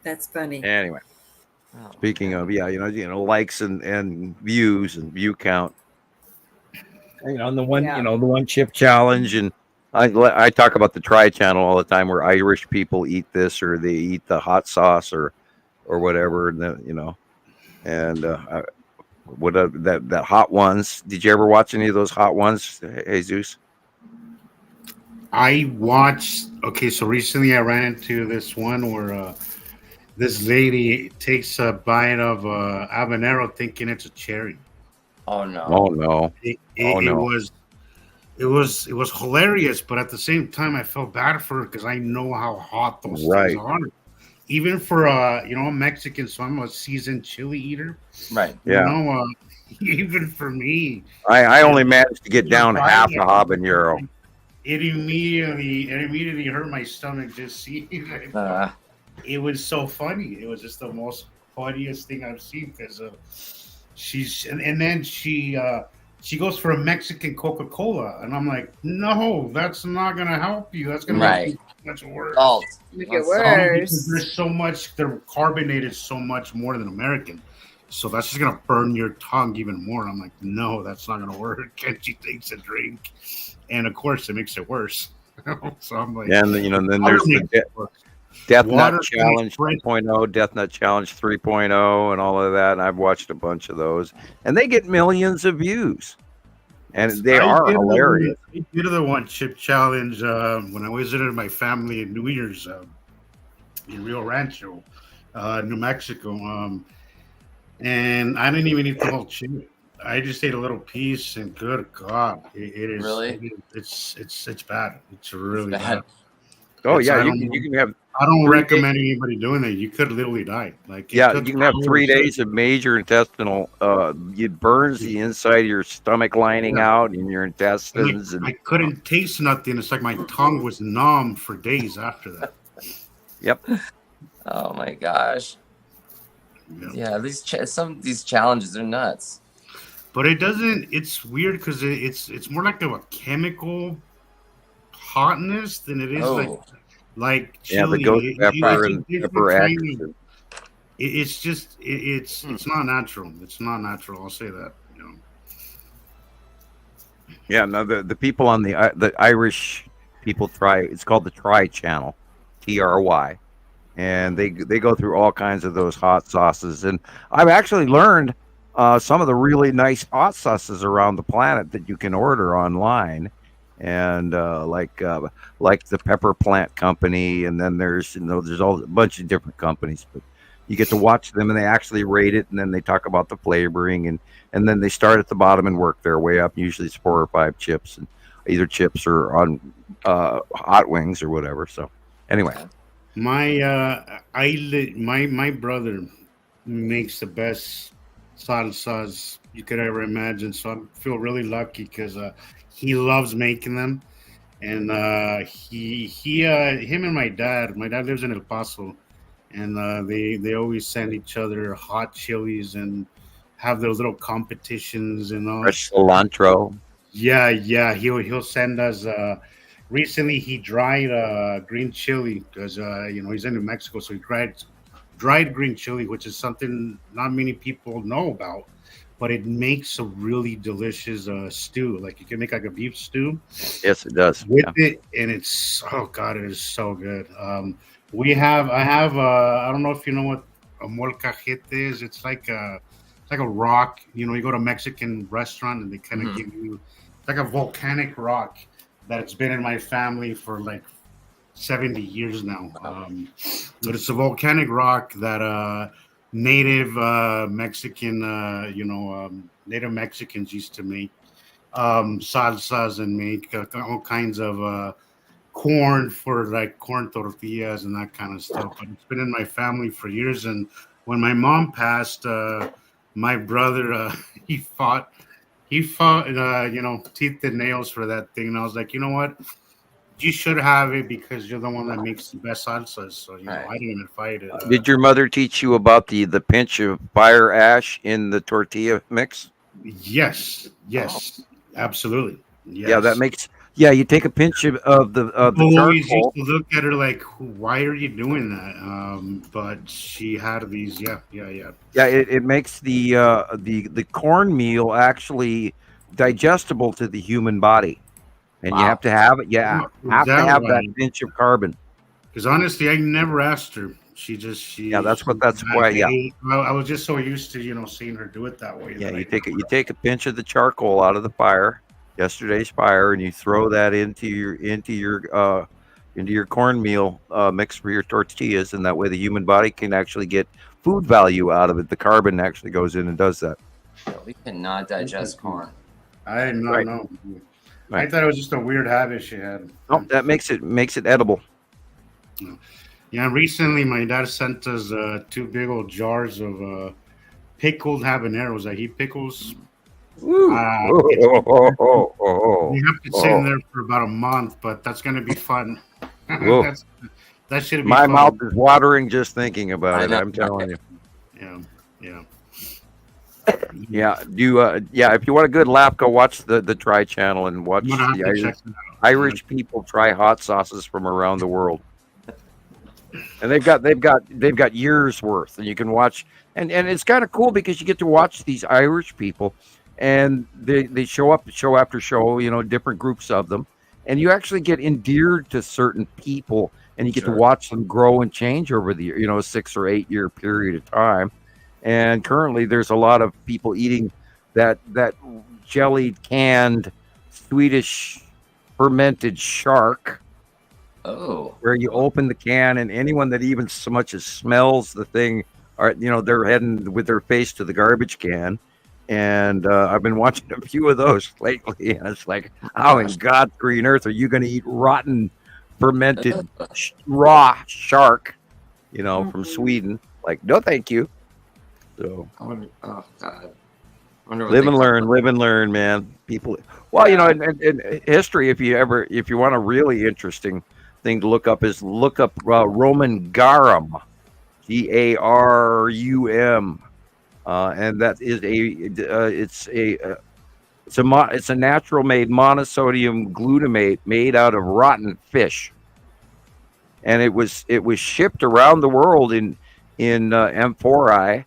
Speaker 2: That's funny.
Speaker 3: Anyway, speaking of, likes and views and view count. On the one, the one chip challenge, and I talk about the Tri Channel all the time, where Irish people eat this or they eat the hot sauce or whatever, and what that hot ones. Did you ever watch any of those hot ones, Jesus?
Speaker 6: I watched. Okay, so recently I ran into this one where this lady takes a bite of habanero, thinking it's a cherry.
Speaker 5: Oh no!
Speaker 3: Oh no!
Speaker 6: It was hilarious, but at the same time, I felt bad for her because I know how hot those things are. Even for a Mexican, so I'm a seasoned chili eater.
Speaker 5: Right.
Speaker 3: Yeah.
Speaker 6: Even for me,
Speaker 3: I only managed to get down half a habanero.
Speaker 6: It immediately hurt my stomach just seeing it. It was so funny. It was just the most funniest thing I've seen because then she goes for a Mexican Coca-Cola, and I'm like, no, that's not gonna help you. That's gonna make you much worse.
Speaker 2: Make it worse.
Speaker 6: There's so much. They're carbonated so much more than American, so that's just gonna burn your tongue even more. I'm like, no, that's not gonna work. And she takes a drink, and of course, it makes it worse. So I'm like,
Speaker 3: and then there's the Death Nut Challenge 2.0, Death Nut Challenge 3.0, and all of that. And I've watched a bunch of those, and they get millions of views, and they are hilarious.
Speaker 6: I did the one chip challenge when I visited my family in New Year's in Rio Rancho, New Mexico, and I didn't even eat the whole chip. I just ate a little piece, and good God, it is
Speaker 5: really.
Speaker 6: It's bad. It's really bad.
Speaker 3: Oh yeah, you can have.
Speaker 6: I don't recommend anybody doing that. You could literally die.
Speaker 3: You can have 3 days of major intestinal. It burns the inside of your stomach lining out in your intestines.
Speaker 6: I couldn't taste nothing. It's like my tongue was numb for days after that.
Speaker 3: Yep.
Speaker 5: Oh my gosh. Yeah, some of these challenges are nuts.
Speaker 6: But it doesn't. It's weird because it's more like a chemical hotness than it is like chili.
Speaker 3: The ghost pepper and pepper
Speaker 6: it's just it's not natural. It's not natural. I'll say that.
Speaker 3: Yeah, no, the people on the Irish people it's called the Tri Channel, TRY, and they go through all kinds of those hot sauces, and I've actually learned some of the really nice hot sauces around the planet that you can order online. And like the Pepper Plant Company, and then there's a bunch of different companies, but you get to watch them and they actually rate it, and then they talk about the flavoring, and then they start at the bottom and work their way up. Usually it's 4 or 5 chips, and either chips or on hot wings or whatever. So anyway,
Speaker 6: my brother makes the best salsas you could ever imagine. So I feel really lucky because he loves making them, and him and my dad lives in El Paso, and they always send each other hot chilies and have those little competitions and all.
Speaker 3: Fresh cilantro.
Speaker 6: Yeah, he'll send us. Recently, he dried green chili because he's in New Mexico, so he dried green chili, which is something not many people know about. But it makes a really delicious stew. Like you can make like a beef stew.
Speaker 3: Yes, it does.
Speaker 6: With it, and it's it is so good. I have I don't know if you know what a molcajete is. It's like a rock. You go to a Mexican restaurant and they kind of give you like a volcanic rock that's been in my family for like 70 years now. But it's a volcanic rock that native Mexican, native Mexicans used to make salsas and make all kinds of corn for like corn tortillas and that kind of stuff. But it's been in my family for years. And when my mom passed, my brother, he fought, teeth and nails for that thing. And I was like, you know what? you should have it because you're the one that makes the best salsas. So I didn't even fight it.
Speaker 3: Did your mother teach you about the pinch of fire ash in the tortilla mix?
Speaker 6: Yes, absolutely. Yes.
Speaker 3: Yeah, that makes. Yeah, you take a pinch of the
Speaker 6: always
Speaker 3: charcoal.
Speaker 6: used to look at her like, why are you doing that? But she had these. Yeah.
Speaker 3: Yeah, it makes the cornmeal actually digestible to the human body, and you have to have it. Yeah, have to have that pinch of carbon.
Speaker 6: Because honestly, I never asked her. She.
Speaker 3: Yeah, that's why. Yeah,
Speaker 6: I was just so used to seeing her do it that way.
Speaker 3: Yeah, you take a pinch of the charcoal out of the fire, yesterday's fire, and you throw that into your cornmeal mix for your tortillas, and that way the human body can actually get food value out of it. The carbon actually goes in and does that.
Speaker 5: We cannot digest corn.
Speaker 6: I did not know. I thought it was just a weird habit she had.
Speaker 3: Oh, that makes it edible.
Speaker 6: Yeah, recently my dad sent us 2 big old jars of pickled habaneros. I eat pickles. We have to sit in there for about a month, but that's going to be fun. That should be
Speaker 3: My
Speaker 6: fun.
Speaker 3: mouth is watering just thinking about it. I'm telling you. Yeah. If you want a good laugh, go watch the Try channel and watch the Irish people try hot sauces from around the world. And they've got years worth, and you can watch, and it's kind of cool because you get to watch these Irish people, and they show up show after show, different groups of them, and you actually get endeared to certain people, and you get to watch them grow and change over the 6 or 8 year period of time. And currently, there's a lot of people eating that jellied, canned Swedish fermented shark.
Speaker 5: Oh,
Speaker 3: where you open the can, and anyone that even so much as smells the thing, they're heading with their face to the garbage can. And I've been watching a few of those lately, and it's like, how in God's green earth are you going to eat rotten, fermented, raw shark, from Sweden? Like, no, thank you. So,
Speaker 5: oh God.
Speaker 3: Live and learn, man. People, well, in history, if you want a really interesting thing to look up Roman garum, Garum, and that is it's a natural made monosodium glutamate made out of rotten fish, and it was shipped around the world in amphorae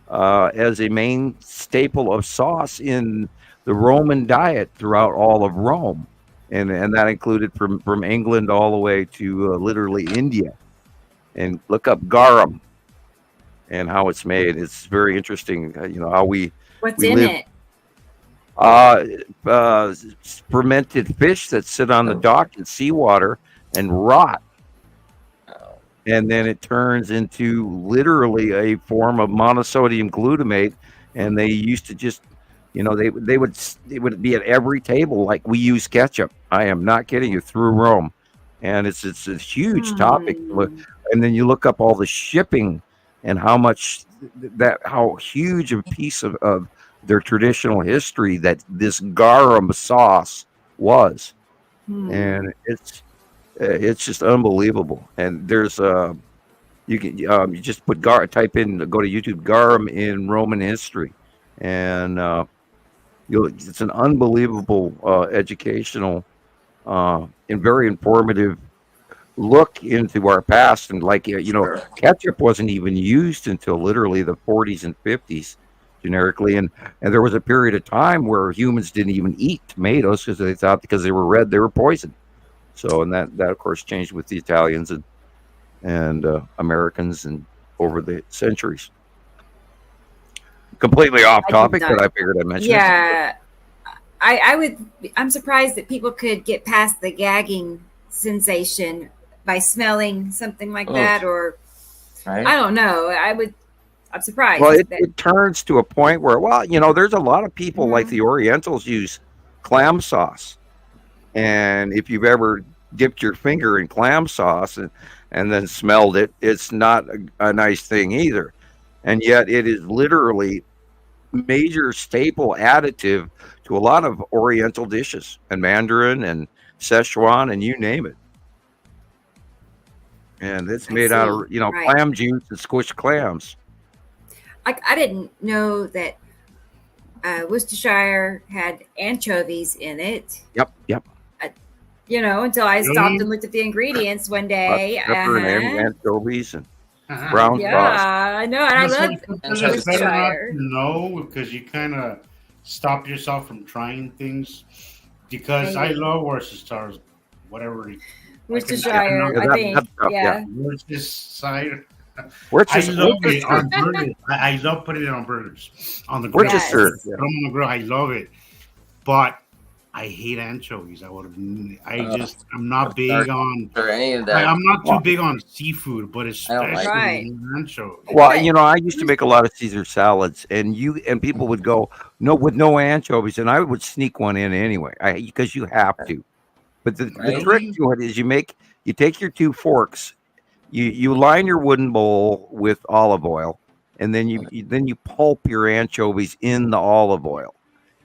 Speaker 3: as a main staple of sauce in the Roman diet throughout all of Rome. And that included from England all the way to literally India. And look up garum and how it's made. It's very interesting, how we
Speaker 2: What's
Speaker 3: we
Speaker 2: in
Speaker 3: live.
Speaker 2: it?
Speaker 3: Fermented fish that sit on the dock in seawater and rot. And then it turns into literally a form of monosodium glutamate. And they used to just, they would be at every table like we use ketchup. I am not kidding you, through Rome. And it's a huge topic. And then you look up all the shipping and how huge a piece of their traditional history that this garum sauce was. And it's just unbelievable. And there's you can you just put go to YouTube garum in Roman history, and it's an unbelievable educational and very informative look into our past. And ketchup wasn't even used until literally the 40s and 50s generically, and there was a period of time where humans didn't even eat tomatoes because they thought because they were red they were poisoned. So, and that of course changed with the Italians and Americans and over the centuries. Completely off topic, but I figured I'd mention it.
Speaker 2: Yeah, I'm surprised that people could get past the gagging sensation by smelling something like that, or
Speaker 5: right?
Speaker 2: I don't know. I'm surprised.
Speaker 3: Well, it turns to a point where, there's a lot of people like the Orientals use clam sauce. And if you've ever dipped your finger in clam sauce and then smelled it, it's not a nice thing either. And yet it is literally major staple additive to a lot of Oriental dishes and Mandarin and Szechuan and you name it. And it's made out of, clam juice and squished clams.
Speaker 2: I didn't know that Worcestershire had anchovies in it.
Speaker 3: Yep.
Speaker 2: Until I stopped and looked at the ingredients one day.
Speaker 3: Pepper and anchovies and brown sauce.
Speaker 2: Yeah, I know, and I love
Speaker 6: It's better not to know because you kind of stop yourself from trying things. Because I love Worcestershire, whatever.
Speaker 2: Worcestershire, I think. Yeah.
Speaker 6: Worcestershire.
Speaker 3: I
Speaker 6: love it on burgers. I love putting it on burgers. On the grill.
Speaker 3: Worcester.
Speaker 6: Put them on the grill. I love it. But I hate anchovies. I'm not big on
Speaker 5: any of that.
Speaker 6: I'm not too big on seafood, but especially anchovies.
Speaker 3: Well, I used to make a lot of Caesar salads, and people would go with no anchovies, and I would sneak one in anyway, because you have to. But the trick to it is you take your 2 forks, you line your wooden bowl with olive oil, and then you pulp your anchovies in the olive oil,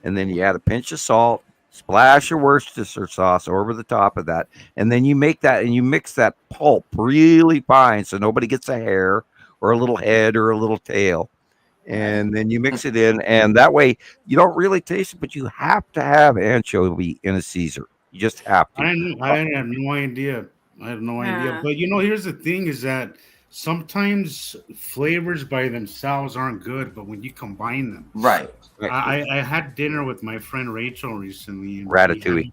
Speaker 3: and then you add a pinch of salt, splash your Worcestershire sauce over the top of that, and then you make that and you mix that pulp really fine so nobody gets a hair or a little head or a little tail, and then you mix it in, and that way you don't really taste it, but you have to have anchovy in a Caesar. You just have to.
Speaker 6: I have no idea. But here's the thing: is that sometimes flavors by themselves aren't good, but when you combine them,
Speaker 5: right?
Speaker 6: I had dinner with my friend Rachel recently. And
Speaker 3: Ratatouille.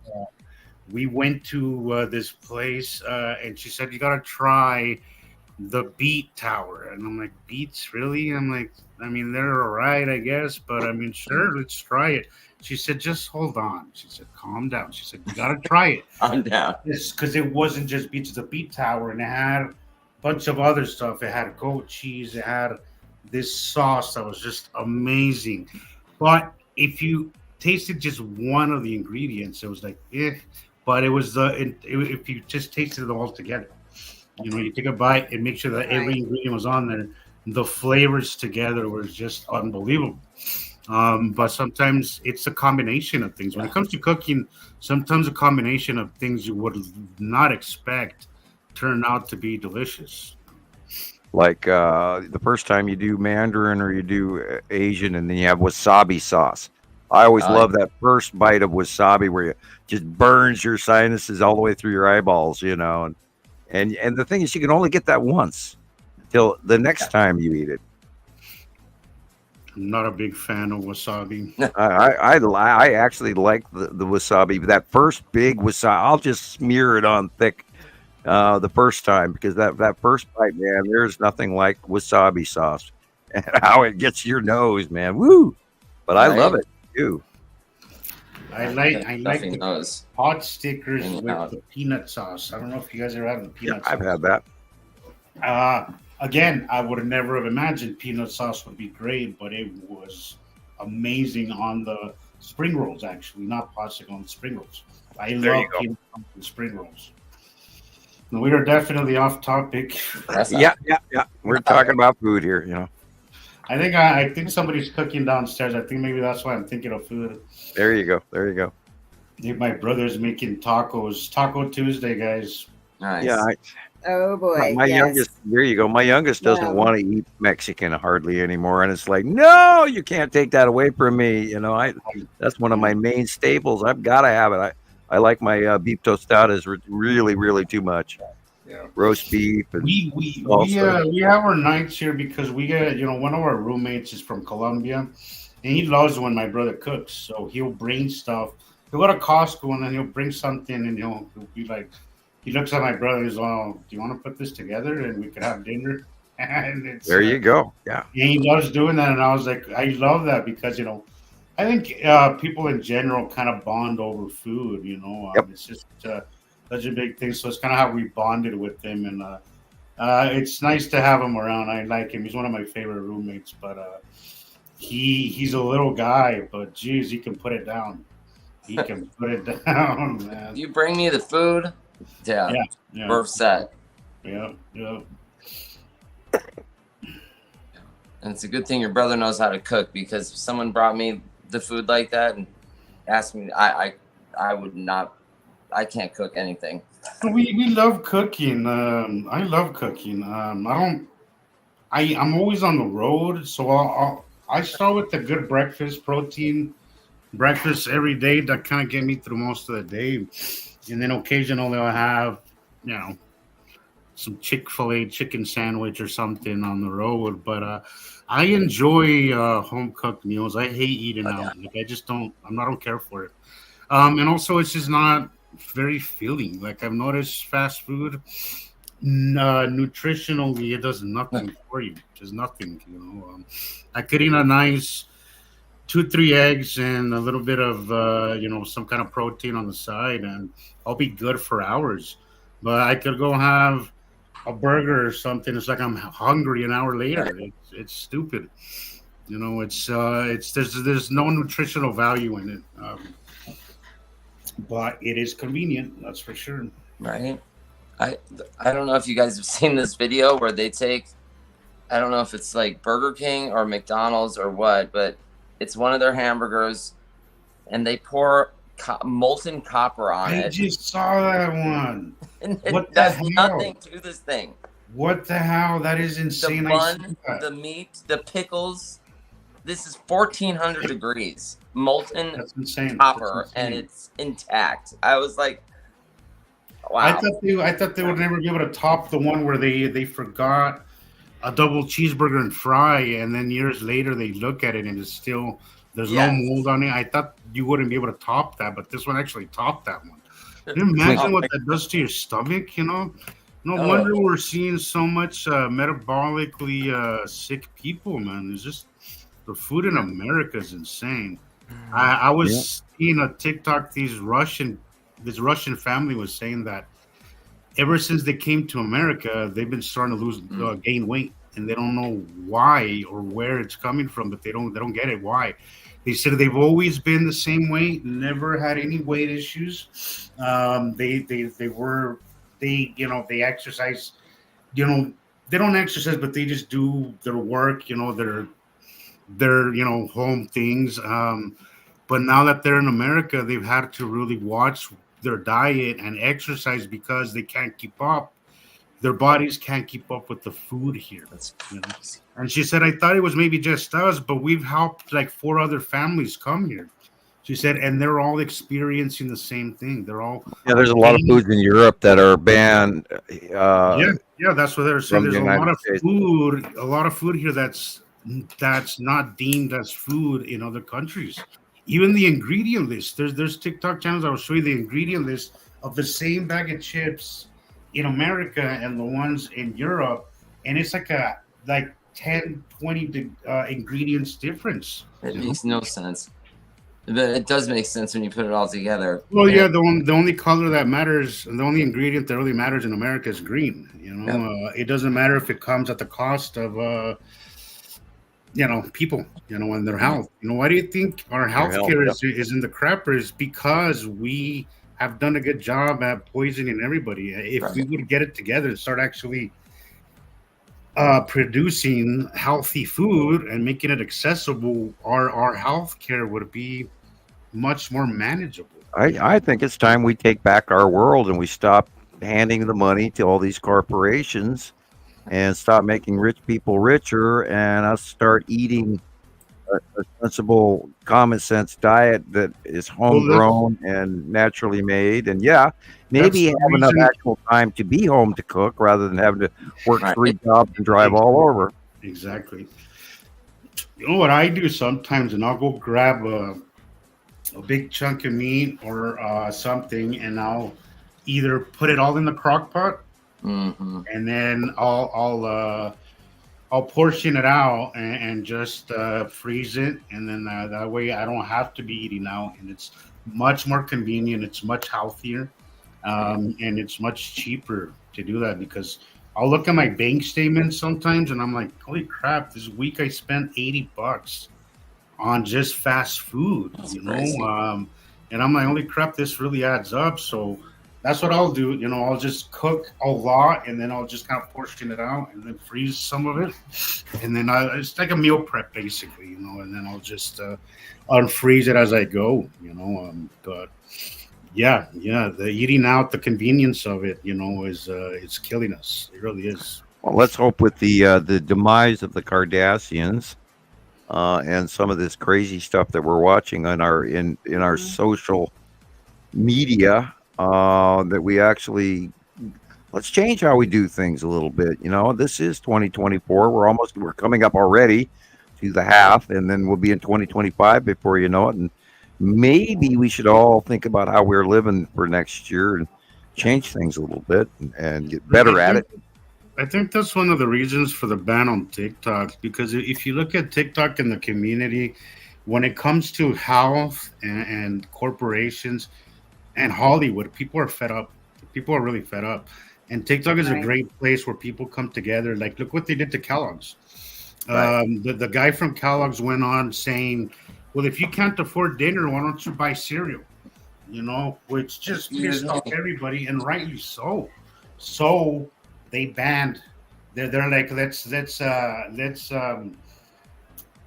Speaker 6: We went to this place, and she said, "You got to try the beet tower." And I'm like, "Beets, really?" I'm like, "I mean, they're all right, I guess, but I mean, sure, let's try it." She said, "Just hold on." She said, "Calm down." She said, "You got to try it."
Speaker 5: Calm down.
Speaker 6: Because it wasn't just beets, the beet tower, and it had a bunch of other stuff. It had goat cheese. It had this sauce that was just amazing. But if you tasted just one of the ingredients, it was like, But it was if you just tasted it all together, you take a bite and make sure that every ingredient was on there. The flavors together were just unbelievable. But sometimes it's a combination of things. When it comes to cooking, sometimes a combination of things you would not expect turn out to be delicious.
Speaker 3: Like the first time you do Mandarin or you do Asian, and then you have wasabi sauce. I always love that first bite of wasabi where you just burns your sinuses all the way through your eyeballs, and the thing is, you can only get that once till the next time you eat it.
Speaker 6: I'm not a big fan of wasabi.
Speaker 3: I actually like the wasabi. That first big wasabi, I'll just smear it on thick the first time, because that first bite, man, there's nothing like wasabi sauce and how it gets your nose, man. Woo! But I love it too.
Speaker 6: I like the pot stickers with the peanut sauce. I don't know if you guys ever had the peanut sauce.
Speaker 3: I've had that.
Speaker 6: Again, I would have never have imagined peanut sauce would be great, but it was amazing on the spring rolls, actually, not popsicle, on the spring rolls. I love peanut sauce and spring rolls. We are definitely off topic.
Speaker 3: Yeah. We're talking about food here,
Speaker 6: I think somebody's cooking downstairs. I think maybe that's why I'm thinking of food.
Speaker 3: There you go.
Speaker 6: I think my brother's making tacos. Taco Tuesday, guys.
Speaker 5: Nice.
Speaker 3: Yeah.
Speaker 2: Oh boy.
Speaker 3: My youngest, there you go. My youngest doesn't want to eat Mexican hardly anymore, and it's like, no, you can't take that away from me. That's one of my main staples. I've got to have it. I like my beef tostadas really, really too much.
Speaker 6: Yeah.
Speaker 3: Roast beef. And
Speaker 6: we have our nights here because we get, one of our roommates is from Colombia, and he loves when my brother cooks. So he'll bring stuff. He'll go to Costco and then he'll bring something, and he'll be like, he looks at my brother and he's like, "Oh, do you want to put this together and we could have dinner?" And it's,
Speaker 3: there you go. Yeah.
Speaker 6: And he loves doing that, and I was like, I love that because I think people in general kind of bond over food. It's just such a big thing. So it's kind of how we bonded with him, and it's nice to have him around. I like him. He's one of my favorite roommates, but he's a little guy, but geez, he can put it down. He can put it down, man.
Speaker 5: You bring me the food, yeah. We're set.
Speaker 6: Yeah.
Speaker 5: And it's a good thing your brother knows how to cook, because if someone brought me the food like that and asked me, I would not. I can't cook anything.
Speaker 6: We love cooking. I love cooking. I'm always on the road, so I start with a good breakfast, protein breakfast every day that kind of get me through most of the day, and then occasionally I'll have, you know, some Chick-fil-A chicken sandwich or something on the road. But I enjoy home cooked meals. I hate eating out. Like I don't care for it. And also it's just not very filling. Like I've noticed fast food, nutritionally, it does nothing for you. Just nothing. I could eat a nice 2-3 eggs and a little bit of some kind of protein on the side, and I'll be good for hours. But I could go have a burger or something. It's like I'm hungry an hour later. It's stupid. There's no nutritional value in it. But it is convenient, that's for sure.
Speaker 5: Right. I don't know if you guys have seen this video where they take, I don't know if it's like Burger King or McDonald's or what, but it's one of their hamburgers, and they pour molten copper on it.
Speaker 6: I just saw that one.
Speaker 5: And it does nothing to this thing.
Speaker 6: What the hell? That is insane.
Speaker 5: The bun, the meat, the pickles. This is 1,400 degrees. Molten copper, and it's intact. I was like, wow.
Speaker 6: I thought they would never be able to top the one where they forgot a double cheeseburger and fry, and then years later they look at it and it's still there's no mold on it. I thought you wouldn't be able to top that, but this one actually topped that one. Can you imagine what that does to your stomach? No wonder we're seeing so much metabolically sick people, man. It's just the food in America is insane. I was seeing a TikTok. This Russian family was saying that ever since they came to America, they've been starting to gain weight, and they don't know why or where it's coming from. But they don't get it why. They said they've always been the same weight, never had any weight issues. They exercise. They don't exercise, but they just do their work. Their home things. But now that they're in America, they've had to really watch their diet and exercise because they can't keep up. Their bodies can't keep up with the food here. And she said, I thought it was maybe just us, but we've helped like 4 other families come here. She said, and they're all experiencing the same thing. They're all
Speaker 3: there's a lot of foods in Europe that are banned.
Speaker 6: That's what they're saying. There's a lot of food here that's not deemed as food in other countries. Even the ingredient list. There's TikTok channels that will show you the ingredient list of the same bag of chips in America and the ones in Europe, and it's like 10, 20 ingredients difference.
Speaker 5: It makes no sense, but it does make sense when you put it all together.
Speaker 6: Well, yeah, the only color that matters, and the only ingredient that really matters in America is green. It doesn't matter if it comes at the cost of people, and their health. Why do you think our healthcare is in the crapper? Is because we have done a good job at poisoning everybody. If we would get it together and start actually producing healthy food and making it accessible, our healthcare would be much more manageable.
Speaker 3: I think it's time we take back our world and we stop handing the money to all these corporations and stop making rich people richer, and us start eating a sensible, common sense diet that is homegrown and naturally made. And maybe have enough actual time to be home to cook rather than having to work 3 jobs and drive all over.
Speaker 6: Exactly. You know what I do sometimes, and I'll go grab a big chunk of meat or something, and I'll either put it all in the crock pot. And then I'll portion it out and just freeze it, and then that way I don't have to be eating out, and it's much more convenient. It's much healthier, and it's much cheaper to do that because I'll look at my bank statement sometimes and I'm like, holy crap! This week I spent $80 on just fast food, and I'm like, holy crap! This really adds up. So that's what I'll do. I'll just cook a lot, and then I'll just kind of portion it out, and then freeze some of it, and then it's like a meal prep basically, and then I'll just unfreeze it as I go, But Yeah, the eating out, the convenience of it, is it's killing us. It really is.
Speaker 3: Well, let's hope with the demise of the Kardashians and some of this crazy stuff that we're watching on in our social media that we actually let's change how we do things a little bit. This is 2024. We're coming up already to the half, and then we'll be in 2025 before you know it. And maybe we should all think about how we're living for next year and change things a little bit and get better at it.
Speaker 6: I think that's one of the reasons for the ban on TikTok, because if you look at TikTok in the community, when it comes to health and corporations and Hollywood, people are fed up. People are really fed up. And TikTok is a great place where people come together. Like, look what they did to Kellogg's. The guy from Kellogg's went on saying, well, if you can't afford dinner, why don't you buy cereal? Which just pissed off everybody, and rightly so. So they banned. They're like, let's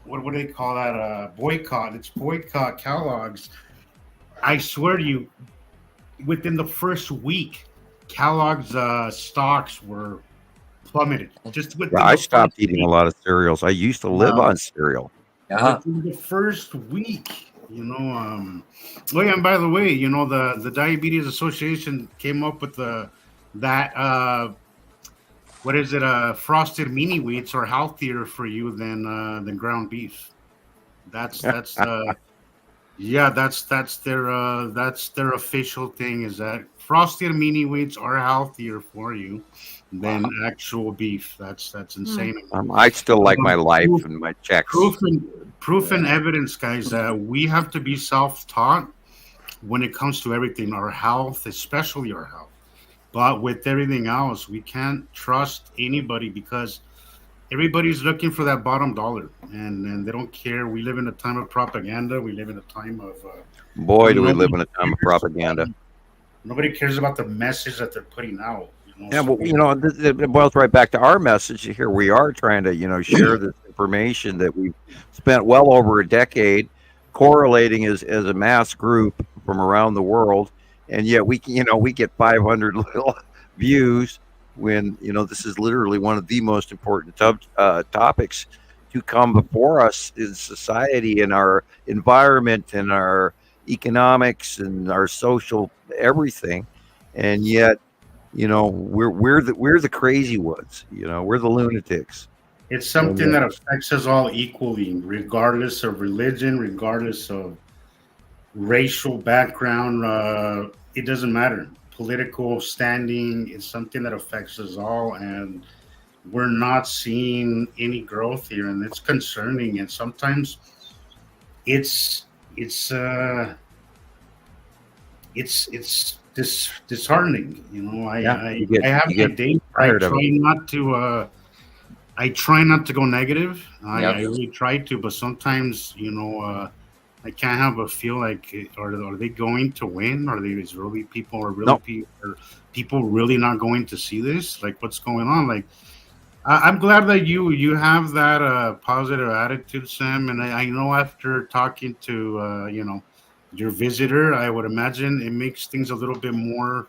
Speaker 6: what do they call that? Boycott. Let's boycott Kellogg's. I swear to you, within the first week, Kellogg's stocks were plummeted.
Speaker 3: I stopped eating a lot of cereals. I used to live on cereal.
Speaker 6: Within the first week, and by the way, the Diabetes Association came up with what is it? Frosted mini wheats are healthier for you than ground beef. That's their official thing, is that frosted mini wheats are healthier for you than actual beef. That's insane.
Speaker 3: I still like my life and my checks.
Speaker 6: Proof and evidence, guys, that we have to be self-taught when it comes to everything, our health, especially our health. But with everything else, we can't trust anybody because everybody's looking for that bottom dollar, and they don't care. We live in a time of propaganda. We live in a time of
Speaker 3: boy, do we live in a time of propaganda.
Speaker 6: Nobody cares about the message that they're putting out.
Speaker 3: Yeah, well, it boils right back to our message. Here we are trying to, share this information that we've spent well over a decade correlating as a mass group from around the world, and yet we get 500 little views when this is literally one of the most important topics to come before us in society, in our environment, in our economics, and our social everything, and yet we're the crazy ones. We're the lunatics.
Speaker 6: It's something that affects us all equally, regardless of religion, regardless of racial background. It doesn't matter. Political standing is something that affects us all, and we're not seeing any growth here, and it's concerning. And sometimes it's disheartening. I have my days. I try not to go negative. I really try to, but sometimes I can't help but feel like, are they going to win? Are people really not going to see this? Like, what's going on? Like, I'm glad that you have that positive attitude, Sam. And I know after talking to your visitor, I would imagine it makes things a little bit more.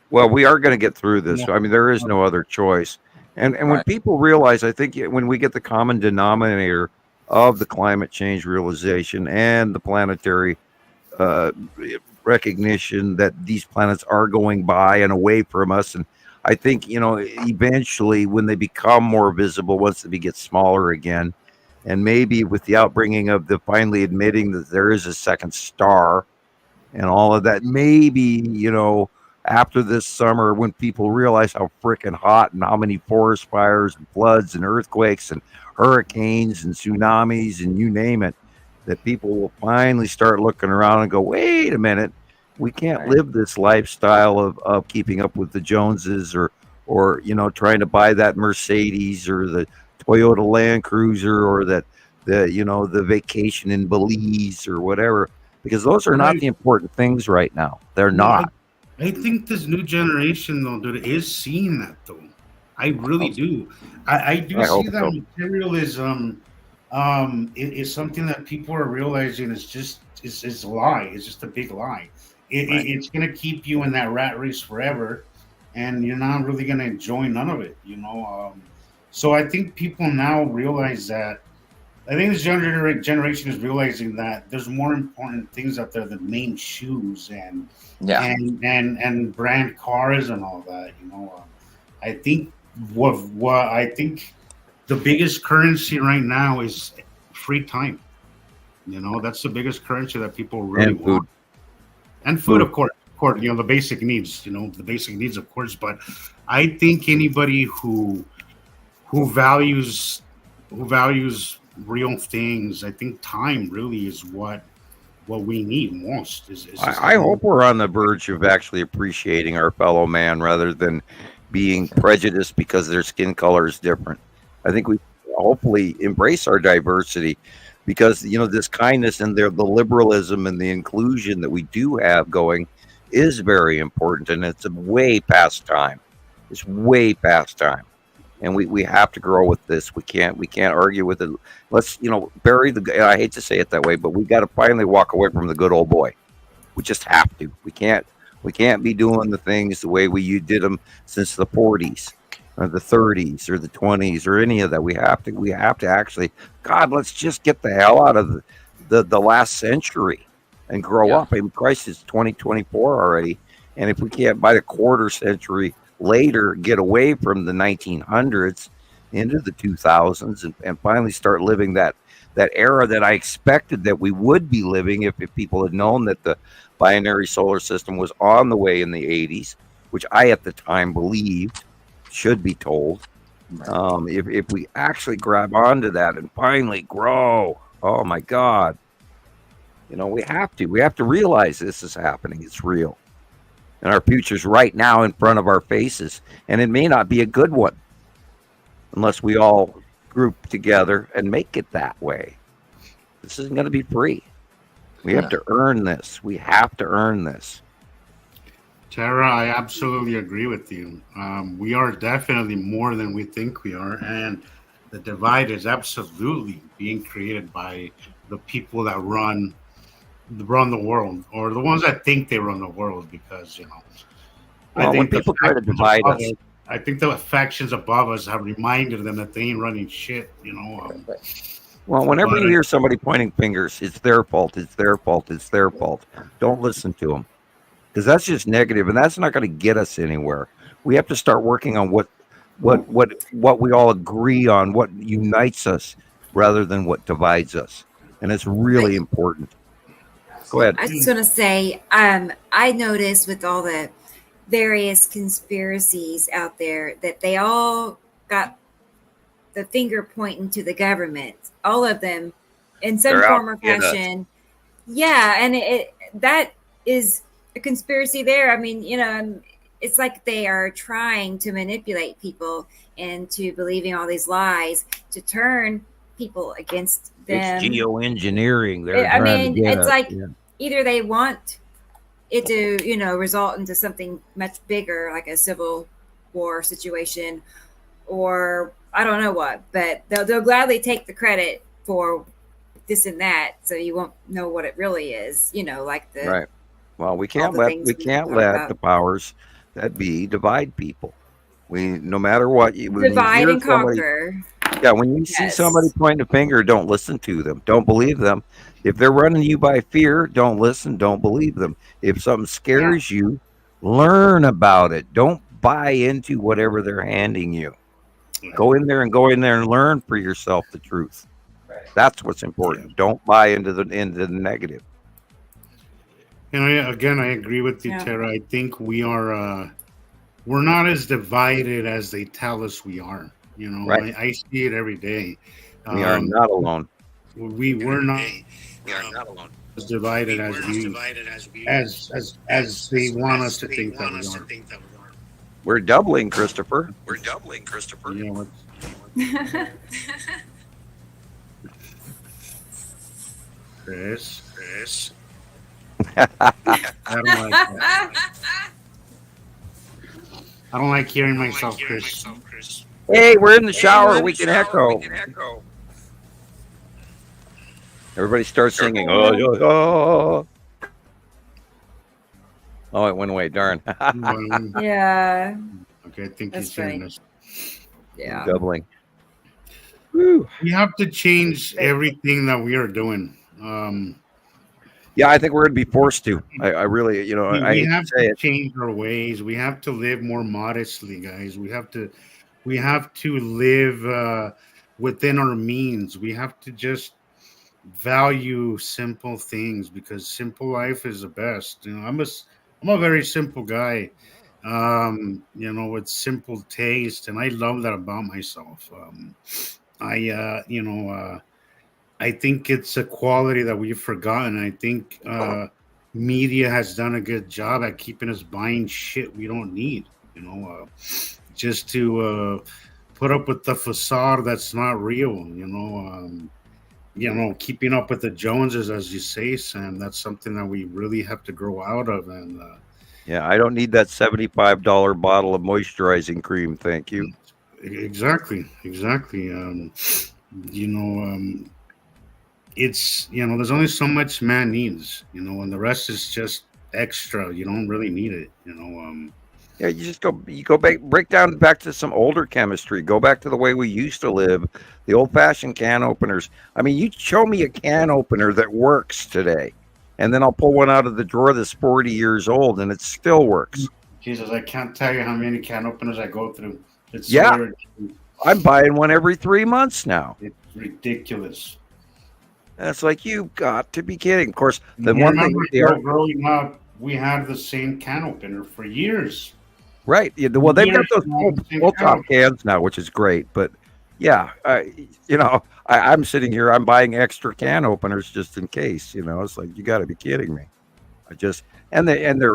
Speaker 3: Well, we are going to get through this. I mean, there is no other choice. And when people realize, I think when we get the common denominator of the climate change realization and the planetary recognition that these planets are going by and away from us, and I think eventually when they become more visible, once they get smaller again, and maybe with the outbringing of the finally admitting that there is a second star and all of that, maybe after this summer, when people realize how freaking hot and how many forest fires and floods and earthquakes and hurricanes and tsunamis and you name it, that people will finally start looking around and go, wait a minute, we can't live this lifestyle of keeping up with the Joneses or trying to buy that Mercedes or the Toyota Land Cruiser or the vacation in Belize or whatever, because those are not the important things right now. They're not.
Speaker 6: I think this new generation, though, dude, is seeing that, though. I really do. I do see that materialism is something that people are realizing is a lie. It's just a big lie. it's going to keep you in that rat race forever, and you're not really going to enjoy none of it, So I think people now realize that. I think this younger generation is realizing that there's more important things out there than name shoes and brand cars and all that. I think what I think the biggest currency right now is free time. That's the biggest currency that people really want. And food, of course. The basic needs. The basic needs, of course. But I think anybody who values real things, I think time really is what we need most.
Speaker 3: I hope we're on the verge of actually appreciating our fellow man rather than being prejudiced because their skin color is different. I think we hopefully embrace our diversity because this kindness and the liberalism and the inclusion that we do have going is very important, and it's way past time. It's way past time. And we have to grow with this. We can't argue with it. Let's bury the. I hate to say it that way, but we got to finally walk away from the good old boy. We just have to. We can't be doing the things the way you did them since the 40s or the 30s or the 20s or any of that. We have to actually. God, let's just get the hell out of the last century and grow up. I mean, Christ, it's 2024 already, and if we can't by the quarter century later get away from the 1900s into the 2000s and finally start living that era that I expected that we would be living if people had known that the binary solar system was on the way in the 80s, which I at the time believed, should be told. If we actually grab onto that and finally grow, oh my God, we have to realize this is happening. It's real. And our future's right now in front of our faces. And it may not be a good one unless we all group together and make it that way. This isn't going to be free. We have to earn this. We have to earn this.
Speaker 6: Tara, I absolutely agree with you. We are definitely more than we think we are. And the divide is absolutely being created by the people that run the world, or the ones that think they run the world, because I think
Speaker 3: when people try to divide us,
Speaker 6: I think the factions above us have reminded them that they ain't running shit.
Speaker 3: Well, whenever you hear somebody pointing fingers, it's their fault. It's their fault. It's their fault. Don't listen to them, because that's just negative, and that's not going to get us anywhere. We have to start working on what we all agree on, what unites us, rather than what divides us, and it's really important. Go ahead.
Speaker 2: I just want to say, I noticed with all the various conspiracies out there that they all got the finger pointing to the government. All of them, in some form or fashion. Yeah, and that is a conspiracy there. I mean, it's like they are trying to manipulate people into believing all these lies to turn people against them.
Speaker 3: It's geoengineering.
Speaker 2: Either they want it to, result into something much bigger, like a civil war situation, or I don't know what, but they'll gladly take the credit for this and that, so you won't know what it really is. Like the
Speaker 3: right. Well, we can't let the powers that be divide people. No matter what,
Speaker 2: divide and conquer.
Speaker 3: Yeah, when you see somebody pointing a finger, don't listen to them. Don't believe them. If they're running you by fear, don't listen. Don't believe them. If something scares you, learn about it. Don't buy into whatever they're handing you. Go in there and learn for yourself the truth. That's what's important. Don't buy into the negative.
Speaker 6: And again, I agree with you, Tara. I think we're not as divided as they tell us we are.
Speaker 3: Right.
Speaker 6: I see it every day.
Speaker 3: We are not alone.
Speaker 6: We're not.
Speaker 3: We are not alone.
Speaker 6: As divided as they want us to think that we are.
Speaker 3: We're doubling, Christoper.
Speaker 6: Yeah, Chris. I don't like that. I don't like hearing myself, Chris.
Speaker 3: Hey, we're in the shower. We can echo. Everybody starts singing. Oh. Oh, it went away. Darn.
Speaker 2: Yeah.
Speaker 6: Okay, I think
Speaker 2: That's
Speaker 6: he's saying
Speaker 2: right.
Speaker 6: this.
Speaker 2: Yeah.
Speaker 3: Doubling.
Speaker 6: We have to change everything that we are doing.
Speaker 3: Yeah, I think we're going to be forced to. I really, you know, I
Speaker 6: We
Speaker 3: hate
Speaker 6: have
Speaker 3: to say
Speaker 6: to
Speaker 3: it.
Speaker 6: change our ways. We have to live more modestly, guys. We have to live within our means. We have to just value simple things because simple life is the best. You know, I'm a very simple guy. You know, with simple taste, and I love that about myself. I think it's a quality that we've forgotten. I think media has done a good job at keeping us buying shit we don't need. You know, just to put up with the facade that's not real. Keeping up with the Joneses, as you say, Sam. That's something that we really have to grow out of. And
Speaker 3: Yeah, I don't need that $75 bottle of moisturizing cream. Thank you.
Speaker 6: exactly. It's there's only so much man needs, and the rest is just extra. You don't really need it.
Speaker 3: Yeah, you go back, break down back to some older chemistry. Go back to the way we used to live, the old-fashioned can openers. I mean, you show me a can opener that works today, and then I'll pull one out of the drawer that's 40 years old, and it still works.
Speaker 6: Jesus, I can't tell you how many can openers I go through. It's so
Speaker 3: Yeah,
Speaker 6: irritating.
Speaker 3: I'm buying one every 3 months now.
Speaker 6: It's ridiculous.
Speaker 3: And it's like, you've got to be kidding. Of course, the
Speaker 6: I
Speaker 3: one thing
Speaker 6: remember growing up, we had the same can opener for years.
Speaker 3: right? Yeah, well, they've got those
Speaker 6: Same
Speaker 3: full
Speaker 6: can
Speaker 3: top cans now, which is great. But yeah, I'm sitting here, I'm buying extra can openers just in case. It's like, you got to be kidding me. They're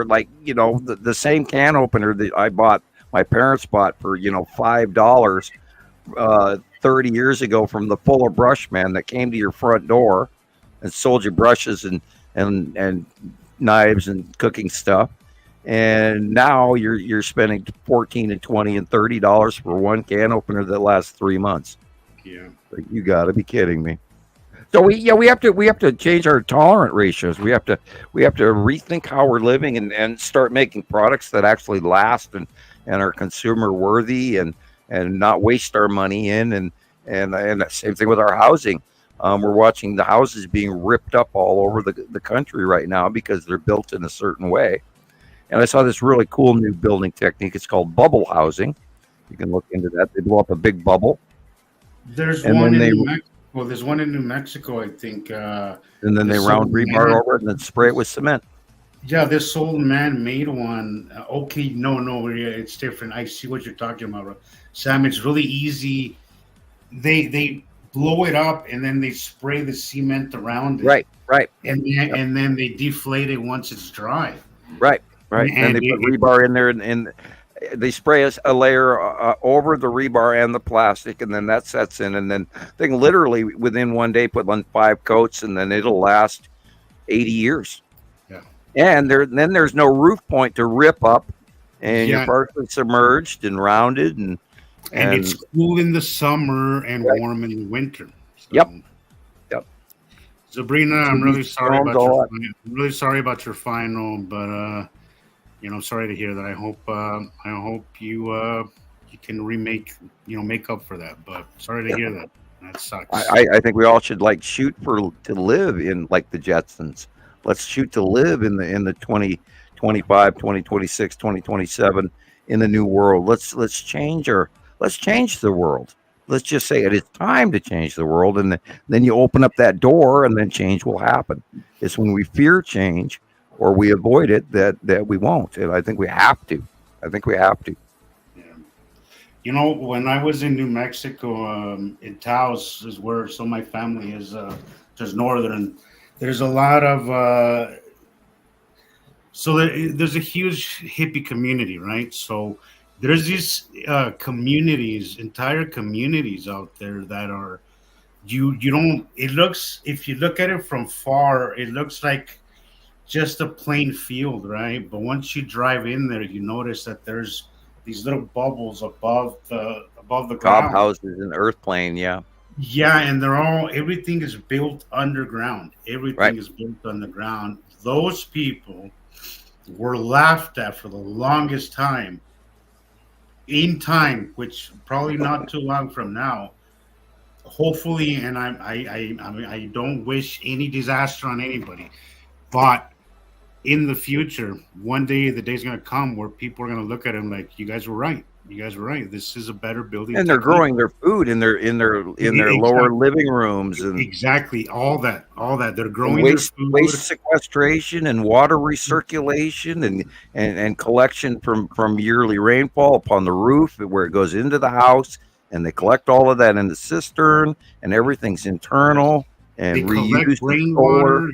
Speaker 3: like, the same can opener that my parents bought for $5 30 years ago from the Fuller Brush man that came to your front door and sold you brushes and knives and cooking stuff. And now you're spending $14 and $20 and $30 for one can opener that lasts 3 months.
Speaker 6: Yeah,
Speaker 3: like, you got to be kidding me. So we have to change our tolerant ratios. We have to rethink how we're living and start making products that actually last and are consumer worthy and not waste our money in and the same thing with our housing. We're watching the houses being ripped up all over the country right now because they're built in a certain way. And I saw this really cool new building technique. It's called bubble housing. You can look into that. They blow up a big bubble.
Speaker 6: There's one in New Mexico. There's one in New Mexico, I think.
Speaker 3: And then they round rebar over it and then spray it with cement.
Speaker 6: Yeah, this old man made one. Okay, no, it's different. I see what you're talking about, Sam. It's really easy. They blow it up and then they spray the cement around it.
Speaker 3: Right.
Speaker 6: And then they deflate it once it's dry.
Speaker 3: Right. And they put rebar in there and they spray a layer over the rebar and the plastic, and then that sets in, and then they can literally within one day put on 5 coats, and then it'll last 80 years.
Speaker 6: Yeah.
Speaker 3: And then there's no roof point to rip up, and you're partially submerged and rounded, and
Speaker 6: it's cool in the summer and warm in the winter. So.
Speaker 3: Yep.
Speaker 6: Sabrina, I'm really sorry about your final, but I'm sorry to hear that. I hope you can make up for that. But sorry to hear that. That sucks.
Speaker 3: I think we all should shoot to live in like the Jetsons. Let's shoot to live in the 2025, 2026, 2027 in the new world. Let's change the world. Let's just say it is time to change the world, and then you open up that door, and then change will happen. It's when we fear change or we avoid it that we won't, and I think we have to.
Speaker 6: Yeah. When I was in New Mexico, in Taos is where some of my family is, just northern. There's a lot of there's a huge hippie community, right? So there's these entire communities out there that are if you look at it from far, it looks like just a plain field, right? But once you drive in there, you notice that there's these little bubbles above the ground.
Speaker 3: Cob houses and earth plane, yeah.
Speaker 6: Yeah, and everything is built underground. Everything is built underground. Those people were laughed at for the longest time, in time, which probably not too long from now. Hopefully, and I don't wish any disaster on anybody, but in the future, one day the day's going to come where people are going to look at him like, you guys were right. You guys were right. This is a better building.
Speaker 3: And they're growing their food in their lower living rooms, and
Speaker 6: exactly all that. They're growing their food.
Speaker 3: Waste sequestration and water recirculation and collection from yearly rainfall upon the roof where it goes into the house, and they collect all of that in the cistern, and everything's internal and reused
Speaker 6: rainwater.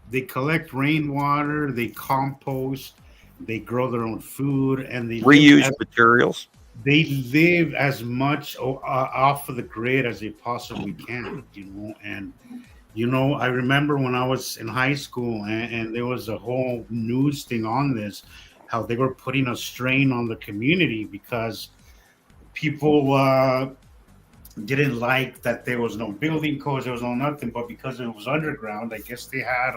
Speaker 6: They collect rainwater. They compost. They grow their own food, and they
Speaker 3: reuse materials.
Speaker 6: They live as much off of the grid as they possibly can, and I remember when I was in high school and there was a whole news thing on this, how they were putting a strain on the community because people didn't like that there was no building codes, there was no nothing, but because it was underground, I guess they had,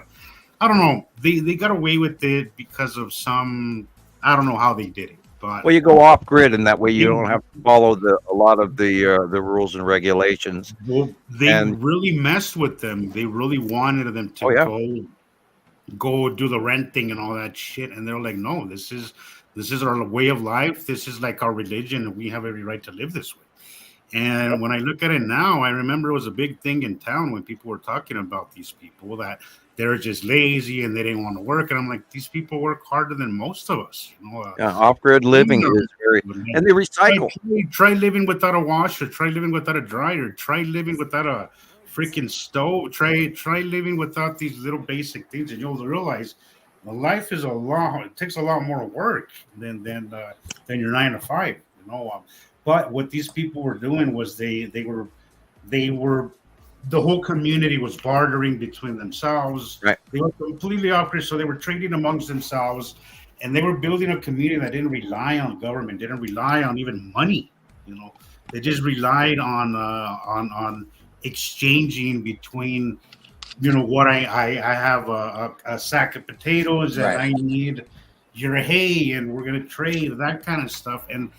Speaker 6: I don't know, they got away with it because of some, I don't know how they did it. But
Speaker 3: well, you go off grid, and that way you don't have to follow a lot of the rules and regulations.
Speaker 6: They really messed with them. They really wanted them to go do the renting and all that shit, and they're like, no, this is our way of life. This is like our religion, and we have every right to live this way. And when I look at it now, I remember it was a big thing in town when people were talking about these people that they're just lazy and they didn't want to work. And I'm like, these people work harder than most of us.
Speaker 3: Off-grid living is very, and they recycle.
Speaker 6: Try living without a washer. Try living without a dryer. Try living without a freaking stove. Try living without these little basic things, and you'll realize life is it takes a lot more work than your 9 to 5. But what these people were doing was they were the whole community was bartering between themselves.
Speaker 3: Right.
Speaker 6: They were completely off-grid, so they were trading amongst themselves, and they were building a community that didn't rely on government, didn't rely on even money. They just relied on exchanging between, what I have a sack of potatoes and I need your hay, and we're gonna trade that kind of stuff. And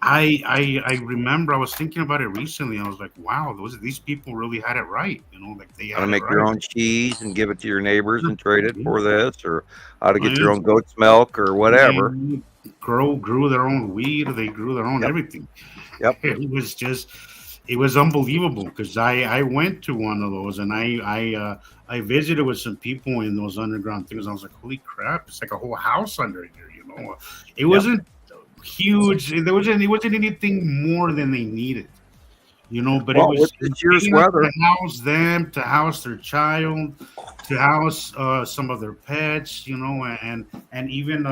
Speaker 6: I remember I was thinking about it recently. I was like, wow, these people really had it right. Like they
Speaker 3: how to make your own cheese and give it to your neighbors and trade it for this, or how to get your own goat's milk or whatever.
Speaker 6: They grew their own weed. They grew their own everything.
Speaker 3: Yep.
Speaker 6: It was unbelievable because I went to one of those and I visited with some people in those underground things. I was like, holy crap, it's like a whole house under here. It wasn't huge. It wasn't anything more than they needed, but it was to house them, to house their child, to house some of their pets, and even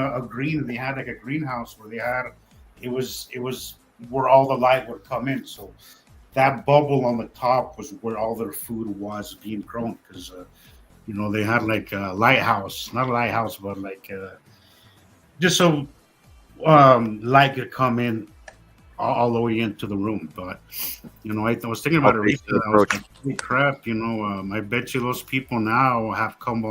Speaker 6: they had like a greenhouse where they had it was where all the light would come in. So that bubble on the top was where all their food was being grown, because they had like a lighthouse, not a lighthouse, but like just so light could come in all the way into the room. But I was thinking about it recently. I was like, holy crap, I bet you those people now have come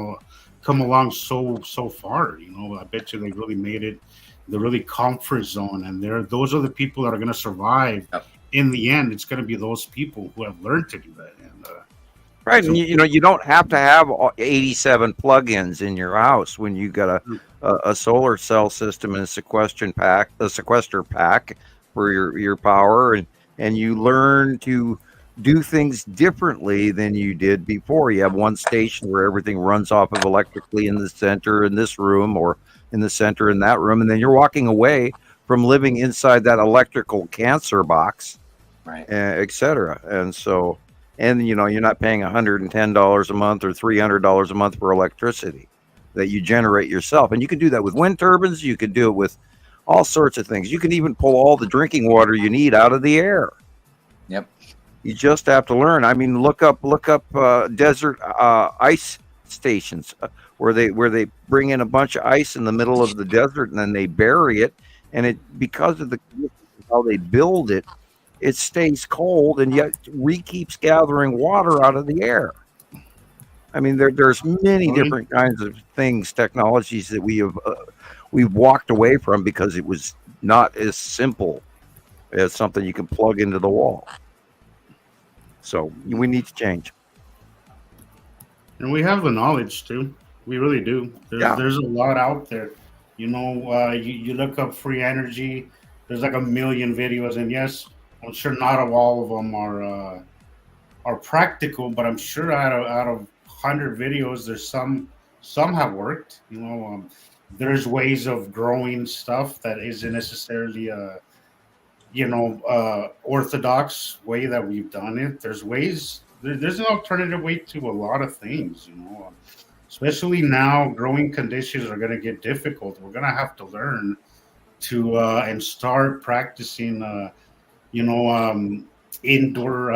Speaker 6: along so far. I bet you they really made it the really comfort zone, and those are the people that are going to survive. In the end, it's going to be those people who have learned to do that. And
Speaker 3: right, and you don't have to have 87 plugins in your house when you got a solar cell system and a sequester pack for your power, and you learn to do things differently than you did before. You have one station where everything runs off of electrically in the center in this room, or in the center in that room, and then you're walking away from living inside that electrical cancer box,
Speaker 5: right,
Speaker 3: etc. And so, you're not paying $110 a month or $300 a month for electricity that you generate yourself. And you can do that with wind turbines. You can do it with all sorts of things. You can even pull all the drinking water you need out of the air.
Speaker 5: Yep.
Speaker 3: You just have to learn. I mean, look up desert ice stations where they bring in a bunch of ice in the middle of the desert, and then they bury it. And because of how they build it, it stays cold, and yet keeps gathering water out of the air. I mean, there's many different kinds of things, technologies that we have we've walked away from because it was not as simple as something you can plug into the wall. So we need to change.
Speaker 6: And we have the knowledge too. We really do. There's a lot out there. You look up free energy. There's like a million videos, and yes, I'm sure not all of them are practical, but I'm sure out of 100 videos, there's some have worked. There's ways of growing stuff that isn't necessarily orthodox way that we've done it. There's ways. There's an alternative way to a lot of things. Especially now, growing conditions are going to get difficult. We're going to have to learn to and start practicing. Indoor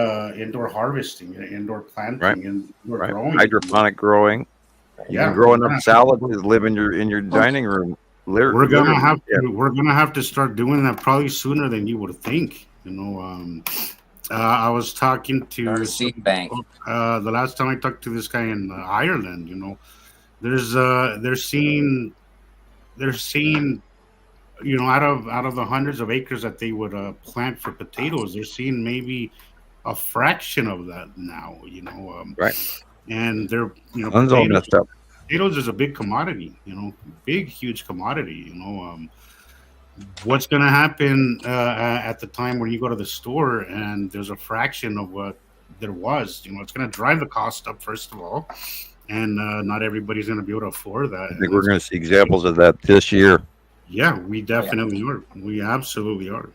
Speaker 6: harvesting, indoor planting, and growing.
Speaker 3: Hydroponic growing.
Speaker 6: Yeah,
Speaker 3: growing up salad to live in your dining room.
Speaker 6: We're gonna have to start doing that probably sooner than you would think. I was talking to
Speaker 5: seed bank.
Speaker 6: The last time I talked to this guy in Ireland. They're seeing out of the hundreds of acres that they would plant for potatoes, they're seeing maybe a fraction of that now.
Speaker 3: Right.
Speaker 6: And they're potatoes is a big commodity. Big huge commodity. What's going to happen at the time when you go to the store and there's a fraction of what there was? It's going to drive the cost up first of all, and not everybody's going to be able to afford that.
Speaker 3: I think we're going to see examples of that this year.
Speaker 6: Yeah, we definitely are. We absolutely are.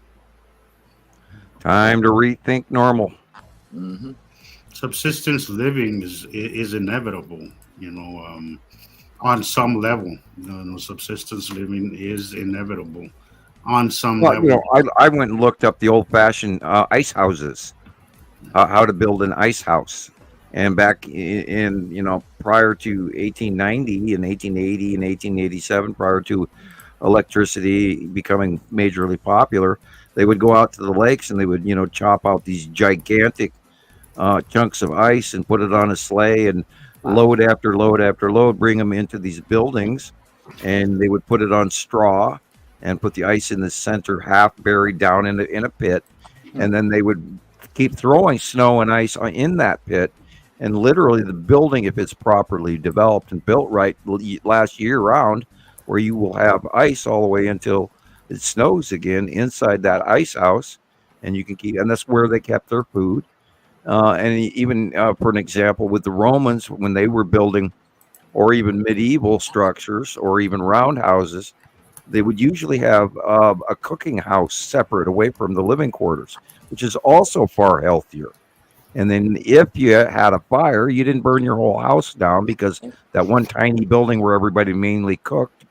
Speaker 3: Time to rethink normal.
Speaker 6: Mm-hmm. Subsistence living is inevitable, on some level. Subsistence living is inevitable on some level.
Speaker 3: I went and looked up the old-fashioned ice houses, how to build an ice house. And back in prior to 1890 and 1880 and 1887, prior to electricity becoming majorly popular, they would go out to the lakes and they would chop out these gigantic chunks of ice and put it on a sleigh and load after load after load, bring them into these buildings, and they would put it on straw and put the ice in the center, half buried down in a pit, and then they would keep throwing snow and ice in that pit, and literally the building, if it's properly developed and built right, will last year round, where you will have ice all the way until it snows again inside that ice house, and you can keep, and that's where they kept their food. And even for an example, with the Romans, when they were building, or even medieval structures, or even roundhouses, they would usually have a cooking house separate away from the living quarters, which is also far healthier. And then if you had a fire, you didn't burn your whole house down, because that one tiny building where everybody mainly cooked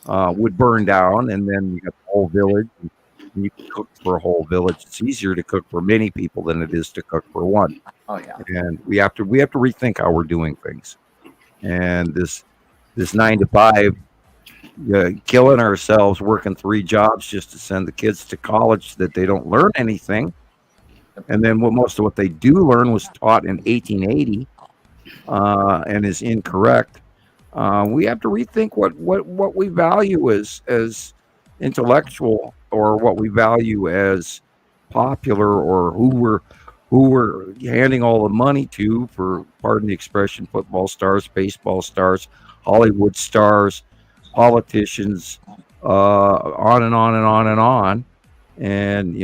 Speaker 3: would burn down, and then you got the whole village. And you can cook for a whole village. It's easier to cook for many people than it is to cook for one.
Speaker 5: Oh yeah.
Speaker 3: And we have to rethink how we're doing things. And this 9 to 5, killing ourselves, working 3 jobs just to send the kids to college that they don't learn anything. And then most of what they do learn was taught in 1880 and is incorrect. We have to rethink what we value as intellectual, or what we value as popular, or who we're handing all the money to, for, pardon the expression, football stars, baseball stars, Hollywood stars, politicians, on and on and on and on. And,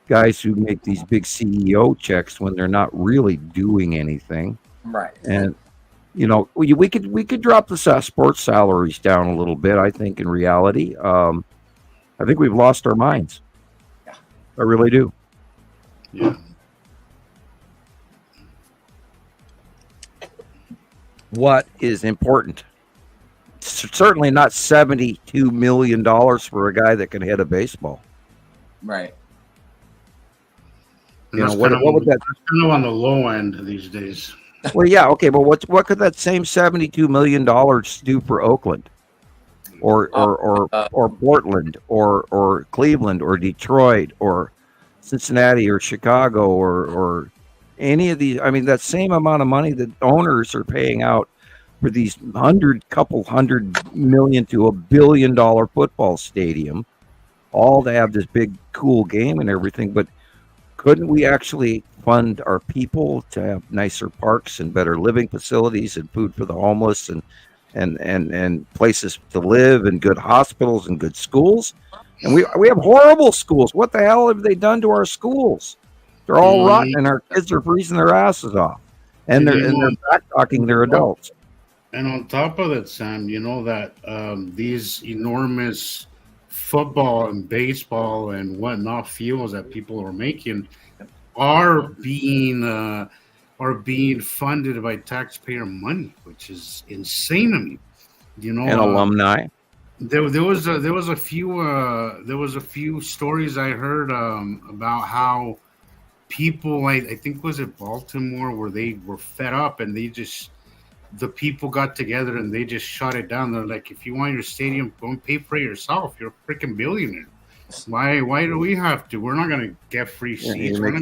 Speaker 3: guys who make these big CEO checks when they're not really doing anything.
Speaker 5: Right.
Speaker 3: And, we could drop the sports salaries down a little bit, I think, in reality. I think we've lost our minds.
Speaker 5: Yeah.
Speaker 3: I really do.
Speaker 6: Yeah.
Speaker 3: What is important? Certainly not $72 million for a guy that can hit a baseball.
Speaker 5: Right.
Speaker 6: What would that? That's kind of on the low end these days.
Speaker 3: Well, yeah, okay, but what could that same $72 million do for Oakland, or Portland, or Cleveland, or Detroit, or Cincinnati, or Chicago, or any of these? I mean, that same amount of money that owners are paying out for these couple $100 million to $1 billion football stadium, all to have this big cool game and everything. But couldn't we actually fund our people to have nicer parks and better living facilities and food for the homeless and places to live and good hospitals and good schools? And we have horrible schools. What the hell have they done to our schools? They're all rotten, and our kids are freezing their asses off, and they're back talking their adults.
Speaker 6: And on top of that, Sam, you know that these enormous football and baseball and whatnot fields that people are making are being funded by taxpayer money, which is insane to me. You know,
Speaker 3: and alumni.
Speaker 6: There was a few stories I heard about how people, I think was it Baltimore, where they were fed up and the people got together and they just shut it down. They're like, if you want your stadium, go and pay for it yourself. You're a freaking billionaire. Why do we have to? We're not gonna get free seats. We're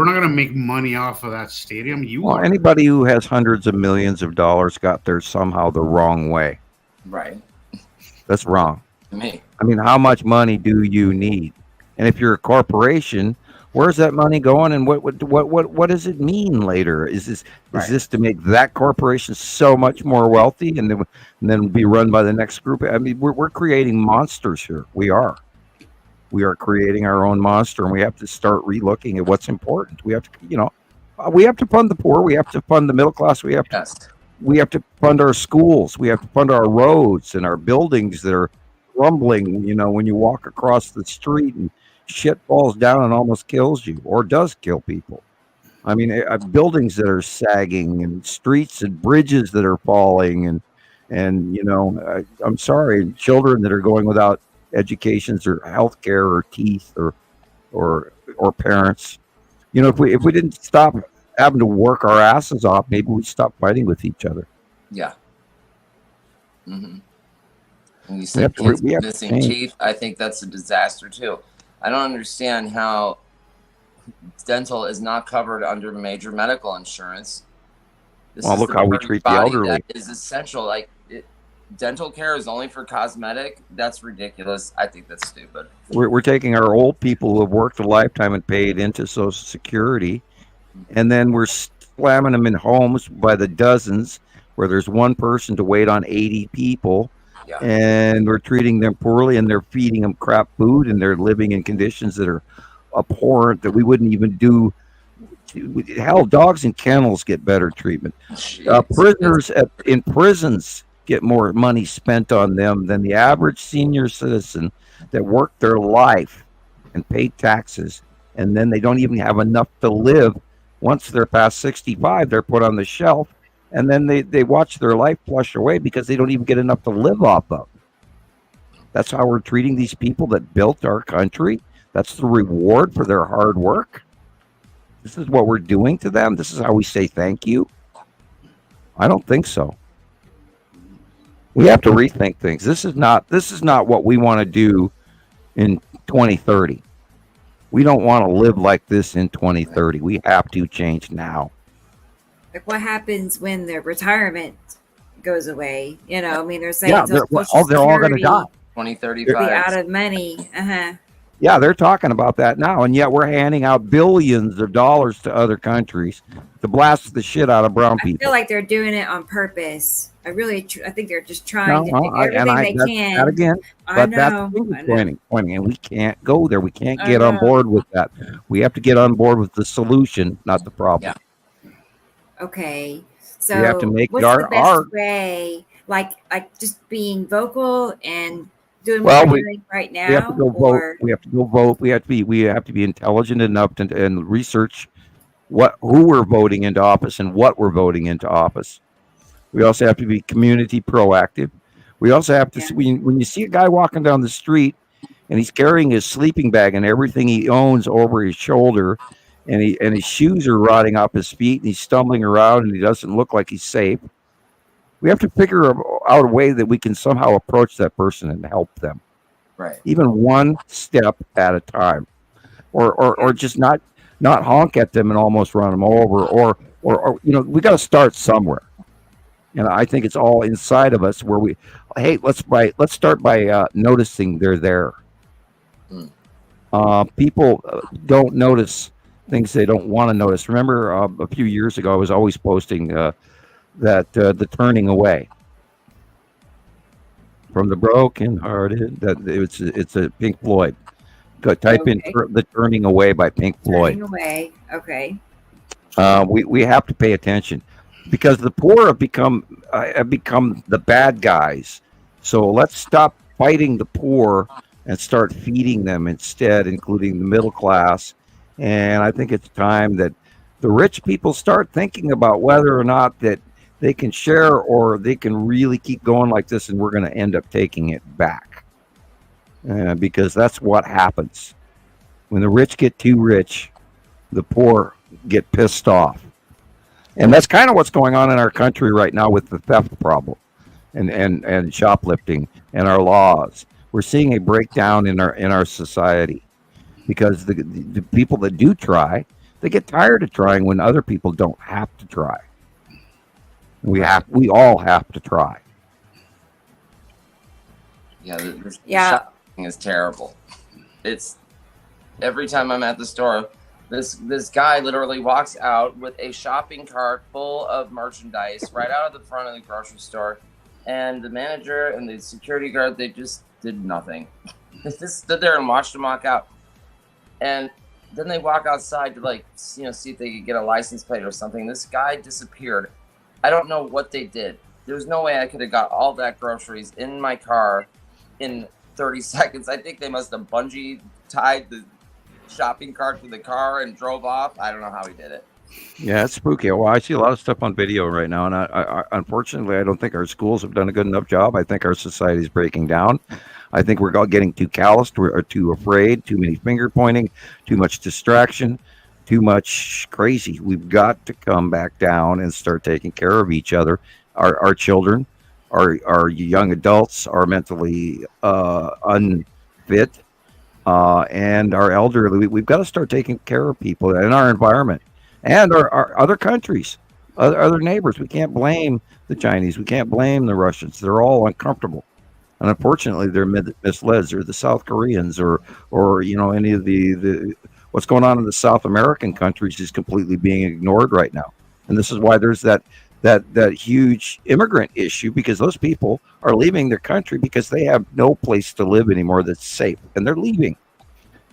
Speaker 6: not gonna make money off of that stadium.
Speaker 3: Anybody who has hundreds of millions of dollars got there somehow the wrong way.
Speaker 5: Right.
Speaker 3: That's wrong.
Speaker 5: Me.
Speaker 3: I mean, how much money do you need? And if you're a corporation, where's that money going? And what does it mean later? Is this to make that corporation so much more wealthy and then be run by the next group? I mean, we're creating monsters here. We are creating our own monster, and we have to start relooking at what's important. We have to, we have to fund the poor. We have to fund the middle class. We have to fund our schools. We have to fund our roads and our buildings that are crumbling. When you walk across the street and shit falls down and almost kills you, or does kill people. I mean, buildings that are sagging and streets and bridges that are falling, and I'm sorry, children that are going without educations or health care or teeth or parents. If we didn't stop having to work our asses off, maybe we'd stop fighting with each other.
Speaker 5: Yeah. Mm-hmm. And you said kids missing teeth. I think that's a disaster too. I don't understand how dental is not covered under major medical insurance.
Speaker 3: Look how we treat the elderly.
Speaker 5: That is essential. Dental care is only for cosmetic. That's ridiculous. I think that's stupid.
Speaker 3: We're taking our old people who have worked a lifetime and paid into Social Security, and then we're slamming them in homes by the dozens where there's one person to wait on 80 people. Yeah. And we're treating them poorly, and they're feeding them crap food, and they're living in conditions that are abhorrent that we wouldn't even do. Hell, dogs in kennels get better treatment. Prisoners in prisons get more money spent on them than the average senior citizen that worked their life and paid taxes, and then they don't even have enough to live. Once they're past 65, they're put on the shelf. And then they watch their life flush away because they don't even get enough to live off of. That's how we're treating these people that built our country. That's the reward for their hard work. This is what we're doing to them. This is how we say thank you. I don't think so. We have to rethink things. This is not what we want to do in 2030. We don't want to live like this in 2030. We have to change now.
Speaker 2: Like, what happens when their retirement goes away? I mean, they're saying
Speaker 3: they're all going to die.
Speaker 5: 2035.
Speaker 2: Be out of money.
Speaker 3: Yeah, they're talking about that now, and yet we're handing out billions of dollars to other countries to blast the shit out of brown people.
Speaker 2: I feel like they're doing it on purpose. I think they're just trying to do everything they can.
Speaker 3: That again, but that's pointing, and we can't go there. We can't get on board with that. We have to get on board with the solution, not the problem.
Speaker 2: Yeah. Okay, so
Speaker 3: we have to make
Speaker 2: what's the best way? Like just being vocal and doing what we're doing right now.
Speaker 3: We have to go vote. We have to go vote. We have to be intelligent enough and research who we're voting into office and what we're voting into office. We also have to be community proactive. We also have to when you see a guy walking down the street and he's carrying his sleeping bag and everything he owns over his shoulder, and his shoes are rotting off his feet, and he's stumbling around, and he doesn't look like he's safe. We have to figure out a way that we can somehow approach that person and help them.
Speaker 5: Right.
Speaker 3: Even one step at a time, or just not honk at them and almost run them over, or we got to start somewhere. And I think it's all inside of us where let's start by noticing they're there. People don't notice things they don't want to notice. Remember a few years ago, I was always posting that the turning away from the broken hearted, that it's a Pink Floyd. Go type in the Turning Away by Pink Floyd.
Speaker 2: Turning away. Okay.
Speaker 3: We have to pay attention because the poor have become the bad guys. So let's stop fighting the poor and start feeding them instead, including the middle class. And I think it's time that the rich people start thinking about whether or not that they can share or they can really keep going like this, and we're going to end up taking it back. Because that's what happens. When the rich get too rich, the poor get pissed off. And that's kind of what's going on in our country right now with the theft problem and shoplifting and our laws. We're seeing a breakdown in our society because the people that do try, they get tired of trying when other people don't have to try. We all have to try.
Speaker 5: Yeah, this shopping is terrible. It's every time I'm at the store, this guy literally walks out with a shopping cart full of merchandise right out of the front of the grocery store, and the manager and the security guard, they just did nothing. They just stood there and watched him walk out, and then they walk outside to see if they could get a license plate or something. This guy disappeared. I don't know what they did. There's no way I could have got all that groceries in my car in 30 seconds. I think they must have bungee tied the shopping cart to the car and drove off. I don't know how he did it.
Speaker 3: Yeah, it's spooky. Well, I see a lot of stuff on video right now, and I unfortunately, I don't think our schools have done a good enough job. I think our society is breaking down. I think we're all getting too calloused, or too afraid, too many finger pointing, too much distraction, too much crazy. We've got to come back down and start taking care of each other, our children, our young adults, are mentally unfit, and our elderly. We've got to start taking care of people in our environment and our other countries, other neighbors. We can't blame the Chinese. We can't blame the Russians. They're all uncomfortable. And unfortunately, they're misled, or the South Koreans, or any of the what's going on in the South American countries is completely being ignored right now. And this is why there's that huge immigrant issue, because those people are leaving their country because they have no place to live anymore that's safe, and they're leaving.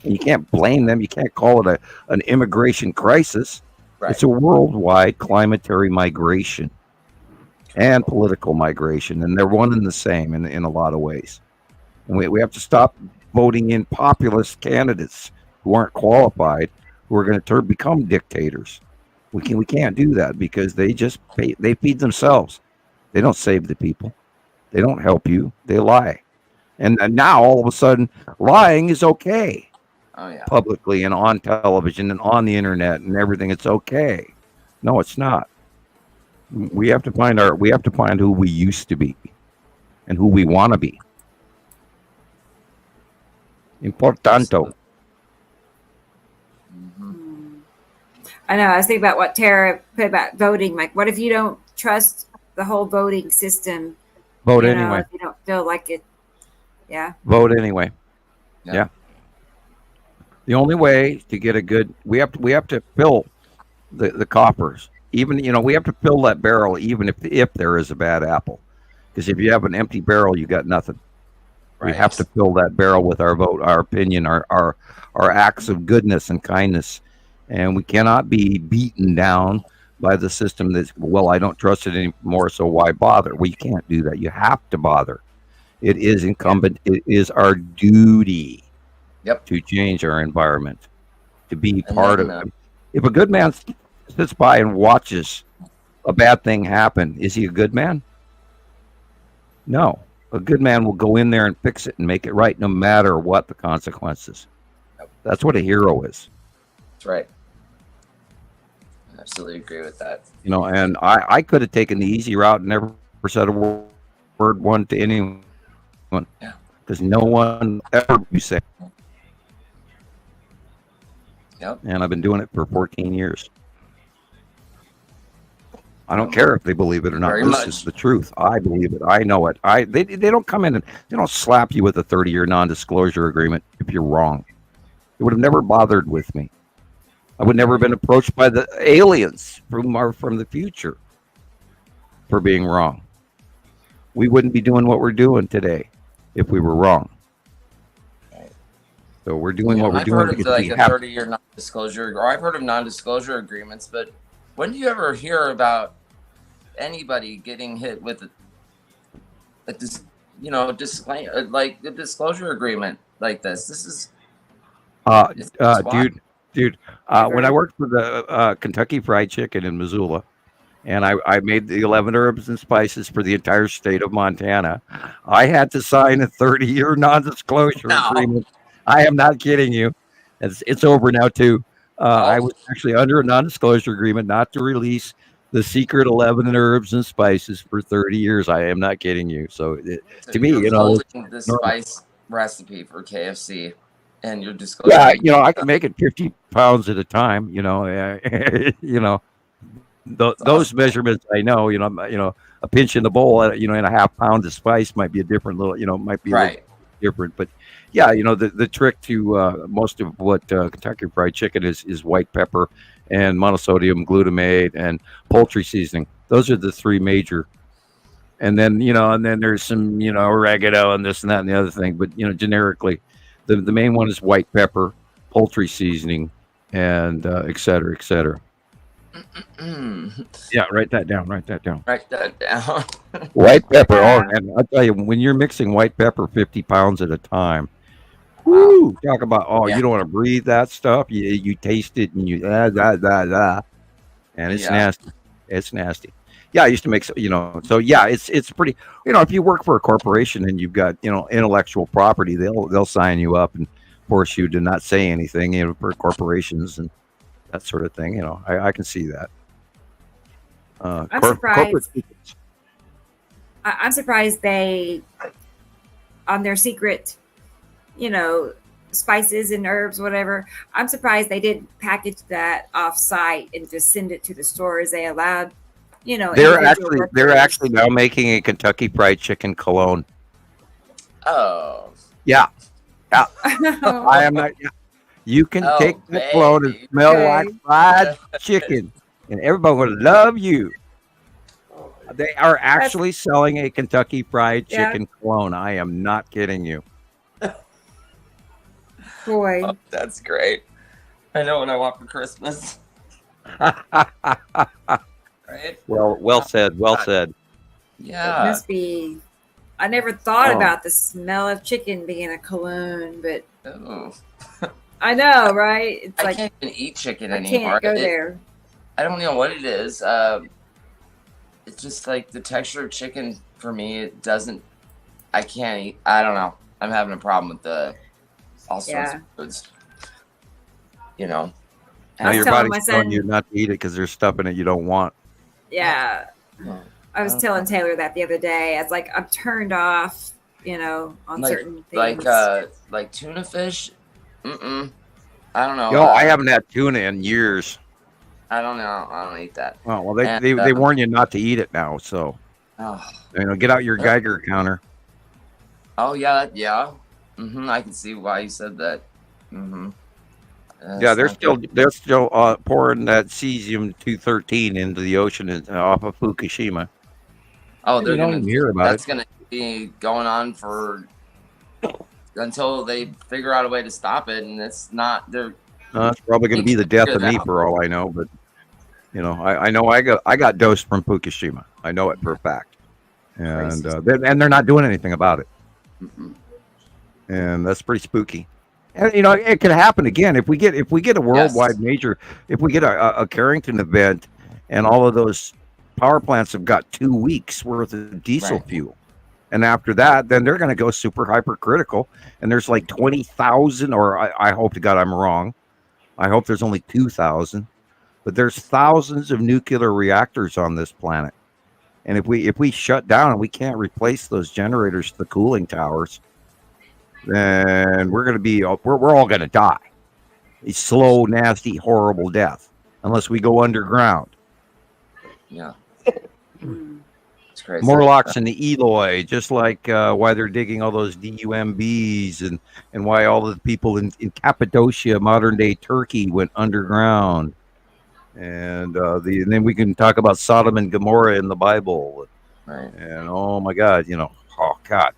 Speaker 3: And you can't blame them. You can't call it an immigration crisis. Right. It's a worldwide climatary migration and political migration, and they're one and the same in a lot of ways. And we have to stop voting in populist candidates who aren't qualified, who are going to become dictators. We can't do that because they feed themselves. They don't save the people. They don't help you. They lie. And now all of a sudden, lying is okay.
Speaker 5: Oh yeah.
Speaker 3: Publicly and on television and on the internet and everything, it's okay. No, it's not. We have to find who we used to be and who we want to be. Importanto.
Speaker 2: I know. I was thinking about what Tara put about voting. Like, what if you don't trust the whole voting system?
Speaker 3: Vote anyway.
Speaker 2: If you don't feel like it. Yeah.
Speaker 3: Vote anyway. Yeah. The only way to get a good, we have to fill the coffers. Even we have to fill that barrel, even if there is a bad apple, because if you have an empty barrel, you got nothing. Right. We have to fill that barrel with our vote, our opinion, our acts of goodness and kindness, and we cannot be beaten down by the system that's, well, I don't trust it anymore, so why bother? Well, you can't do that. You have to bother. It is incumbent. It is our duty.
Speaker 5: Yep.
Speaker 3: To change our environment, to be part of it. If a good man sits by and watches a bad thing happen, is he a good man? No. A good man will go in there and fix it and make it right, no matter what the consequences. That's what a hero is.
Speaker 5: That's right. I absolutely agree with that.
Speaker 3: And I could have taken the easy route and never said a word one to anyone. Because no one ever you say.
Speaker 5: Yep.
Speaker 3: And I've been doing it for 14 years. I don't care if they believe it or not. This is the truth. I believe it. I know it. They don't come in and they don't slap you with a 30-year non-disclosure agreement if you're wrong. It would have never bothered with me. I would never have been approached by the aliens from the future for being wrong. We wouldn't be doing what we're doing today if we were wrong. So we're doing what we're doing.
Speaker 5: I've heard of like a 30-year non-disclosure, or I've heard of non-disclosure agreements, but when do you ever hear about anybody getting hit with a disclaimer, like a disclosure agreement like this? This is,
Speaker 3: dude. When I worked for the Kentucky Fried Chicken in Missoula, and I made the 11 herbs and spices for the entire state of Montana, I had to sign a 30-year non-disclosure agreement. I am not kidding you. It's over now too. I was actually under a non-disclosure agreement not to release the secret 11 herbs and spices for 30 years. I am not kidding you. So to me,
Speaker 5: the spice recipe for KFC, and you're disclosing.
Speaker 3: Yeah, I can make it 50 pounds at a time. Those measurements I know. A pinch in the bowl, and a half pound of spice might be a different little. Might be a little different, but. Yeah, the trick to most of what Kentucky Fried Chicken is white pepper and monosodium glutamate and poultry seasoning. Those are the three major. And then there's some oregano and this and that and the other thing. But generically, the main one is white pepper, poultry seasoning, and et cetera, et cetera. Yeah, write that down.
Speaker 5: Write that down.
Speaker 3: White pepper. And I'll tell you, when you're mixing white pepper 50 pounds at a time. Woo! Talk about you don't want to breathe that stuff. You taste it and you and it's nasty. It's nasty. Yeah, I used to make So yeah, it's pretty. If you work for a corporation and you've got intellectual property, they'll sign you up and force you to not say anything. For corporations and that sort of thing. I can see that.
Speaker 2: I'm surprised. I'm surprised they on their secret. Spices and herbs, whatever. I'm surprised they didn't package that off-site and just send it to the stores. They allowed,
Speaker 3: They're actually now making a Kentucky Fried Chicken cologne.
Speaker 5: Oh.
Speaker 3: Yeah. I am not. You can take the cologne and smell like fried chicken, and everybody will love you. They are actually selling a Kentucky Fried Chicken cologne. I am not kidding you.
Speaker 2: Boy,
Speaker 5: that's great. I know what I want for Christmas. Right?
Speaker 3: Well said. Well said.
Speaker 5: Yeah.
Speaker 2: It must be. I never thought about the smell of chicken being a cologne, but I know, right? It's
Speaker 5: I can't even eat chicken
Speaker 2: I
Speaker 5: anymore.
Speaker 2: Can't go there.
Speaker 5: I don't know what it is. It's just like the texture of chicken for me. It doesn't. I can't eat. I don't know. I'm having a problem with all sorts of foods.
Speaker 3: Now your body's telling you not to eat it because there's stuff in it you don't want.
Speaker 2: Yeah. I was telling Taylor that the other day. It's like I'm turned off, on certain things.
Speaker 5: Like tuna fish. I don't know.
Speaker 3: I haven't had tuna in years.
Speaker 5: I don't know. I don't eat that.
Speaker 3: Oh well, they warn you not to eat it now. So, get out your Geiger counter.
Speaker 5: Oh yeah. I can see why you said that.
Speaker 3: Yeah, they're still pouring that cesium-213 into the ocean off of Fukushima.
Speaker 5: Oh, they're
Speaker 3: going to hear about
Speaker 5: that's going to be going on until they figure out a way to stop it, and it's not.
Speaker 3: It's probably going to be the death of me for all I know. But I know I got dosed from Fukushima. I know it for a fact, and they're not doing anything about it. And that's pretty spooky. And it could happen again if we get a worldwide major, if we get a Carrington event, and all of those power plants have got 2 weeks worth of diesel fuel, and after that, then they're going to go super hypercritical. And there's like 20,000, or I hope to God I'm wrong. I hope there's only 2,000, but there's thousands of nuclear reactors on this planet. And if we shut down and we can't replace those generators to the cooling towers, then we're all going to die a slow, nasty, horrible death unless we go underground.
Speaker 5: Yeah. It's crazy.
Speaker 3: Morlocks and the Eloy, just like why they're digging all those DUMBs and why all the people in Cappadocia, modern day Turkey, went underground. And then we can talk about Sodom and Gomorrah in the Bible.
Speaker 5: Right.
Speaker 3: And oh my God, oh God.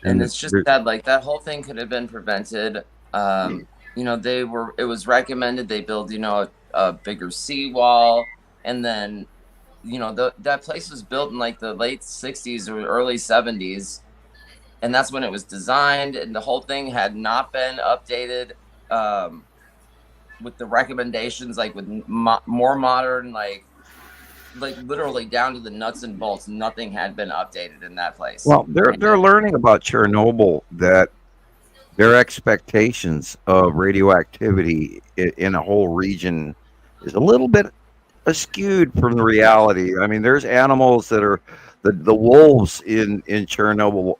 Speaker 5: And it's just that, like, that whole thing could have been prevented. It was recommended they build, a bigger seawall, and then, that place was built in like the late 60s or early 70s, and that's when it was designed, and the whole thing had not been updated with the recommendations, like with more modern, like literally down to the nuts and bolts. Nothing had been updated in that place.
Speaker 3: Well, they're learning about Chernobyl that their expectations of radioactivity in a whole region is a little bit skewed from the reality. I mean, there's animals that are the wolves in Chernobyl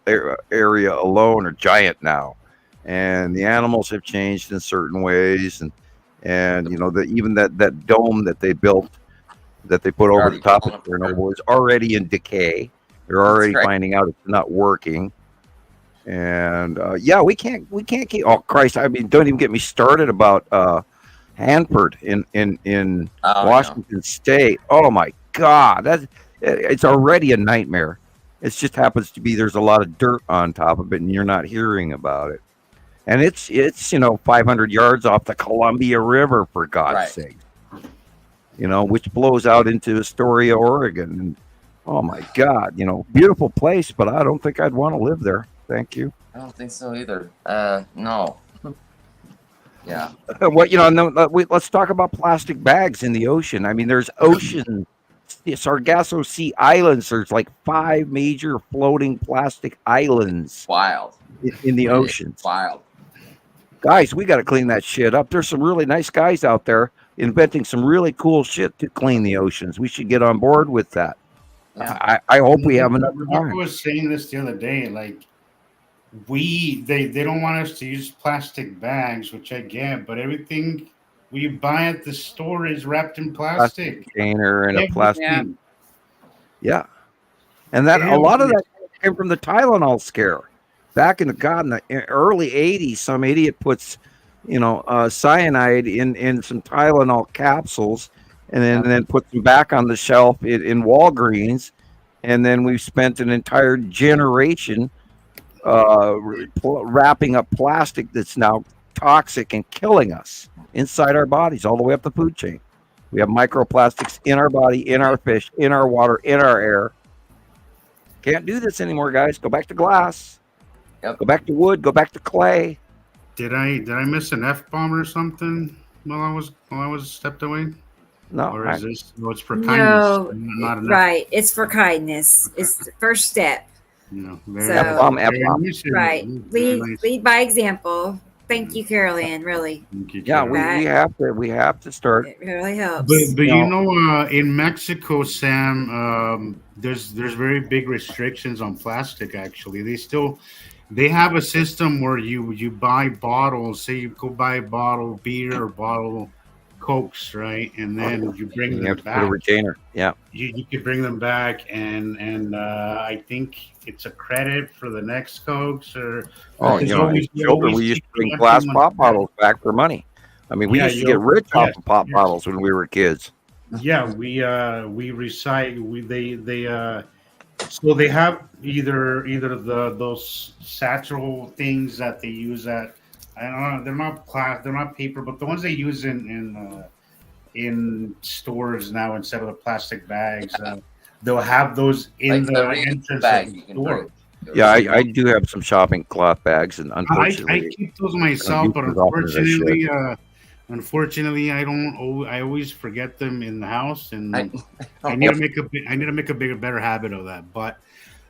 Speaker 3: area alone are giant now, and the animals have changed in certain ways, and even that dome that they built, that they put over the top of Chernobyl, is already in decay. They're already finding out it's not working. And we can't keep. Oh Christ! I mean, don't even get me started about Hanford in Washington State. Oh my God, it's already a nightmare. It just happens to be there's a lot of dirt on top of it, and you're not hearing about it. And it's 500 yards off the Columbia River, for God's sake. Which blows out into Astoria, Oregon. And, oh my God, beautiful place, but I don't think I'd want to live there. Thank you.
Speaker 5: I don't think so either. No. Yeah.
Speaker 3: Let's talk about plastic bags in the ocean. I mean, there's Sargasso Sea Islands. There's like 5 major floating plastic islands.
Speaker 5: Wild.
Speaker 3: In the ocean.
Speaker 5: Wild.
Speaker 3: Guys, we got to clean that shit up. There's some really nice guys out there inventing some really cool shit to clean the oceans. We should get on board with that. Yeah. I hope we have enough time.
Speaker 6: I was saying this the other day, like they don't want us to use plastic bags, which I get, but everything we buy at the store is wrapped in plastic
Speaker 3: container and a plastic. Yeah. And that a lot of that came from the Tylenol scare. Back in the early 80s, some idiot puts, cyanide in some Tylenol capsules, and then puts them back on the shelf in Walgreens, and then we've spent an entire generation wrapping up plastic that's now toxic and killing us inside our bodies, all the way up the food chain. We have microplastics in our body, in our fish, in our water, in our air. Can't do this anymore, guys. Go back to glass. Yep. Go back to wood. Go back to clay.
Speaker 6: Did I miss an F-bomb or something while I was stepped away?
Speaker 3: No.
Speaker 6: Or is this? No, it's for kindness. Not enough.
Speaker 2: Right. It's for kindness. It's the first step.
Speaker 3: F-bomb.
Speaker 2: Right. Lead by example. Thank you, Carolyn. Really.
Speaker 3: Yeah, we have to start.
Speaker 2: It really helps.
Speaker 6: But in Mexico, Sam, there's very big restrictions on plastic. Actually, they have a system where you buy bottles. Say you go buy a bottle of beer or bottle Cokes, right? And then you bring them back.
Speaker 3: Put a retainer. Yeah.
Speaker 6: You could bring them back, and I think it's a credit for the next Cokes or.
Speaker 3: Children, we used to bring glass pop bottles back for money. I mean, we used to get rich off of pop bottles when we were kids.
Speaker 6: Yeah, we recycle. So they have either those satchel things that they use at. I don't know. They're not paper, but the ones they use in stores now instead of the plastic bags, they'll have those in the entrance of the store.
Speaker 3: Yeah, I do have some shopping cloth bags, and unfortunately,
Speaker 6: I keep those myself, but unfortunately, I don't. I always forget them in the house, and I need to make a better habit of that. But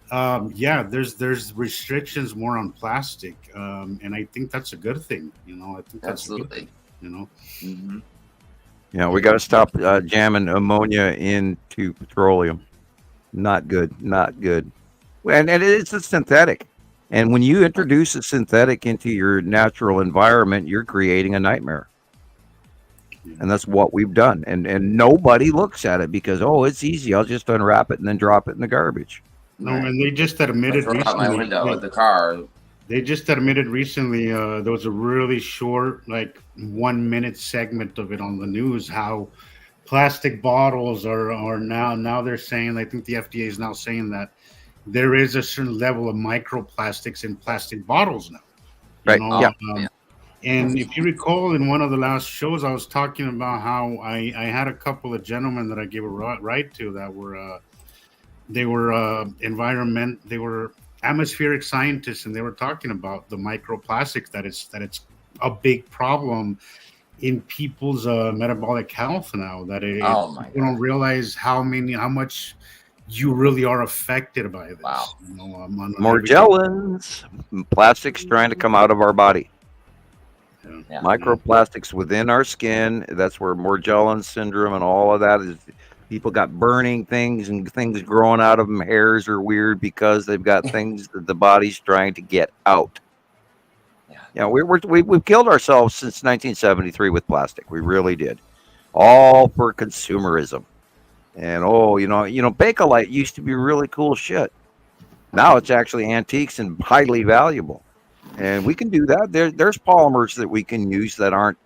Speaker 6: there's restrictions more on plastic, and I think that's a good thing. I think that's
Speaker 5: absolutely.
Speaker 6: Mm-hmm.
Speaker 3: Yeah, we got to stop jamming ammonia into petroleum. Not good. Not good. And it's a synthetic. And when you introduce a synthetic into your natural environment, you're creating a nightmare. And that's what we've done. And nobody looks at it because, oh, it's easy. I'll just unwrap it and then drop it in the garbage.
Speaker 6: No, and they just admitted
Speaker 5: throw it out
Speaker 6: recently.
Speaker 5: my window of the car.
Speaker 6: They just admitted recently there was a really short, like 1 minute segment of it on the news, how plastic bottles are now they're saying, I think the FDA is now saying that there is a certain level of microplastics in plastic bottles now.
Speaker 3: Right.
Speaker 6: And if you recall, in one of the last shows, I was talking about how I had a couple of gentlemen that I gave a ride to that were they were atmospheric scientists, and they were talking about the microplastics, that it's a big problem in people's metabolic health now. That you don't realize how much you really are affected by this.
Speaker 5: Wow.
Speaker 6: You know,
Speaker 3: Morgellons, plastics trying to come out of our body.
Speaker 5: Yeah.
Speaker 3: Microplastics within our skin. That's where Morgellons syndrome and all of that is. People got burning things and things growing out of them. Hairs are weird because they've got things that the body's trying to get out. Yeah, we've killed ourselves since 1973 with plastic. We really did, all for consumerism. And Bakelite used to be really cool shit. Now it's actually antiques and highly valuable. And we can do that. There's polymers that we can use that aren't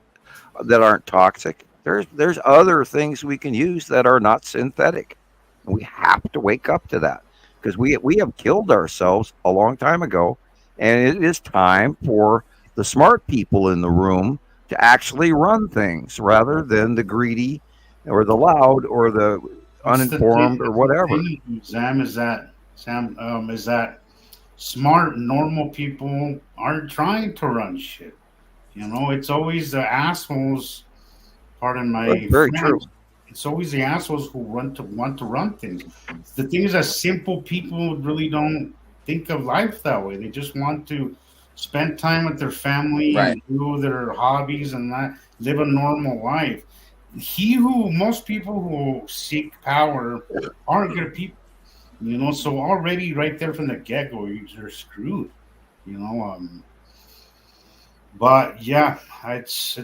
Speaker 3: toxic. There's other things we can use that are not synthetic. And we have to wake up to that because we have killed ourselves a long time ago, and it is time for the smart people in the room to actually run things rather than the greedy or the loud or the uninformed or whatever.
Speaker 6: Sam, is that smart, normal people aren't trying to run shit. You know, it's always the assholes. Pardon my
Speaker 3: very
Speaker 6: French.
Speaker 3: true.
Speaker 6: It's always the assholes who want to run things. The thing is that simple people really don't think of life that way. They just want to spend time with their family and do their hobbies and not live a normal life. Most people who seek power aren't good people. You know, so already right there from the get-go, you're screwed. You know, but yeah, it's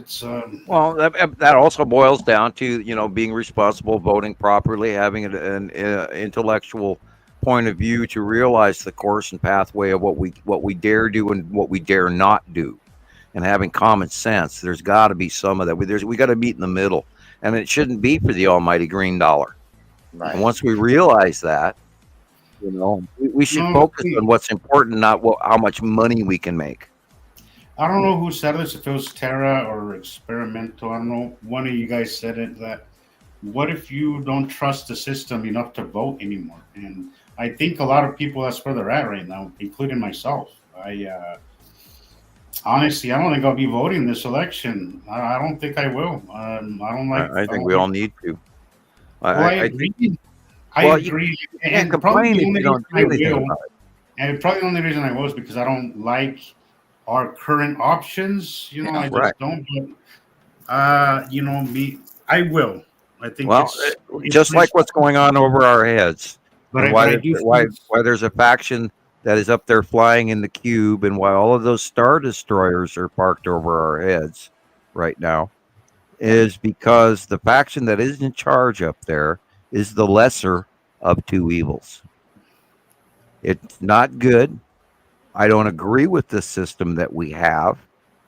Speaker 3: well, that also boils down to being responsible, voting properly, having an intellectual point of view to realize the course and pathway of what we dare do and what we dare not do, and having common sense. There's got to be some of that. We got to meet in the middle, and it shouldn't be for the almighty green dollar.
Speaker 5: Right.
Speaker 3: And once we realize that, we should focus on what's important, not how much money we can make.
Speaker 6: I don't know who said this, if it was Terra or Experimental. I don't know. One of you guys said it, that what if you don't trust the system enough to vote anymore? And I think a lot of people, that's where they're at right now, including myself. Honestly, I don't think I'll be voting this election. I don't think I will. I don't like.
Speaker 3: I think we all need to.
Speaker 6: I agree. I agree. And probably the only reason I will, and probably the only reason I will is because I don't like our current options. You know, I just don't. But me, I will. I think. It's
Speaker 3: just like what's going on over our heads.
Speaker 6: But
Speaker 3: why there's a faction that is up there flying in the cube, and why all of those Star Destroyers are parked over our heads right now, is because the faction that is in charge up there is the lesser of two evils. It's not good. I don't agree with the system that we have,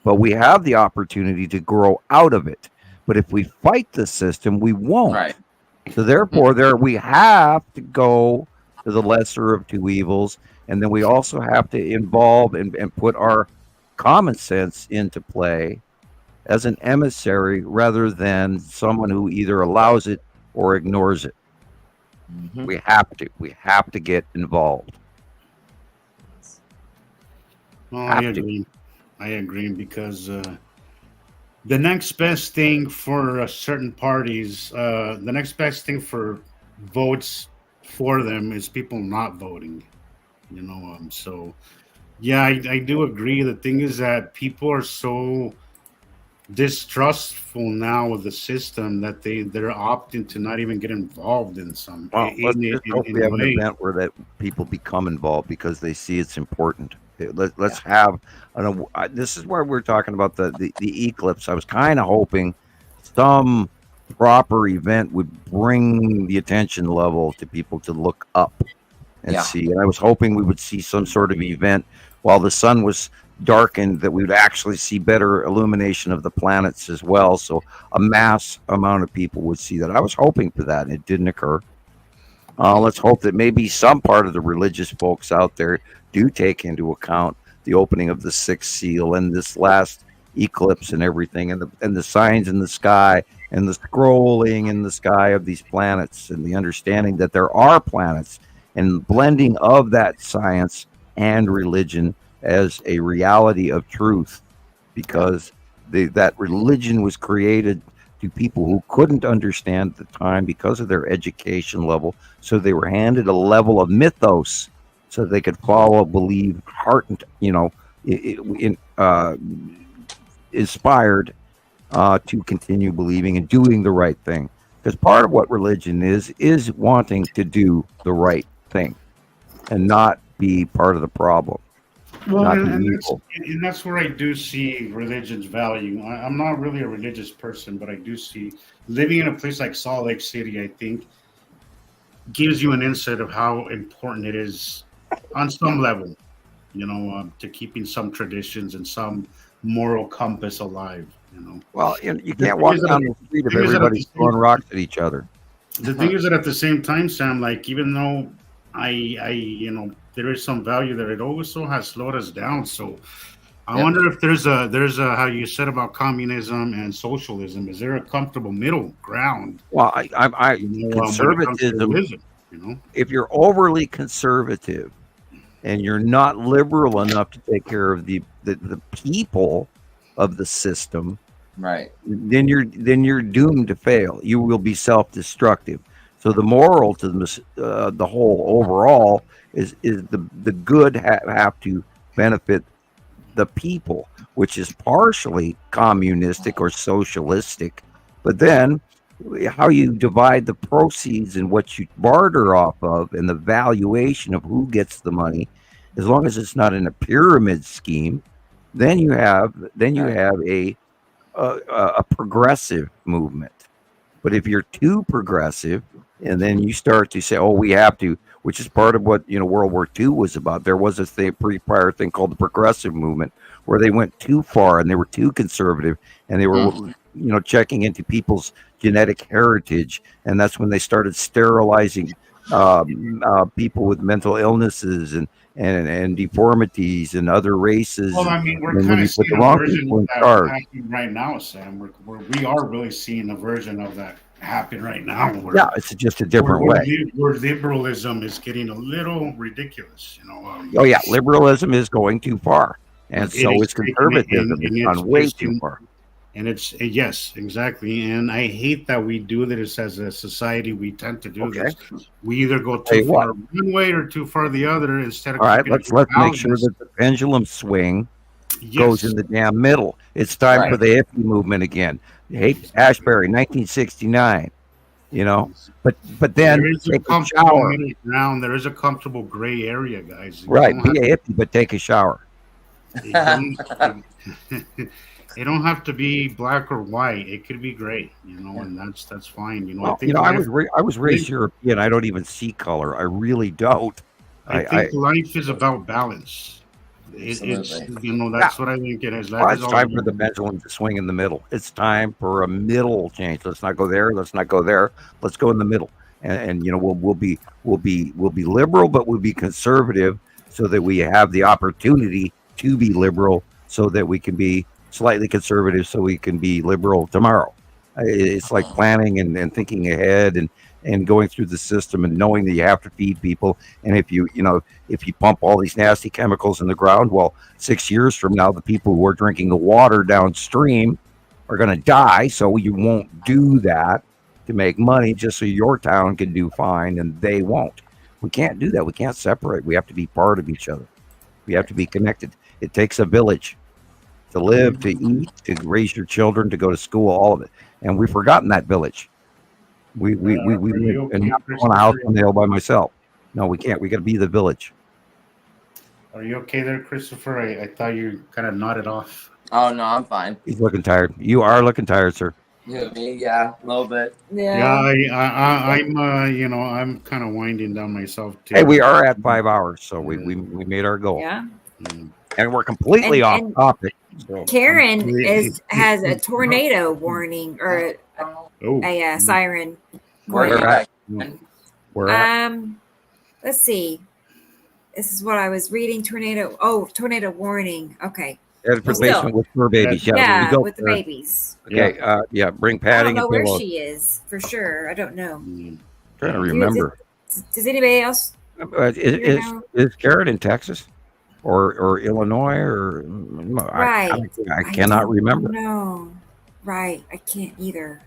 Speaker 3: but we have the opportunity to grow out of it. But if we fight the system, we won't.
Speaker 5: Right.
Speaker 3: So therefore, we have to go to the lesser of two evils, and then we also have to involve and put our common sense into play as an emissary rather than someone who either allows it or ignores it. Mm-hmm. We have to get involved.
Speaker 6: Well, I agree because the next best thing for certain parties, the next best thing for votes for them is people not voting. So yeah, I do agree. The thing is that people are so distrustful now with the system that they're opting to not even get involved in some.
Speaker 3: Well, let's just hope we have an event where that people become involved because they see it's important. Let's have this is where we're talking about the eclipse. I was kind of hoping some proper event would bring the attention level to people to look up and see. And I was hoping we would see some sort of event while the sun was darkened, that we would actually see better illumination of the planets as well. So a mass amount of people would see that. I was hoping for that, and it didn't occur. Let's hope that maybe some part of the religious folks out there do take into account the opening of the sixth seal and this last eclipse and everything, and the signs in the sky and the scrolling in the sky of these planets, and the understanding that there are planets, and blending of that science and religion as a reality of truth, because that religion was created to people who couldn't understand at the time because of their education level. So they were handed a level of mythos so they could follow, believe, inspired to continue believing and doing the right thing. Because part of what religion is wanting to do the right thing and not be part of the problem.
Speaker 6: Well, and that's where I do see religion's value. I'm not really a religious person, but I do see living in a place like Salt Lake City, I think, gives you an insight of how important it is on some level, to keeping some traditions and some moral compass alive,
Speaker 3: Well, you can't walk down the street if everybody's throwing rocks at each other.
Speaker 6: The thing is that at the same time, Sam, like, even though there is some value there, it also has slowed us down. So I wonder if there's a how you said about communism and socialism, is there a comfortable middle ground?
Speaker 3: Well, conservatism, if you're overly conservative and you're not liberal enough to take care of the people of the system,
Speaker 5: right,
Speaker 3: then you're doomed to fail. You will be self-destructive. So the moral to the whole overall is the good have to benefit the people, which is partially communistic or socialistic. But then how you divide the proceeds and what you barter off of, and the valuation of who gets the money, as long as it's not in a pyramid scheme, then you have a progressive movement. But if you're too progressive, and then you start to say, oh, we have to, which is part of what World War II was about. There was a prior thing called the progressive movement, where they went too far and they were too conservative, and they were checking into people's genetic heritage, and that's when they started sterilizing people with mental illnesses and deformities and other races.
Speaker 6: Well, I mean, we're kind of seeing a version of that happening right now, Sam. We are really seeing a version of that happen right now.
Speaker 3: Yeah, it's just a different way.
Speaker 6: Where liberalism is getting a little ridiculous,
Speaker 3: oh yeah, liberalism is going too far, and so is conservatism. It's gone way too far.
Speaker 6: And it's yes, exactly. And I hate that we do this as a society. We tend to do this. We either go too far one way or too far the other instead of.
Speaker 3: All right, let's make sure that the pendulum swing goes in the damn middle. It's time for the hippie movement again. Ashbury, 1969. But then
Speaker 6: there is a comfortable middle ground. There is a comfortable gray area, guys.
Speaker 3: Right, be a hippie, but take a shower.
Speaker 6: It don't have to be black or white. It could be gray, and that's fine.
Speaker 3: Well, I was raised European. I don't even see color. I really don't.
Speaker 6: I think life is about balance. It's that's what I think it is.
Speaker 3: It's time for the pendulum to swing in the middle. It's time for a middle change. Let's not go there. Let's not go there. Let's go in the middle. And we'll be liberal, but we'll be conservative, so that we have the opportunity to be liberal, so that we can be slightly conservative, so we can be liberal tomorrow. It's like planning and thinking ahead and going through the system and knowing that you have to feed people. And if you pump all these nasty chemicals in the ground, well, 6 years from now, the people who are drinking the water downstream are going to die. So you won't do that to make money just so your town can do fine, and they won't. We can't do that. We can't separate. We have to be part of each other. We have to be connected. It takes a village to live, to eat, to raise your children, to go to school, all of it. And we've forgotten that village. We live in a house on the hill by myself. No, we can't. We got to be the village.
Speaker 6: Are you okay there, Christopher? I thought you kind of nodded off.
Speaker 5: Oh no, I'm fine.
Speaker 3: He's looking tired. You are looking tired, sir.
Speaker 5: Yeah, a little bit.
Speaker 6: Yeah, I'm I'm kind of winding down myself too.
Speaker 3: Hey, we are at 5 hours, so we made our goal.
Speaker 2: Yeah.
Speaker 3: And we're completely off topic. So
Speaker 2: Karen has a tornado warning or a siren.
Speaker 3: Where at? Where at?
Speaker 2: Let's see. This is what I was reading. Tornado warning. Okay.
Speaker 3: Edification with fur babies.
Speaker 2: Yeah, with the babies.
Speaker 3: Okay. Bring padding.
Speaker 2: I don't know
Speaker 3: and
Speaker 2: where
Speaker 3: pillows.
Speaker 2: she is for sure. I don't know.
Speaker 3: Trying to remember.
Speaker 2: Does anybody else?
Speaker 3: Is Karen in Texas or Illinois or?
Speaker 2: Right.
Speaker 3: I cannot remember.
Speaker 2: No. Right. I can't either.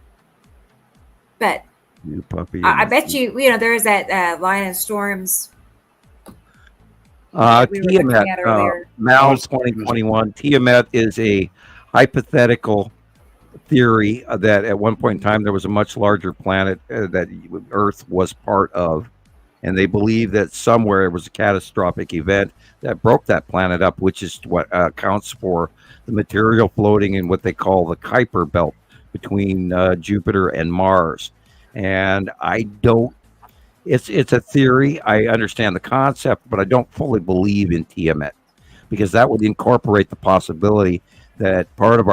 Speaker 2: But
Speaker 3: you puppy.
Speaker 2: I bet you there's that line of storms.
Speaker 3: Tiamat, Mal 2021. Tiamat is a hypothetical theory that at one point in time there was a much larger planet that Earth was part of, and they believe that somewhere it was a catastrophic event that broke that planet up, which is what accounts for the material floating in what they call the Kuiper belt between Jupiter and Mars. And it's a theory. I understand the concept, but I don't fully believe in Tiamat, because that would incorporate the possibility that part of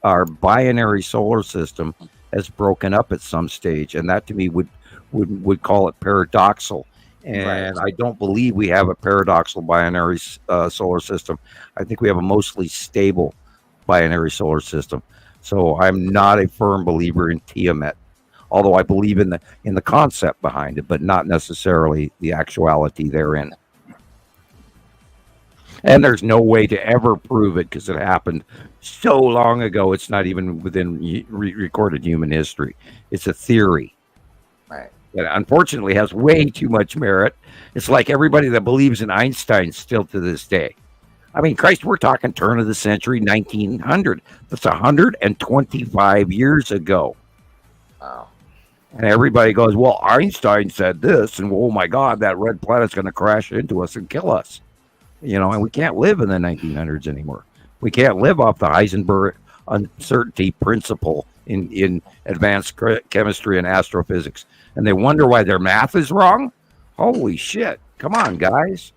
Speaker 3: our binary solar system has broken up at some stage, and that to me would call it paradoxal. And I don't believe we have a paradoxal binary solar system. I think we have a mostly stable binary solar system. So I'm not a firm believer in Tiamat, although I believe in the concept behind it, but not necessarily the actuality therein. And there's no way to ever prove it because it happened so long ago. It's not even within recorded human history. It's a theory.
Speaker 5: Right.
Speaker 3: That unfortunately has way too much merit. It's like everybody that believes in Einstein still to this day. I mean, Christ, we're talking turn of the century, 1900. That's 125 years ago.
Speaker 5: Wow.
Speaker 3: And everybody goes, well, Einstein said this, and oh my God, that red planet's going to crash into us and kill us. And we can't live in the 1900s anymore. We can't live off the Heisenberg uncertainty principle in advanced chemistry and astrophysics. And they wonder why their math is wrong? Holy shit. Come on, guys.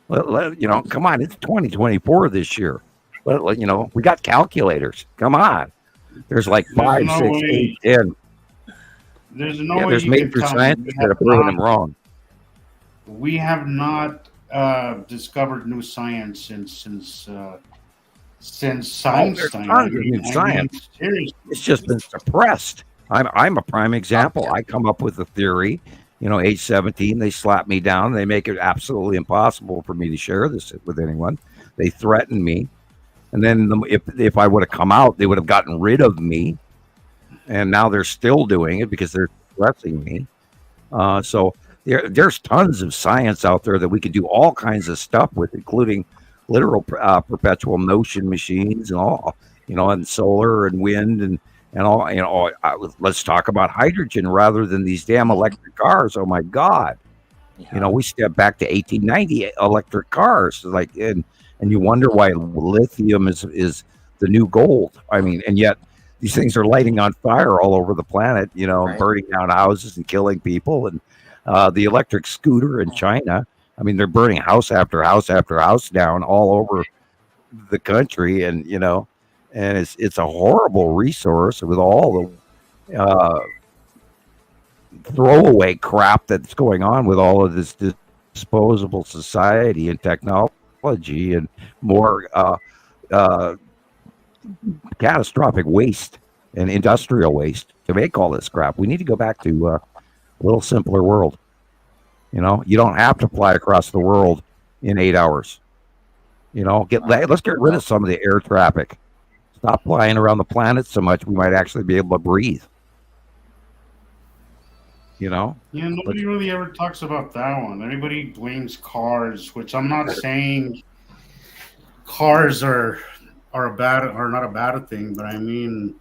Speaker 3: Come on. It's 2024 this year. We got calculators. Come on. There's like 5, 6, 8, 10.
Speaker 6: There's no way
Speaker 3: there's
Speaker 6: you
Speaker 3: major scientists that have proven them wrong.
Speaker 6: We have not discovered new science since Einstein.
Speaker 3: There's tons of new science. It's just been suppressed. I'm a prime example. I come up with a theory. Age 17, they slap me down. They make it absolutely impossible for me to share this with anyone. They threaten me, and then if I would have come out, they would have gotten rid of me. And now they're still doing it because they're threatening me. So there's tons of science out there that we could do all kinds of stuff with, including literal perpetual motion machines and all, and solar and wind and all. Let's talk about hydrogen rather than these damn electric cars. Oh my God. Yeah. We step back to 1890 electric cars, and you wonder why lithium is the new gold. I mean, and yet these things are lighting on fire all over the planet, burning down houses and killing people. And the electric scooter in China, I mean, they're burning house after house after house down all over the country. And, and it's a horrible resource with all the throwaway crap that's going on with all of this disposable society and technology and more catastrophic waste and industrial waste to make all this crap. We need to go back to a little simpler world. You don't have to fly across the world in 8 hours. Let's get rid of some of the air traffic. Stop flying around the planet so much we might actually be able to breathe.
Speaker 6: Yeah, nobody really ever talks about that one. Everybody blames cars, which I'm not saying cars are not a bad thing, but I mean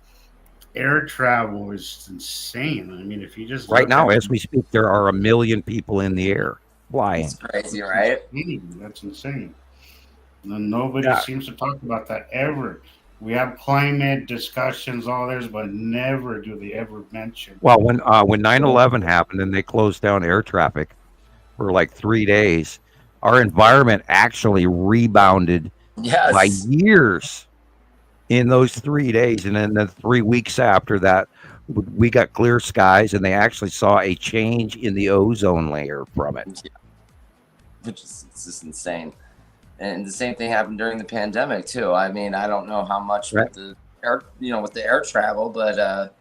Speaker 6: air travel is insane. I mean, if you just
Speaker 3: right now as we speak, there are 1 million people in the air flying.
Speaker 5: That's crazy, right?
Speaker 6: That's insane. And nobody seems to talk about that ever. We have climate discussions, all this, but never do they ever mention.
Speaker 3: Well, when 9/11 happened and they closed down air traffic for like 3 days, our environment actually rebounded by years in those 3 days, and then the 3 weeks after that, we got clear skies, and they actually saw a change in the ozone layer from it.
Speaker 5: Yeah. Which is it's just insane. And the same thing happened during the pandemic too. I mean, I don't know how much with the air, with the air travel, but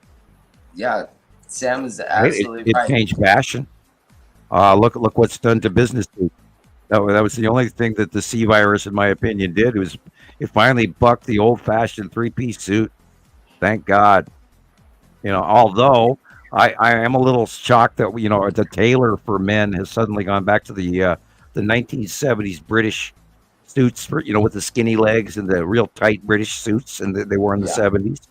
Speaker 5: yeah, Sam is absolutely right.
Speaker 3: It changed fashion. Look what's done to business. That was the only thing that the C virus, in my opinion, did. It finally bucked the old-fashioned three-piece suit. Thank God. Although I am a little shocked that the tailor for men has suddenly gone back to the 1970s British suits for with the skinny legs and the real tight British suits, and they were in the 70s.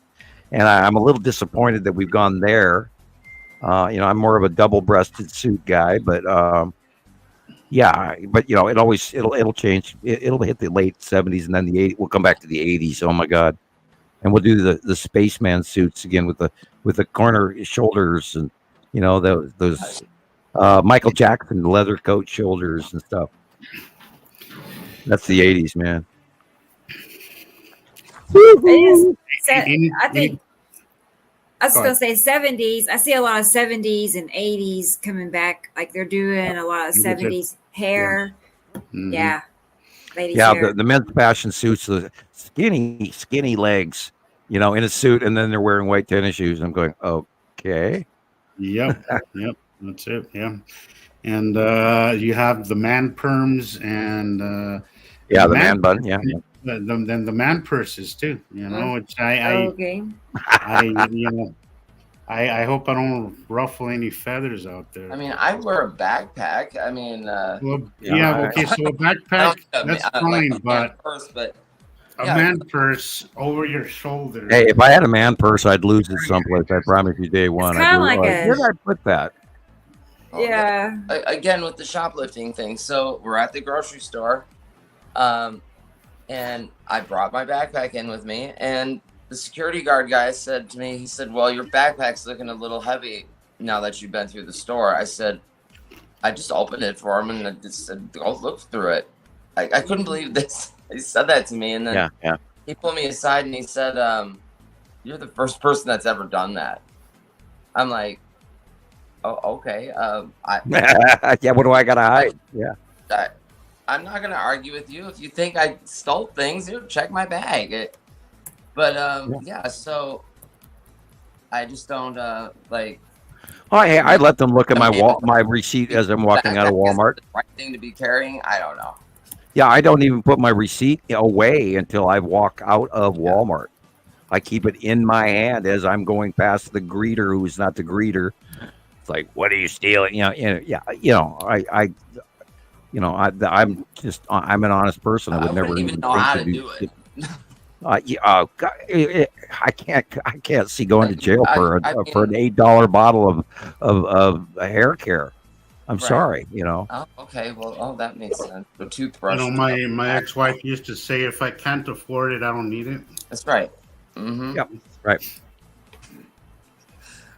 Speaker 3: And I'm a little disappointed that we've gone there. I'm more of a double-breasted suit guy, but it'll change. It'll hit the late 70s, and then the 80s. We'll come back to the 80s. Oh my God! And we'll do the spaceman suits again with the corner shoulders and those Michael Jackson leather coat shoulders and stuff. That's the 80s, man.
Speaker 2: I think I was going to say 70s. I see a lot of 70s and 80s coming back. Like they're doing a lot of 70s hair.
Speaker 6: Mm-hmm.
Speaker 2: Yeah. Ladies
Speaker 3: Yeah,
Speaker 2: hair.
Speaker 3: the men's fashion suits, the skinny legs, in a suit, and then they're wearing white tennis shoes. I'm going, okay.
Speaker 6: Yep. That's it. Yeah. And you have the man perms and
Speaker 3: the man bun. Yeah.
Speaker 6: Then the man purses too. Which
Speaker 2: okay.
Speaker 6: I hope I don't ruffle any feathers out there.
Speaker 5: I mean, I wear a backpack. I mean,
Speaker 6: okay, so a backpack that's fine, but
Speaker 5: purse,
Speaker 6: a man purse over your shoulder.
Speaker 3: Hey, if I had a man purse, I'd lose it someplace. I promise you, day one.
Speaker 2: It's kind of like
Speaker 3: where did I put that?
Speaker 2: Yeah.
Speaker 5: Again, with the shoplifting thing. So we're at the grocery store, and I brought my backpack in with me, and the security guard guy said to me, he said, "Well, your backpack's looking a little heavy now that you've been through the store." I said, I just opened it for him and I just said, "Go look through it." I couldn't believe this. He said that to me, and then he pulled me aside and he said, "You're the first person that's ever done that." I'm like, "Oh, okay."
Speaker 3: Yeah, what do I gotta hide? Yeah.
Speaker 5: I'm not gonna argue with you. If you think I stole things, check my bag. So I just don't like.
Speaker 3: Oh, hey, I let them look at my receipt as I'm walking out of Walmart.
Speaker 5: The right thing to be carrying? I don't know.
Speaker 3: Yeah, I don't even put my receipt away until I walk out of Walmart. I keep it in my hand as I'm going past the greeter who's not the greeter. It's like, what are you stealing? I'm an honest person. I would never
Speaker 5: even know how to do it.
Speaker 3: I can't see going to jail for an $8 bottle of hair care. I'm sorry,
Speaker 5: Oh, okay. Well, that makes sense. The toothbrush.
Speaker 6: My ex-wife used to say, "If I can't afford it, I don't need it."
Speaker 5: That's right. Mm-hmm.
Speaker 3: Yep. Right.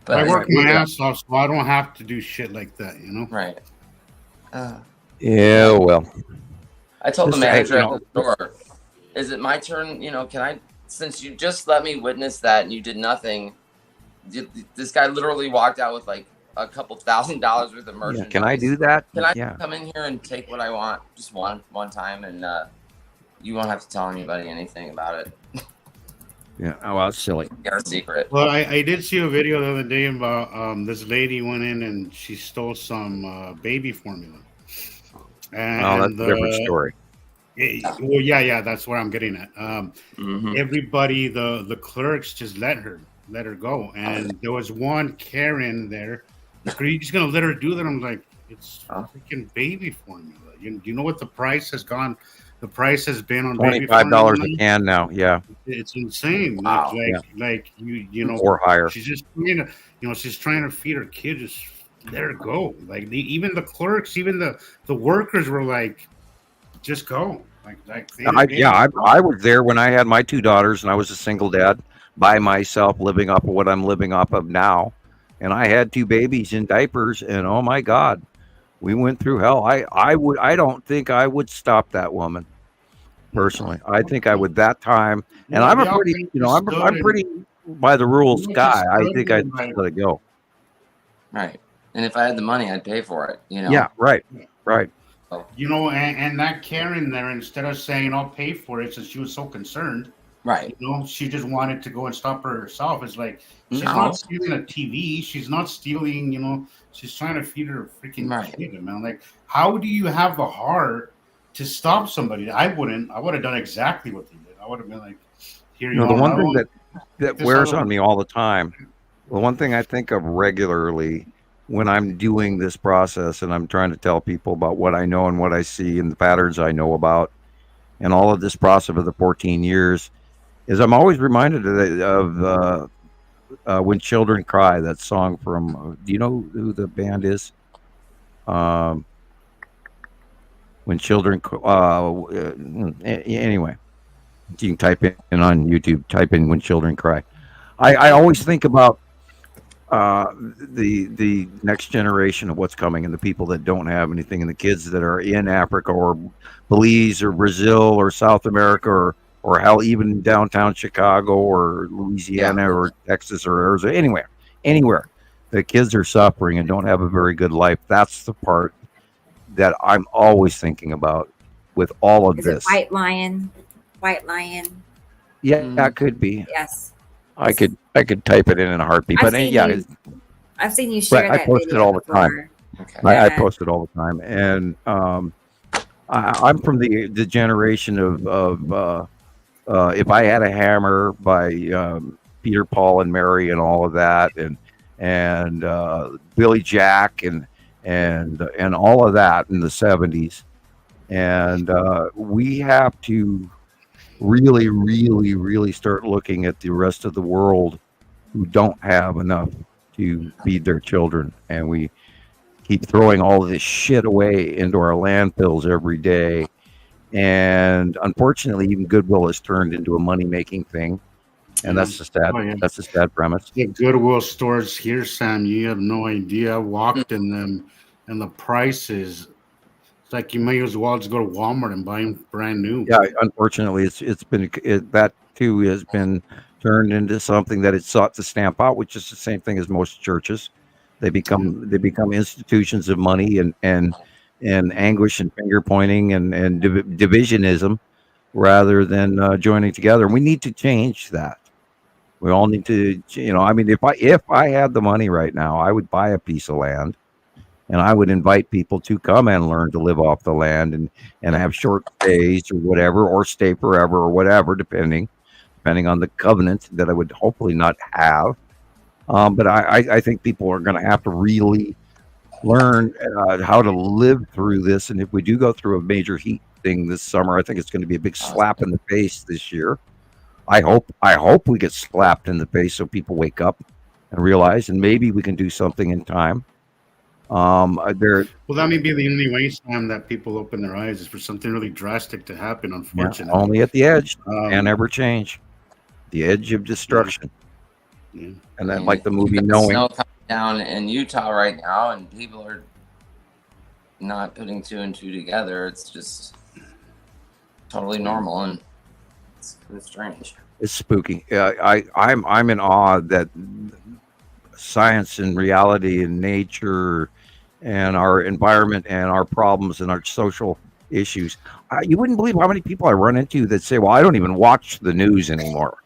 Speaker 6: But I work my ass off, so I don't have to do shit like that.
Speaker 5: Right.
Speaker 3: Yeah. Well.
Speaker 5: I told the manager at the store, "Is it my turn? Can I? Since you just let me witness that and you did nothing, this guy literally walked out with like a couple $1,000s worth of merchandise.
Speaker 3: Can I do that?
Speaker 5: Can I come in here and take what I want just one time, and you won't have to tell anybody anything about it?"
Speaker 3: Yeah. Oh, well, it's silly.
Speaker 5: Our secret.
Speaker 6: Well, I did see a video the other day about this lady went in and she stole some baby formula. And,
Speaker 3: that's a different story.
Speaker 6: That's what I'm getting at. Everybody, the clerks just let her go, and there was one Karen there. Are you just gonna let her do that? I'm like, it's freaking baby formula. You know what the price has gone? The price has been on
Speaker 3: $25 a can now. Yeah,
Speaker 6: it's insane.
Speaker 3: Wow.
Speaker 6: Like
Speaker 3: or higher.
Speaker 6: She's just she's trying to feed her kid. Just let her go. Like even the clerks, even the workers were like, just go.
Speaker 3: I was there when I had my 2 daughters, and I was a single dad by myself, living off of what I'm living off of now. And I had 2 babies in diapers, and oh my God, we went through hell. I don't think I would stop that woman personally. I think I would that time, and I'm a pretty, I'm pretty by the rules guy. I think I'd just let it go.
Speaker 5: Right. And if I had the money, I'd pay for it.
Speaker 3: Yeah. Right.
Speaker 6: And that Karen there, instead of saying I'll pay for it, since she was so concerned,
Speaker 5: right?
Speaker 6: She just wanted to go and stop her herself. It's like she's not stealing a TV. She's not stealing. She's trying to feed her freaking kid, man. Like, how do you have the heart to stop somebody? I wouldn't. I would have done exactly what they did. I would have been like, here you
Speaker 3: know,
Speaker 6: go.
Speaker 3: The one thing that wears on me all the time, the one thing I think of regularly when I'm doing this process and I'm trying to tell people about what I know and what I see and the patterns I know about and all of this process of the 14 years is I'm always reminded of When Children Cry, that song from, do you know who the band is? When Children, anyway, you can type in on YouTube, type in When Children Cry. I always think about the next generation of what's coming and the people that don't have anything and the kids that are in Africa or Belize or Brazil or South America or hell, even downtown Chicago or Louisiana or Texas or Arizona, anywhere. The kids are suffering and don't have a very good life. That's the part that I'm always thinking about with all of this.
Speaker 2: White lion.
Speaker 3: Yeah, that could be.
Speaker 2: Yes.
Speaker 3: I could type it in a heartbeat, but
Speaker 2: I've seen you share that.
Speaker 3: I post it all the time.
Speaker 5: Okay.
Speaker 3: I post it all the time, and I'm from the generation of If I Had a Hammer by Peter, Paul, and Mary, and all of that, and Billy Jack, and all of that in the 70s, and we have to really, really, really start looking at the rest of the world who don't have enough to feed their children. And we keep throwing all of this shit away into our landfills every day. And unfortunately, even Goodwill has turned into a money-making thing. And that's a sad premise.
Speaker 6: The Goodwill stores here, Sam, you have no idea. I walked in them, and the prices, it's like you may as well just go to Walmart and buy them brand new.
Speaker 3: Yeah, unfortunately, that too has been turned into something that it sought to stamp out, which is the same thing as most churches. They become institutions of money and anguish and finger pointing and divisionism rather than joining together. And we need to change that. We all need to, if I had the money right now, I would buy a piece of land. And I would invite people to come and learn to live off the land and have short stays or whatever, or stay forever or whatever, depending on the covenant that I would hopefully not have. But I think people are going to have to really learn how to live through this. And if we do go through a major heat thing this summer, I think it's going to be a big slap in the face this year. I hope we get slapped in the face so people wake up and realize, and maybe we can do something in time.
Speaker 6: Well, that may be the only way, Sam, that people open their eyes, is for something really drastic to happen, unfortunately.
Speaker 3: Yeah, only at the edge. Can't ever change. The edge of destruction.
Speaker 6: Yeah.
Speaker 3: And then, like the movie Knowing.
Speaker 5: Snow coming down in Utah right now, and people are not putting 2 and 2 together. It's just totally normal, and it's strange.
Speaker 3: It's spooky. I'm in awe that science and reality and nature and our environment and our problems and our social issues. You wouldn't believe how many people I run into that say, well, I don't even watch the news anymore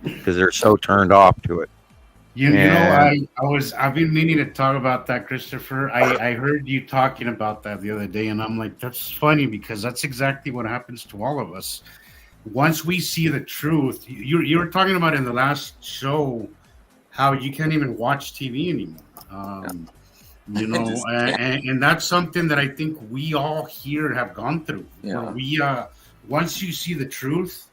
Speaker 3: because they're so turned off to it.
Speaker 6: I've been meaning to talk about that, Christopher. I heard you talking about that the other day, and I'm like, that's funny because that's exactly what happens to all of us. Once we see the truth, you were talking about in the last show how you can't even watch TV anymore. And that's something that I think we all here have gone through.
Speaker 5: Yeah.
Speaker 6: We once you see the truth,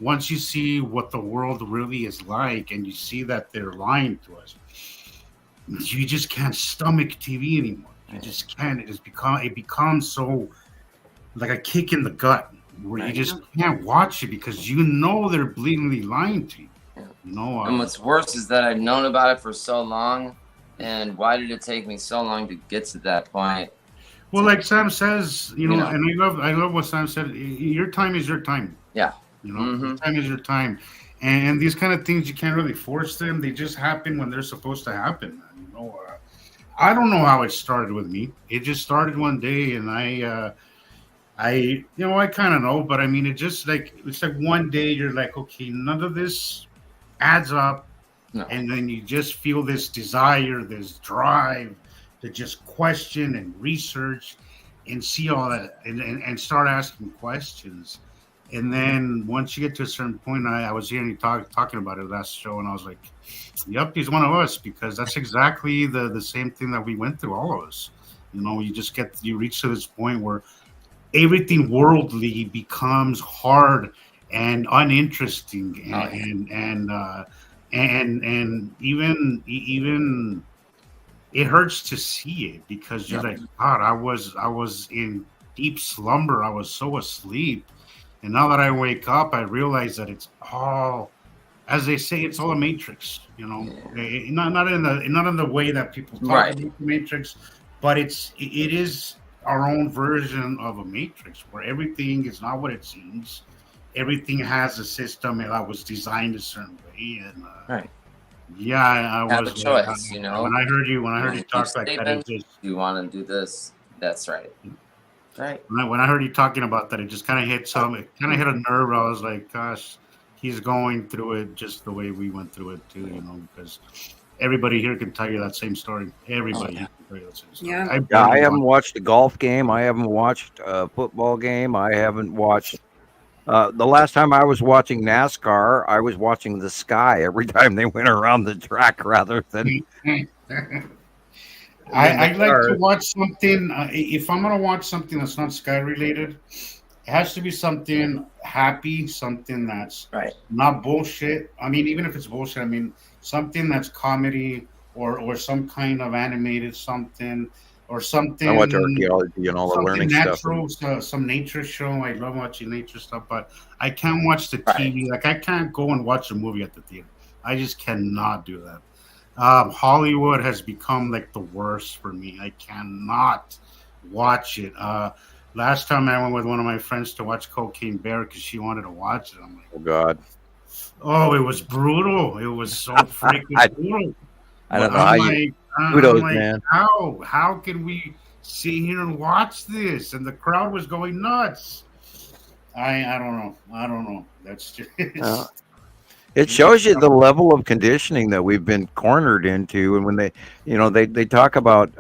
Speaker 6: once you see what the world really is like, and you see that they're lying to us, you just can't stomach TV anymore. You just can't. It becomes so like a kick in the gut, where you just can't watch it because you know they're blatantly lying to you. You know,
Speaker 5: and what's worse is that I've known about it for so long, and why did it take me so long to get to that point?
Speaker 6: Well, like Sam says, you know, and I love what Sam said. Your time is your time.
Speaker 5: Yeah.
Speaker 6: You know, your time is your time, and these kind of things you can't really force them. They just happen when they're supposed to happen. You know, I don't know how it started with me. It just started one day, and I kind of know, but I mean, it's like one day you're like, okay, none of this adds up, and then you just feel this desire, this drive to just question and research and see all that and start asking questions. And then once you get to a certain point, I was hearing you talking about it last show, and I was like, yep, he's one of us, because that's exactly the same thing that we went through, all of us. You know, you reach to this point where everything worldly becomes hard and uninteresting, and even it hurts to see it, because you're like, God, I was in deep slumber. I was so asleep. And now that I wake up, I realize that it's all, as they say, it's all a matrix, you know, not in the way that people talk about the matrix, but it is our own version of a matrix where everything is not what it seems. Everything has a system that was designed a certain way. And yeah, I
Speaker 5: have
Speaker 6: was
Speaker 5: a choice, you know.
Speaker 6: When I heard you talk like that, it just,
Speaker 5: you want to do this. That's right. Right.
Speaker 6: When I heard you talking about that, it just kind of hit a nerve. I was like, gosh, he's going through it just the way we went through it too, you know, because everybody here can tell you that same story. Everybody can tell you that same story.
Speaker 3: I haven't watched a golf game. I haven't watched a football game. I haven't watched. The last time I was watching NASCAR, I was watching the sky every time they went around the track rather than.
Speaker 6: I'd like to watch something. If I'm going to watch something that's not sky related, it has to be something happy, something that's not bullshit. I mean, even if it's bullshit, I mean, something that's comedy or some kind of animated something. Or something.
Speaker 3: I watch archaeology and all the learning
Speaker 6: natural,
Speaker 3: stuff.
Speaker 6: Some nature show. I love watching nature stuff, but I can't watch the TV. Like, I can't go and watch a movie at the theater. I just cannot do that. Hollywood has become like the worst for me. I cannot watch it. Last time I went with one of my friends to watch Cocaine Bear because she wanted to watch it. I'm like,
Speaker 3: oh God.
Speaker 6: Oh, it was brutal. It was so freaking brutal.
Speaker 3: I don't know how you. Kudos, man.
Speaker 6: How can we sit here and watch this? And the crowd was going nuts. I don't know. That's just.
Speaker 3: It shows you the level of conditioning that we've been cornered into, and when they talk about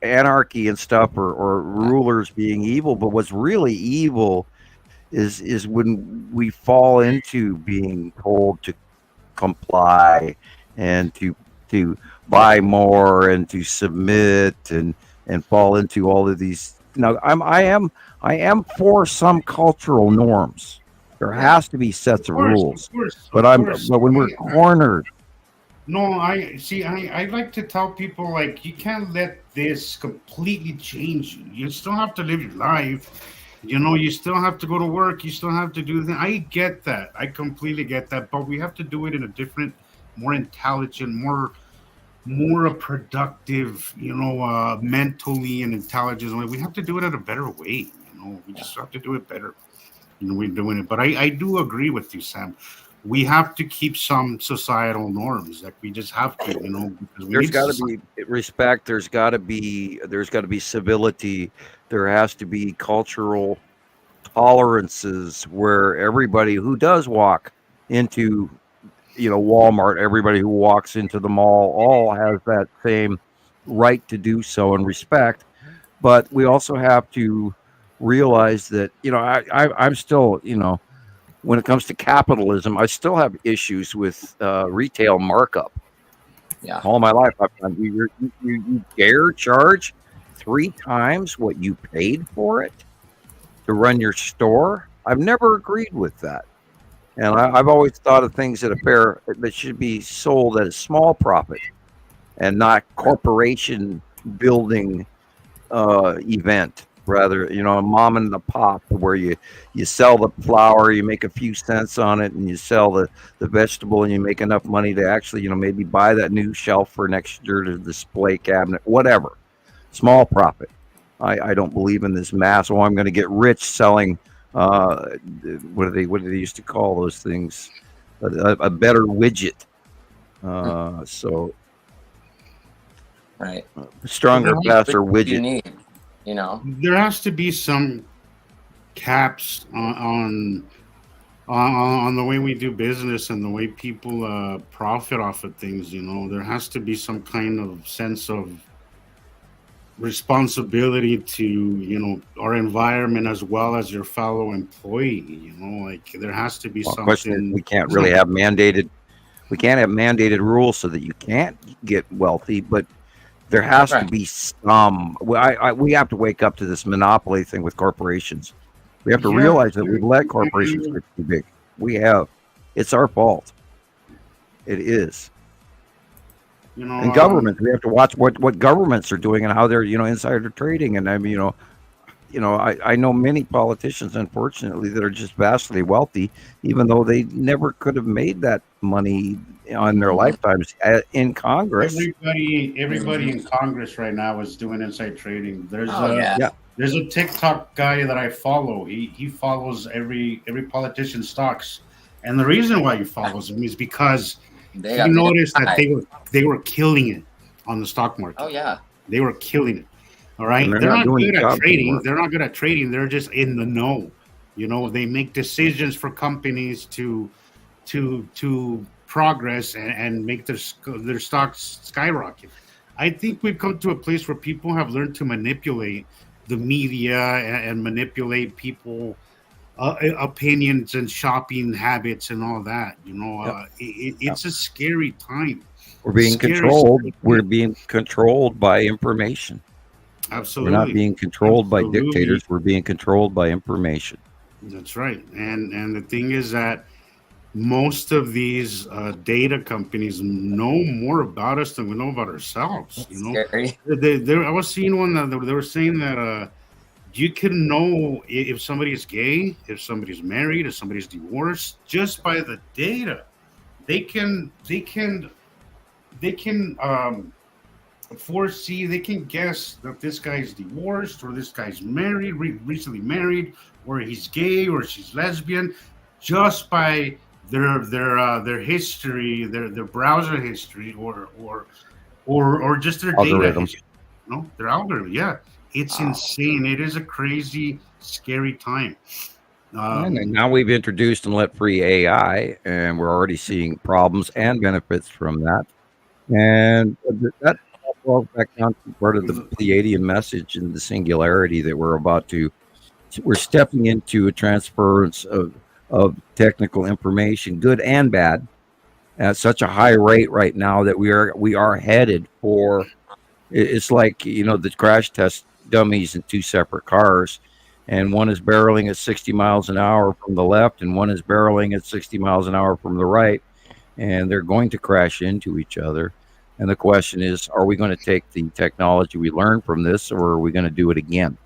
Speaker 3: anarchy and stuff, or rulers being evil, but what's really evil is when we fall into being told to comply and to buy more and to submit and fall into all of these. Now, I am for some cultural norms. There has to be sets of rules, but when we're cornered.
Speaker 6: No, I like to tell people, like, you can't let this completely change you. You still have to live your life. You know, you still have to go to work. You still have to do things. I get that. I completely get that. But we have to do it in a different, more intelligent, more productive, mentally and intelligent way. We have to do it in a better way. We just have to do it better. We're doing it. But I do agree with you, Sam. We have to keep some societal norms. Like, we just have to, because
Speaker 3: there's got to be respect. There's got to be civility. There has to be cultural tolerances where everybody who does walk into, Walmart, everybody who walks into the mall, all has that same right to do so and respect. But we also have to realize that, I'm still, when it comes to capitalism, I still have issues with retail markup.
Speaker 5: Yeah.
Speaker 3: All my life, I've done. You dare charge 3 times what you paid for it to run your store? I've never agreed with that. And I've always thought of things that should be sold at a small profit and not corporation building event, rather, a mom and the pop, where you sell the flower, you make a few cents on it, and you sell the vegetable, and you make enough money to actually, maybe buy that new shelf for next year to display cabinet, whatever. Small profit. I don't believe in this mass. Oh, I'm going to get rich selling. What do they used to call those things? A better widget. So.
Speaker 5: Right.
Speaker 3: Stronger, faster widget.
Speaker 5: You need,
Speaker 6: There has to be some caps on the way we do business and the way people profit off of things. There has to be some kind of sense of responsibility to our environment as well as your fellow employee. Like there has to be something.
Speaker 3: Question, we can't really have mandated. We can't have mandated rules so that you can't get wealthy, but there has to be some. We have to wake up to this monopoly thing with corporations. We have to realize that we've let corporations get too big. We have. It's our fault. It is. And governments, we have to watch what governments are doing and how they're, insider trading. And I mean, I know many politicians, unfortunately, that are just vastly wealthy, even though they never could have made that money on their lifetimes in Congress.
Speaker 6: Everybody in Congress right now is doing inside trading. There's a TikTok guy that I follow. He follows every politician's stocks, and the reason why he follows him is because he noticed that they were killing it on the stock market.
Speaker 5: Oh yeah,
Speaker 6: they were killing it. All right, they're not good at trading. They're not good at trading. They're just in the know. They make decisions for companies to progress and make their stocks skyrocket. I think we've come to a place where people have learned to manipulate the media and manipulate people opinions and shopping habits and all that. It's a scary time.
Speaker 3: We're being controlled. We're being controlled by information.
Speaker 6: Absolutely.
Speaker 3: We're not being controlled by dictators. We're being controlled by information.
Speaker 6: That's right. And the thing is that most of these data companies know more about us than we know about ourselves.
Speaker 5: Scary.
Speaker 6: I was seeing one that they were saying that you can know if somebody is gay, if somebody's married, if somebody's divorced, just by the data. They can foresee, they can guess that this guy's divorced or this guy's married, recently married, or he's gay or she's lesbian, just by their history, their browser history, or just their data history. Their algorithm. Yeah, it's insane. It is a crazy, scary time.
Speaker 3: And now we've introduced and let free AI, and we're already seeing problems and benefits from that. And that falls back down to part of the Pleiadian message and the singularity that we're stepping into a transference of technical information, good and bad, at such a high rate right now that we are headed for. It's like the crash test dummies in two separate cars, and one is barreling at 60 miles an hour from the left, and one is barreling at 60 miles an hour from the right, and they're going to crash into each other. And the question is, are we going to take the technology we learned from this, or are we going to do it again?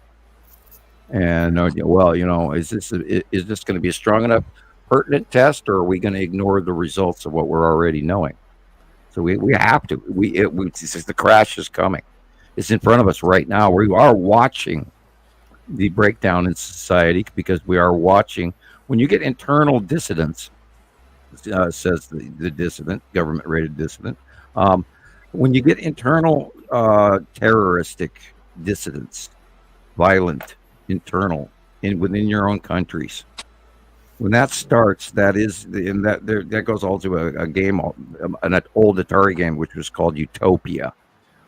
Speaker 3: And is this going to be a strong enough pertinent test, or are we going to ignore the results of what we're already knowing? So we have to. The crash is coming. It's in front of us right now. We are watching the breakdown in society, because we are watching. When you get internal dissidents, says the dissident, government-rated dissident, when you get internal terroristic dissidents, violent, internal, within your own countries, when that starts, that goes all to a game, an old Atari game, which was called Utopia.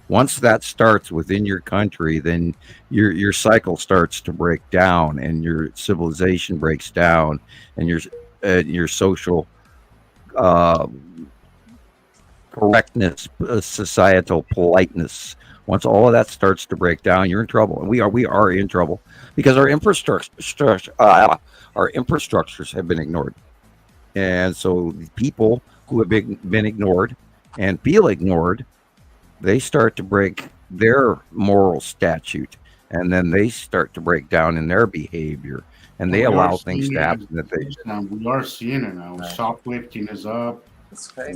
Speaker 3: Once that starts within your country, then your cycle starts to break down, and your civilization breaks down, and your social correctness, societal politeness. Once all of that starts to break down, you're in trouble, and we are in trouble, because our infrastructures have been ignored. And so the people who have been ignored and feel ignored, they start to break their moral statute, and then they start to break down in their behavior, and they allow things to happen that they.
Speaker 6: We are seeing it now. Shoplifting is up,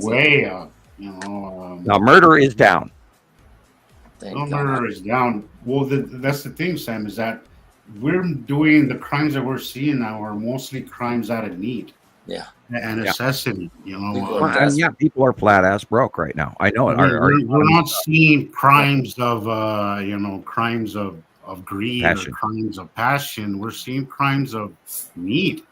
Speaker 6: way up.
Speaker 3: Now murder is down.
Speaker 6: Murder is down. Well, that's the thing, Sam, is that we're doing the crimes that we're seeing now are mostly crimes out of need.
Speaker 5: Yeah.
Speaker 6: And necessity,
Speaker 3: And yeah, people are flat ass broke right now. I know it.
Speaker 6: We're not seeing crimes of crimes of greed
Speaker 3: passion.
Speaker 6: Or crimes of passion. We're seeing crimes of need.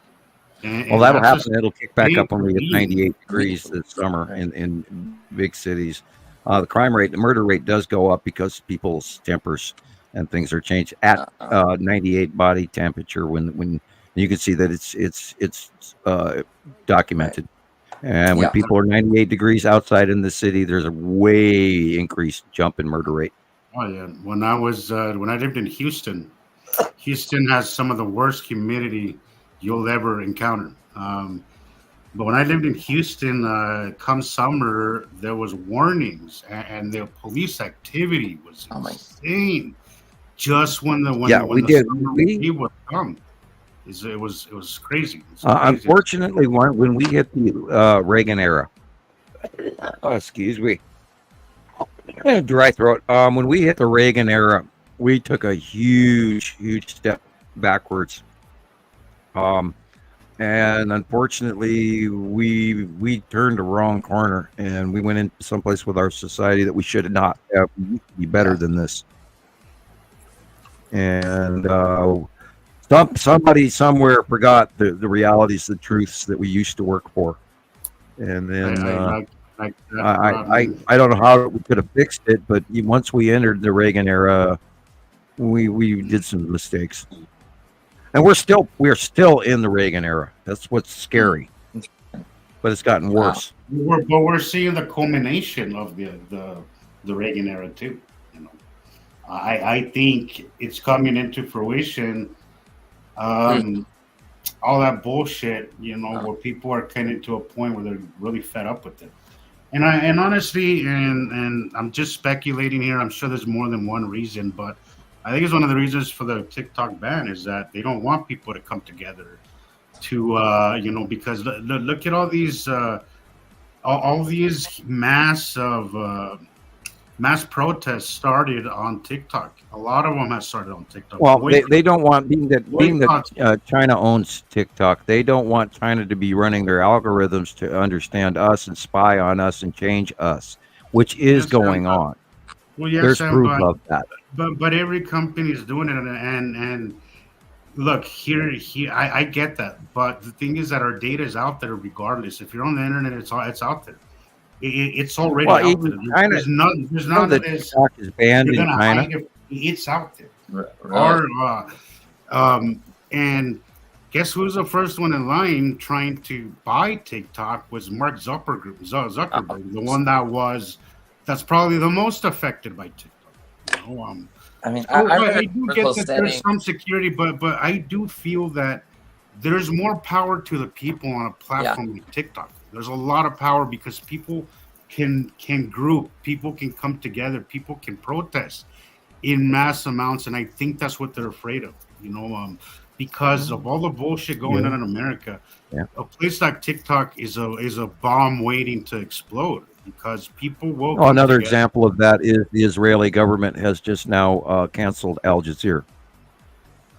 Speaker 3: Well, that'll happen. It'll kick back up when we get 98 degrees this summer in big cities. The crime rate, the murder rate does go up because people's tempers and things are changed at 98 body temperature when you can see that it's documented. And when people are 98 degrees outside in the city, there's a way increased jump in murder rate.
Speaker 6: Oh yeah. When I lived in Houston has some of the worst humidity you'll ever encounter. But when I lived in Houston, come summer, there was warnings and the police activity was insane. Just when the heat would come, it was crazy.
Speaker 3: Unfortunately, when we hit the Reagan era, excuse me, dry throat. When we hit the Reagan era, we took a huge step backwards. And unfortunately, we turned the wrong corner, and we went into someplace with our society that we should not have. We used to be better than this. And somebody somewhere forgot the realities, the truths that we used to work for. And then I don't know how we could have fixed it, but once we entered the Reagan era, we did some mistakes. And we're still in the Reagan era. That's what's scary. But it's gotten worse.
Speaker 6: We're seeing the culmination of the Reagan era too. I think it's coming into fruition. All that bullshit, where people are getting to a point where they're really fed up with it. And honestly, and I'm just speculating here. I'm sure there's more than one reason, but I think it's one of the reasons for the TikTok ban is that they don't want people to come together to, because look at all these mass protests started on TikTok. A lot of them have started on TikTok.
Speaker 3: Well, they don't want, being that China owns TikTok, they don't want China to be running their algorithms to understand us and spy on us and change us, which is going on.
Speaker 6: Well, yes,
Speaker 3: there's proof of that.
Speaker 6: But every company is doing it, and look here. I get that, but the thing is that our data is out there regardless. If you're on the internet, it's out there. It's already out there. There's none of this.
Speaker 3: TikTok is banned in China.
Speaker 6: It's out there.
Speaker 5: Right.
Speaker 6: And guess who's the first one in line trying to buy TikTok was Mark Zuckerberg, the one that's probably the most affected by TikTok.
Speaker 5: I mean,
Speaker 6: I do get that there's some security, but I do feel that there's more power to the people on a platform like TikTok. There's a lot of power because people can group, people can come together, people can protest in mass amounts, and I think that's what they're afraid of. Because of all the bullshit going on in America, a place like TikTok is a bomb waiting to explode. Because people will.
Speaker 3: Another example of that is the Israeli government has just now canceled Al Jazeera.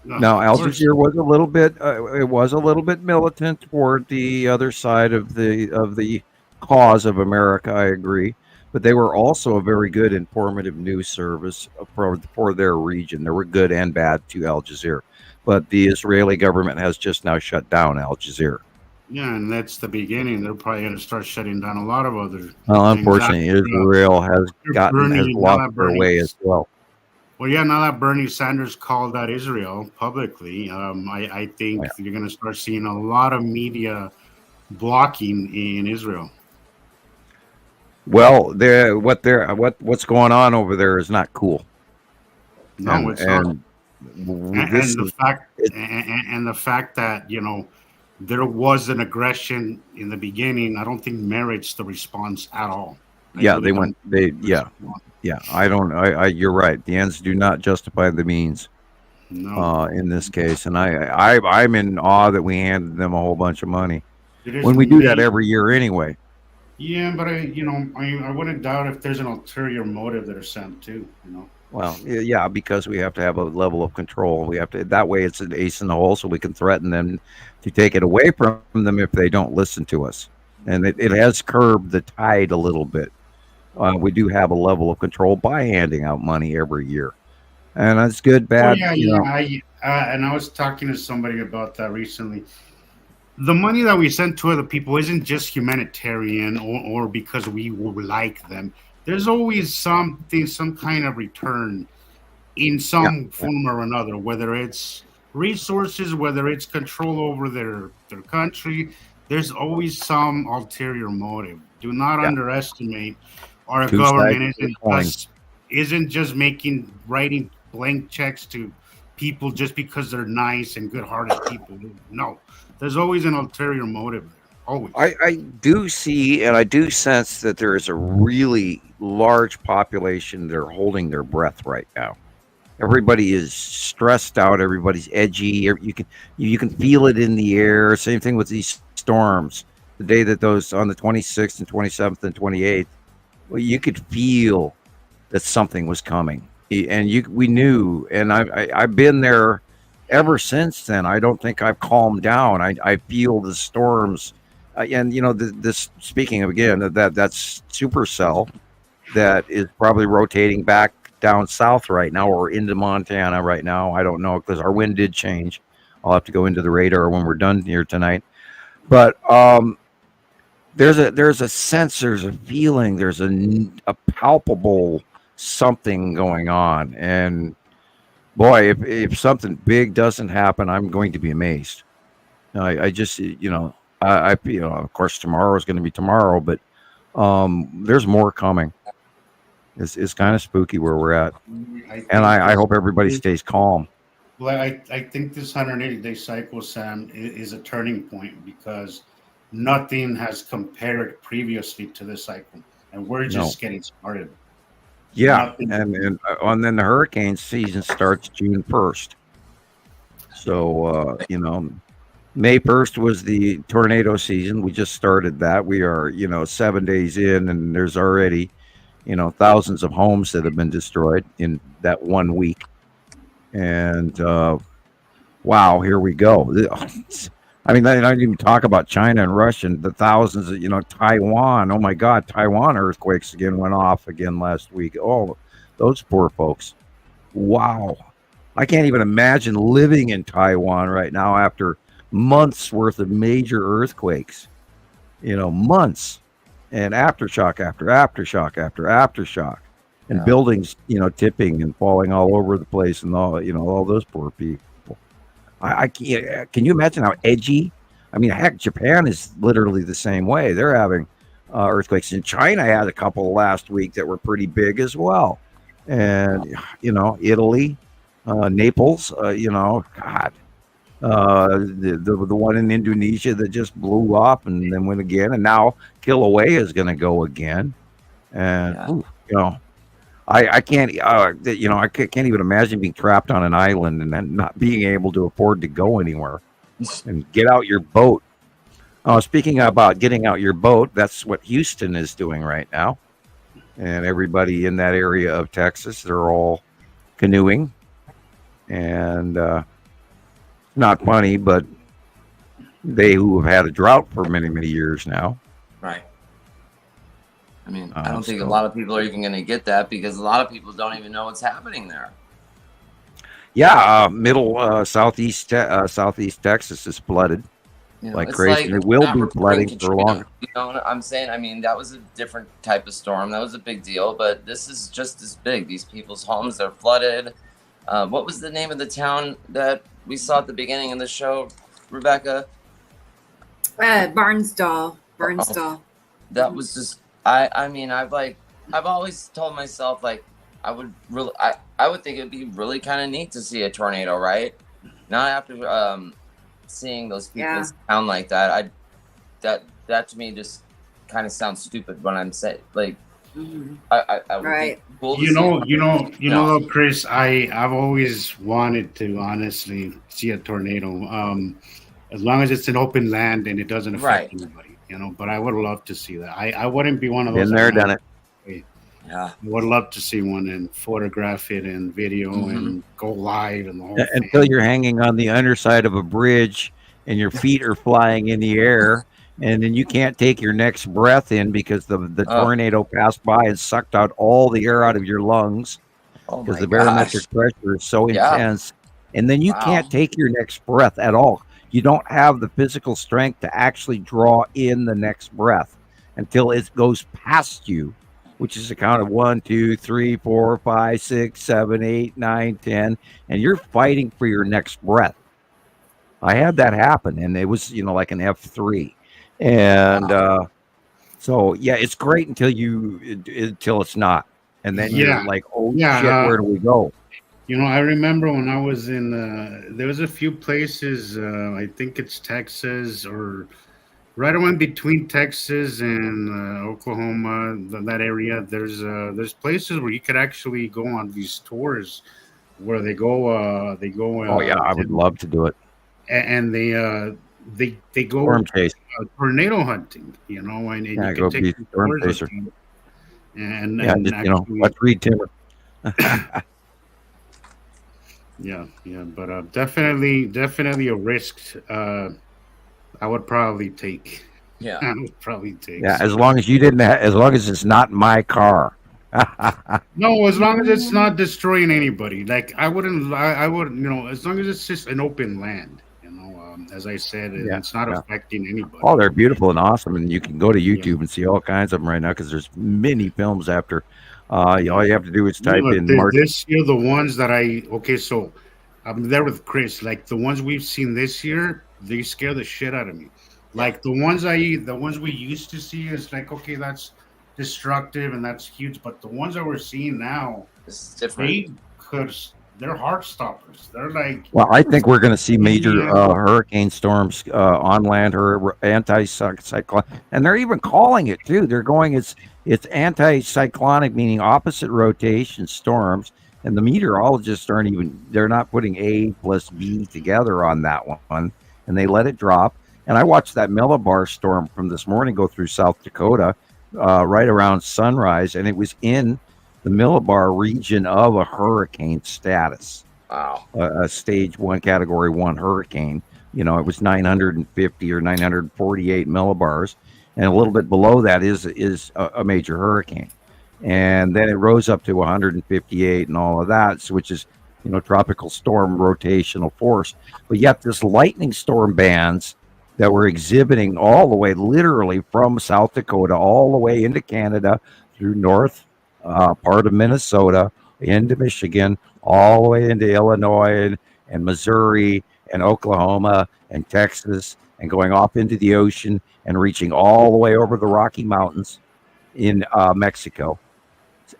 Speaker 3: Now, Al Jazeera was a little bit militant toward the other side of the cause of America. I agree, but they were also a very good informative news service for their region. There were good and bad to Al Jazeera, but the Israeli government has just now shut down Al Jazeera.
Speaker 6: Yeah, and that's the beginning. They're probably going to start shutting down a lot of other.
Speaker 3: Well, unfortunately, Israel has lost their way as well.
Speaker 6: Well, yeah, now that Bernie Sanders called out Israel publicly, I think you're going to start seeing a lot of media blocking in Israel.
Speaker 3: Well, what's going on over there is not cool.
Speaker 6: No, it's not. And the fact that there was an aggression in the beginning, I don't think merits the response at all.
Speaker 3: Yeah, you're right. The ends do not justify the means. in this case, and I'm in awe that we handed them a whole bunch of money when we do that every year anyway.
Speaker 6: Yeah, but I wouldn't doubt if there's an ulterior motive that are sent too.
Speaker 3: Well, yeah, because we have to have a level of control. We have to, that way it's an ace in the hole, so we can threaten them to take it away from them if they don't listen to us. And it has curbed the tide a little bit. We do have a level of control by handing out money every year, and that's good, bad.
Speaker 6: And I was talking to somebody about that recently. The money that we send to other people isn't just humanitarian or because we like them. There's always some kind of return in some form or another, whether it's resources, whether it's control over their country. There's always some ulterior motive. Do not underestimate our government isn't just writing blank checks to people just because they're nice and good-hearted people. No, there's always an ulterior motive there. Always.
Speaker 3: I do see and I do sense that there is a really large population that are holding their breath right now. Everybody is stressed out. Everybody's edgy. You can feel it in the air. Same thing with these storms. The day that those on the 26th and 27th and 28th, well, you could feel that something was coming, and we knew. And I've been there ever since then. I don't think I've calmed down. I feel the storms. And this speaking of again that's supercell that is probably rotating back down south right now or into Montana right now. I don't know because our wind did change. I'll have to go into the radar when we're done here tonight. But there's a sense, there's a feeling, there's a palpable something going on. And boy, if something big doesn't happen, I'm going to be amazed. I just of course tomorrow is going to be tomorrow, but there's more coming. It's kind of spooky where we're at, and I hope everybody stays calm.
Speaker 6: Well, I think this 180-day cycle, Sam, is a turning point because nothing has compared previously to this cycle, and we're just getting started.
Speaker 3: Yeah, and then the hurricane season starts June 1st. So May 1st was the tornado season. We just started that. We are, 7 days in, and there's already, thousands of homes that have been destroyed in that 1 week. And wow, here we go. I mean, I don't even talk about China and Russia and the thousands of, Taiwan. Oh my God, Taiwan earthquakes again went off again last week. Oh, those poor folks. Wow. I can't even imagine living in Taiwan right now after months worth of major earthquakes, months, and aftershock after aftershock after aftershock, and buildings, tipping and falling all over the place, and all those poor people. I can't. Can you imagine how edgy? I mean, heck, Japan is literally the same way. They're having earthquakes, and China had a couple last week that were pretty big as well, and Italy, Naples, God. The one in Indonesia that just blew up and then went again, and now Kilauea is going to go again, and I can't I can't even imagine being trapped on an island and then not being able to afford to go anywhere and get out your boat. Speaking about getting out your boat, that's what Houston is doing right now, and everybody in that area of Texas, they're all canoeing, and not funny, but they who have had a drought for many, many years now.
Speaker 5: Right. I mean, I don't think a lot of people are even going to get that because a lot of people don't even know what's happening there.
Speaker 3: Yeah, southeast Texas is flooded like crazy. It will be flooding for long.
Speaker 5: You know what I'm saying? I mean, that was a different type of storm. That was a big deal, but this is just as big. These people's homes are flooded. What was the name of the town that we saw at the beginning of the show, Rebecca?
Speaker 2: Barnsdall.
Speaker 5: That was just. I mean, I've always told myself I would think it'd be really kind of neat to see a tornado, right? Not after seeing those people sound like that. That to me just kind of sounds stupid when I'm saying I would
Speaker 2: Right.
Speaker 5: think cool to
Speaker 6: You
Speaker 5: see.
Speaker 6: know, Chris. I've always wanted to honestly see a tornado. As long as it's an open land and it doesn't affect anybody, But I would love to see that. I wouldn't be one of those.
Speaker 3: Been there, done it.
Speaker 5: Yeah,
Speaker 6: I would love to see one and photograph it and video and go live and the whole thing.
Speaker 3: Until you're hanging on the underside of a bridge and your feet are flying in the air, and then you can't take your next breath in because the tornado passed by and sucked out all the air out of your lungs because the barometric pressure is so intense. And then you can't take your next breath at all. You don't have the physical strength to actually draw in the next breath until it goes past you, which is a count of 1, 2, 3, 4, 5, 6, 7, 8, 9, 10, and you're fighting for your next breath. I had that happen, and it was, like an F3. And so, yeah, it's great until it's not. And then you're like, oh, shit, where do we go?
Speaker 6: I remember when I was in, there was a few places, I think it's Texas or right around between Texas and Oklahoma, that area. There's places where you could actually go on these tours where they go.
Speaker 3: Oh yeah, I would love to do it.
Speaker 6: And they go
Speaker 3: storm chase,
Speaker 6: tornado hunting. And you
Speaker 3: go
Speaker 6: can
Speaker 3: be
Speaker 6: take
Speaker 3: storm
Speaker 6: tours
Speaker 3: chaser.
Speaker 6: And
Speaker 3: just,
Speaker 6: actually,
Speaker 3: let's read timber.
Speaker 6: Yeah, but definitely a risk. I would probably take.
Speaker 5: Yeah,
Speaker 6: I would probably take.
Speaker 3: Yeah, as long as you didn't. As long as it's not my car.
Speaker 6: No, as long as it's not destroying anybody. Like I wouldn't. I would. As long as it's just an open land. As I said, it's not affecting anybody.
Speaker 3: Oh, they're beautiful and awesome, and you can go to YouTube and see all kinds of them right now because there's many films after. All you have to do is type in.
Speaker 6: This year, the ones that so I'm there with Chris. Like the ones we've seen this year, they scare the shit out of me. Like the ones we used to see is like, okay, that's destructive and that's huge. But the ones that we're seeing now,
Speaker 5: it's different.
Speaker 6: They're heart stoppers. They're like.
Speaker 3: Well, I think we're going to see major hurricane storms on land or anti-cyclone, and they're even calling it too. They're going it's anti-cyclonic, meaning opposite rotation storms, and the meteorologists they're not putting A plus B together on that one, and they let it drop. And I watched that millibar storm from this morning go through South Dakota right around sunrise, and it was in the millibar region of a hurricane status.
Speaker 5: Wow.
Speaker 3: A stage 1, category 1 hurricane. It was 950 or 948 millibars. And a little bit below that is a major hurricane. And then it rose up to 158 and all of that, which is, tropical storm rotational force. But yet this lightning storm bands that were exhibiting all the way, literally from South Dakota, all the way into Canada, through north part of Minnesota, into Michigan, all the way into Illinois and Missouri and Oklahoma and Texas, and going off into the ocean and reaching all the way over the Rocky Mountains in Mexico.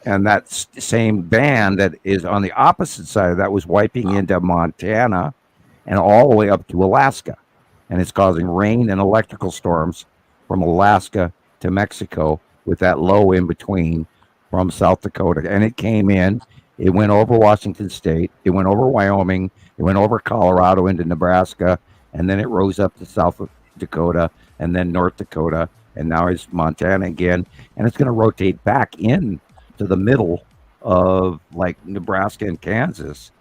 Speaker 3: And that same band that is on the opposite side of that was wiping into Montana and all the way up to Alaska. And it's causing rain and electrical storms from Alaska to Mexico with that low in between from South Dakota. And it came in, it went over Washington State, it went over Wyoming, it went over Colorado into Nebraska, and then it rose up to South Dakota and then North Dakota, and now it's Montana again. And it's going to rotate back in to the middle of like Nebraska and Kansas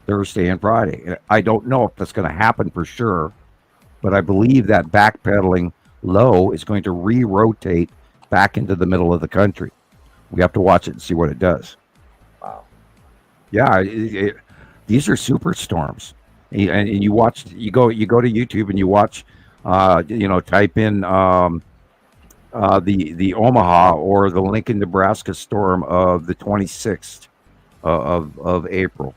Speaker 3: Thursday and Friday. I don't know if that's going to happen for sure, but I believe that backpedaling low is going to re-rotate back into the middle of the country. We have to watch it and see what it does.
Speaker 5: Wow.
Speaker 3: Yeah, these are super storms. And you go to YouTube and you watch, type in the Omaha or the Lincoln, Nebraska storm of the 26th of April,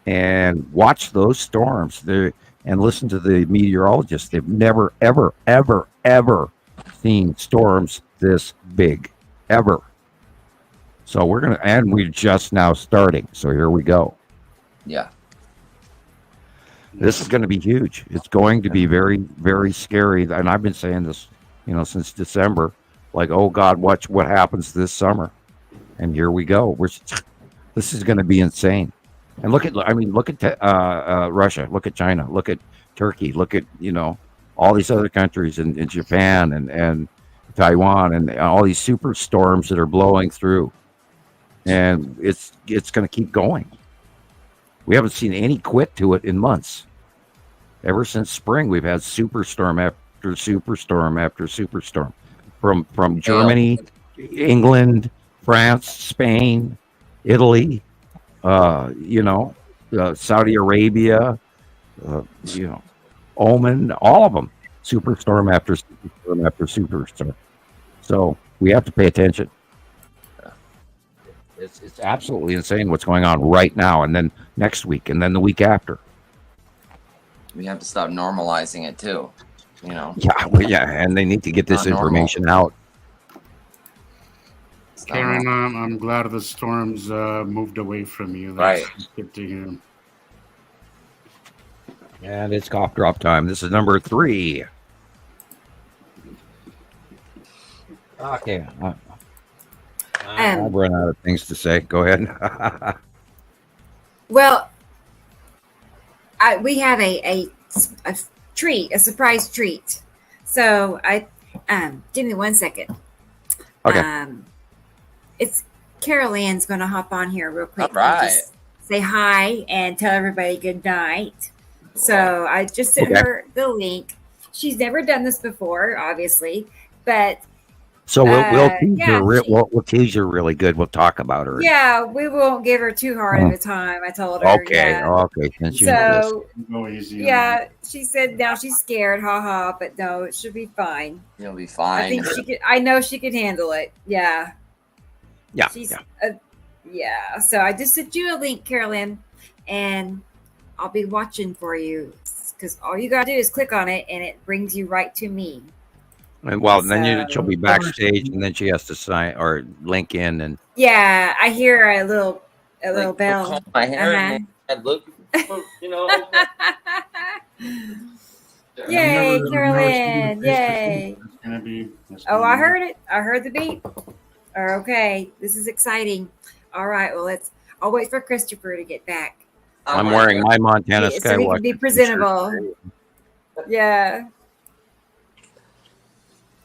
Speaker 3: and watch those storms there and listen to the meteorologists. They've never, ever, ever, ever seen storms this big, ever. So we're just now starting. So here we go.
Speaker 5: Yeah.
Speaker 3: This is going to be huge. It's going to be very, very scary. And I've been saying this, since December, like, oh God, watch what happens this summer. And here we go. This is going to be insane. And look at Russia. Look at China. Look at Turkey. Look at, all these other countries in Japan and Taiwan and all these superstorms that are blowing through. And it's going to keep going. We haven't seen any quit to it in months. Ever since spring, we've had superstorm after superstorm after superstorm. From Germany, England, France, Spain, Italy, Saudi Arabia, Oman, all of them. Superstorm after superstorm after superstorm. So we have to pay attention. It's absolutely insane what's going on right now, and then next week, and then the week after.
Speaker 5: We have to stop normalizing it too.
Speaker 3: Yeah, and they need to get this information out.
Speaker 6: Karen, I'm glad the storms moved away from you. That's good to hear.
Speaker 3: And it's cough drop time. This is number 3. Okay. I've run out of things to say. Go ahead.
Speaker 2: Well, we have a treat, a surprise treat. So give me 1 second.
Speaker 3: Okay.
Speaker 2: It's Carol Ann's going to hop on here real quick.
Speaker 5: All right.
Speaker 2: And just say hi and tell everybody good night. So I just sent her the link. She's never done this before, obviously, but
Speaker 3: so we'll tease her. We'll tease her really good. We'll talk about her.
Speaker 2: Yeah, we won't give her too hard of a time. I told her.
Speaker 3: Okay. Since you
Speaker 2: so
Speaker 6: go easy.
Speaker 2: Yeah, she said now she's scared, but no, it should be fine.
Speaker 5: You'll be fine.
Speaker 2: I think she could. I know she could handle it. Yeah.
Speaker 3: Yeah.
Speaker 2: Yeah. So I just sent you a link, Carolyn, and I'll be watching for you because all you gotta do is click on it, and it brings you right to me.
Speaker 3: And then she'll be backstage, and then she has to sign or link in, and
Speaker 2: yeah, I hear a little bell.
Speaker 5: My hair and look,
Speaker 2: Yay, Carolyn! Yay! Oh, I heard it. I heard the beep. Okay, this is exciting. All right, well, I'll wait for Christopher to get back.
Speaker 3: I'm wearing my Montana Skywalker.
Speaker 2: So we can be presentable. Yeah.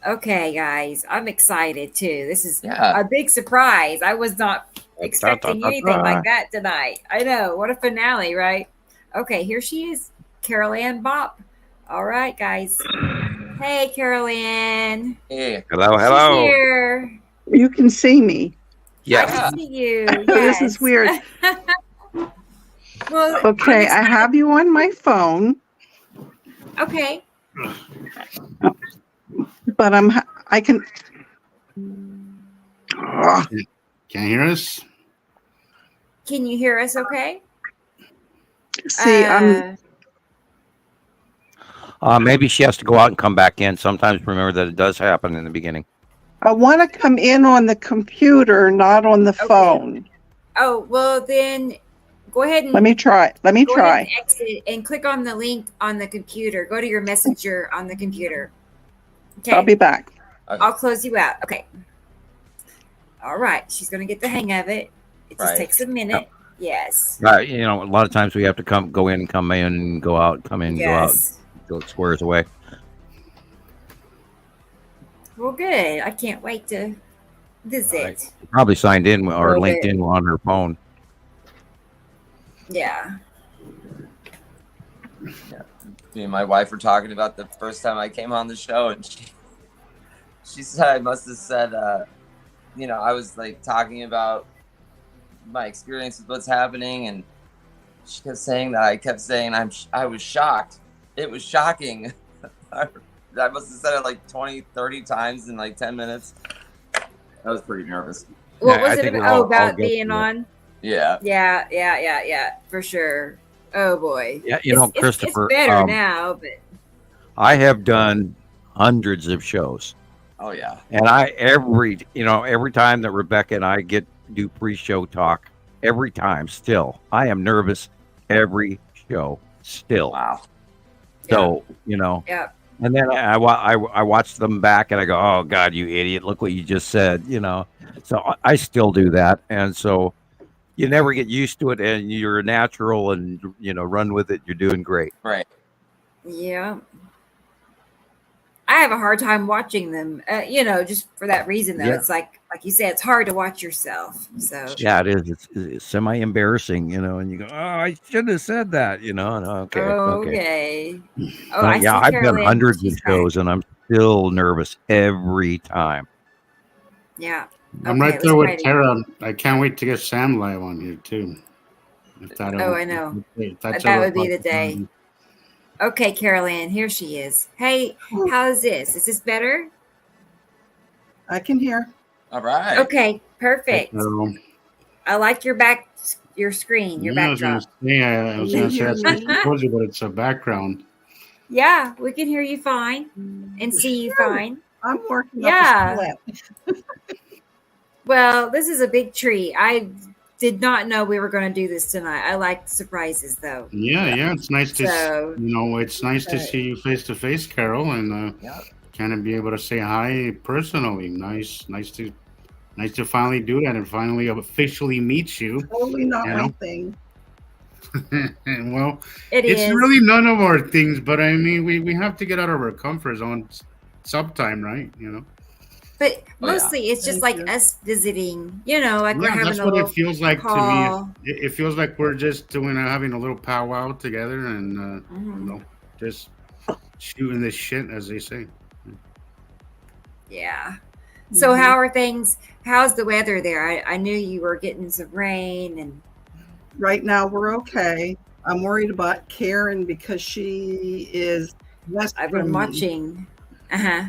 Speaker 2: Okay, guys, I'm excited too. This is a big surprise. I was not expecting anything like that tonight. I know. What a finale, right? Okay, here she is, Carol Ann Bopp. All right, guys. Hey, Carol Ann.
Speaker 5: Hey.
Speaker 3: Hello.
Speaker 2: She's here.
Speaker 19: You can see me.
Speaker 3: Yeah.
Speaker 2: I can see you.
Speaker 19: This is weird.
Speaker 2: Well,
Speaker 19: okay, I have you on my phone.
Speaker 2: Okay.
Speaker 19: But I can.
Speaker 6: Can't hear us?
Speaker 2: Can you hear us okay?
Speaker 19: See,
Speaker 3: maybe she has to go out and come back in. Sometimes remember that it does happen in the beginning.
Speaker 19: I want to come in on the computer, not on the phone.
Speaker 2: Oh, well then go ahead and
Speaker 19: let me try.
Speaker 2: Go ahead and exit and click on the link on the computer. Go to your messenger on the computer. Okay.
Speaker 19: I'll be back.
Speaker 2: I'll close you out. Okay. All right. She's going to get the hang of it. It just takes a minute. Yes.
Speaker 3: Right. A lot of times we have to go in, come in, and go out, come in, go out, till it squares away.
Speaker 2: Well, good. I can't wait to visit.
Speaker 3: Right. Probably signed in or linked in on her phone.
Speaker 2: Yeah.
Speaker 5: Me and my wife were talking about the first time I came on the show, and she said I must have said, I was like talking about my experience with what's happening, and she kept saying that I kept saying I was shocked. It was shocking. I must have said it like 20, 30 times in like 10 minutes. I was pretty nervous.
Speaker 2: What was it about? About being on?
Speaker 5: Yeah.
Speaker 2: Yeah, for sure. Oh boy.
Speaker 3: Yeah, Christopher.
Speaker 2: It's better now, but
Speaker 3: I have done hundreds of shows.
Speaker 5: Oh yeah.
Speaker 3: And every time that Rebecca and I do pre-show talk, every time still, I am nervous every show still.
Speaker 5: Wow.
Speaker 3: So,
Speaker 2: Yeah.
Speaker 3: And then I watch them back and I go, oh God, you idiot. Look what you just said, So I still do that, and so you never get used to it, and you're natural, and run with it. You're doing great.
Speaker 5: Right.
Speaker 2: Yeah. I have a hard time watching them, just for that reason, though.
Speaker 3: Yeah.
Speaker 2: It's like you said, it's hard to watch yourself. So
Speaker 3: Yeah, it is. It's semi-embarrassing, and you go, "Oh, I shouldn't have said that," And okay.
Speaker 2: Okay. Oh, I
Speaker 3: Yeah,
Speaker 2: see
Speaker 3: I've done
Speaker 2: Carolyn.
Speaker 3: hundreds of
Speaker 2: She's
Speaker 3: shows, and I'm still nervous every time.
Speaker 2: Yeah.
Speaker 6: I'm
Speaker 2: Okay,
Speaker 6: right there with
Speaker 2: let's
Speaker 6: Tara. I can't wait to get Sam live on here too. If that
Speaker 2: Oh, I know.
Speaker 6: if that's
Speaker 2: That
Speaker 6: ever
Speaker 2: would be the day.
Speaker 6: possible.
Speaker 2: Okay, Carolyn, here she is. Hey, how's this? Is this better?
Speaker 19: I can hear.
Speaker 5: All right.
Speaker 2: Okay, perfect.
Speaker 6: So,
Speaker 2: I like your screen, your
Speaker 6: yeah, I was gonna
Speaker 2: backdrop.
Speaker 6: say, I was
Speaker 19: Can
Speaker 6: gonna
Speaker 19: you
Speaker 6: say
Speaker 19: hear
Speaker 6: that's
Speaker 19: me?
Speaker 6: what told you, but it's a background.
Speaker 2: Yeah, we can hear you fine and see you fine.
Speaker 19: I'm working
Speaker 2: Yeah.
Speaker 19: up a sweat.
Speaker 2: Well, this is a big treat. I did not know we were going to do this tonight. I like surprises, though.
Speaker 6: Yeah, it's nice to
Speaker 2: So-
Speaker 6: it's nice to see you face to face, Carol, and kind of be able to say hi personally. Nice to finally do that and finally officially meet you.
Speaker 19: Totally not
Speaker 6: You
Speaker 19: my
Speaker 6: know?
Speaker 19: thing.
Speaker 6: Well,
Speaker 2: It
Speaker 6: it's
Speaker 2: is.
Speaker 6: really none of our things, but I mean, we have to get out of our comfort zone sometime, right?
Speaker 2: But
Speaker 5: Oh, yeah.
Speaker 2: mostly it's just like us visiting, like we're
Speaker 6: Yeah,
Speaker 2: having
Speaker 6: that's
Speaker 2: a
Speaker 6: what
Speaker 2: little
Speaker 6: it feels like
Speaker 2: call.
Speaker 6: to me. It feels like we're just having a little powwow together and just shooting this shit, as they say.
Speaker 2: Yeah. So how are things? How's the weather there? I knew you were getting some rain and
Speaker 19: Right now, we're okay. I'm worried about Karen because she is west
Speaker 2: I've
Speaker 19: from
Speaker 2: been
Speaker 19: me.
Speaker 2: watching. Uh-huh.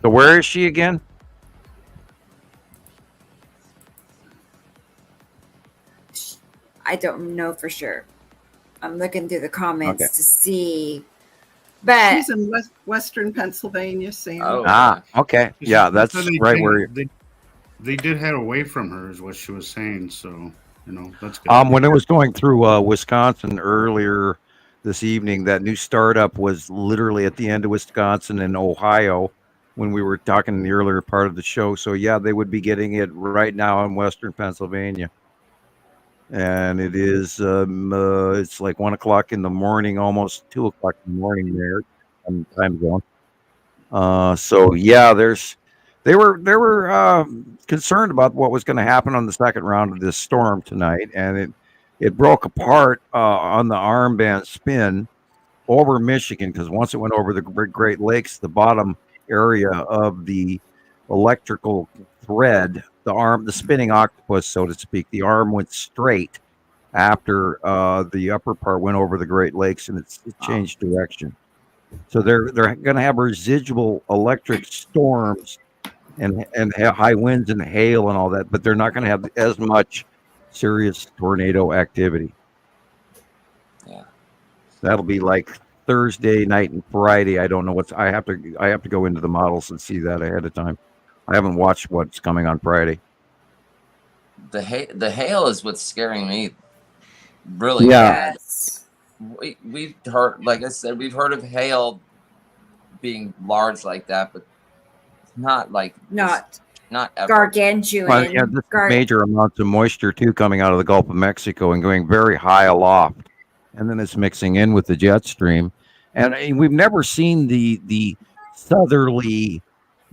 Speaker 3: So where is she again?
Speaker 2: I don't know for sure. I'm looking through the comments
Speaker 3: Okay.
Speaker 2: to see. But
Speaker 19: She's in western Pennsylvania, Sam.
Speaker 5: Oh.
Speaker 3: Okay. Yeah, that's
Speaker 6: So they
Speaker 3: right
Speaker 6: did-
Speaker 3: where.
Speaker 6: they did head away from her, is what she was saying. So that's good.
Speaker 3: When it was going through Wisconsin earlier this evening, that new startup was literally at the end of Wisconsin and Ohio when we were talking in the earlier part of the show. So yeah, they would be getting it right now in Western Pennsylvania. And it is it's like 1:00 in the morning, almost 2:00 in the morning there on the time zone. So yeah, they were concerned about what was going to happen on the second round of this storm tonight, and it broke apart on the armband spin over Michigan, because once it went over the Great Lakes, the bottom area of the electrical thread, the spinning octopus, so to speak, the arm went straight after the upper part went over the Great Lakes, and it changed direction. So they're going to have residual electric storms and high winds and hail and all that, but they're not going to have as much serious tornado activity.
Speaker 5: Yeah,
Speaker 3: that'll be like Thursday night and Friday. I don't know I have to go into the models and see that ahead of time. I haven't watched what's coming on Friday.
Speaker 5: The hail is what's scaring me really
Speaker 3: Yeah.
Speaker 5: bad. We've heard, like I said, we've heard of hail being large like that, but not ever.
Speaker 2: gargantuan.
Speaker 3: Well, yeah, this is major amounts of moisture too coming out of the Gulf of Mexico and going very high aloft, and then it's mixing in with the jet stream. And we've never seen the southerly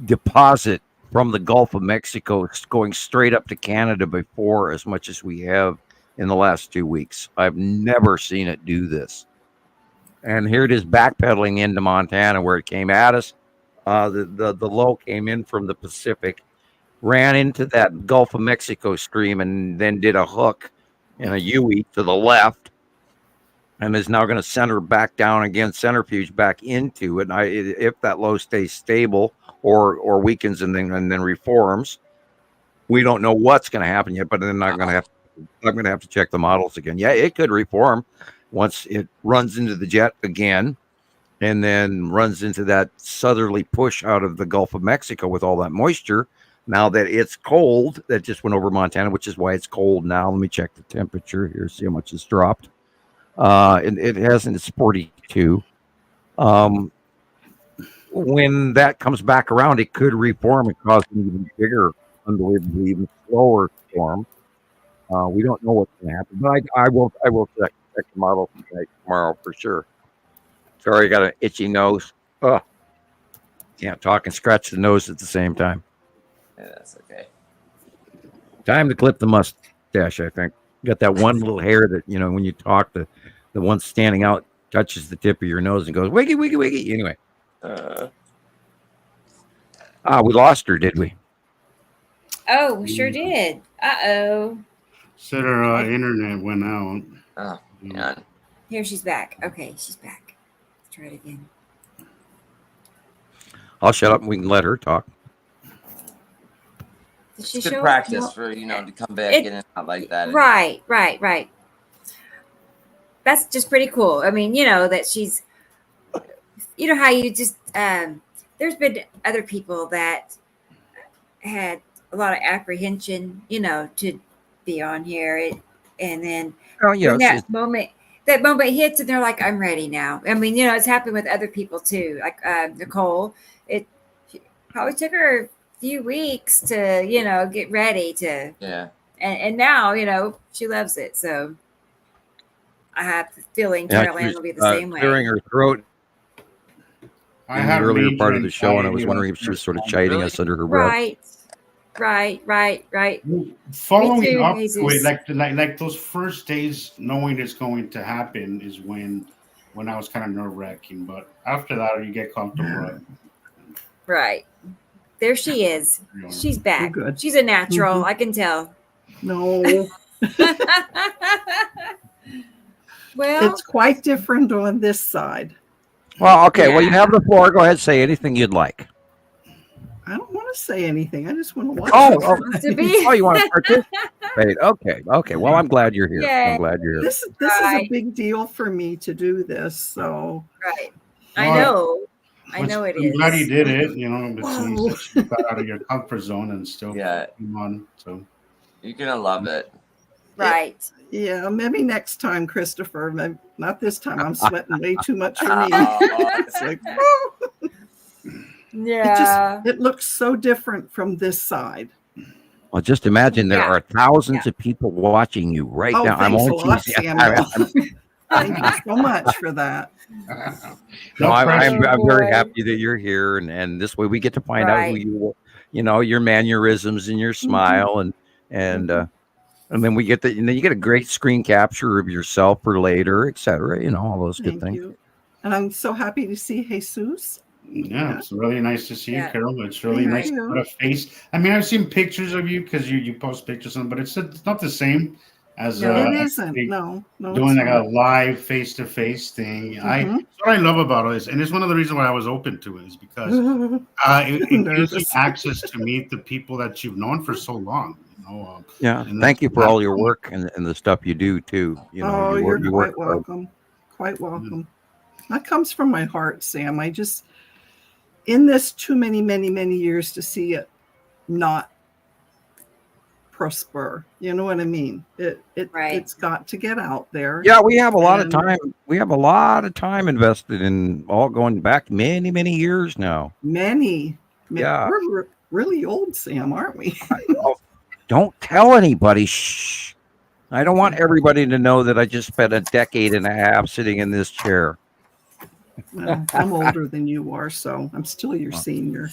Speaker 3: deposit from the Gulf of Mexico going straight up to Canada before as much as we have in the last 2 weeks. I've never seen it do this. And here it is backpedaling into Montana where it came at us. The low came in from the Pacific, ran into that Gulf of Mexico stream, and then did a hook and a U-E to the left, and is now going to center back down again, centrifuge back into it. And if that low stays stable or weakens and then reforms, we don't know what's going to happen yet. But then I'm going to have to check the models again. Yeah, it could reform once it runs into the jet again, and then runs into that southerly push out of the Gulf of Mexico with all that moisture. Now that it's cold, that just went over Montana, which is why it's cold now. Let me check the temperature here, see how much it's dropped. It hasn't. It's 42. when that comes back around, it could reform and cause an even bigger, unbelievably even slower storm. We don't know what's going to happen, but I will check the model tomorrow for sure. Sorry, I got an itchy nose. Oh, can't talk and scratch the nose at the same time.
Speaker 5: Yeah, that's okay.
Speaker 3: Time to clip the mustache, I think. You got that one little hair that, when you talk, the one standing out touches the tip of your nose and goes, wiggy, wiggy, wiggy. Anyway. We lost her, did we?
Speaker 2: Oh, we sure did. Uh-oh.
Speaker 6: Said her internet went out.
Speaker 5: Oh, yeah.
Speaker 2: Here, she's back. Okay, she's back. Let's try it again.
Speaker 3: I'll shut up and we can let her talk.
Speaker 2: Did she
Speaker 5: It's good
Speaker 2: show
Speaker 5: practice
Speaker 2: up?
Speaker 5: for, to come back in and out like that.
Speaker 2: Right. That's just pretty cool. I mean, that she's, how you just, there's been other people that had a lot of apprehension, to be on here. And then when that moment hits and they're like, I'm ready now. I mean, it's happened with other people too. Like Nicolle, it probably took her a few weeks to, get ready to.
Speaker 5: Yeah.
Speaker 2: And now, she loves it. So I have the feeling Carol Ann will be the same way.
Speaker 3: Clearing her throat.
Speaker 6: I
Speaker 3: in the earlier part of the show, and I was wondering if she was sort of chiding us under her breath.
Speaker 2: Right.
Speaker 6: Following up with like those first days, knowing it's going to happen is when I was kind of nerve wracking. But after that, you get comfortable.
Speaker 2: Right. There she is. She's back. She's a natural. I can tell.
Speaker 19: No.
Speaker 2: Well,
Speaker 19: it's quite different on this side.
Speaker 3: Well, okay. Well, you have the floor. Go ahead. Say anything you'd like.
Speaker 19: I don't want to say anything. I just want to watch.
Speaker 3: Oh, you want to participate? Okay. Well, I'm glad you're here.
Speaker 2: Yay.
Speaker 3: I'm glad you're here.
Speaker 19: This is a big deal for me to do this. So
Speaker 2: right. I know it is.
Speaker 6: I'm glad you did it. It's you got out of your comfort zone and still came on. So
Speaker 5: you're gonna love it.
Speaker 2: Right.
Speaker 19: Yeah, maybe next time, Christopher. Maybe, not this time. I'm sweating way too much for me. It's like,
Speaker 2: yeah.
Speaker 19: It looks so different from this side.
Speaker 3: Well, just imagine there are thousands of people watching you right now. I'm only
Speaker 19: Samuel. Thank you so much for that.
Speaker 3: I'm very happy that you're here, and this way we get to find out who you are, your mannerisms and your smile, and then we get then you get a great screen capture of yourself for later, etc. All those good things.
Speaker 19: You. And I'm so happy to see Jesus.
Speaker 6: Yeah, it's really nice to see you, Carol. It's really nice to put a face. I mean, I've seen pictures of you because you post pictures of them, but it's not the same as
Speaker 19: it isn't. No,
Speaker 6: doing like a live face-to-face thing. What I love about it is, and it's one of the reasons why I was open to it, is because it gives you access to meet the people that you've known for so long.
Speaker 3: Thank you for all your work and the stuff you do too.
Speaker 19: You're quite welcome. Quite welcome. That comes from my heart, Sam. I just, in this too many years to see it not prosper. You know what I mean? It's got to get out there.
Speaker 3: Yeah, we have a lot of time. We have a lot of time invested in all going back many years now.
Speaker 19: Many.
Speaker 3: Yeah.
Speaker 19: We're really old, Sam, aren't we?
Speaker 3: Don't tell anybody. Shh. I don't want everybody to know that I just spent a decade and a half sitting in this chair.
Speaker 19: Well, I'm older than you are, so I'm still your senior.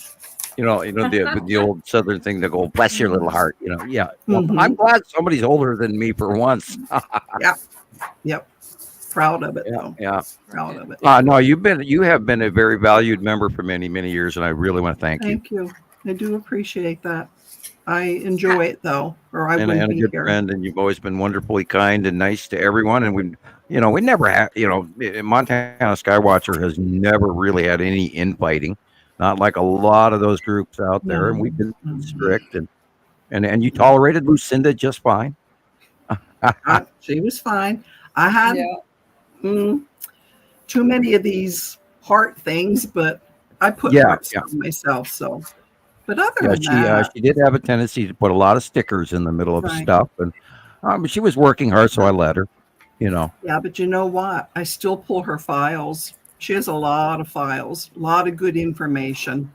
Speaker 3: The old Southern thing to go, bless your little heart. Yeah. Well, I'm glad somebody's older than me for once.
Speaker 19: Yep. Proud of it, though.
Speaker 3: Yeah.
Speaker 19: Proud of it.
Speaker 3: No, you have been a very valued member for many years, and I really want to thank you.
Speaker 19: Thank you. I do appreciate that. I enjoy it, though, or I wouldn't be
Speaker 3: a good
Speaker 19: here.
Speaker 3: friend, and you've always been wonderfully kind and nice to everyone. And we never had, Montana Skywatcher has never really had any infighting, not like a lot of those groups out there. And we've been strict, and you tolerated Lucinda just fine.
Speaker 19: She was fine. I had too many of these heart things, but I put hearts on myself. So. But other than that,
Speaker 3: she did have a tendency to put a lot of stickers in the middle of stuff, and she was working hard, so I let her.
Speaker 19: Yeah, but you know what? I still pull her files. She has a lot of files, a lot of good information.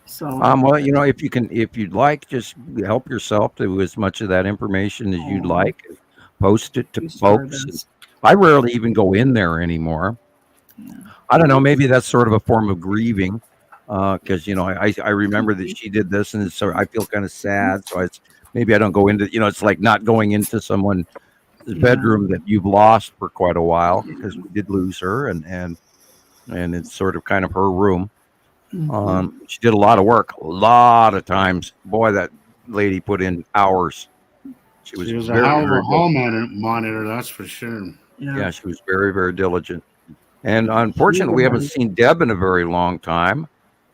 Speaker 19: So,
Speaker 3: well, if you'd like, just help yourself to as much of that information as you'd like. And post it to folks. I rarely even go in there anymore. Yeah. I don't know. Maybe that's sort of a form of grieving, because I remember that she did this, and so I feel kind of sad. So maybe I don't go into. It's like not going into someone's bedroom that you've lost for quite a while, because we did lose her, and it's sort of kind of her room. Mm-hmm. She did a lot of work, a lot of times. Boy, that lady put in hours. She was
Speaker 6: a hell of a hall monitor, that's for sure.
Speaker 3: Yeah, she was very, very diligent. And unfortunately, we haven't seen Deb in a very long time.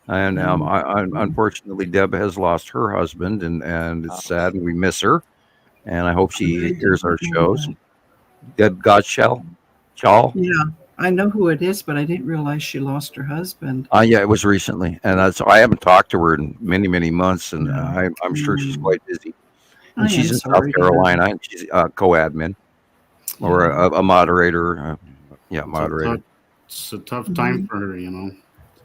Speaker 3: And unfortunately, Deb has lost her husband, and it's sad, and we miss her. And I hope she hears our shows. Deb Gottschall.
Speaker 19: Yeah. I know who it is, but I didn't realize she lost her husband.
Speaker 3: Yeah, it was recently, and I haven't talked to her in many, many months, and I'm sure she's quite busy. And she's in South Carolina, and she's a co-admin or a moderator. Moderator.
Speaker 6: It's a tough time for her,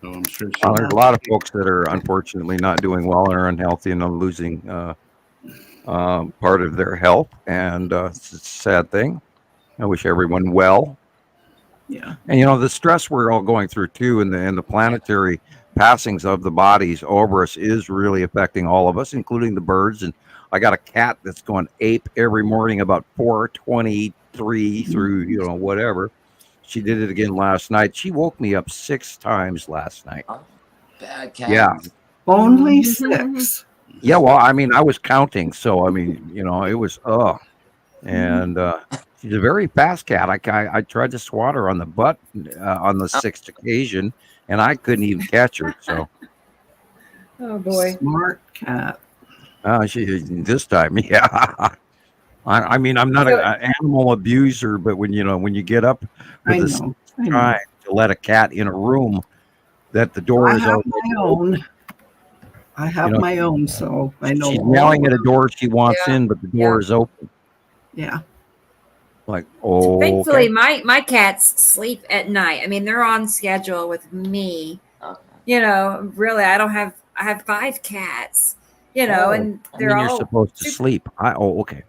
Speaker 6: So I'm sure
Speaker 3: there's a lot of folks that are unfortunately not doing well and are unhealthy and are losing part of their health, and it's a sad thing. I wish everyone well.
Speaker 19: Yeah.
Speaker 3: And the stress we're all going through too, and the planetary passings of the bodies over us is really affecting all of us, including the birds. And I got a cat that's going ape every morning about 4:23 through whatever. She did it again last night. She woke me up 6 times last night.
Speaker 5: Oh, bad cat.
Speaker 3: Yeah.
Speaker 19: Only 6.
Speaker 3: Yeah, well, I mean, I was counting, so I mean, it was and she's a very fast cat. I tried to swat her on the butt on the 6th occasion, and I couldn't even catch her. So,
Speaker 2: oh boy,
Speaker 19: smart cat.
Speaker 3: She this time, yeah. I mean, I'm not an animal abuser, but when you get up for the time to let a cat in a room that the door is open.
Speaker 19: I have my own, so I know.
Speaker 3: She's yelling at a door she wants in, but the door is open.
Speaker 19: Yeah.
Speaker 3: Like,
Speaker 2: thankfully, my cats sleep at night. I mean, they're on schedule with me. Really, I have 5 cats. And they're all
Speaker 3: supposed to sleep. Okay.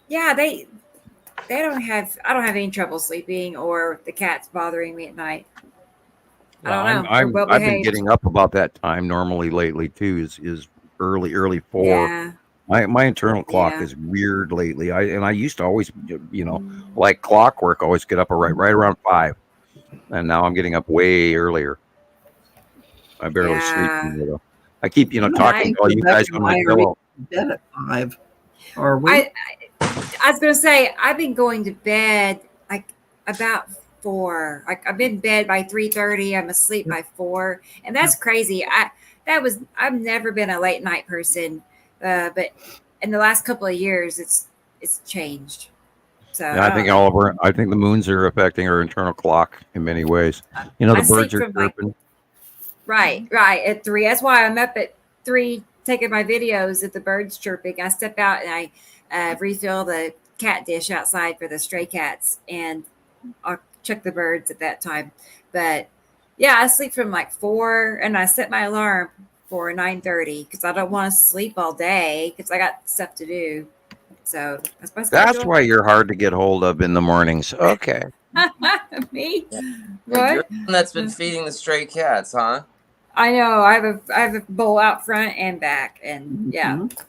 Speaker 2: Yeah, they don't have. I don't have any trouble sleeping, or the cats bothering me at night. I don't know.
Speaker 3: I've been getting up about that time normally lately too. Is early 4.
Speaker 2: Yeah.
Speaker 3: My internal clock is weird lately. I used to always, like clockwork, always get up right around 5, and now I'm getting up way earlier. I barely sleep. I keep talking to all you guys on my pillow.
Speaker 19: Bed at 5, or we?
Speaker 2: I was gonna say I've been going to bed like about 4. Like I'm in bed by 3:30. I'm asleep by 4, and that's crazy. I've never been a late night person. But in the last couple of years, it's changed. So
Speaker 3: I think I think the moons are affecting our internal clock in many ways. The birds are chirping.
Speaker 2: Right at 3. That's why I'm up at 3 taking my videos of the birds chirping. I step out and I refill the cat dish outside for the stray cats, and I'll check the birds at that time. But yeah, I sleep from like 4, and I set my alarm for 9:30 because I don't want to sleep all day because I got stuff to do. So that's my schedule.
Speaker 3: That's why you're hard to get hold of in the mornings. Okay.
Speaker 2: Me?
Speaker 5: What? You're the one that's been feeding the stray cats, huh?
Speaker 2: I know. I have a bowl out front and back, and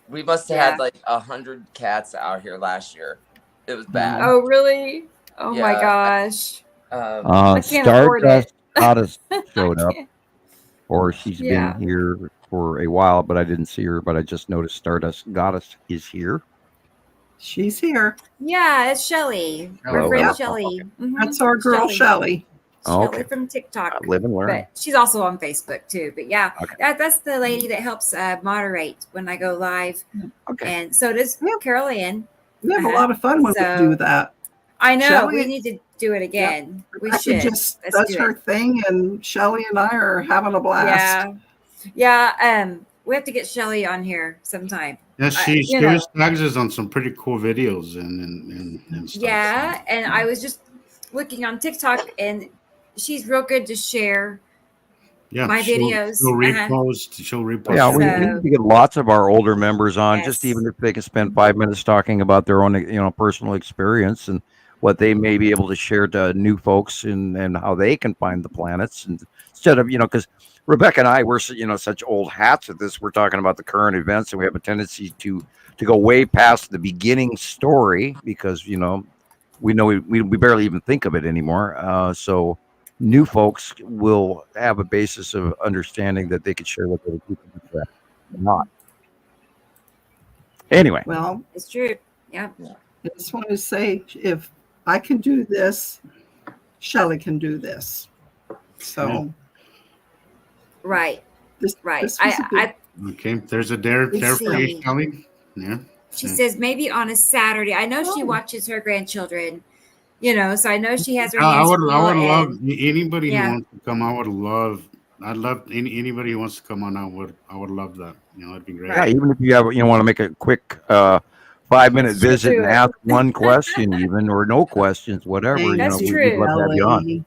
Speaker 5: we must have had like 100 cats out here last year. It was bad.
Speaker 2: Oh really? Oh my gosh.
Speaker 3: I can't afford it. Goddess showed up, or she's been here for a while, but I didn't see her. But I just noticed Stardust Goddess is here.
Speaker 19: She's here.
Speaker 2: Yeah, it's Shelly. Our friend Shelly. Mm-hmm.
Speaker 19: That's our girl Shelly.
Speaker 2: Shelly from TikTok.
Speaker 3: Live and learn.
Speaker 2: But she's also on Facebook too. But that's the lady that helps moderate when I go live.
Speaker 3: Okay.
Speaker 2: And so does Carol Ann.
Speaker 19: We have a lot of fun when we do that.
Speaker 2: I know. Shelly, we need to do it again. We should.
Speaker 19: Just does her thing, and Shelly and I are having a blast.
Speaker 2: Yeah. We have to get Shelly on here sometime.
Speaker 6: Yeah, she always tags us on some pretty cool videos and stuff.
Speaker 2: Yeah, and I was just looking on TikTok, and she's real good to share my
Speaker 6: she'll
Speaker 2: videos.
Speaker 6: She'll repost.
Speaker 3: Yeah, we need to get lots of our older members on, just even if they can spend 5 minutes talking about their own, personal experience and what they may be able to share to new folks and how they can find the planets. And instead of, because Rebecca and I, we're, such old hats at this, we're talking about the current events, and we have a tendency to go way past the beginning story because, we know we barely even think of it anymore. So new folks will have a basis of understanding that they could share with other people. Not. Anyway.
Speaker 19: Well,
Speaker 2: it's true. Yeah.
Speaker 19: I just want to say, if I can do this, Shelley can do this. So.
Speaker 2: Right. Right.
Speaker 19: This
Speaker 6: okay. There's a dare for you, Shelley. Yeah.
Speaker 2: She says maybe on a Saturday. I know she watches her grandchildren, so I know she has her hands full.
Speaker 6: I would love anybody who wants to come. I'd love anybody who wants to come on. I would love that. It'd be great.
Speaker 3: Yeah, even if you have, want to make a quick 5-minute visit and ask one question, even or no questions, whatever.
Speaker 2: That's true.
Speaker 3: We'd love to have you on.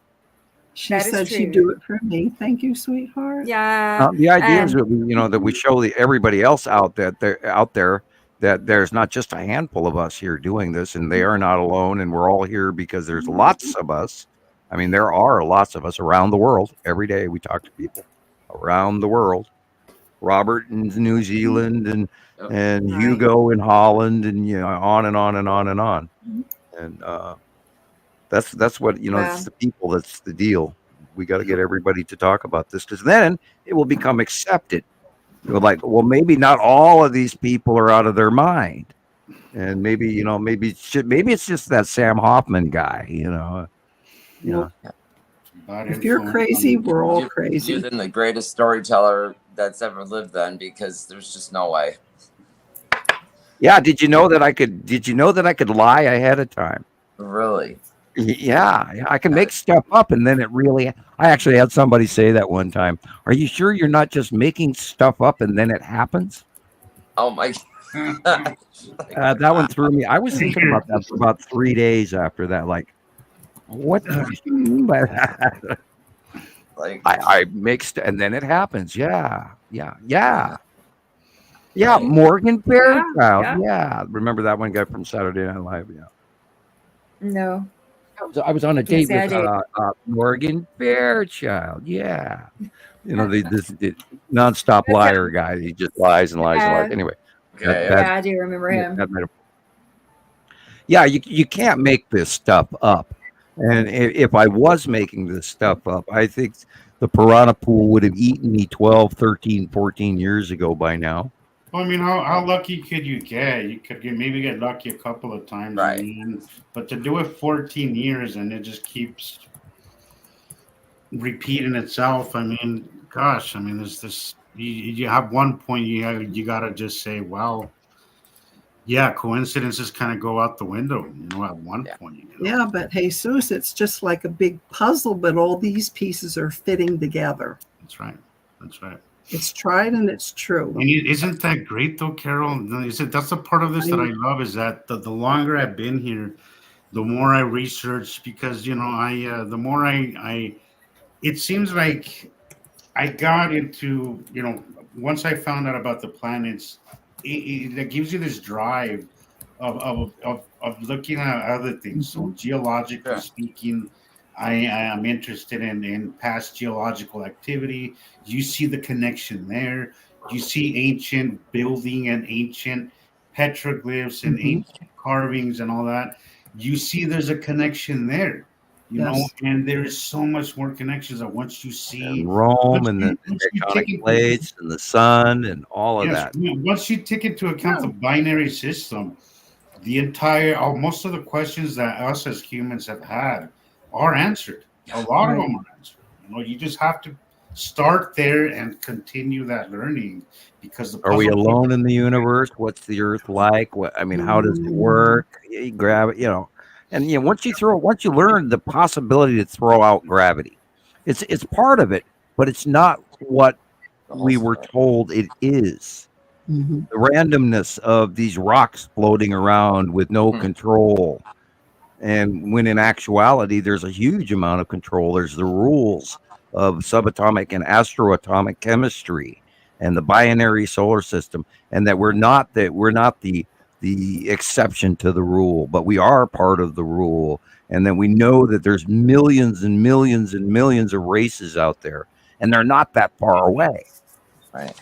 Speaker 19: She said she'd do it for me. Thank you, sweetheart.
Speaker 2: Yeah.
Speaker 3: The idea is that that we show everybody else out there that there's not just a handful of us here doing this, and they are not alone, and we're all here because there's lots of us. I mean, there are lots of us around the world. Every day we talk to people around the world. Robert in New Zealand and Hugo in Holland, and on and on and on and on. And that's what it's the people. That's the deal. We got to get everybody to talk about this, because then it will become accepted. Like, well, maybe not all of these people are out of their mind, and maybe it's just that Sam Hofman guy.
Speaker 19: If you're crazy, we're all crazy.
Speaker 5: You're the greatest storyteller that's ever lived, then, because there's just no way.
Speaker 3: Yeah. Did you know that I could lie ahead of time?
Speaker 5: Really?
Speaker 3: Yeah, I can make stuff up, and then I actually had somebody say that one time. Are you sure you're not just making stuff up and then it happens?
Speaker 5: Oh my
Speaker 3: God. That one threw me. I was thinking about that for about 3 days after that. Like, what do you mean by that?
Speaker 5: Like,
Speaker 3: I mixed, and then it happens. Yeah. Morgan Fairchild. Yeah. Remember that one guy from Saturday Night Live? Yeah.
Speaker 2: No.
Speaker 3: I was on a date with Morgan Fairchild. Yeah. The nonstop liar guy. He just lies and lies and lies. Anyway.
Speaker 2: I do remember him.
Speaker 3: Yeah, you can't make this stuff up. And if I was making this stuff up, I think the piranha pool would have eaten me 12, 13, 14 years ago by now.
Speaker 6: Well, I mean, how lucky could you get? You could maybe get lucky a couple of times,
Speaker 5: right?
Speaker 6: But to do it 14 years and it just keeps repeating itself. I mean, gosh, there's this. You have one point you gotta just say, well, yeah, coincidences kind of go out the window. At one point.
Speaker 19: Yeah, but Jesus, it's just like a big puzzle, but all these pieces are fitting together.
Speaker 6: That's right.
Speaker 19: It's tried and it's true.
Speaker 6: And isn't that great, though, Carol? That's a part of this that I love, is that the longer I've been here, the more I research, because the more I it seems like I got into once I found out about the planets, it gives you this drive of looking at other things. So geologically speaking, I am interested in past geological activity. You see the connection there. You see ancient building and ancient petroglyphs and ancient carvings and all that. You see there's a connection there, you know, and there is so much more connections that once you see
Speaker 3: Rome and the tectonic plates and the sun and all of that.
Speaker 6: Once you take into account the binary system, the entire, most of the questions that us as humans have had are answered. A lot of them are answered. You just have to start there and continue that learning, because
Speaker 3: are we alone in the universe? What's the Earth like? How does it work? Gravity, and once you learn the possibility to throw out gravity, it's part of it, but it's not what we were told it is. The randomness of these rocks floating around with no control. And when in actuality, there's a huge amount of control. There's the rules of subatomic and astroatomic chemistry and the binary solar system, and that we're not the exception to the rule, but we are part of the rule. And then we know that there's millions and millions and millions of races out there, and they're not that far away.
Speaker 5: Right.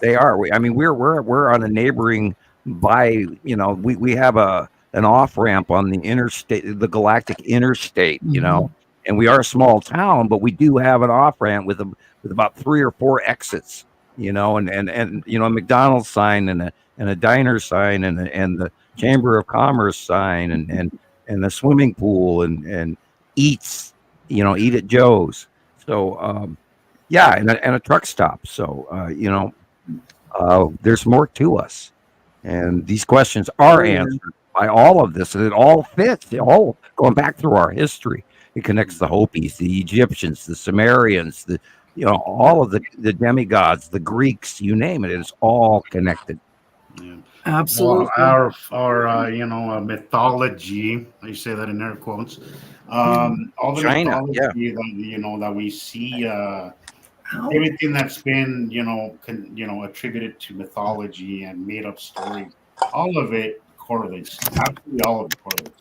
Speaker 3: They are. We're on a neighboring we have an off ramp on the interstate, the galactic interstate, and we are a small town, but we do have an off ramp with about 3 or 4 exits, and a McDonald's sign and a diner sign and the Chamber of Commerce sign and the swimming pool and eat at Joe's. So, and a truck stop. So, there's more to us. And these questions are answered by all of this, and it all fits. It all going back through our history. It connects the Hopis, the Egyptians, the Sumerians, all of the demigods, the Greeks, you name it. It's all connected.
Speaker 6: Yeah.
Speaker 19: Absolutely.
Speaker 6: Well, our mythology, I say that in air quotes, all the
Speaker 3: China,
Speaker 6: mythology that we see, everything that's been attributed to mythology and made up stories, all of it correlates. Absolutely all of it correlates.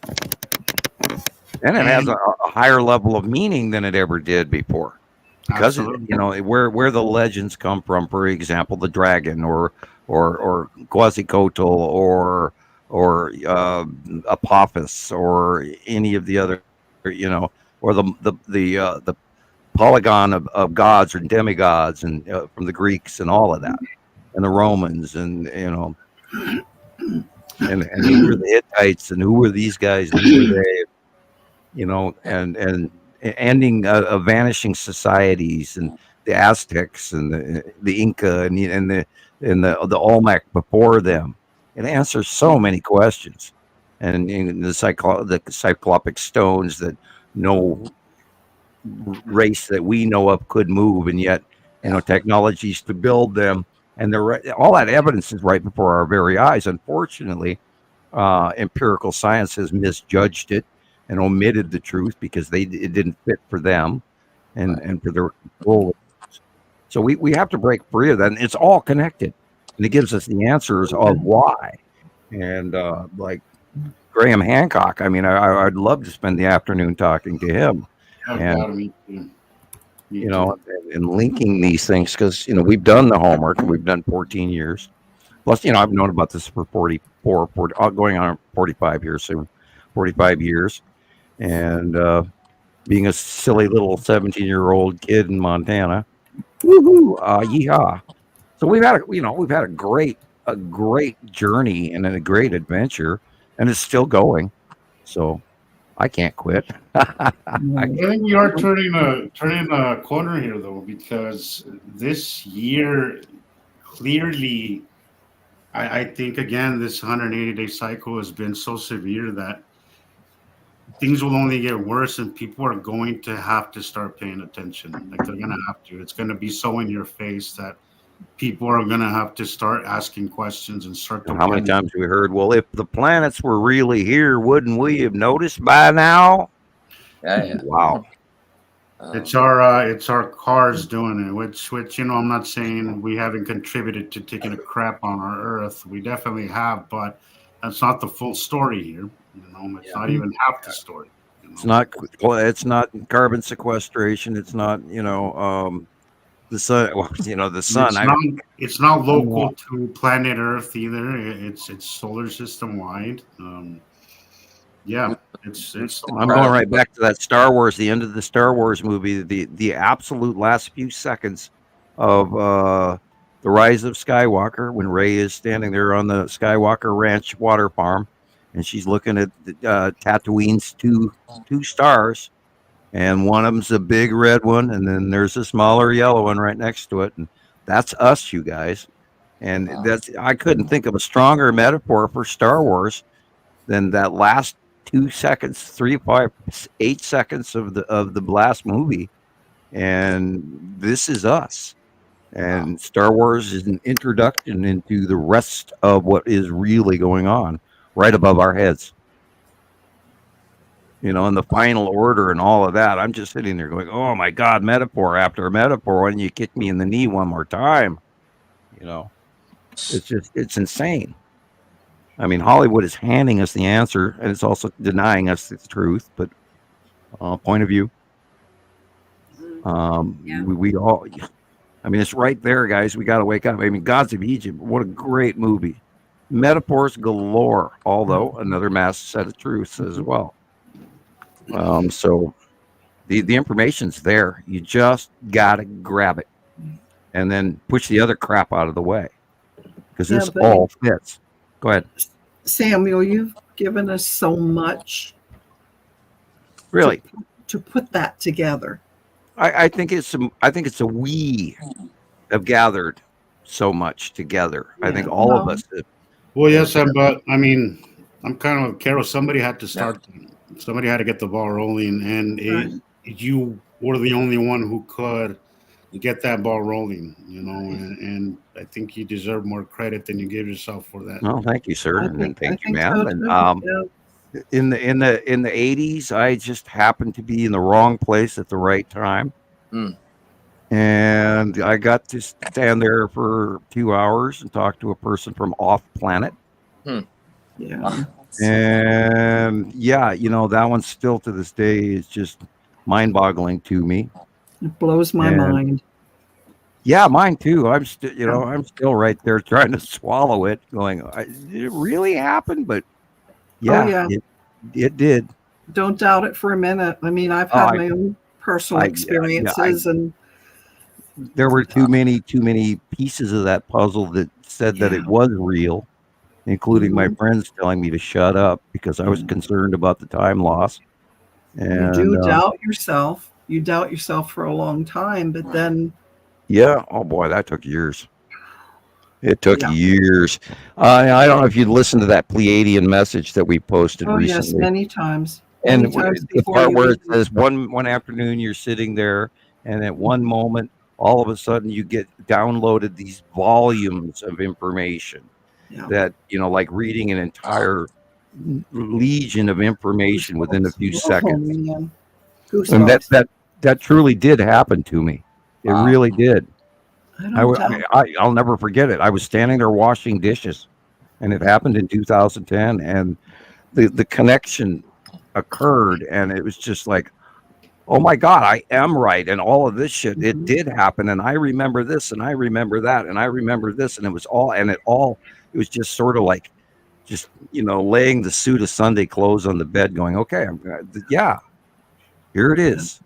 Speaker 3: And it has a higher level of meaning than it ever did before, because where the legends come from. For example, the dragon, or Quetzalcoatl, or Apophis, or any of the other, or the polygon of gods or demigods, and from the Greeks and all of that, and the Romans, and and who were the Hittites, and who were these guys, and who were they, and ending vanishing societies, and the Aztecs, and the Inca, and the Olmec before them. It answers so many questions, and the cyclopic stones that no race that we know of could move, and yet technologies to build them, and all that evidence is right before our very eyes. Unfortunately, empirical science has misjudged it and omitted the truth because it didn't fit for them and for their goals. So we have to break free of that, and it's all connected, and it gives us the answers of why. And like Graham Hancock, I'd love to spend the afternoon talking to him. And and linking these things, because we've done the homework. We've done 14 years plus. I've known about this for 40 going on 45 years soon. 45 years, and being a silly little 17-year-old kid in Montana, woohoo, yeehaw! So we've had a great journey and a great adventure, and it's still going. So I can't quit.
Speaker 6: I think we are turning a corner here, though, because this year clearly, I think again, this 180-day cycle has been so severe that things will only get worse, and people are going to have to start paying attention. Like, they're going to have to. It's going to be so in your face that people are going to have to start asking questions and start to.
Speaker 3: How many times have we heard, well, if the planets were really here, wouldn't we have noticed by now?
Speaker 5: Yeah.
Speaker 3: Wow.
Speaker 6: It's our cars doing it, which I'm not saying we haven't contributed to taking a crap on our Earth. We definitely have, but that's not the full story here. It's not even half the story.
Speaker 3: It's not carbon sequestration. It's not the sun. Well, the sun.
Speaker 6: It's not local to planet Earth either. It's solar system wide.
Speaker 3: I'm going right back to that Star Wars, the end of the Star Wars movie, the absolute last few seconds of the Rise of Skywalker, when Rey is standing there on the Skywalker Ranch water farm, and she's looking at Tatooine's two stars, and one of them's a big red one, and then there's a smaller yellow one right next to it, and that's us, you guys. And I couldn't think of a stronger metaphor for Star Wars than that last 2 seconds, 3, 5, 8 seconds of the last movie, and this is us. And Star Wars is an introduction into the rest of what is really going on right above our heads. and the final order and all of that. I'm just sitting there going, oh my God, metaphor after metaphor. Why don't you kick me in the knee one more time? It's insane. I mean, Hollywood is handing us the answer, and it's also denying us the truth. But point of view, we all. I mean, it's right there, guys. We got to wake up. I mean, Gods of Egypt. What a great movie. Metaphors galore. Although another mass set of truths as well. So the information's there. You just got to grab it, and then push the other crap out of the way, because this all fits. Go ahead,
Speaker 19: Samuel. You've given us so much.
Speaker 3: Really,
Speaker 19: to put that together.
Speaker 3: I think we have gathered so much together. I think all of us.
Speaker 6: Well, yes, but I mean, I'm kind of Carol. Somebody had to start. Somebody had to get the ball rolling, and you were the only one who could get that ball rolling. And I think you deserve more credit than you give yourself for that.
Speaker 3: Well, thank you, sir, and thank you, ma'am. So in the 80s, I just happened to be in the wrong place at the right time. And I got to stand there for 2 hours and talk to a person from off planet.
Speaker 19: Yeah.
Speaker 3: And that one still to this day is just mind-boggling to me.
Speaker 19: It blows my mind.
Speaker 3: Yeah, mine too. I'm still, I'm still right there trying to swallow it, going, did it really happen? But it did.
Speaker 19: Don't doubt it for a minute. I mean, I've had my own personal experiences, and
Speaker 3: there were too many pieces of that puzzle that said that it was real, including my friends telling me to shut up because I was concerned about the time loss. And
Speaker 19: you do doubt yourself. You doubt yourself for a long time, but then.
Speaker 3: Yeah. Oh boy, that took years. It took years. I don't know if you listened to that Pleiadian message that we posted recently.
Speaker 19: Yes, many times.
Speaker 3: And the part where it says one afternoon you're sitting there, and at one moment, all of a sudden you get downloaded these volumes of information that, like reading an entire legion of information within a few seconds. And that truly did happen to me. It really did. I'll never forget it. I was standing there washing dishes, and it happened in 2010, and the connection occurred, and it was just like, oh my God, I am right, and all of this shit, it did happen, and I remember this, and I remember that, and I remember this, and it was just sort of like, just laying the suit of Sunday clothes on the bed, going, okay, here it is.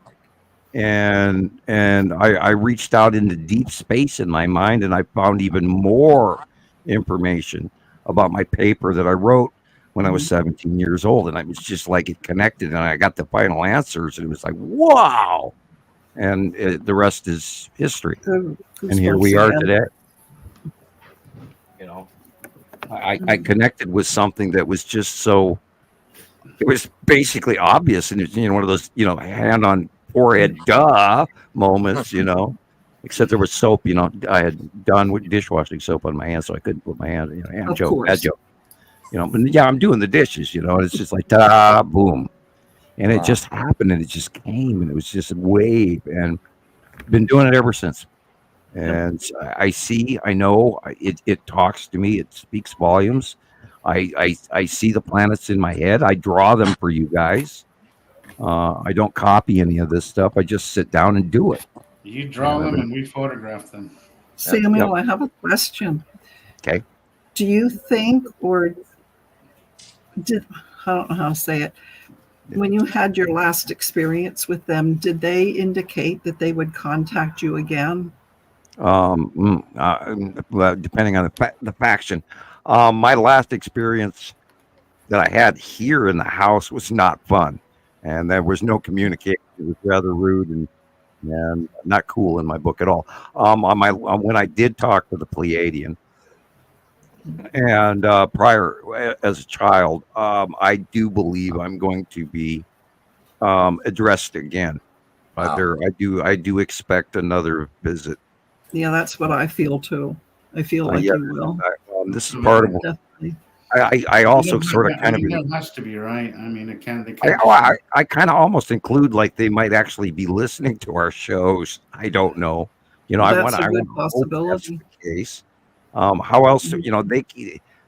Speaker 3: And I reached out into deep space in my mind, and I found even more information about my paper that I wrote when I was 17 years old. And I was just like, it connected, and I got the final answers, and it was like, wow. And the rest is history. And here we are today. I connected with something that was just so, it was basically obvious. And it's, one of those, hand on forehead duh moments, except there was soap, I had done with dishwashing soap on my hands, so I couldn't put my hand, hand joke, bad joke, but I'm doing the dishes, and it's just like, ta boom. And it just happened, and it just came, and it was just a wave, and been doing it ever since. And I know it talks to me. It speaks volumes. I see the planets in my head. I draw them for you guys. I don't copy any of this stuff. I just sit down and do it.
Speaker 6: You draw them and we photograph them.
Speaker 19: Samuel, I have a question.
Speaker 3: Okay.
Speaker 19: Do you think, or I don't know how to say it, when you had your last experience with them, did they indicate that they would contact you again?
Speaker 3: Depending on the faction. My last experience that I had here in the house was not fun. And there was no communication. It was rather rude and not cool in my book at all. When I did talk to the Pleiadian, and prior as a child, I do believe I'm going to be addressed again. I do expect another visit.
Speaker 19: Yeah, that's what I feel too. I feel like you will.
Speaker 3: This is part of
Speaker 19: definitely.
Speaker 3: I also sort of kind of.
Speaker 6: There has to be, right? I mean, it can't.
Speaker 3: I kind of almost include like they might actually be listening to our shows. I don't know. I
Speaker 19: That's
Speaker 3: want
Speaker 19: a good
Speaker 3: to hope that's
Speaker 19: possibility.
Speaker 3: the case. How else? They're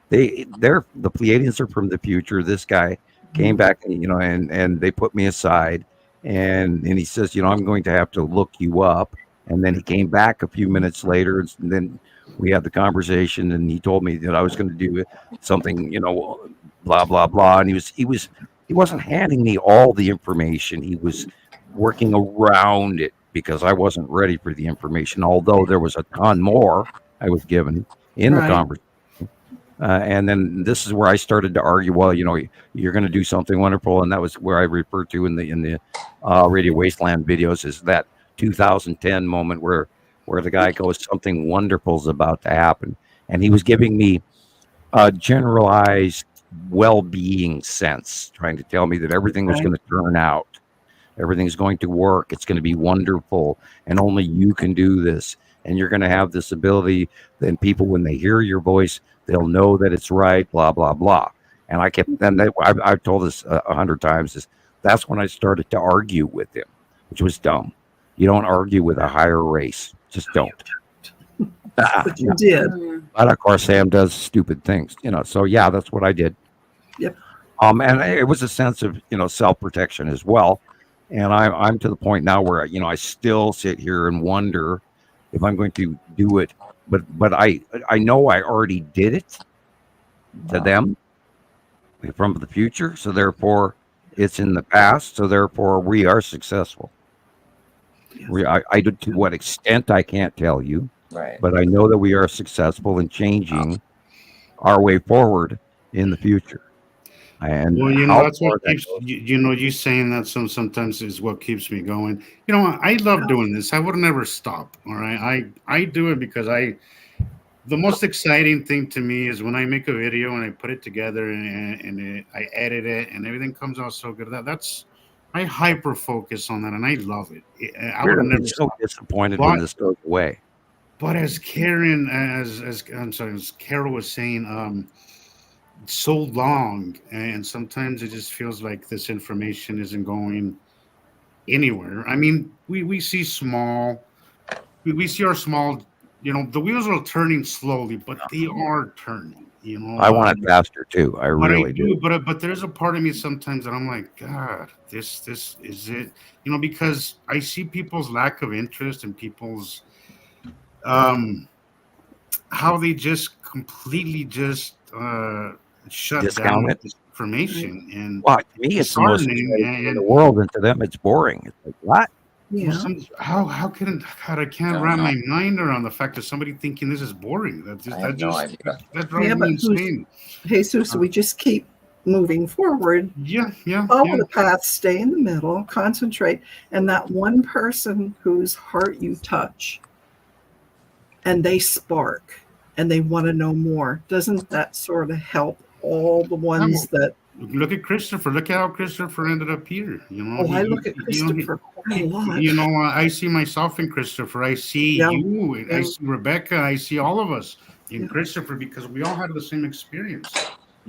Speaker 3: the Pleiadians are from the future. This guy came back, and they put me aside, and he says, I'm going to have to look you up. And then he came back a few minutes later, and then we had the conversation, and he told me that I was going to do something, blah blah blah. And he wasn't handing me all the information. He was working around it because I wasn't ready for the information. Although there was a ton more I was given in the conversation. And then this is where I started to argue. Well, you're going to do something wonderful, and that was where I referred to in the Radio Wasteland videos is that 2010 moment where the guy goes, something wonderful is about to happen, and he was giving me a generalized well-being sense, trying to tell me that everything was going to turn out, everything's going to work, it's going to be wonderful, and only you can do this, and you're going to have this ability. Then people, when they hear your voice, they'll know that it's right, blah blah blah. And I kept I've told this 100 times. That's when I started to argue with him, which was dumb. You don't argue with a higher race. Just don't.
Speaker 19: But you did.
Speaker 3: But of course, Sam does stupid things, So yeah, that's what I did.
Speaker 19: Yep.
Speaker 3: And it was a sense of self-protection as well. And I'm to the point now where I still sit here and wonder if I'm going to do it. But I know I already did it to them from the future. So therefore, it's in the past. So therefore, we are successful. I do, to what extent I can't tell you,
Speaker 5: right?
Speaker 3: But I know that we are successful in changing our way forward in the future. And
Speaker 6: that's what keeps you saying that sometimes is what keeps me going. I love doing this. I would never stop. All right, I do it because the most exciting thing to me is when I make a video and I put it together and I edit it and everything comes out so good. I hyper focus on that, and I love it. I would never
Speaker 3: so disappointed when this goes away.
Speaker 6: But as Carol was saying, so long, and sometimes it just feels like this information isn't going anywhere. I mean, we see our small. The wheels are turning slowly, but they are turning.
Speaker 3: I want it faster too. I really do.
Speaker 6: But there's a part of me sometimes that I'm like, God, this is it. Because I see people's lack of interest and people's how they just completely just shut down this information. And
Speaker 3: to me, it's the most exciting in the world, and to them, it's boring. It's like, what?
Speaker 19: Yeah.
Speaker 6: How I can't wrap my mind around the fact of somebody thinking this is boring. That drives me insane.
Speaker 19: Jesus, we just keep moving forward.
Speaker 6: Yeah.
Speaker 19: Follow the path, stay in the middle, concentrate, and that one person whose heart you touch, and they spark, and they want to know more. Doesn't that sort of help all the ones that?
Speaker 6: Look at Christopher. Look at how Christopher ended up here.
Speaker 19: I look at Christopher quite a lot.
Speaker 6: I see myself in Christopher. I see you. I see Rebecca. I see all of us in Christopher because we all had the same experience.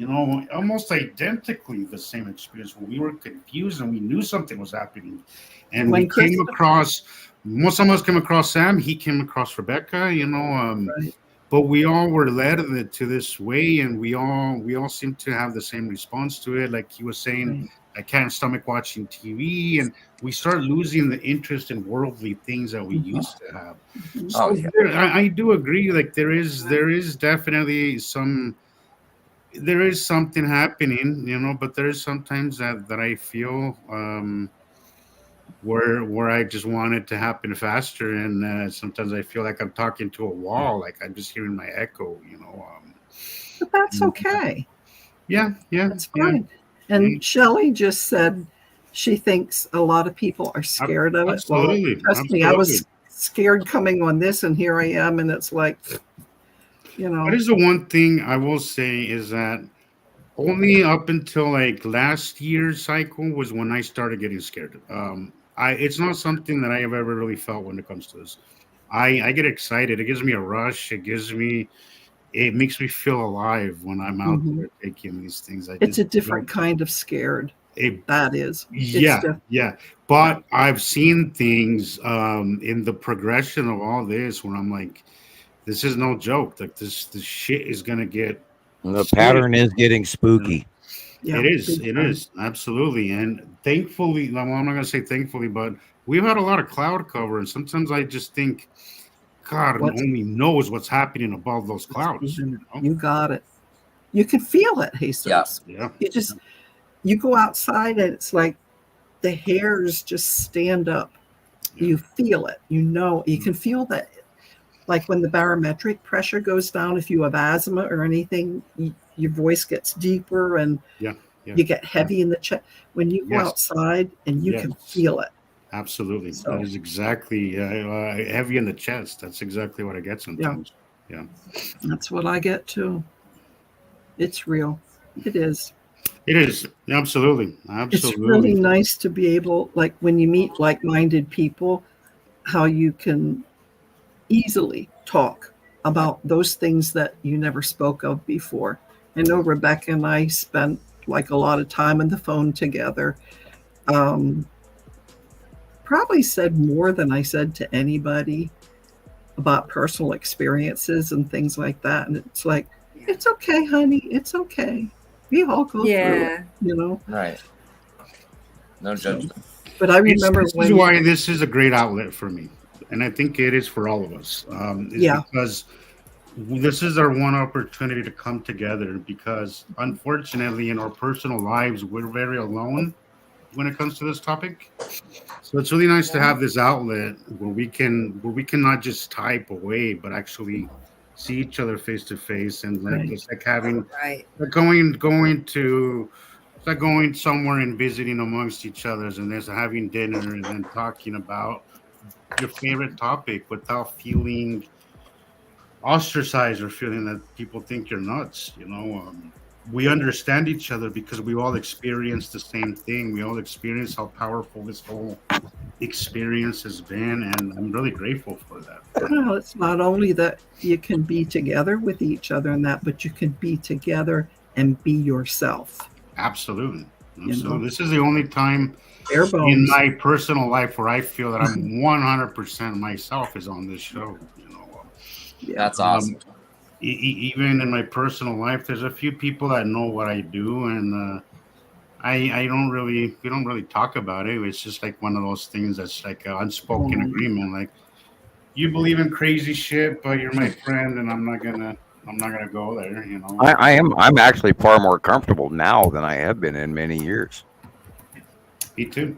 Speaker 6: Almost identically the same experience where we were confused and we knew something was happening. And we came across, most of us came across Sam. He came across Rebecca, right. But we all were led to this way, and we all seem to have the same response to it. Like he was saying, I can't stomach watching TV, and we start losing the interest in worldly things that we used to have. So I do agree. Like there is definitely something happening, but there is sometimes that I feel where I just want it to happen faster, and sometimes I feel like I'm talking to a wall, like I'm just hearing my echo,
Speaker 19: But that's okay.
Speaker 6: Yeah,
Speaker 19: that's fine. And Shelley just said she thinks a lot of people are scared of it.
Speaker 6: Absolutely.
Speaker 19: Well, trust me, I was scared coming on this, and here I am, and it's like,
Speaker 6: That is the one thing I will say is that only up until like last year's cycle was when I started getting scared. It's not something that I have ever really felt when it comes to this. I get excited. It gives me a rush. it makes me feel alive when I'm out there taking these things.
Speaker 19: It's a different kind of scared. That is.
Speaker 6: Yeah. But I've seen things in the progression of all this where I'm like, this is no joke. Like this shit is gonna get.
Speaker 3: The pattern is getting spooky.
Speaker 19: Yeah,
Speaker 6: it is absolutely. And thankfully, well, I'm not gonna say thankfully, but we've had a lot of cloud cover, and sometimes I just think, God only knows what's happening above those clouds.
Speaker 19: You got it. You can feel it, Jesus.
Speaker 6: Yeah.
Speaker 19: You go outside and it's like the hairs just stand up. You feel it. You know, you can feel that. Like when the barometric pressure goes down, if you have asthma or anything, your voice gets deeper and you get heavy in the chest. When you go outside and you can feel it.
Speaker 6: Absolutely. That is exactly heavy in the chest. That's exactly what I get sometimes. Yeah.
Speaker 19: That's what I get too. It's real. It is.
Speaker 6: It is. Absolutely.
Speaker 19: It's really nice to be able, like when you meet like-minded people, how you can easily talk about those things that you never spoke of before. I know Rebecca and I spent like a lot of time on the phone together. Probably said more than I said to anybody about personal experiences and things like that. And it's like, it's okay, honey. It's okay. We all go through it, you know?
Speaker 5: Right. No judgment.
Speaker 19: But I remember
Speaker 6: this is why this is a great outlet for me. And I think it is for all of us. Because this is our one opportunity to come together, because unfortunately in our personal lives, we're very alone when it comes to this topic. So it's really nice to have this outlet where we can not just type away, but actually see each other face to face, and like it's like having going somewhere and visiting amongst each other, and there's having dinner and then talking about your favorite topic without feeling ostracized or feeling that people think you're nuts. You know, we understand each other because we all experience the same thing. We all experience how powerful this whole experience has been, and I'm really grateful for that.
Speaker 19: Well, it's not only that you can be together with each other and that, but you can be together and be yourself.
Speaker 6: Absolutely. So this is the only time
Speaker 19: Bare bones.
Speaker 6: In my personal life where I feel that I'm 100% myself is on this show. You know,
Speaker 5: that's awesome.
Speaker 6: Even in my personal life, there's a few people that know what I do, and we don't really talk about it. It's just like one of those things that's like an unspoken agreement. Like, you believe in crazy shit, but you're my friend, and I'm not gonna go there. You know,
Speaker 3: I'm actually far more comfortable now than I have been in many years.
Speaker 6: Me too.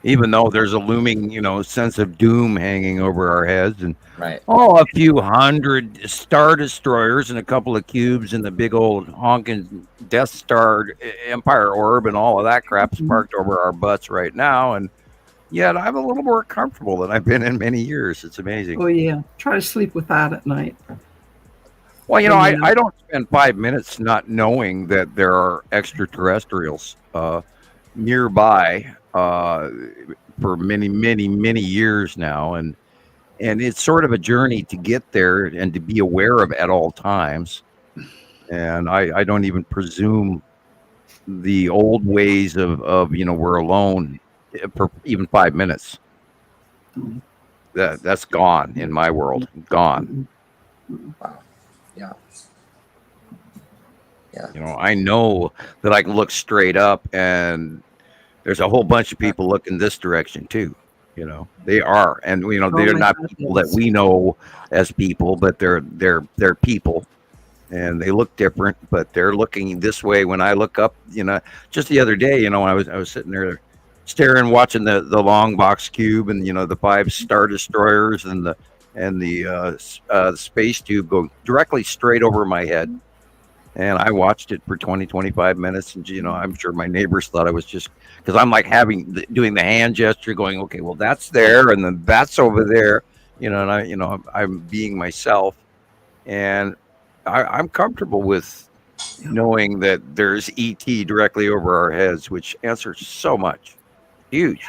Speaker 3: Even though there's a looming, sense of doom hanging over our heads, and
Speaker 5: a
Speaker 3: few hundred Star Destroyers and a couple of cubes and the big old honking Death Star Empire orb and all of that crap's parked over our butts right now, and yet I'm a little more comfortable than I've been in many years. It's amazing.
Speaker 19: Oh yeah, try to sleep with that at night.
Speaker 3: Well, I don't spend 5 minutes not knowing that there are extraterrestrials nearby for many years now, and it's sort of a journey to get there and to be aware of at all times. And I don't even presume the old ways of we're alone for even 5 minutes. That's gone in my world. Gone.
Speaker 5: Wow. Yeah.
Speaker 3: I know that I can look straight up, and there's a whole bunch of people looking this direction too. They are, and they're not people that we know as people, but they're people, and they look different, but they're looking this way. When I look up, just the other day, I was sitting there staring, watching the long box cube, and the 5 Star Destroyers and the space tube go directly straight over my head. And I watched it for 25 minutes. And, I'm sure my neighbors thought I was just, because I'm like doing the hand gesture going, okay, well, that's there. And then that's over there, and I'm being myself. And I'm comfortable with knowing that there's ET directly over our heads, which answers so much. Huge.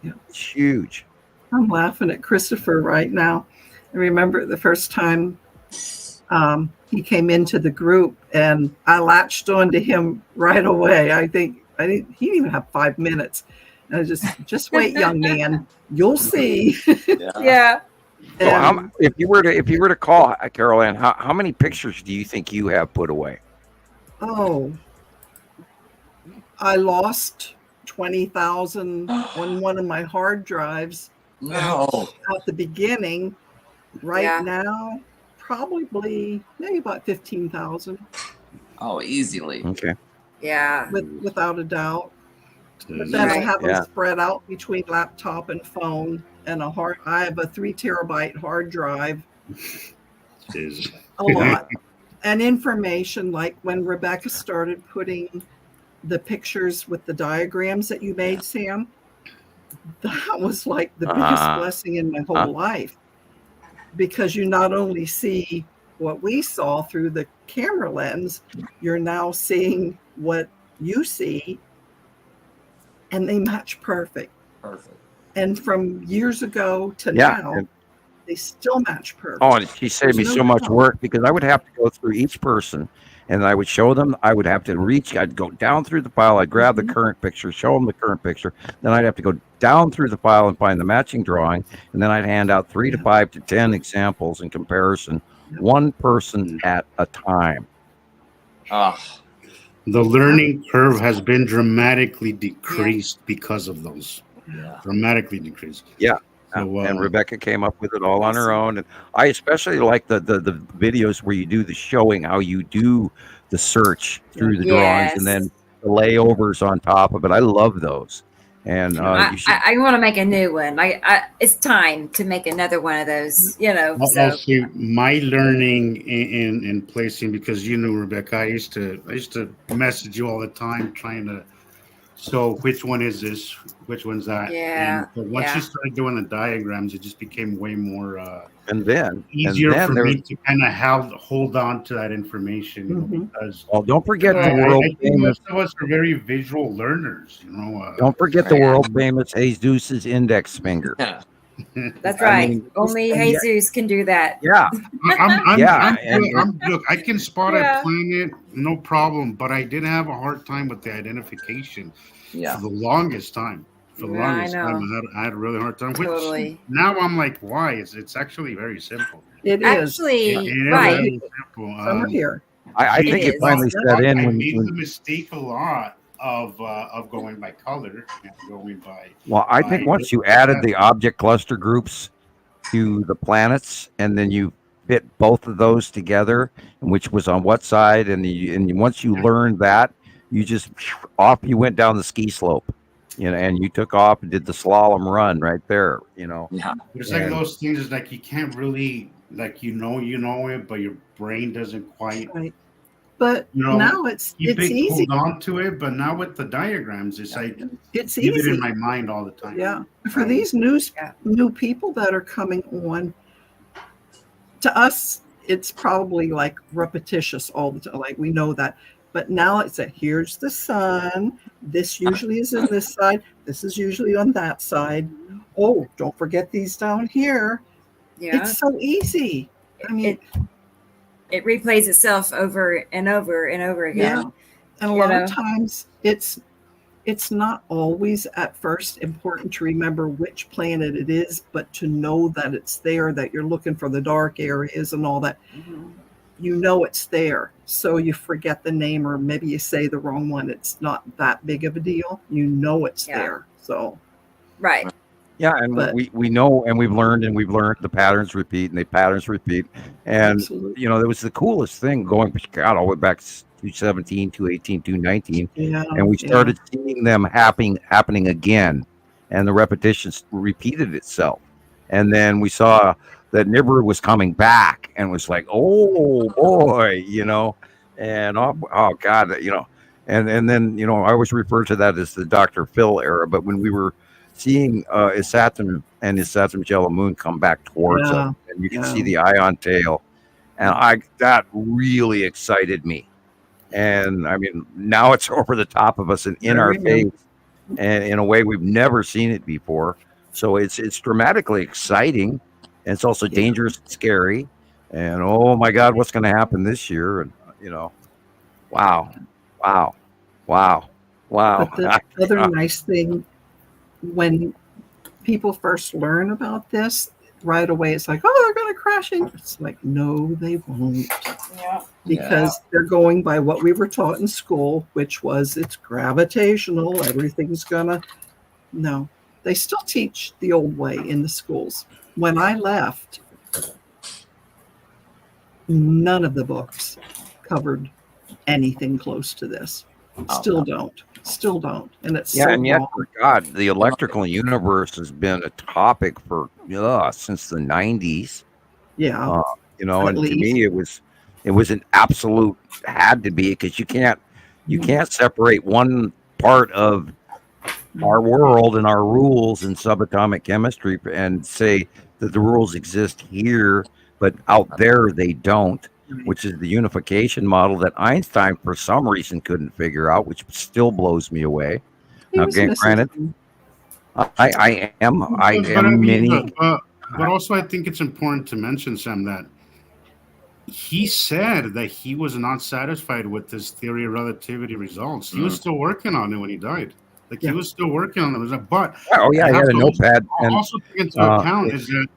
Speaker 19: Yeah.
Speaker 3: It's huge.
Speaker 19: I'm laughing at Christopher right now. I remember the first time he came into the group, and I latched onto him right away. I think he didn't even have 5 minutes. And I just wait, young man, you'll see.
Speaker 2: Yeah.
Speaker 3: So if you were to call Carol Ann, how many pictures do you think you have put away?
Speaker 19: Oh, I lost 20,000 on one of my hard drives.
Speaker 5: No.
Speaker 19: At the beginning. Right now, probably maybe about 15,000.
Speaker 5: Oh, easily.
Speaker 3: Okay.
Speaker 2: Yeah.
Speaker 19: Without a doubt. But then I have them spread out between laptop and phone, and I have a 3 terabyte hard drive. A lot. And information, like when Rebecca started putting the pictures with the diagrams that you made, Sam, that was like the biggest blessing in my whole life. Because you not only see what we saw through the camera lens, you're now seeing what you see, and they match perfect.
Speaker 5: Perfect.
Speaker 19: And from years ago to now, they still match perfect.
Speaker 3: Oh, and she saved me so much work, because I would have to go through each person, and I would show them. I would have to I'd go down through the file. I'd grab the current picture, show them the current picture. Then I'd have to go down through the file and find the matching drawing. And then I'd hand out 3 to 5 to 10 examples in comparison, one person at a time.
Speaker 6: The learning curve has been dramatically decreased because of those. Dramatically decreased.
Speaker 3: Yeah. So, and Rebecca came up with it all on her own. And I especially like the videos where you do the showing how you do the search through the drawings and then the layovers on top of it. I love those. And
Speaker 2: I want to make a new one. It's time to make another one of those,
Speaker 6: Also, my learning in placing, because Rebecca, I used to message you all the time trying to. So which one is this? Which one's that?
Speaker 2: Yeah.
Speaker 6: And once you started doing the diagrams, it just became way more
Speaker 3: easier
Speaker 6: for me to kind of hold on to that information. Because
Speaker 3: don't forget the world famous.
Speaker 6: Most of us are very visual learners.
Speaker 3: Don't forget the world famous Jesus index finger.
Speaker 2: That's right. Only Jesus can do that.
Speaker 3: Yeah.
Speaker 6: Look, I can spot a planet, no problem, but I did have a hard time with the identification for the longest time. I had a really hard time. Which now I'm like, why? It's actually very simple.
Speaker 19: It is.
Speaker 2: Right.
Speaker 6: Very simple.
Speaker 19: Over here.
Speaker 3: I think it finally set in.
Speaker 6: I made the mistake a lot of going by color and going by.
Speaker 3: Well, I think once you added the object cluster groups to the planets, and then you fit both of those together, and which was on what side, and once you learned that, you just you went down the ski slope, and you took off and did the slalom run right there,
Speaker 6: Yeah, it's like those things is like you can't really you know it, but your brain doesn't quite.
Speaker 19: Right. But now it's easy.
Speaker 6: Hold on to it, but now with the diagrams, it's like
Speaker 19: it's
Speaker 6: keep
Speaker 19: easy
Speaker 6: it in my mind all the time.
Speaker 19: Yeah, for these new people that are coming on, to us, it's probably like repetitious all the time. Like we know that, but now it's here's the sun. This usually is on this side. This is usually on that side. Oh, don't forget these down here. Yeah, it's so easy. I mean.
Speaker 2: It replays itself over and over and over again.
Speaker 19: Yeah. And a lot of times it's not always at first important to remember which planet it is, but to know that it's there, that you're looking for the dark areas and all that. It's there. So you forget the name, or maybe you say the wrong one. It's not that big of a deal. It's there. So
Speaker 2: right.
Speaker 3: Yeah, and we know, and we've learned the patterns repeat, and the patterns repeat. And, there was the coolest thing going, God, all the way back to 2017, 2018, 2019. And we started seeing them happening again. And the repetitions repeated itself. And then we saw that Nibiru was coming back, and was like, oh, boy, and oh God, and then, I always refer to that as the Dr. Phil era. But when we were seeing Isatim and Isatim Jello Moon come back towards us, and you can see the ion tail, and that really excited me. And I mean, now it's over the top of us and in our face, and in a way we've never seen it before. So it's dramatically exciting, and it's also dangerous and scary. And oh my God, what's going to happen this year? And wow.
Speaker 19: But the other nice thing, when people first learn about this, right away it's like, oh, they're going to crash in. It's like, no, they won't.
Speaker 2: Yeah.
Speaker 19: Because they're going by what we were taught in school, which was it's gravitational, everything's gonna. No, they still teach the old way in the schools. When I left, none of the books covered anything close to this. Still don't. And it's
Speaker 3: and yet, for God, the electrical universe has been a topic for since the 90s.
Speaker 19: Yeah.
Speaker 3: And to me, it was an absolute had to be, because you can't separate one part of our world and our rules in subatomic chemistry and say that the rules exist here, but out there they don't. Which is the unification model that Einstein, for some reason, couldn't figure out, which still blows me away. Now, granted, I am many.
Speaker 6: But also, I think it's important to mention, Sam, that he said that he was not satisfied with his theory of relativity results. He was still working on it when he died. He was still working on it. But
Speaker 3: he had a notepad.
Speaker 6: Also take into account is that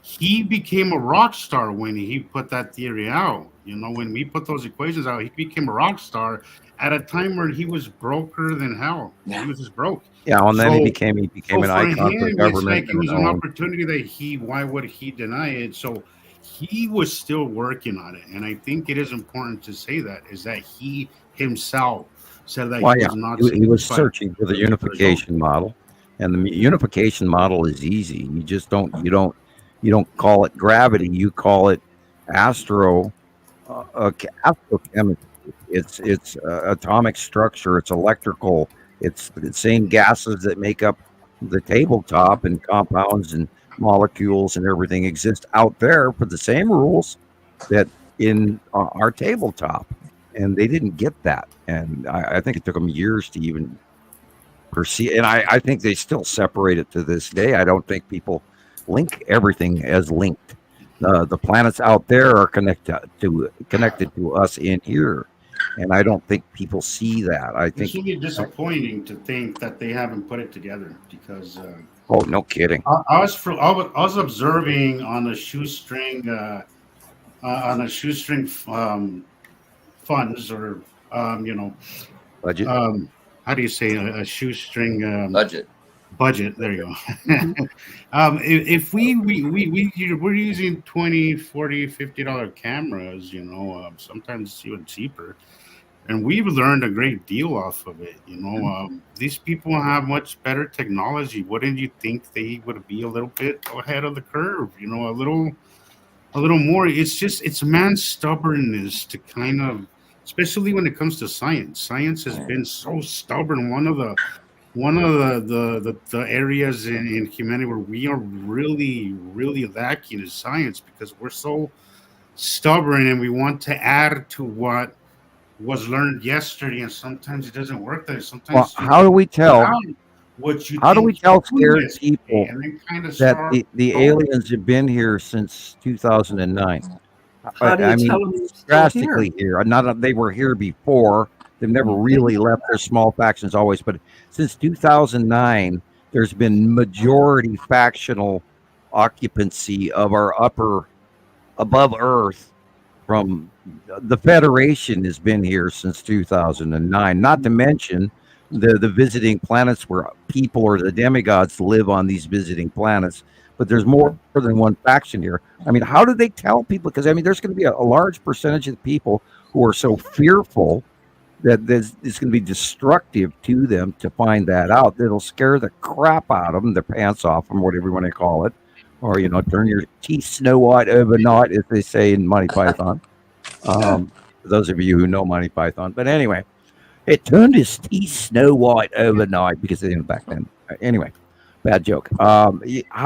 Speaker 6: he became a rock star when he put that theory out. When we put those equations out, he became a rock star at a time where he was broker than hell. He was just broke.
Speaker 3: Yeah, and then he became an icon for the government.
Speaker 6: It's like it was an opportunity that why would he deny it? So he was still working on it. And I think it is important to say that he himself said that
Speaker 3: he was searching for the unification model. And the unification model is easy. You just don't call it gravity. You call it astrochemistry. It's atomic structure. It's electrical. It's the same gases that make up the tabletop, and compounds and molecules and everything exist out there for the same rules that in our tabletop. And they didn't get that. And I think it took them years to even perceive. And I think they still separate it to this day. I don't think people link everything as linked. The planets out there are connected to us in here, and I don't think people see that. I think
Speaker 6: it's really disappointing to think that they haven't put it together, because
Speaker 3: no kidding.
Speaker 6: I was observing on a shoestring funds, or
Speaker 3: budget.
Speaker 6: How do you say a shoestring budget? There you go. If we're using $20, $40, $50 cameras, sometimes even cheaper, and we've learned a great deal off of it. These people have much better technology. Wouldn't you think they would be a little bit ahead of the curve? A little more. It's man's stubbornness to kind of, especially when it comes to science. Science has been so stubborn. One of the areas in humanity where we are really, really lacking is science, because we're so stubborn and we want to add to what was learned yesterday, and sometimes it doesn't work that. Sometimes
Speaker 3: how do we tell scared people that the aliens have been here since 2009? Drastically here. Not they were here before. They've never really left. Their small factions always, but since 2009, there's been majority factional occupancy of our above Earth. From the Federation has been here since 2009. Not to mention the visiting planets where people or the demigods live on these visiting planets. But there's more than one faction here. How do they tell people? Because there's going to be a large percentage of the people who are so fearful that it's going to be destructive to them to find that out. It'll scare the crap out of them, their pants off them, whatever you want to call it. Or, turn your teeth snow white overnight, as they say in Monty Python. For those of you who know Monty Python. But anyway, it turned his teeth snow white overnight, because they didn't back then. Anyway, bad joke. How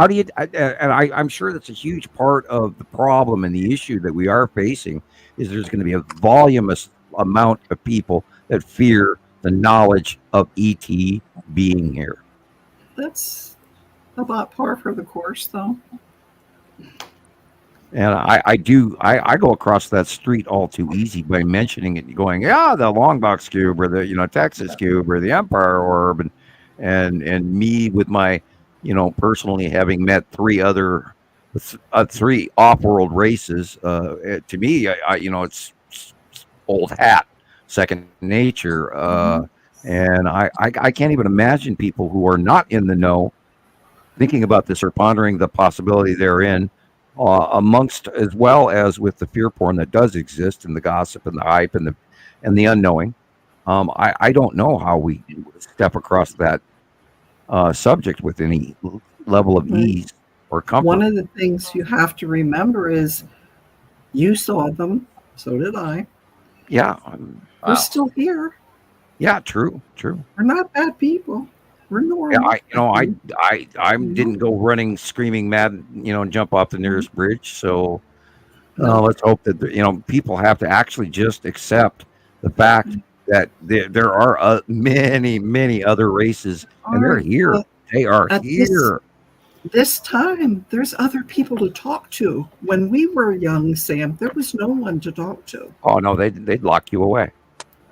Speaker 3: do you, I'm sure that's a huge part of the problem and the issue that we are facing, is there's going to be a voluminous amount of people that fear the knowledge of ET being here.
Speaker 19: about par for the course, though.
Speaker 3: And I go across that street all too easy by mentioning it and going, yeah, the long box cube or the Texas cube or the Empire orb, and me with my personally having met three off-world races. To me, it's old hat, second nature, and I can't even imagine people who are not in the know thinking about this or pondering the possibility therein. Amongst, as well as with the fear porn that does exist and the gossip and the hype and the unknowing. I don't know how we step across that subject with any level of ease or comfort.
Speaker 19: One of the things you have to remember is you saw them, so did I.
Speaker 3: Yeah.
Speaker 19: We're still here.
Speaker 3: Yeah, true.
Speaker 19: We're not bad people. We're normal.
Speaker 3: Yeah, I didn't go running, screaming mad, and jump off the nearest bridge. So let's hope that people have to actually just accept the fact that there are many other races, and they're here. They are here.
Speaker 19: This time, there's other people to talk to. When we were young, Sam, there was no one to talk to.
Speaker 3: Oh no, they'd lock you away.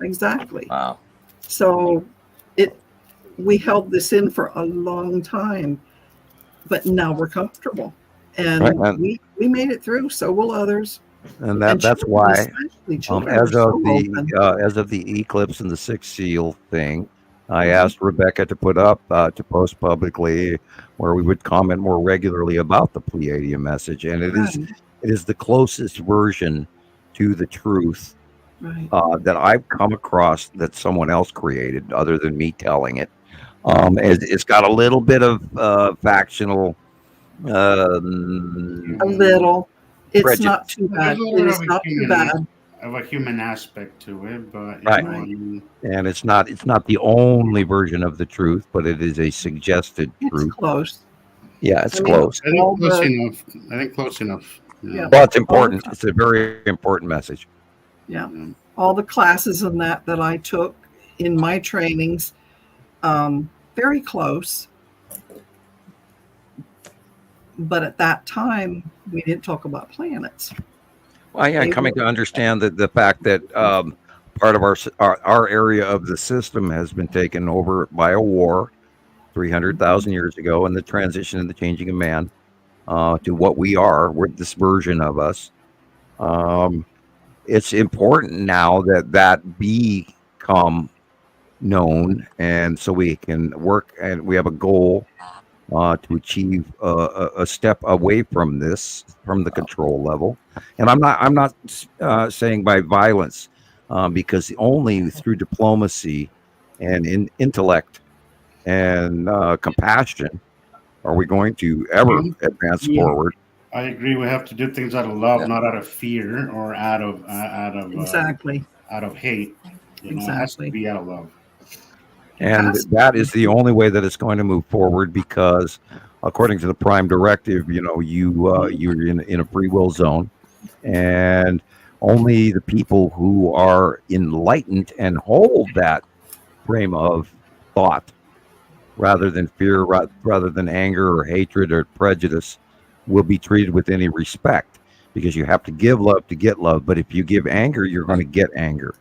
Speaker 19: Exactly.
Speaker 5: Wow.
Speaker 19: So we held this in for a long time, but now we're comfortable, and we made it through. So will others.
Speaker 3: And that's why, as of the eclipse and the sixth seal thing, I asked Rebecca to put up to post publicly where we would comment more regularly about the Pleiadian message, and it is the closest version to the truth that I've come across that someone else created, other than me telling it. It's got a little bit of factional.
Speaker 19: A little. It's prejudice. Not too bad. It is not too bad.
Speaker 6: Of a human aspect to it, but
Speaker 3: and it's not the only version of the truth, but it is a suggested truth.
Speaker 19: It's close.
Speaker 3: Yeah, it's close.
Speaker 6: I think close enough. I think close enough.
Speaker 19: Yeah.
Speaker 3: Well, it's important. It's a very important message.
Speaker 19: Yeah. All the classes and that I took in my trainings, very close. But at that time, we didn't talk about planets.
Speaker 3: Well, yeah, coming to understand that the fact that part of our area of the system has been taken over by a war 300,000 years ago, and the transition and the changing of man to what we are, we're this version of us. It's important now that become known, and so we can work, and we have a goal to achieve a step away from the control level. And I'm not saying by violence, because only through diplomacy and intellect and compassion are we going to ever advance forward.
Speaker 6: I agree. We have to do things out of love, not out of fear or out of
Speaker 19: exactly
Speaker 6: out of hate. It has to be out of love.
Speaker 3: And that is the only way that it's going to move forward, because according to the prime directive, you're in a free will zone, and only the people who are enlightened and hold that frame of thought rather than fear, rather than anger or hatred or prejudice, will be treated with any respect, because you have to give love to get love. But if you give anger, you're going to get anger.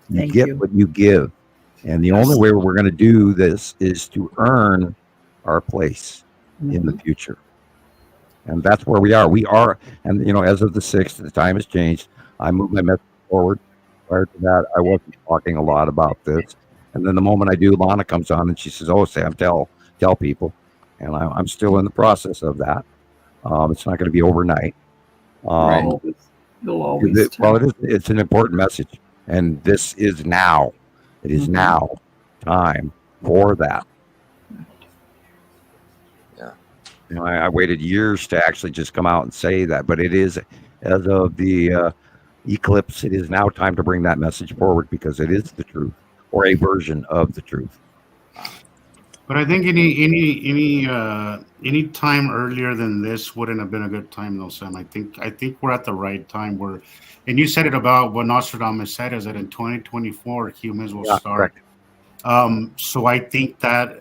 Speaker 3: You get what you give. And the only way we're going to do this is to earn our place in the future. And that's where we are. We are, and as of the 6th, the time has changed. I moved my message forward. Prior to that, I wasn't talking a lot about this. And then the moment I do, Lana comes on and she says, "Oh, Sam, tell people." And I'm still in the process of that. It's not going to be overnight. It's an important message. And this is now. It is now time for that.
Speaker 5: Yeah.
Speaker 3: I waited years to actually just come out and say that, but it is, as of the eclipse, it is now time to bring that message forward, because it is the truth, or a version of the truth.
Speaker 6: But I think any time earlier than this wouldn't have been a good time, though, Sam. I think we're at the right time. And you said it about what Nostradamus said, is that in 2024 humans will start So I think that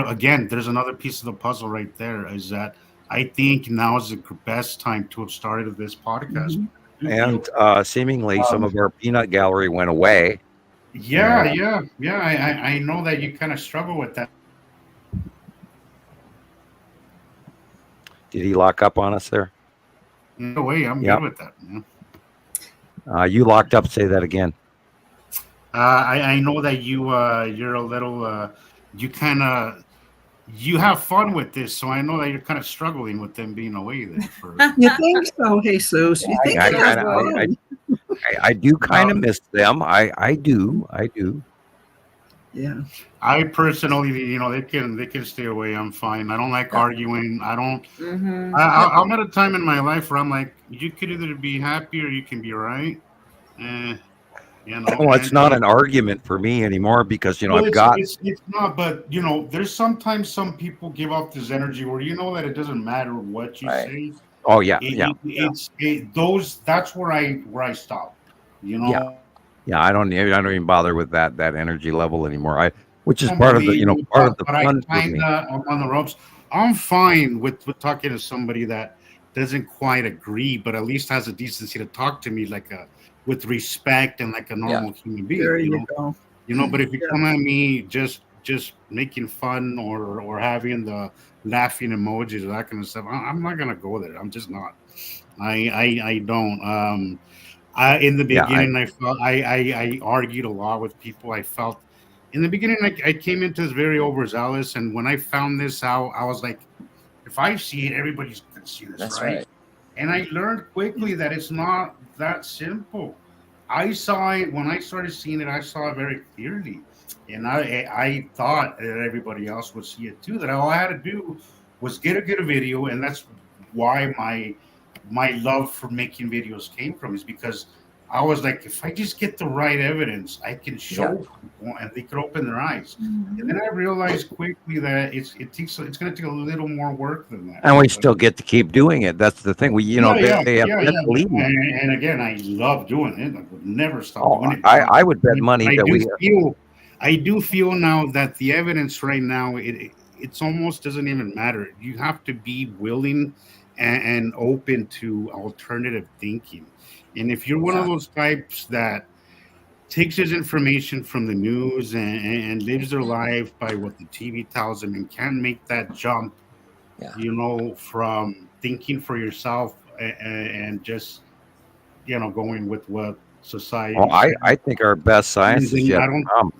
Speaker 6: again, there's another piece of the puzzle right there, is that I think now is the best time to have started this podcast.
Speaker 3: And seemingly some of our peanut gallery went away.
Speaker 6: Yeah. I know that you kind of struggle with that.
Speaker 3: Did he lock up on us there?
Speaker 6: No way, I'm good with that. Yeah.
Speaker 3: You locked up. Say that again.
Speaker 6: I know that you're a little you have fun with this, so I know that you're kind of struggling with them being away there.
Speaker 19: You think so, Jesus? You think
Speaker 3: I do kind of miss them. I do.
Speaker 19: Yeah.
Speaker 6: I personally, they can stay away. I'm fine. I don't like arguing. I don't. I'm at a time in my life where I'm like, you could either be happy or you can be right.
Speaker 3: Well, it's not an argument for me anymore because I've got.
Speaker 6: It's not, but there's sometimes some people give off this energy where that it doesn't matter what you say.
Speaker 3: Oh yeah,
Speaker 6: That's where I stop.
Speaker 3: Yeah, I don't even bother with that energy level anymore. Which is part of the part of the fun for me.
Speaker 6: I'm on the ropes. I'm fine with talking to somebody that doesn't quite agree, but at least has a decency to talk to me with respect and like a normal human being.
Speaker 19: There you go.
Speaker 6: But if you come at me just making fun or having the laughing emojis or that kind of stuff, I'm not gonna go there. I'm just not. I don't. In the beginning, I argued a lot with people. I felt in the beginning I came into this very overzealous, and when I found this out, I was like, if I see it, everybody's gonna see this. That's right. And I learned quickly that it's not that simple. I saw it when I started seeing it. I saw it very clearly, and I thought that everybody else would see it too. That all I had to do was get a video, and that's why my love for making videos came from, is because I was like, if I just get the right evidence, I can show people and they could open their eyes. And then I realized quickly that it's going to take a little more work than that.
Speaker 3: And we still get to keep doing it. That's the thing. They have to believe me.
Speaker 6: And again, I love doing it. I would never stop doing it.
Speaker 3: I would bet money
Speaker 6: I do feel now that the evidence right now, it's almost doesn't even matter. You have to be willing and open to alternative thinking. And if you're one of those types that takes his information from the news and lives their life by what the TV tells them and can't make that jump, from thinking for yourself and just, going with what society.
Speaker 3: Well, I think our best science is yet to come.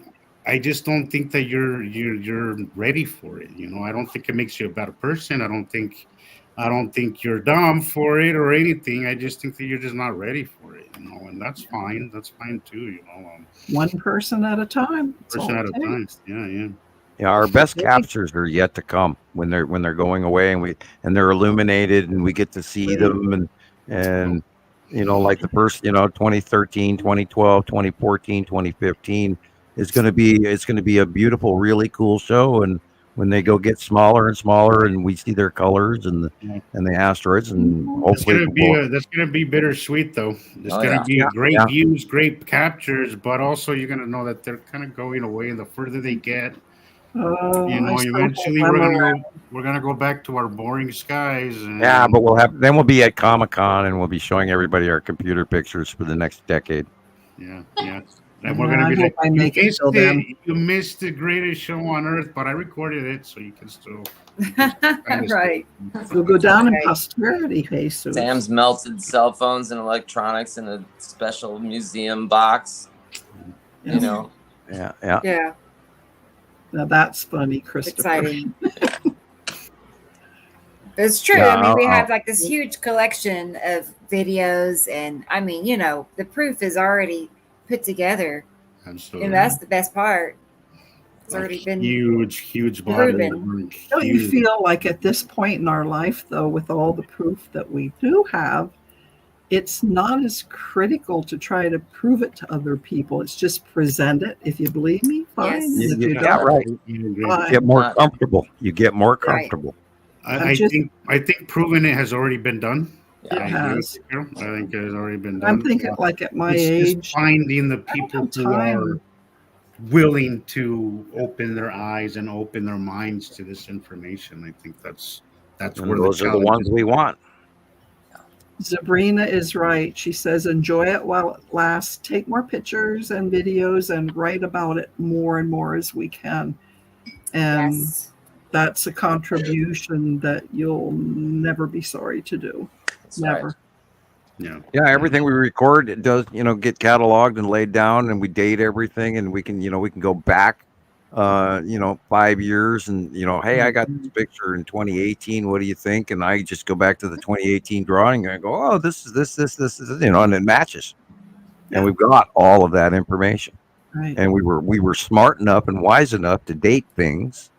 Speaker 6: I just don't think that you're ready for it. I don't think it makes you a better person. I don't think you're dumb for it or anything. I just think that you're just not ready for it, and that's fine. That's fine too,
Speaker 19: One person at a time.
Speaker 6: Person at a time. Yeah.
Speaker 3: Yeah, our best captures are yet to come when they're going away and they're illuminated and we get to see them and like the first 2013, 2012, 2014, 2015 it's going to be a beautiful, really cool show. And when they go get smaller and smaller and we see their colors and the asteroids, and hopefully
Speaker 6: that's going to be bittersweet though. It's going to be great views, great captures, but also you're going to know that they're kind of going away, and the further they get, eventually we're gonna go back to our boring skies.
Speaker 3: But we'll be at Comic-Con and we'll be showing everybody our computer pictures for the next decade.
Speaker 6: Yeah. And we're gonna be like, you missed the greatest show on earth, but I recorded it, so you can still.
Speaker 19: Right. We'll go down in posterity, Jesus.
Speaker 5: Sam's melted cell phones and electronics in a special museum box.
Speaker 19: Yeah.
Speaker 2: Yeah.
Speaker 19: Now that's funny, Christoper.
Speaker 2: Exciting. It's true. I mean, we have like this huge collection of videos, and I mean, the proof is already put together.
Speaker 6: Absolutely.
Speaker 2: And that's the best part. It's already been
Speaker 6: huge
Speaker 2: proven.
Speaker 19: Don't you feel like at this point in our life, though, with all the proof that we do have, it's not as critical to try to prove it to other people. It's just present it. If you believe me, fine.
Speaker 3: Yes.
Speaker 19: If you
Speaker 3: Right.
Speaker 19: You
Speaker 3: get more comfortable. You get more comfortable.
Speaker 6: I think proving it has already been done.
Speaker 19: It has.
Speaker 6: I think it has already been done.
Speaker 19: I'm thinking like at my age,
Speaker 6: just finding the people who are willing to open their eyes and open their minds to this information. I think that's where
Speaker 3: those are the ones we want.
Speaker 19: Sabrina is right. She says, enjoy it while it lasts. Take more pictures and videos and write about it more and more as we can. And that's a contribution that you'll never be sorry to do.
Speaker 5: That's
Speaker 19: never.
Speaker 5: Right.
Speaker 3: Yeah, everything we record, it does, get cataloged and laid down, and we date everything, and we can go back, 5 years, and hey, I got this picture in 2018. What do you think? And I just go back to the 2018 drawing, and I go, oh, this is, and it matches, and we've got all of that information,
Speaker 19: right.
Speaker 3: And we were smart enough and wise enough to date things,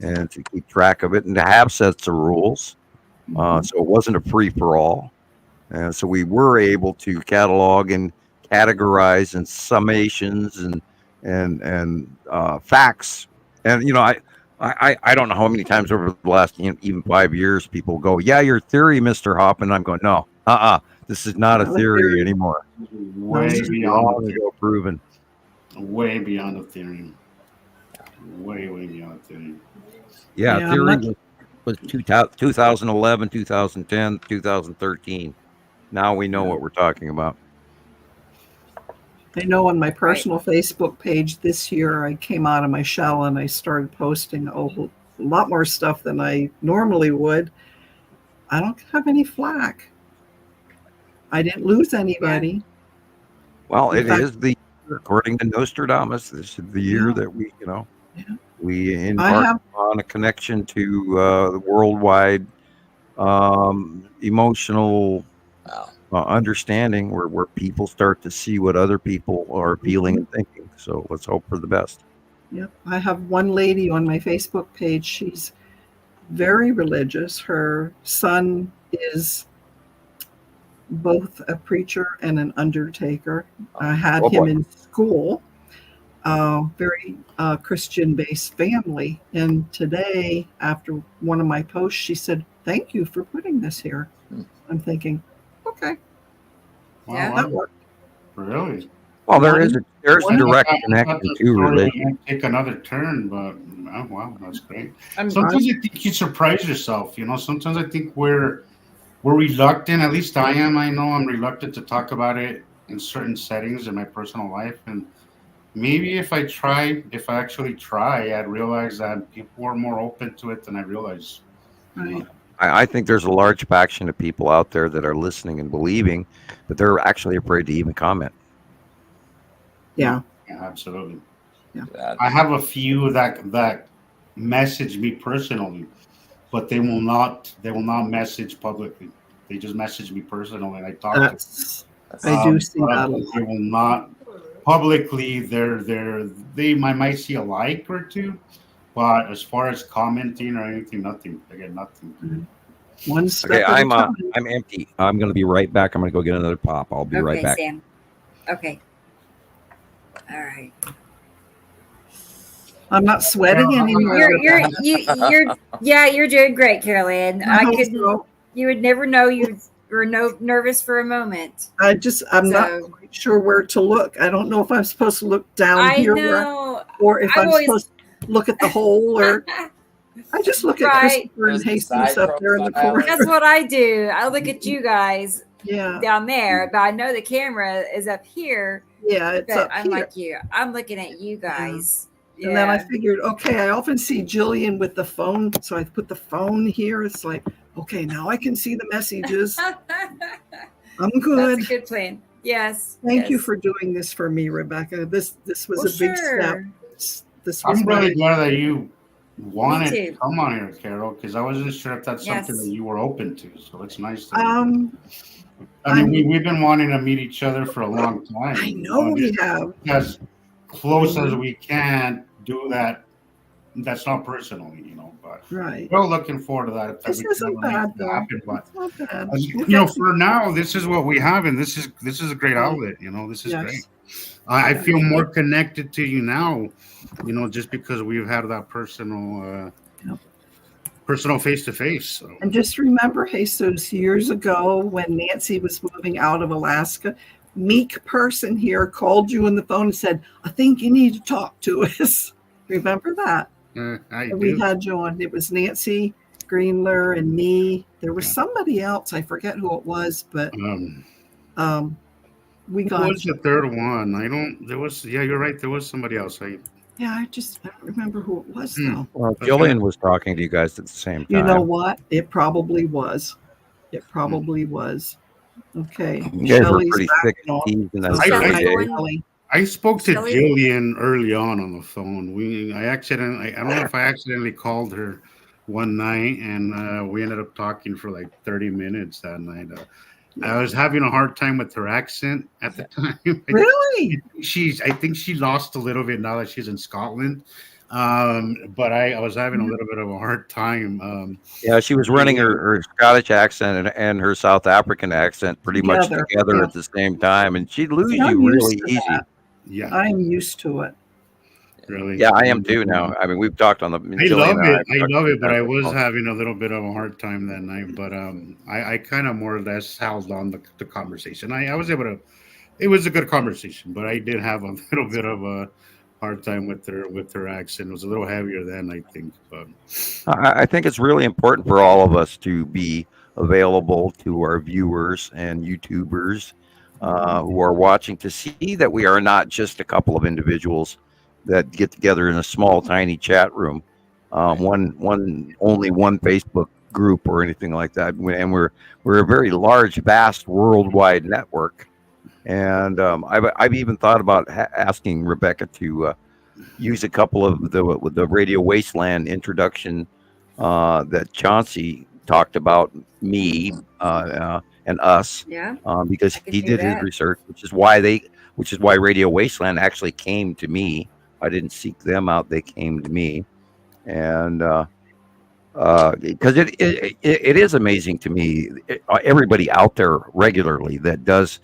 Speaker 3: and to keep track of it, and to have sets of rules, so it wasn't a free for all. And so we were able to catalog and categorize and summations and facts. And I don't know how many times over the last even 5 years people go, yeah, your theory, Mr. Hofman. I'm going, no, this is not a theory anymore.
Speaker 6: Way beyond
Speaker 3: proven.
Speaker 6: Way beyond a theory. Way beyond a theory.
Speaker 3: Yeah, theory was 2011, 2010, 2013. Now we know what we're talking about.
Speaker 19: I know on my personal Facebook page this year, I came out of my shell and I started posting a lot more stuff than I normally would. I don't have any flack. I didn't lose anybody.
Speaker 3: Well, according to Nostradamus, this is the year that we embark on a connection to the worldwide emotional understanding where people start to see what other people are feeling and thinking. So let's hope for the best.
Speaker 19: Yep. I have one lady on my Facebook page. She's very religious. Her son is both a preacher and an undertaker. I had him in school. Very Christian-based family. And today, after one of my posts, she said, "Thank you for putting this here." I'm thinking, okay.
Speaker 6: Wow,
Speaker 19: that worked.
Speaker 6: Really?
Speaker 3: Well, there's a direct connection to religion.
Speaker 6: Take another turn, but wow, that's great. Sometimes I think you surprise yourself. Sometimes I think we're reluctant. At least I am. I know I'm reluctant to talk about it in certain settings in my personal life. And maybe if I actually try, I'd realize that people are more open to it than I realize.
Speaker 19: Right.
Speaker 3: I think there's a large faction of people out there that are listening and believing, but they're actually afraid to even comment.
Speaker 19: Yeah,
Speaker 6: absolutely.
Speaker 19: Yeah.
Speaker 6: I have a few that message me personally, but they will not message publicly. They just message me personally, and I talk to them.
Speaker 19: I do see that.
Speaker 6: They will not publicly. They might see a like or two. But as far as commenting or anything, nothing. I get nothing.
Speaker 19: One step
Speaker 3: Okay,
Speaker 19: at a time.
Speaker 3: I'm empty. I'm going to be right back. I'm going to go get another pop. I'll be right back.
Speaker 2: Sam. Okay. All right.
Speaker 19: I'm not sweating anymore.
Speaker 2: You're doing great, Carolyn. You would never know you were nervous for a moment.
Speaker 19: I'm not quite sure where to look. I don't know if I'm supposed to look down here or if I'm supposed to look at the hole, or I just look at Christoper and Jesus up there in the corner.
Speaker 2: That's what I do. I look at you guys down there, but I know the camera is up here.
Speaker 19: Yeah, it's up
Speaker 2: I'm
Speaker 19: here.
Speaker 2: like you. I'm looking at you guys.
Speaker 19: And then I figured, okay, I often see Jillian with the phone, so I put the phone here. It's like, okay, now I can see the messages. I'm good.
Speaker 2: That's a good plan. Yes.
Speaker 19: Thank you for doing this for me, Rebecca. This was a big step.
Speaker 6: I'm really glad that you wanted to come on here, Carol, because I wasn't sure if that's something that you were open to. So it's nice to we've been wanting to meet each other for a long time.
Speaker 19: I know we have.
Speaker 6: As close as we can do that. That's not personal, but we're looking forward to that.
Speaker 19: This isn't bad, though.
Speaker 6: Happen, but
Speaker 19: it's not bad.
Speaker 6: For now, this is what we have, and this is a great outlet. This is great. I feel more connected to you now, just because we've had that personal face-to-face.
Speaker 19: And just remember, Jesus, years ago when Nancy was moving out of Alaska, meek person here called you on the phone and said, I think you need to talk to us. Remember that? We had you on. It was Nancy Greenler and me. There was somebody else. I forget who it was, but we got.
Speaker 6: Who was the third one? You're right. There was somebody else. I
Speaker 19: don't remember who it was though.
Speaker 3: Well, Jillian was talking to you guys at the same time.
Speaker 19: You know what? It probably was. Okay.
Speaker 3: You guys were pretty thick in that.
Speaker 6: I spoke to Jillian early on the phone. I don't know if I accidentally called her one night, and we ended up talking for like 30 minutes that night. I was having a hard time with her accent at the time.
Speaker 19: Really?
Speaker 6: I think she lost a little bit now that she's in Scotland. But I was having a little bit of a hard time.
Speaker 3: She was running her Scottish accent and her South African accent pretty much together at the same time, and she'd lose you really easy.
Speaker 6: Yeah,
Speaker 19: I'm used to it.
Speaker 6: Really?
Speaker 3: Yeah, I am too now. I mean, we've talked on the.
Speaker 6: I love it, but I was having a little bit of a hard time that night. But I kind of more or less held on the conversation. I was able to. It was a good conversation, but I did have a little bit of a hard time with her accent. It was a little heavier then, I think. But
Speaker 3: I think it's really important for all of us to be available to our viewers and YouTubers who are watching to see that we are not just a couple of individuals that get together in a small, tiny chat room, only one Facebook group or anything like that. And we're a very large, vast, worldwide network. And I've even thought about asking Rebecca to use a couple of the Radio Wasteland introduction that Chauncey talked about me and us, because he did his research, which is why Radio Wasteland actually came to me. I didn't seek them out; they came to me, and because it is amazing to me. Everybody out there regularly that does.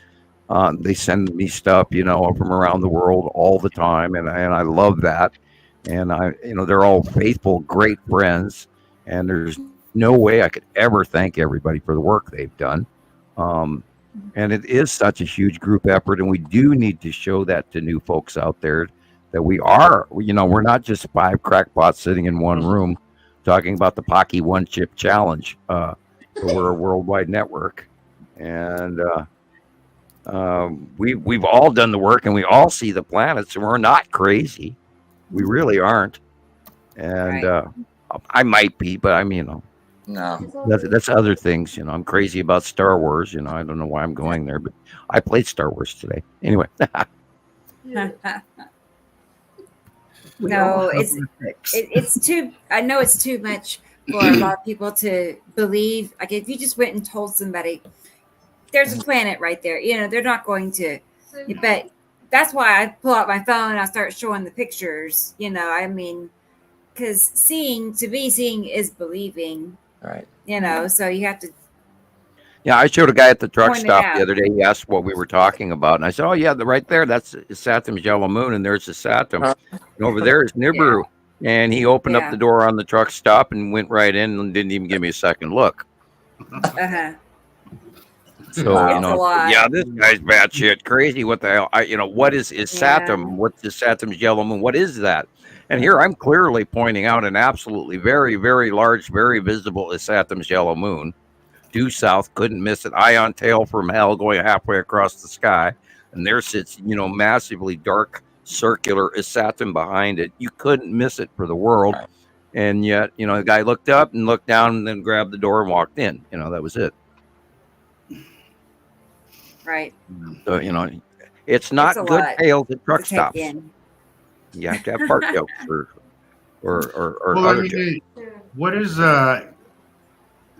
Speaker 3: They send me stuff, from around the world all the time, and I love that. And they're all faithful, great friends, and there's no way I could ever thank everybody for the work they've done. And it is such a huge group effort, and we do need to show that to new folks out there that we're not just 5 crackpots sitting in one room talking about the Pocky One Chip Challenge. So we're a worldwide network, and we've all done the work, and we all see the planets, and we're not crazy. We really aren't. And I might be, but
Speaker 5: no,
Speaker 3: that's other things. I'm crazy about Star Wars. I don't know why I'm going there, but I played Star Wars today anyway.
Speaker 2: No, it's too. I know it's too much for a lot of people to believe. Like if you just went and told somebody there's a planet right there, they're not going to. But that's why I pull out my phone and I start showing the pictures. Because seeing is believing.
Speaker 5: Right.
Speaker 2: So you have to.
Speaker 3: Yeah, I showed a guy at the truck
Speaker 2: Point it
Speaker 3: stop
Speaker 2: out.
Speaker 3: the other day. He asked what we were talking about, and I said, "Oh yeah, right there. That's Saturn's yellow moon, and there's the Saturn. And over there is Nibiru." Yeah. And he opened up the door on the truck stop and went right in and didn't even give me a second look. So this guy's batshit crazy. What the hell? What is Saturn? What's the Saturn's yellow moon? What is that? And here I'm clearly pointing out an absolutely very, very large, very visible Saturn's yellow moon. Due south, couldn't miss it. Ion tail from hell going halfway across the sky, and there sits massively dark circular Saturn behind it. You couldn't miss it for the world. And yet the guy looked up and looked down and then grabbed the door and walked in. That was it.
Speaker 2: Right.
Speaker 3: So it's not good tales at truck stops. You have to have fart jokes or other jokes.
Speaker 6: What is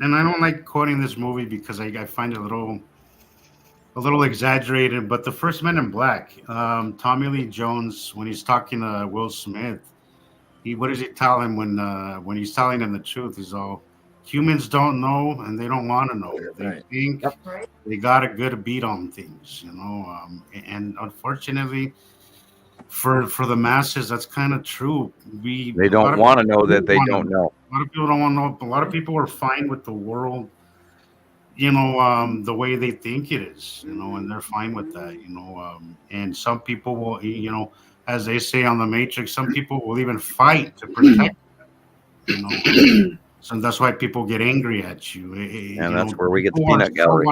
Speaker 6: and I don't like quoting this movie because I find it a little exaggerated, but the first Men in Black, Tommy Lee Jones, when he's talking to Will Smith, what does he tell him when he's telling him the truth? He's all, humans don't know and they don't want to know. They think they got a good beat on things, and unfortunately for the masses, that's kind of true.
Speaker 3: They don't want to know that they don't know.
Speaker 6: A lot of people don't want to know. A lot of people are fine with the world the way they think it is, and they're fine with that, and some people will, as they say on the Matrix, some people will even fight to protect, so that's why people get angry at you.
Speaker 3: And that's where we get the peanut gallery.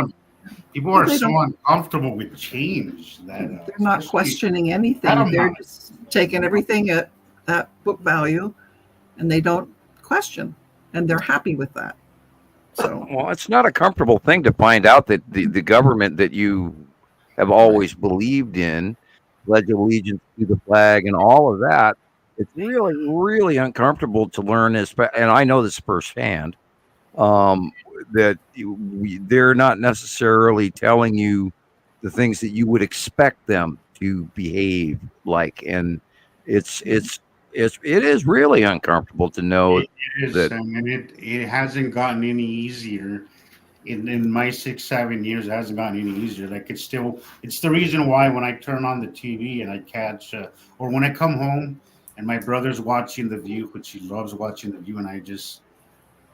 Speaker 6: People are so uncomfortable with change that
Speaker 19: they're not questioning anything. They're just taking everything at book value, and they don't question, and they're happy with that. So,
Speaker 3: well, it's not a comfortable thing to find out that the government that you have always believed in, pledge allegiance to the flag and all of that, it's really, really uncomfortable to learn this. And I know this firsthand, that they're not necessarily telling you the things that you would expect them to behave like. And it is really uncomfortable to know that.
Speaker 6: I mean, it hasn't gotten any easier in my 6-7 years. It hasn't gotten any easier. Like it's the reason why when I turn on the TV and I catch, or when I come home and my brother's watching The View, which he loves watching The View, and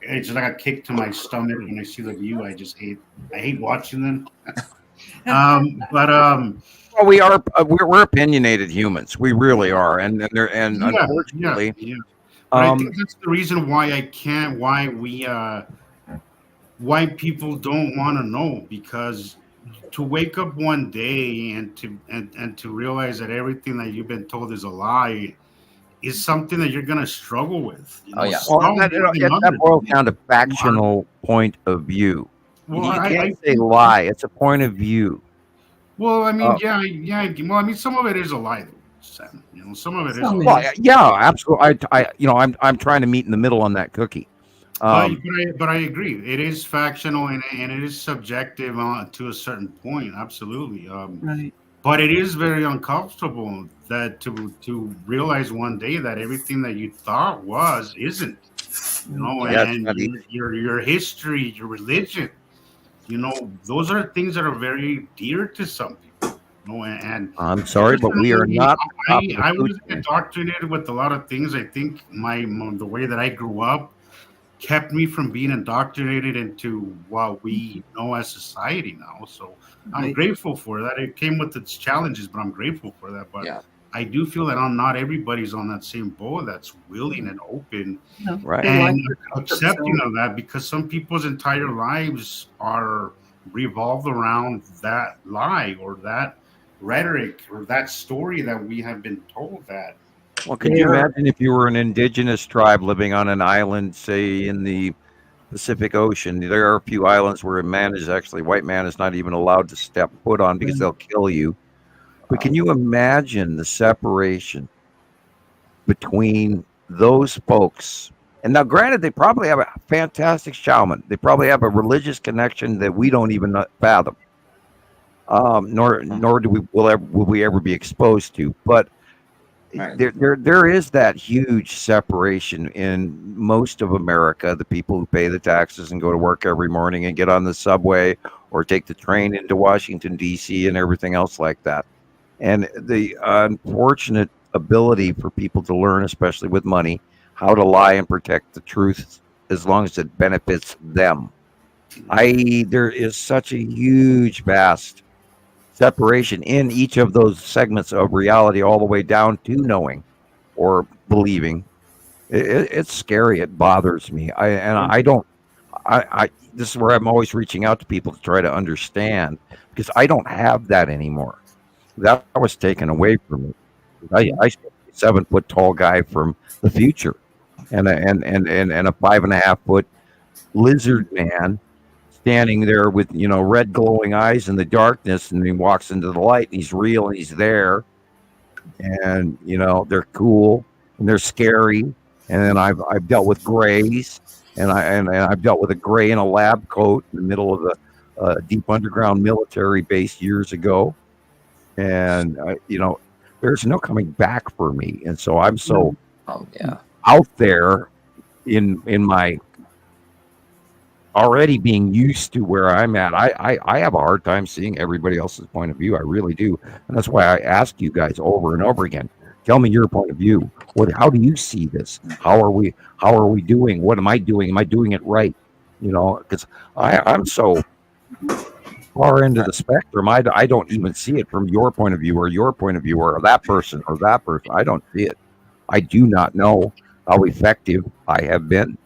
Speaker 6: it's like a kick to my stomach when I see The View. I hate watching them.
Speaker 3: Well, we're opinionated humans. We really are, and unfortunately,
Speaker 6: But I think that's the reason why why people don't want to know, because to wake up one day and to realize that everything that you've been told is a lie is something that you're going to struggle with.
Speaker 3: Well, that boils down to factional point of view.
Speaker 6: Well,
Speaker 3: you can't say lie; it's a point of view.
Speaker 6: Well, I mean, Well, I mean, some of it is a lie, though, Sam. Some of it is.
Speaker 3: Well, yeah, absolutely. I'm trying to meet in the middle on that cookie.
Speaker 6: But I agree. It is factional and it is subjective to a certain point. Absolutely.
Speaker 19: Right.
Speaker 6: But it is very uncomfortable that to realize one day that everything that you thought isn't. And your history, your religion. Those are things that are very dear to some people. And
Speaker 3: I'm sorry, but we are not.
Speaker 6: I was indoctrinated with a lot of things. I think the way that I grew up kept me from being indoctrinated into what we know as society now. So I'm grateful for that. It came with its challenges, but I'm grateful for that. But I do feel that not everybody's on that same boat that's willing and open and accepting of that, because some people's entire lives are revolved around that lie or that rhetoric or that story that we have been told that.
Speaker 3: Well, can you imagine if you were an indigenous tribe living on an island, say in the Pacific Ocean? There are a few islands where white man is not even allowed to step foot on because they'll kill you. But can you imagine the separation between those folks? And now, granted, they probably have a fantastic shaman. They probably have a religious connection that we don't even fathom, nor will we ever be exposed to. But there is that huge separation in most of America. The people who pay the taxes and go to work every morning and get on the subway or take the train into Washington, D.C. and everything else like that. And the unfortunate ability for people to learn, especially with money, how to lie and protect the truth as long as it benefits them. There is such a huge, vast separation in each of those segments of reality, all the way down to knowing or believing. It's scary. It bothers me. This is where I'm always reaching out to people to try to understand, because I don't have that anymore. That was taken away from me. I still a 7-foot tall guy from the future, and a 5.5-foot lizard man standing there with red glowing eyes in the darkness, and he walks into the light and he's real and he's there, and they're cool and they're scary. And then I've dealt with grays, and I've dealt with a gray in a lab coat in the middle of the deep underground military base years ago. And there's no coming back for me, and so I'm so out there in my already being used to where I'm at. I have a hard time seeing everybody else's point of view. I really do, and that's why I ask you guys over and over again. Tell me your point of view. How do you see this? How are we doing? What am I doing? Am I doing it right? Because I'm so far into the spectrum. I don't even see it from your point of view or your point of view or that person or that person. I don't see it. I do not know how effective I have been.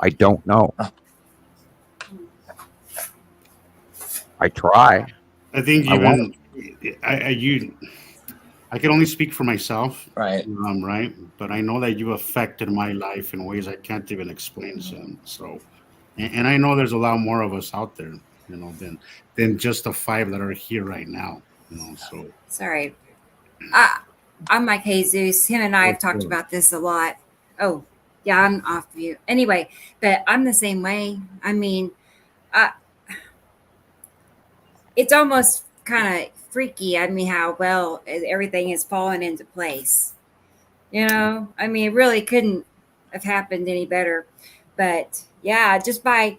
Speaker 3: I don't know. I try.
Speaker 6: I think even I can only speak for myself,
Speaker 5: right?
Speaker 6: Right, but I know that you affected my life in ways I can't even explain. So, and I know there's a lot more of us out there, than just the 5 that are here right now. So
Speaker 2: sorry, I'm like Jesus. Him and I have talked about this a lot. Oh, yeah, I'm off mute. Anyway, but I'm the same way. I mean, it's almost kind of freaky. I mean, how well everything has fallen into place. I mean, it really couldn't have happened any better. But yeah, just by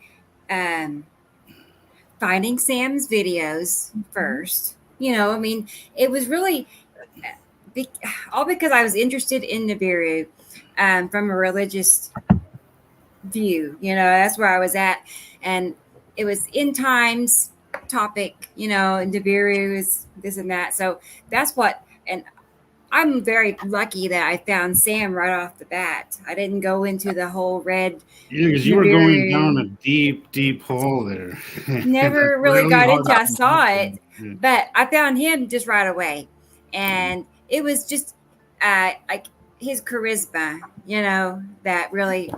Speaker 2: finding Sam's videos first, I mean, it was really all because I was interested in Nibiru from a religious view. That's where I was at. And it was end times topic, and Nibiru is this and that. So that's what, and I'm very lucky that I found Sam right off the bat. I didn't go into the whole red.
Speaker 6: Yeah, because you were going down a deep, deep hole there.
Speaker 2: Never really got into. I saw it, but I found him just right away, and it was just like his charisma, that really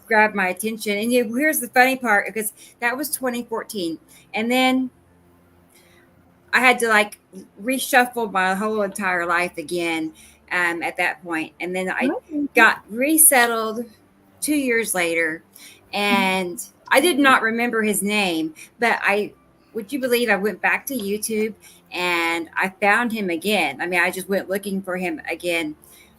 Speaker 2: grabbed my attention. And here's the funny part, because that was 2014, and then I had to like reshuffle my whole entire life again at that point. And then I got resettled 2 years later, and I did not remember his name, but would you believe I went back to YouTube and I found him again. I mean, I just went looking for him again.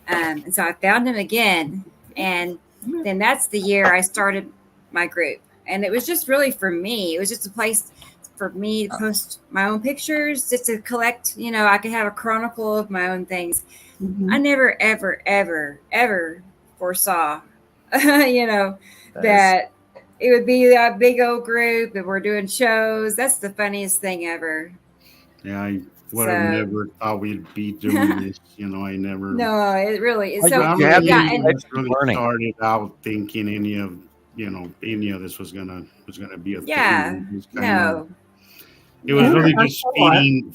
Speaker 2: And so I found him again. And then that's the year I started my group. And it was just really for me. It was just a place for me to post my own pictures, just to collect, I could have a chronicle of my own things. I never, ever, ever, ever foresaw, that it would be a big old group and we're doing shows. That's the funniest thing ever.
Speaker 6: Yeah, I would have never thought we'd be doing this. I never.
Speaker 2: No, it really is.
Speaker 6: I
Speaker 2: really
Speaker 6: started out thinking any of this was gonna be a thing.
Speaker 2: No.
Speaker 6: It was really just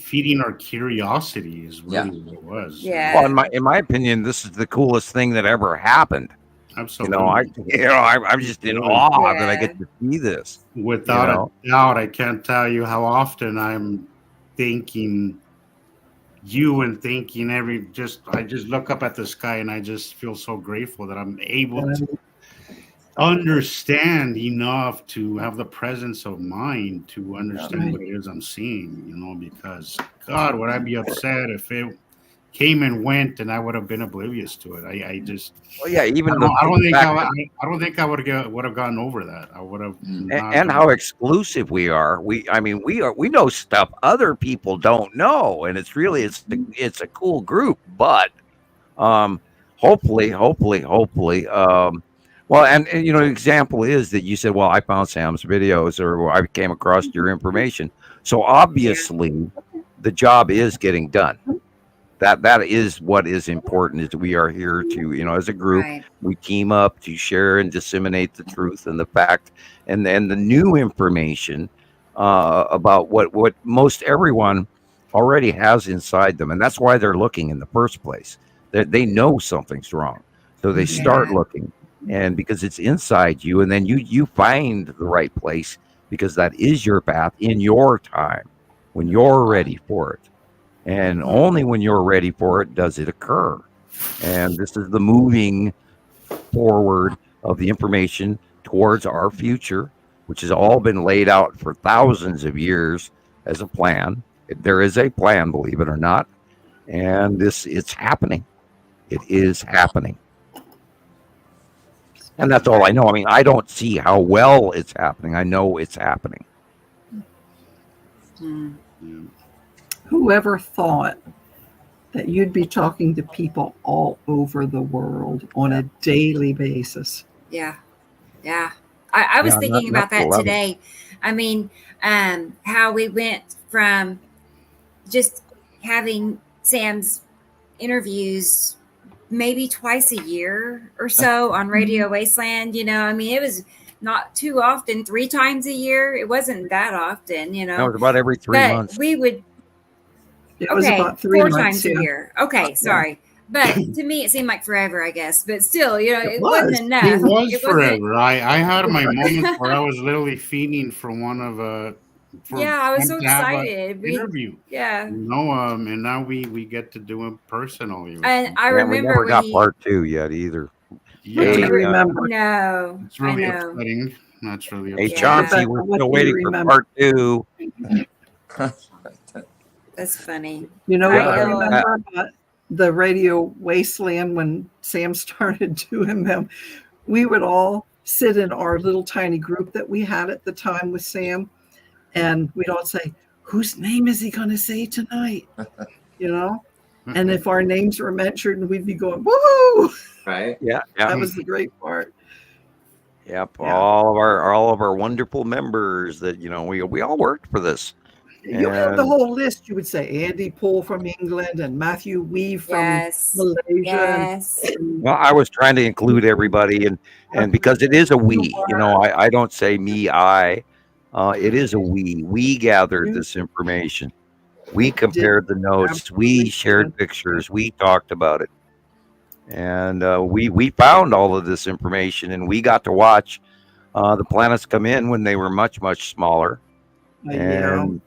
Speaker 6: feeding our curiosity is really what it was.
Speaker 2: Yeah.
Speaker 3: Well, in my opinion, this is the coolest thing that ever happened.
Speaker 6: Absolutely.
Speaker 3: I'm just in awe that I get to see this.
Speaker 6: Without a doubt, I can't tell you how often I'm thanking you and thinking I just look up at the sky and I just feel so grateful that I'm able to understand enough to have the presence of mind to understand what it is I'm seeing, because God, would I be upset if it came and went and I would have been oblivious to it. I don't think I would have gotten over that. I would have.
Speaker 3: And how exclusive we are. We know stuff other people don't know, and it's a cool group. But hopefully. Well, and example is that you said, well, I found Sam's videos or I came across your information. So obviously the job is getting done. That is what is important, is we are here to, as a group, we team up to share and disseminate the truth and the fact and the new information about what most everyone already has inside them. And that's why they're looking in the first place. They know something's wrong. So they start looking. And because it's inside you, and then you find the right place, because that is your path in your time when you're ready for it. And only when you're ready for it does it occur. And this is the moving forward of the information towards our future, which has all been laid out for thousands of years as a plan. There is a plan, believe it or not. And it's happening. It is happening. And that's all I know. I mean, I don't see how well it's happening. I know it's happening.
Speaker 19: Whoever thought that you'd be talking to people all over the world on a daily basis?
Speaker 2: Yeah. I was thinking about that today. I mean, how we went from just having Sam's interviews maybe twice a year or so on Radio Wasteland. I mean, it was not too often, 3 times a year. It wasn't that often,
Speaker 3: That was about every 3 months.
Speaker 2: We would.
Speaker 19: It was about 3
Speaker 2: 4
Speaker 19: months,
Speaker 2: times a year. Okay, sorry. But to me, it seemed like forever, I guess. But still, it wasn't enough.
Speaker 6: It was forever. I had my moments where I was literally fiending for one of
Speaker 2: I was so excited.
Speaker 6: Interview.
Speaker 2: Yeah.
Speaker 6: And now we get to do it personally.
Speaker 2: And I remember
Speaker 3: we never got part 2 yet either.
Speaker 6: Yeah,
Speaker 19: I remember.
Speaker 2: No,
Speaker 6: it's really upsetting. That's really
Speaker 3: upsetting. Hey,
Speaker 6: upsetting.
Speaker 3: Chauncey, we're still waiting for part 2.
Speaker 2: That's funny.
Speaker 19: You know what I remember about the Radio Wasteland when Sam started doing them? We would all sit in our little tiny group that we had at the time with Sam, and we'd all say, whose name is he going to say tonight? And if our names were mentioned, we'd be going, woohoo!
Speaker 5: Right?
Speaker 3: Yeah.
Speaker 19: That was the great part.
Speaker 3: Yep. Yeah. All of our wonderful members that, we all worked for this.
Speaker 19: You had the whole list. You would say Andy Poole from England and Matthew Weave from Malaysia.
Speaker 2: Yes.
Speaker 3: Well, I was trying to include everybody, and because it is a we, I don't say me, I. It is a we. We gathered this information. We compared the notes. We shared pictures. We talked about it, and we found all of this information, and we got to watch the planets come in when they were much, much smaller, and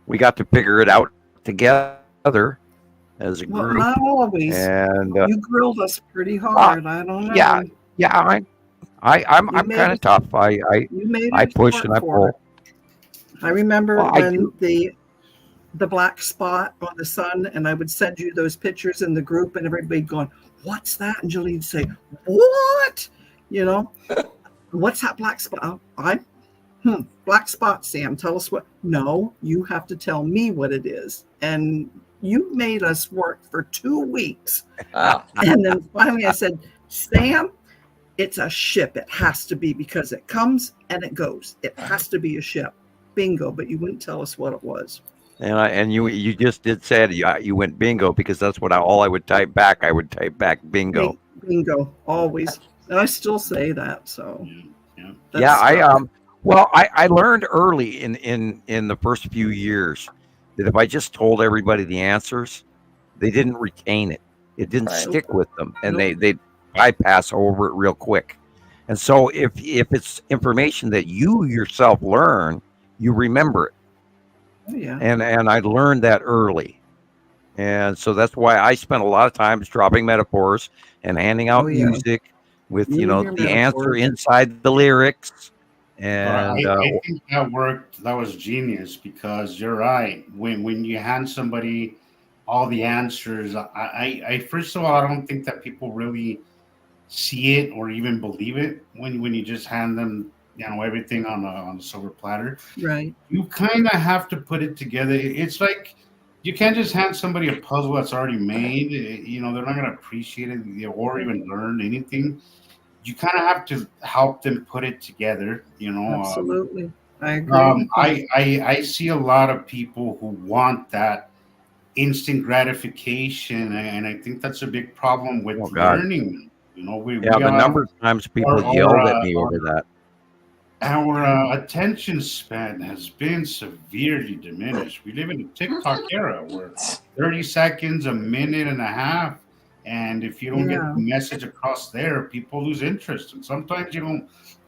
Speaker 3: we got to figure it out together as a group.
Speaker 19: Well, not always.
Speaker 3: And
Speaker 19: you grilled us pretty hard. I don't know.
Speaker 3: Yeah. I'm kind of tough. I push and I pull.
Speaker 19: I remember when the black spot on the sun, and I would send you those pictures in the group, and everybody going, "What's that?" And Jalene'd say, "What?" What's that black spot? Black spot, Sam. Tell us what. No, you have to tell me what it is. And you made us work for 2 weeks. And then finally I said, Sam, it's a ship. It has to be, because it comes and it goes. It has to be a ship. Bingo. But you wouldn't tell us what it was.
Speaker 3: And you just did say it. You went bingo, because that's what all I would type back. I would type back bingo.
Speaker 19: Bingo, always. And I still say that. So
Speaker 3: I learned early in the first few years that if I just told everybody the answers, they didn't retain it. It didn't stick with them, and they bypass over it real quick. And so if it's information that you yourself learn, you remember it.
Speaker 19: Oh, yeah.
Speaker 3: And I learned that early. And so that's why I spent a lot of time dropping metaphors and handing out music with, the answer inside the lyrics. And
Speaker 6: I think that worked. That was genius, because you're right. When you hand somebody all the answers, I first of all, I don't think that people really see it or even believe it when you just hand them everything on a silver platter.
Speaker 19: Right.
Speaker 6: You kind of have to put it together. It's like you can't just hand somebody a puzzle that's already made. They're not going to appreciate it or even learn anything. You kind of have to help them put it together,
Speaker 19: Absolutely. I agree.
Speaker 6: I see a lot of people who want that instant gratification, and I think that's a big problem with learning.
Speaker 3: The number of times people yelled at me over that.
Speaker 6: Our attention span has been severely diminished. We live in a TikTok era where 30 seconds, a minute and a half. And if you don't get the message across there, people lose interest. And sometimes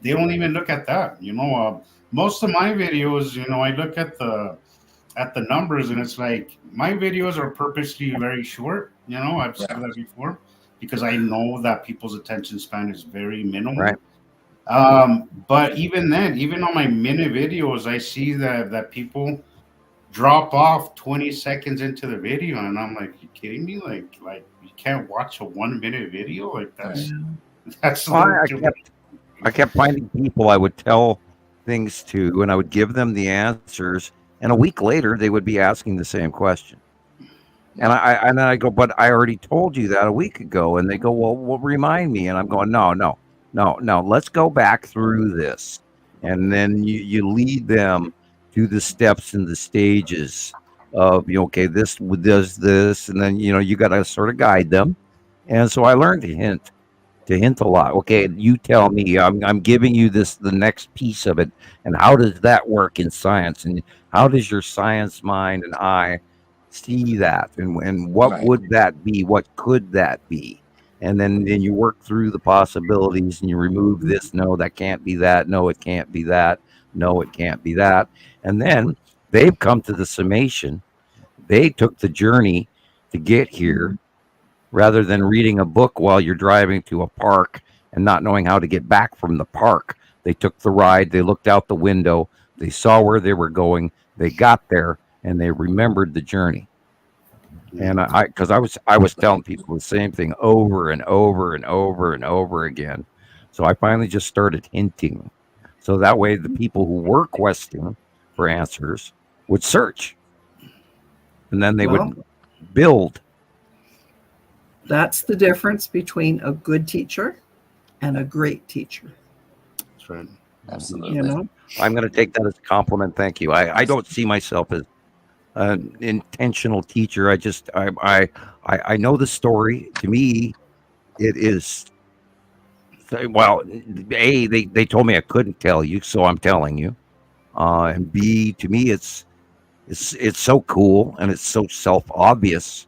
Speaker 6: they don't even look at that. Most of my videos, I look at the numbers, and it's like my videos are purposely very short. I've said that before, because I know that people's attention span is very minimal.
Speaker 3: Right.
Speaker 6: But even then, even on my minute videos, I see that people drop off 20 seconds into the video, and I'm like, you kidding me? Like you can't watch a 1 minute video? Like that's
Speaker 3: I kept finding people I would tell things to, and I would give them the answers, and a week later they would be asking the same question. And I go, but I already told you that a week ago. And they go, well, remind me. And I'm going, no. Let's go back through this. and then you lead them to the steps and the stages of, okay, this does this, and then you got to sort of guide them. And so I learned to hint a lot. Okay, you tell me. I'm giving you the next piece of it, and how does that work in science, and how does your science mind and eye see that, and what would that be? What could that be? And then you work through the possibilities, and you remove this. No, that can't be that. No, it can't be that. No, it can't be that. And then they've come to the summation. They took the journey to get here, rather than reading a book while you're driving to a park and not knowing how to get back from the park. They took the ride, they looked out the window, they saw where they were going, they got there, and they remembered the journey. And because I was telling people the same thing over and over and over and over again. So I finally just started hinting. So that way the people who were questing for answers would search. And then they would build.
Speaker 19: That's the difference between a good teacher and a great teacher.
Speaker 6: That's right.
Speaker 5: Absolutely.
Speaker 3: I'm going to take that as a compliment. Thank you. I don't see myself as an intentional teacher. I know the story. To me, it is, well, A, they told me I couldn't tell you, so I'm telling you. And B, to me, it's so cool and it's so self-obvious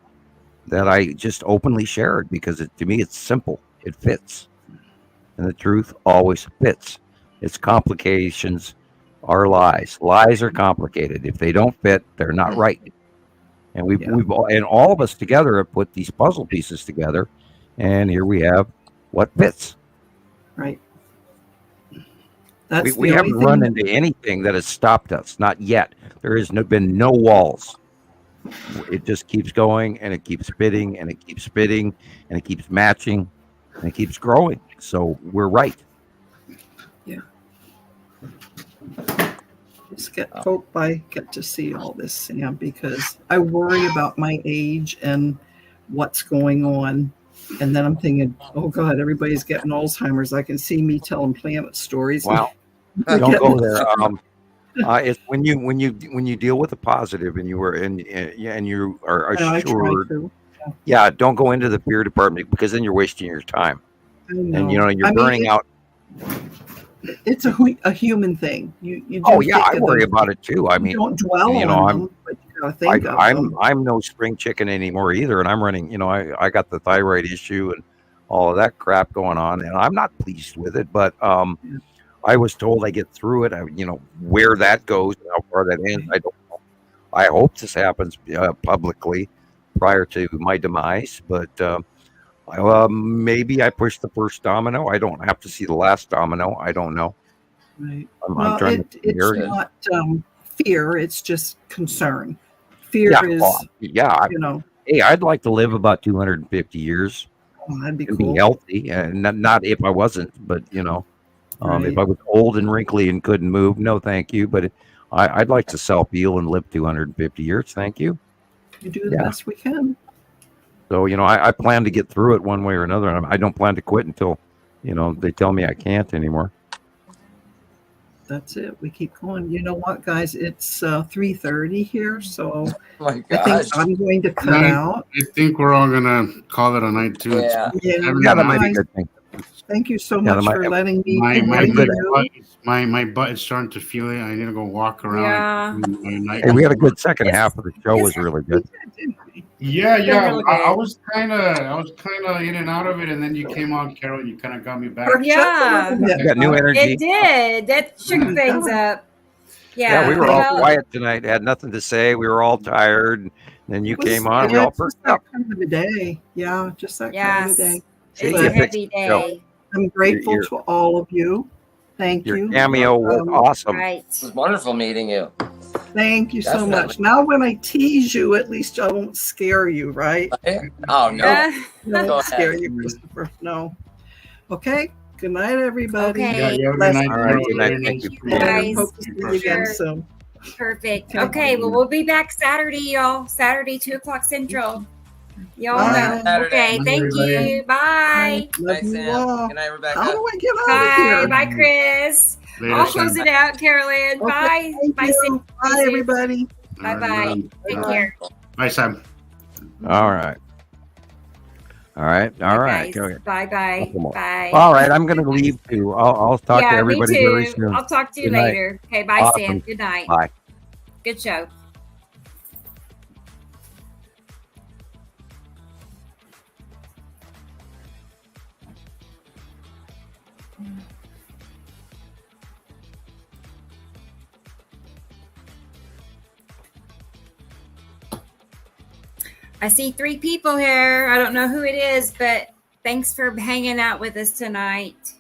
Speaker 3: that I just openly share it, because to me it's simple, it fits, and the truth always fits. Its complications are lies. Lies are complicated. If they don't fit, they're not right. And we've all of us together have put these puzzle pieces together, and here we have what fits.
Speaker 19: Right.
Speaker 3: We haven't run into anything that has stopped us, not yet. There has been no walls. It just keeps going, and it keeps fitting, and it keeps fitting, and it keeps matching, and it keeps growing. So we're right.
Speaker 19: Yeah. Hope I get to see all this, Sam, because I worry about my age and what's going on. And then I'm thinking, oh God, everybody's getting Alzheimer's. I can see me telling planet stories.
Speaker 3: Wow. Don't go there. It's when you deal with the positive, and you are assured. Yeah, don't go into the fear department, because then you're wasting your time, and you're burning out.
Speaker 19: It's a human thing.
Speaker 3: I worry about it too. I mean,
Speaker 19: don't dwell on them, but you gotta think of them.
Speaker 3: I'm no spring chicken anymore either, and I'm running. I got the thyroid issue and all of that crap going on, and I'm not pleased with it, but I was told I get through it. Where that goes, how far that ends, I don't know. I hope this happens publicly prior to my demise, but maybe I push the first domino. I don't have to see the last domino. I don't know.
Speaker 19: Right.
Speaker 3: I'm trying to
Speaker 19: it's not fear. It's just concern. Fear is,
Speaker 3: Hey, I'd like to live about 250 years.
Speaker 19: Oh, that'd be
Speaker 3: and
Speaker 19: cool.
Speaker 3: be healthy, and not if I wasn't, but if I was old and wrinkly and couldn't move, no, thank you. But I'd like to self-heal and live 250 years. Thank you.
Speaker 19: You do the best we can.
Speaker 3: So, I plan to get through it one way or another. And I don't plan to quit until, they tell me I can't anymore.
Speaker 19: That's it. We keep going. You know what, guys? It's 3:30 here, so
Speaker 5: my
Speaker 19: I think I'm going to cut out.
Speaker 6: I think we're all going to call it a night, too.
Speaker 5: Yeah.
Speaker 3: That might be a good thing.
Speaker 19: Thank you so much for letting me.
Speaker 6: My butt is starting to feel it. I need to go walk around.
Speaker 3: Yeah. Hey, we had a good second half of the show. Was really good.
Speaker 6: Yeah. I was kind of in and out of it, and then you came on, Carol, and you kind of got me back.
Speaker 2: Yeah,
Speaker 3: you got new energy.
Speaker 2: It did. That shook things up.
Speaker 3: Yeah, we were all quiet tonight. Had nothing to say. We were all tired. And then you came on. We all perked up.
Speaker 19: Kind of a day. Yeah, just that kind of a day.
Speaker 2: It's a heavy day.
Speaker 19: I'm grateful to all of you. Thank you.
Speaker 3: Your cameo was awesome.
Speaker 5: It was wonderful meeting you.
Speaker 19: Thank you so much. Now, when I tease you, at least I won't scare you, right?
Speaker 5: Oh, no.
Speaker 19: I won't scare you, Christopher. No. Okay. Good night, everybody.
Speaker 2: Okay.
Speaker 3: All right. Good night.
Speaker 2: Thank you, guys.
Speaker 19: Hope to see you again soon.
Speaker 2: Perfect. Okay. Well, we'll be back Saturday, y'all. Saturday, 2:00 Central. Y'all know. Okay. Thank you. Bye.
Speaker 5: Bye, Sam. Good night, Rebecca.
Speaker 19: How do I get out of here?
Speaker 2: Bye, Chris.
Speaker 6: Later,
Speaker 2: I'll close
Speaker 6: Sam.
Speaker 2: it out, Carolyn.
Speaker 19: Okay,
Speaker 2: Bye.
Speaker 19: thank
Speaker 2: Bye,
Speaker 19: you.
Speaker 2: Sam.
Speaker 19: Bye, everybody.
Speaker 2: Bye bye. Take care.
Speaker 6: Bye, Sam.
Speaker 3: All right. All right. All right.
Speaker 2: Guys.
Speaker 3: Okay.
Speaker 2: Bye bye.
Speaker 3: Come on.
Speaker 2: Bye.
Speaker 3: All right. I'm going to leave too. I'll talk to
Speaker 2: Yeah, me
Speaker 3: everybody very
Speaker 2: too.
Speaker 3: soon.
Speaker 2: I'll talk to you
Speaker 3: Good night.
Speaker 2: later. Okay, bye,
Speaker 3: Awesome.
Speaker 2: Sam. Good night.
Speaker 3: Bye.
Speaker 2: Good show. I see 3 people here. I don't know who it is, but thanks for hanging out with us tonight.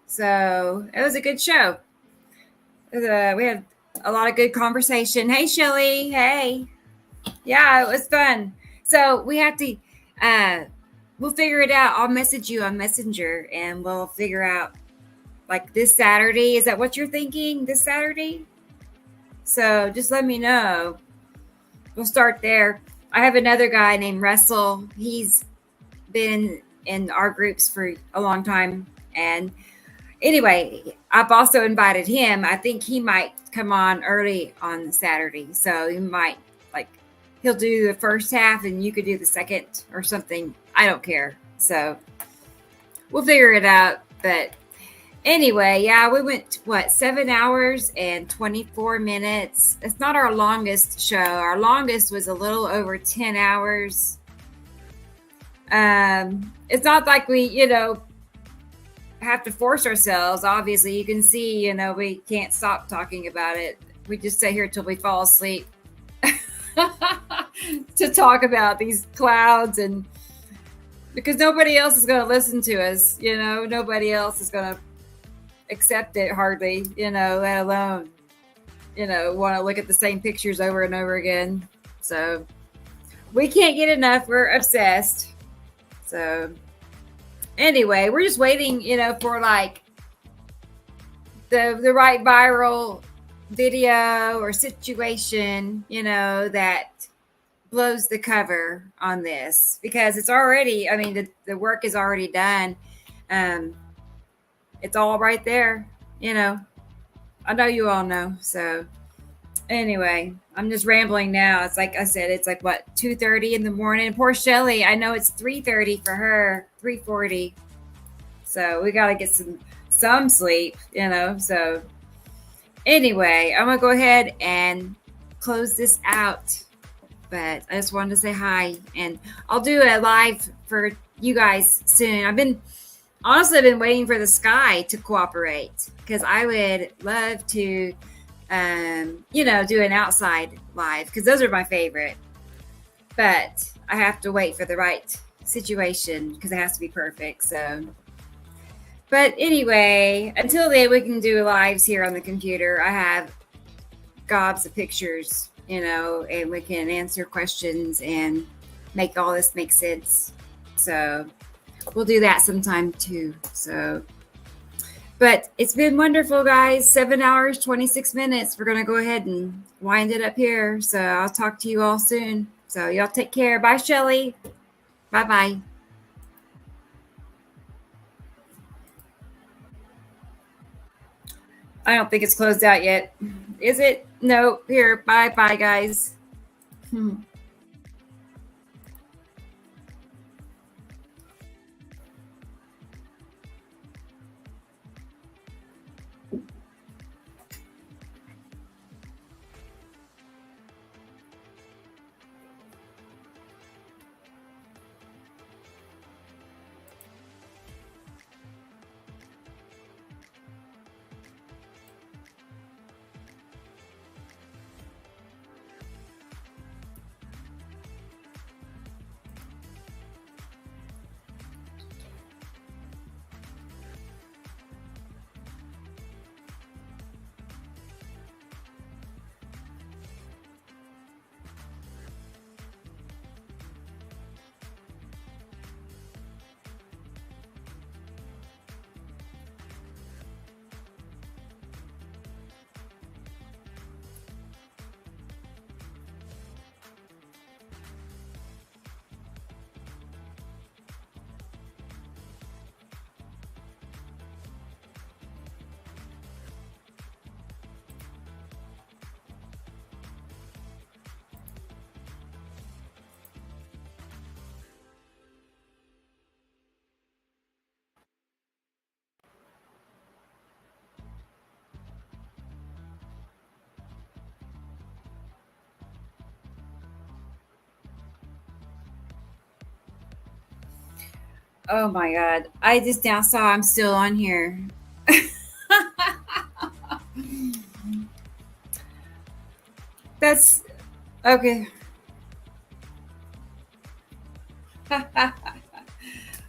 Speaker 2: So it was a good show. We had a lot of good conversation. Hey, Shelly. Hey. Yeah, it was fun. So we have to, we'll figure it out. I'll message you on Messenger and we'll figure out like this Saturday. Is that what you're thinking? This Saturday? So just let me know. We'll start there. I have another guy named Russell. He's been in our groups for a long time. And anyway, I've also invited him. I think he might come on early on Saturday. So you might he'll do the first half and you could do the second or something. I don't care. So we'll figure it out. But anyway, yeah, we went, 7 hours and 24 minutes. It's not our longest show. Our longest was a little over 10 hours. It's not like we, have to force ourselves. Obviously, you can see, we can't stop talking about it. We just sit here till we fall asleep to talk about these clouds, and because nobody else is going to listen to us, nobody else is going to accept it hardly, let alone, want to look at the same pictures over and over again. So we can't get enough. We're obsessed. So anyway, we're just waiting, for like the right viral video or situation, that blows the cover on this, because it's already, the work is already done. It's all right there, I know you all know. So anyway, I'm just rambling now. It's like I said, it's like 2:30 in the morning. Poor Shelly, I know it's 3:30 for her, 3:40. So we got to get some sleep, so anyway, I'm going to go ahead and close this out. But I just wanted to say hi. And I'll do a live for you guys soon. I've been waiting for the sky to cooperate, because I would love to, do an outside live, because those are my favorite. But I have to wait for the right situation, because it has to be perfect. So. But anyway, until then, we can do lives here on the computer. I have gobs of pictures, and we can answer questions and make all this make sense. So we'll do that sometime too. So, but it's been wonderful, guys. 7 hours, 26 minutes. We're going to go ahead and wind it up here. So I'll talk to you all soon. So y'all take care. Bye, Shelly. Bye-bye. I don't think it's closed out yet. Is it? No. Here. Bye, guys. Oh my God. I just now saw I'm still on here. That's okay.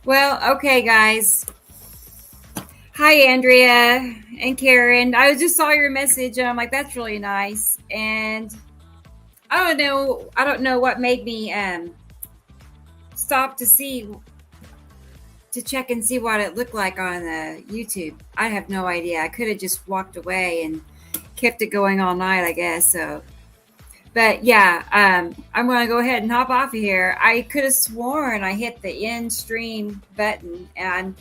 Speaker 2: Well, okay, guys. Hi, Andrea and Karen. I just saw your message and I'm like, that's really nice. And I don't know what made me stop to check and see what it looked like on YouTube. I have no idea. I could have just walked away and kept it going all night, I guess. So, but yeah, I'm going to go ahead and hop off of here. I could have sworn I hit the end stream button and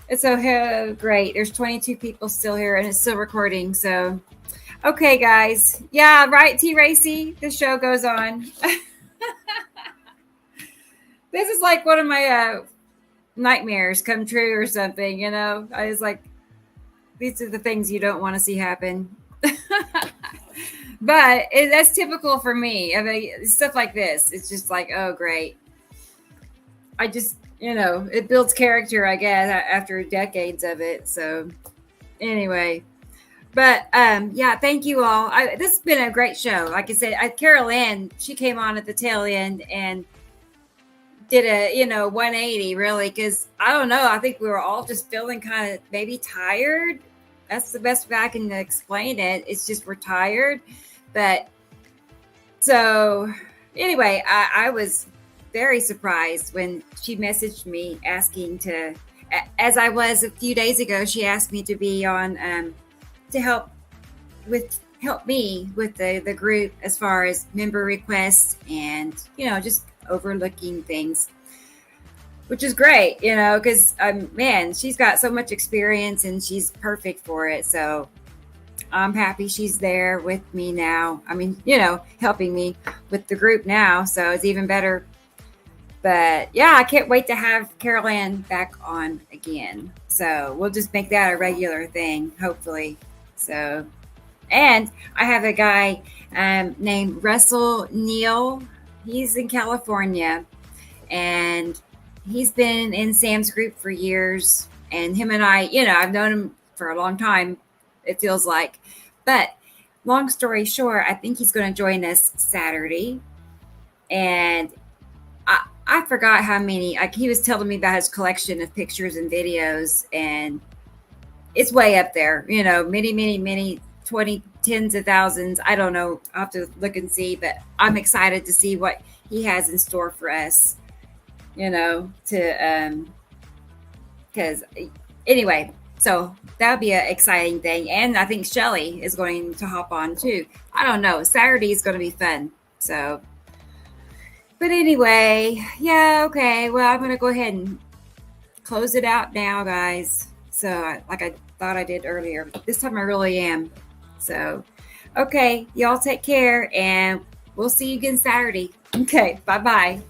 Speaker 2: it's so great. There's 22 people still here and it's still recording. So, okay, guys. Yeah, right, T. Racy. The show goes on. This is like one of my nightmares come true or something, you know. I was like, these are the things you don't want to see happen. But that's typical for me. I mean, stuff like this, it's just like, oh, great. I just, you know, it builds character, I guess, after decades of it. So anyway, but yeah, thank you all. This has been a great show. Like I said, Carol Ann, she came on at the tail end and did a 180 really, because I don't know, I think we were all just feeling kind of maybe tired. That's the best way I can explain it. It's just we're tired. But so anyway, I was very surprised when she messaged me asking to, as I was a few days ago, she asked me to be on to help me with the group as far as member requests and just overlooking things, which is great, because man, she's got so much experience and she's perfect for it. So I'm happy she's there with me now. I mean, helping me with the group now. So it's even better. But yeah, I can't wait to have Carol Ann back on again. So we'll just make that a regular thing, hopefully. So, and I have a guy named Russell Neal. He's in California and he's been in Sam's group for years. And him and I, I've known him for a long time, it feels like. But long story short, I think he's going to join us Saturday. And I forgot how many, he was telling me about his collection of pictures and videos, and it's way up there, many, 20, tens of thousands. I don't know. I'll have to look and see, but I'm excited to see what he has in store for us, because anyway, so that'll be an exciting thing. And I think Shelly is going to hop on too. I don't know. Saturday is going to be fun. So, but anyway, yeah, okay. Well, I'm going to go ahead and close it out now, guys. So like I thought I did earlier, but this time I really am. So, okay, y'all take care and we'll see you again Saturday. Okay, bye-bye.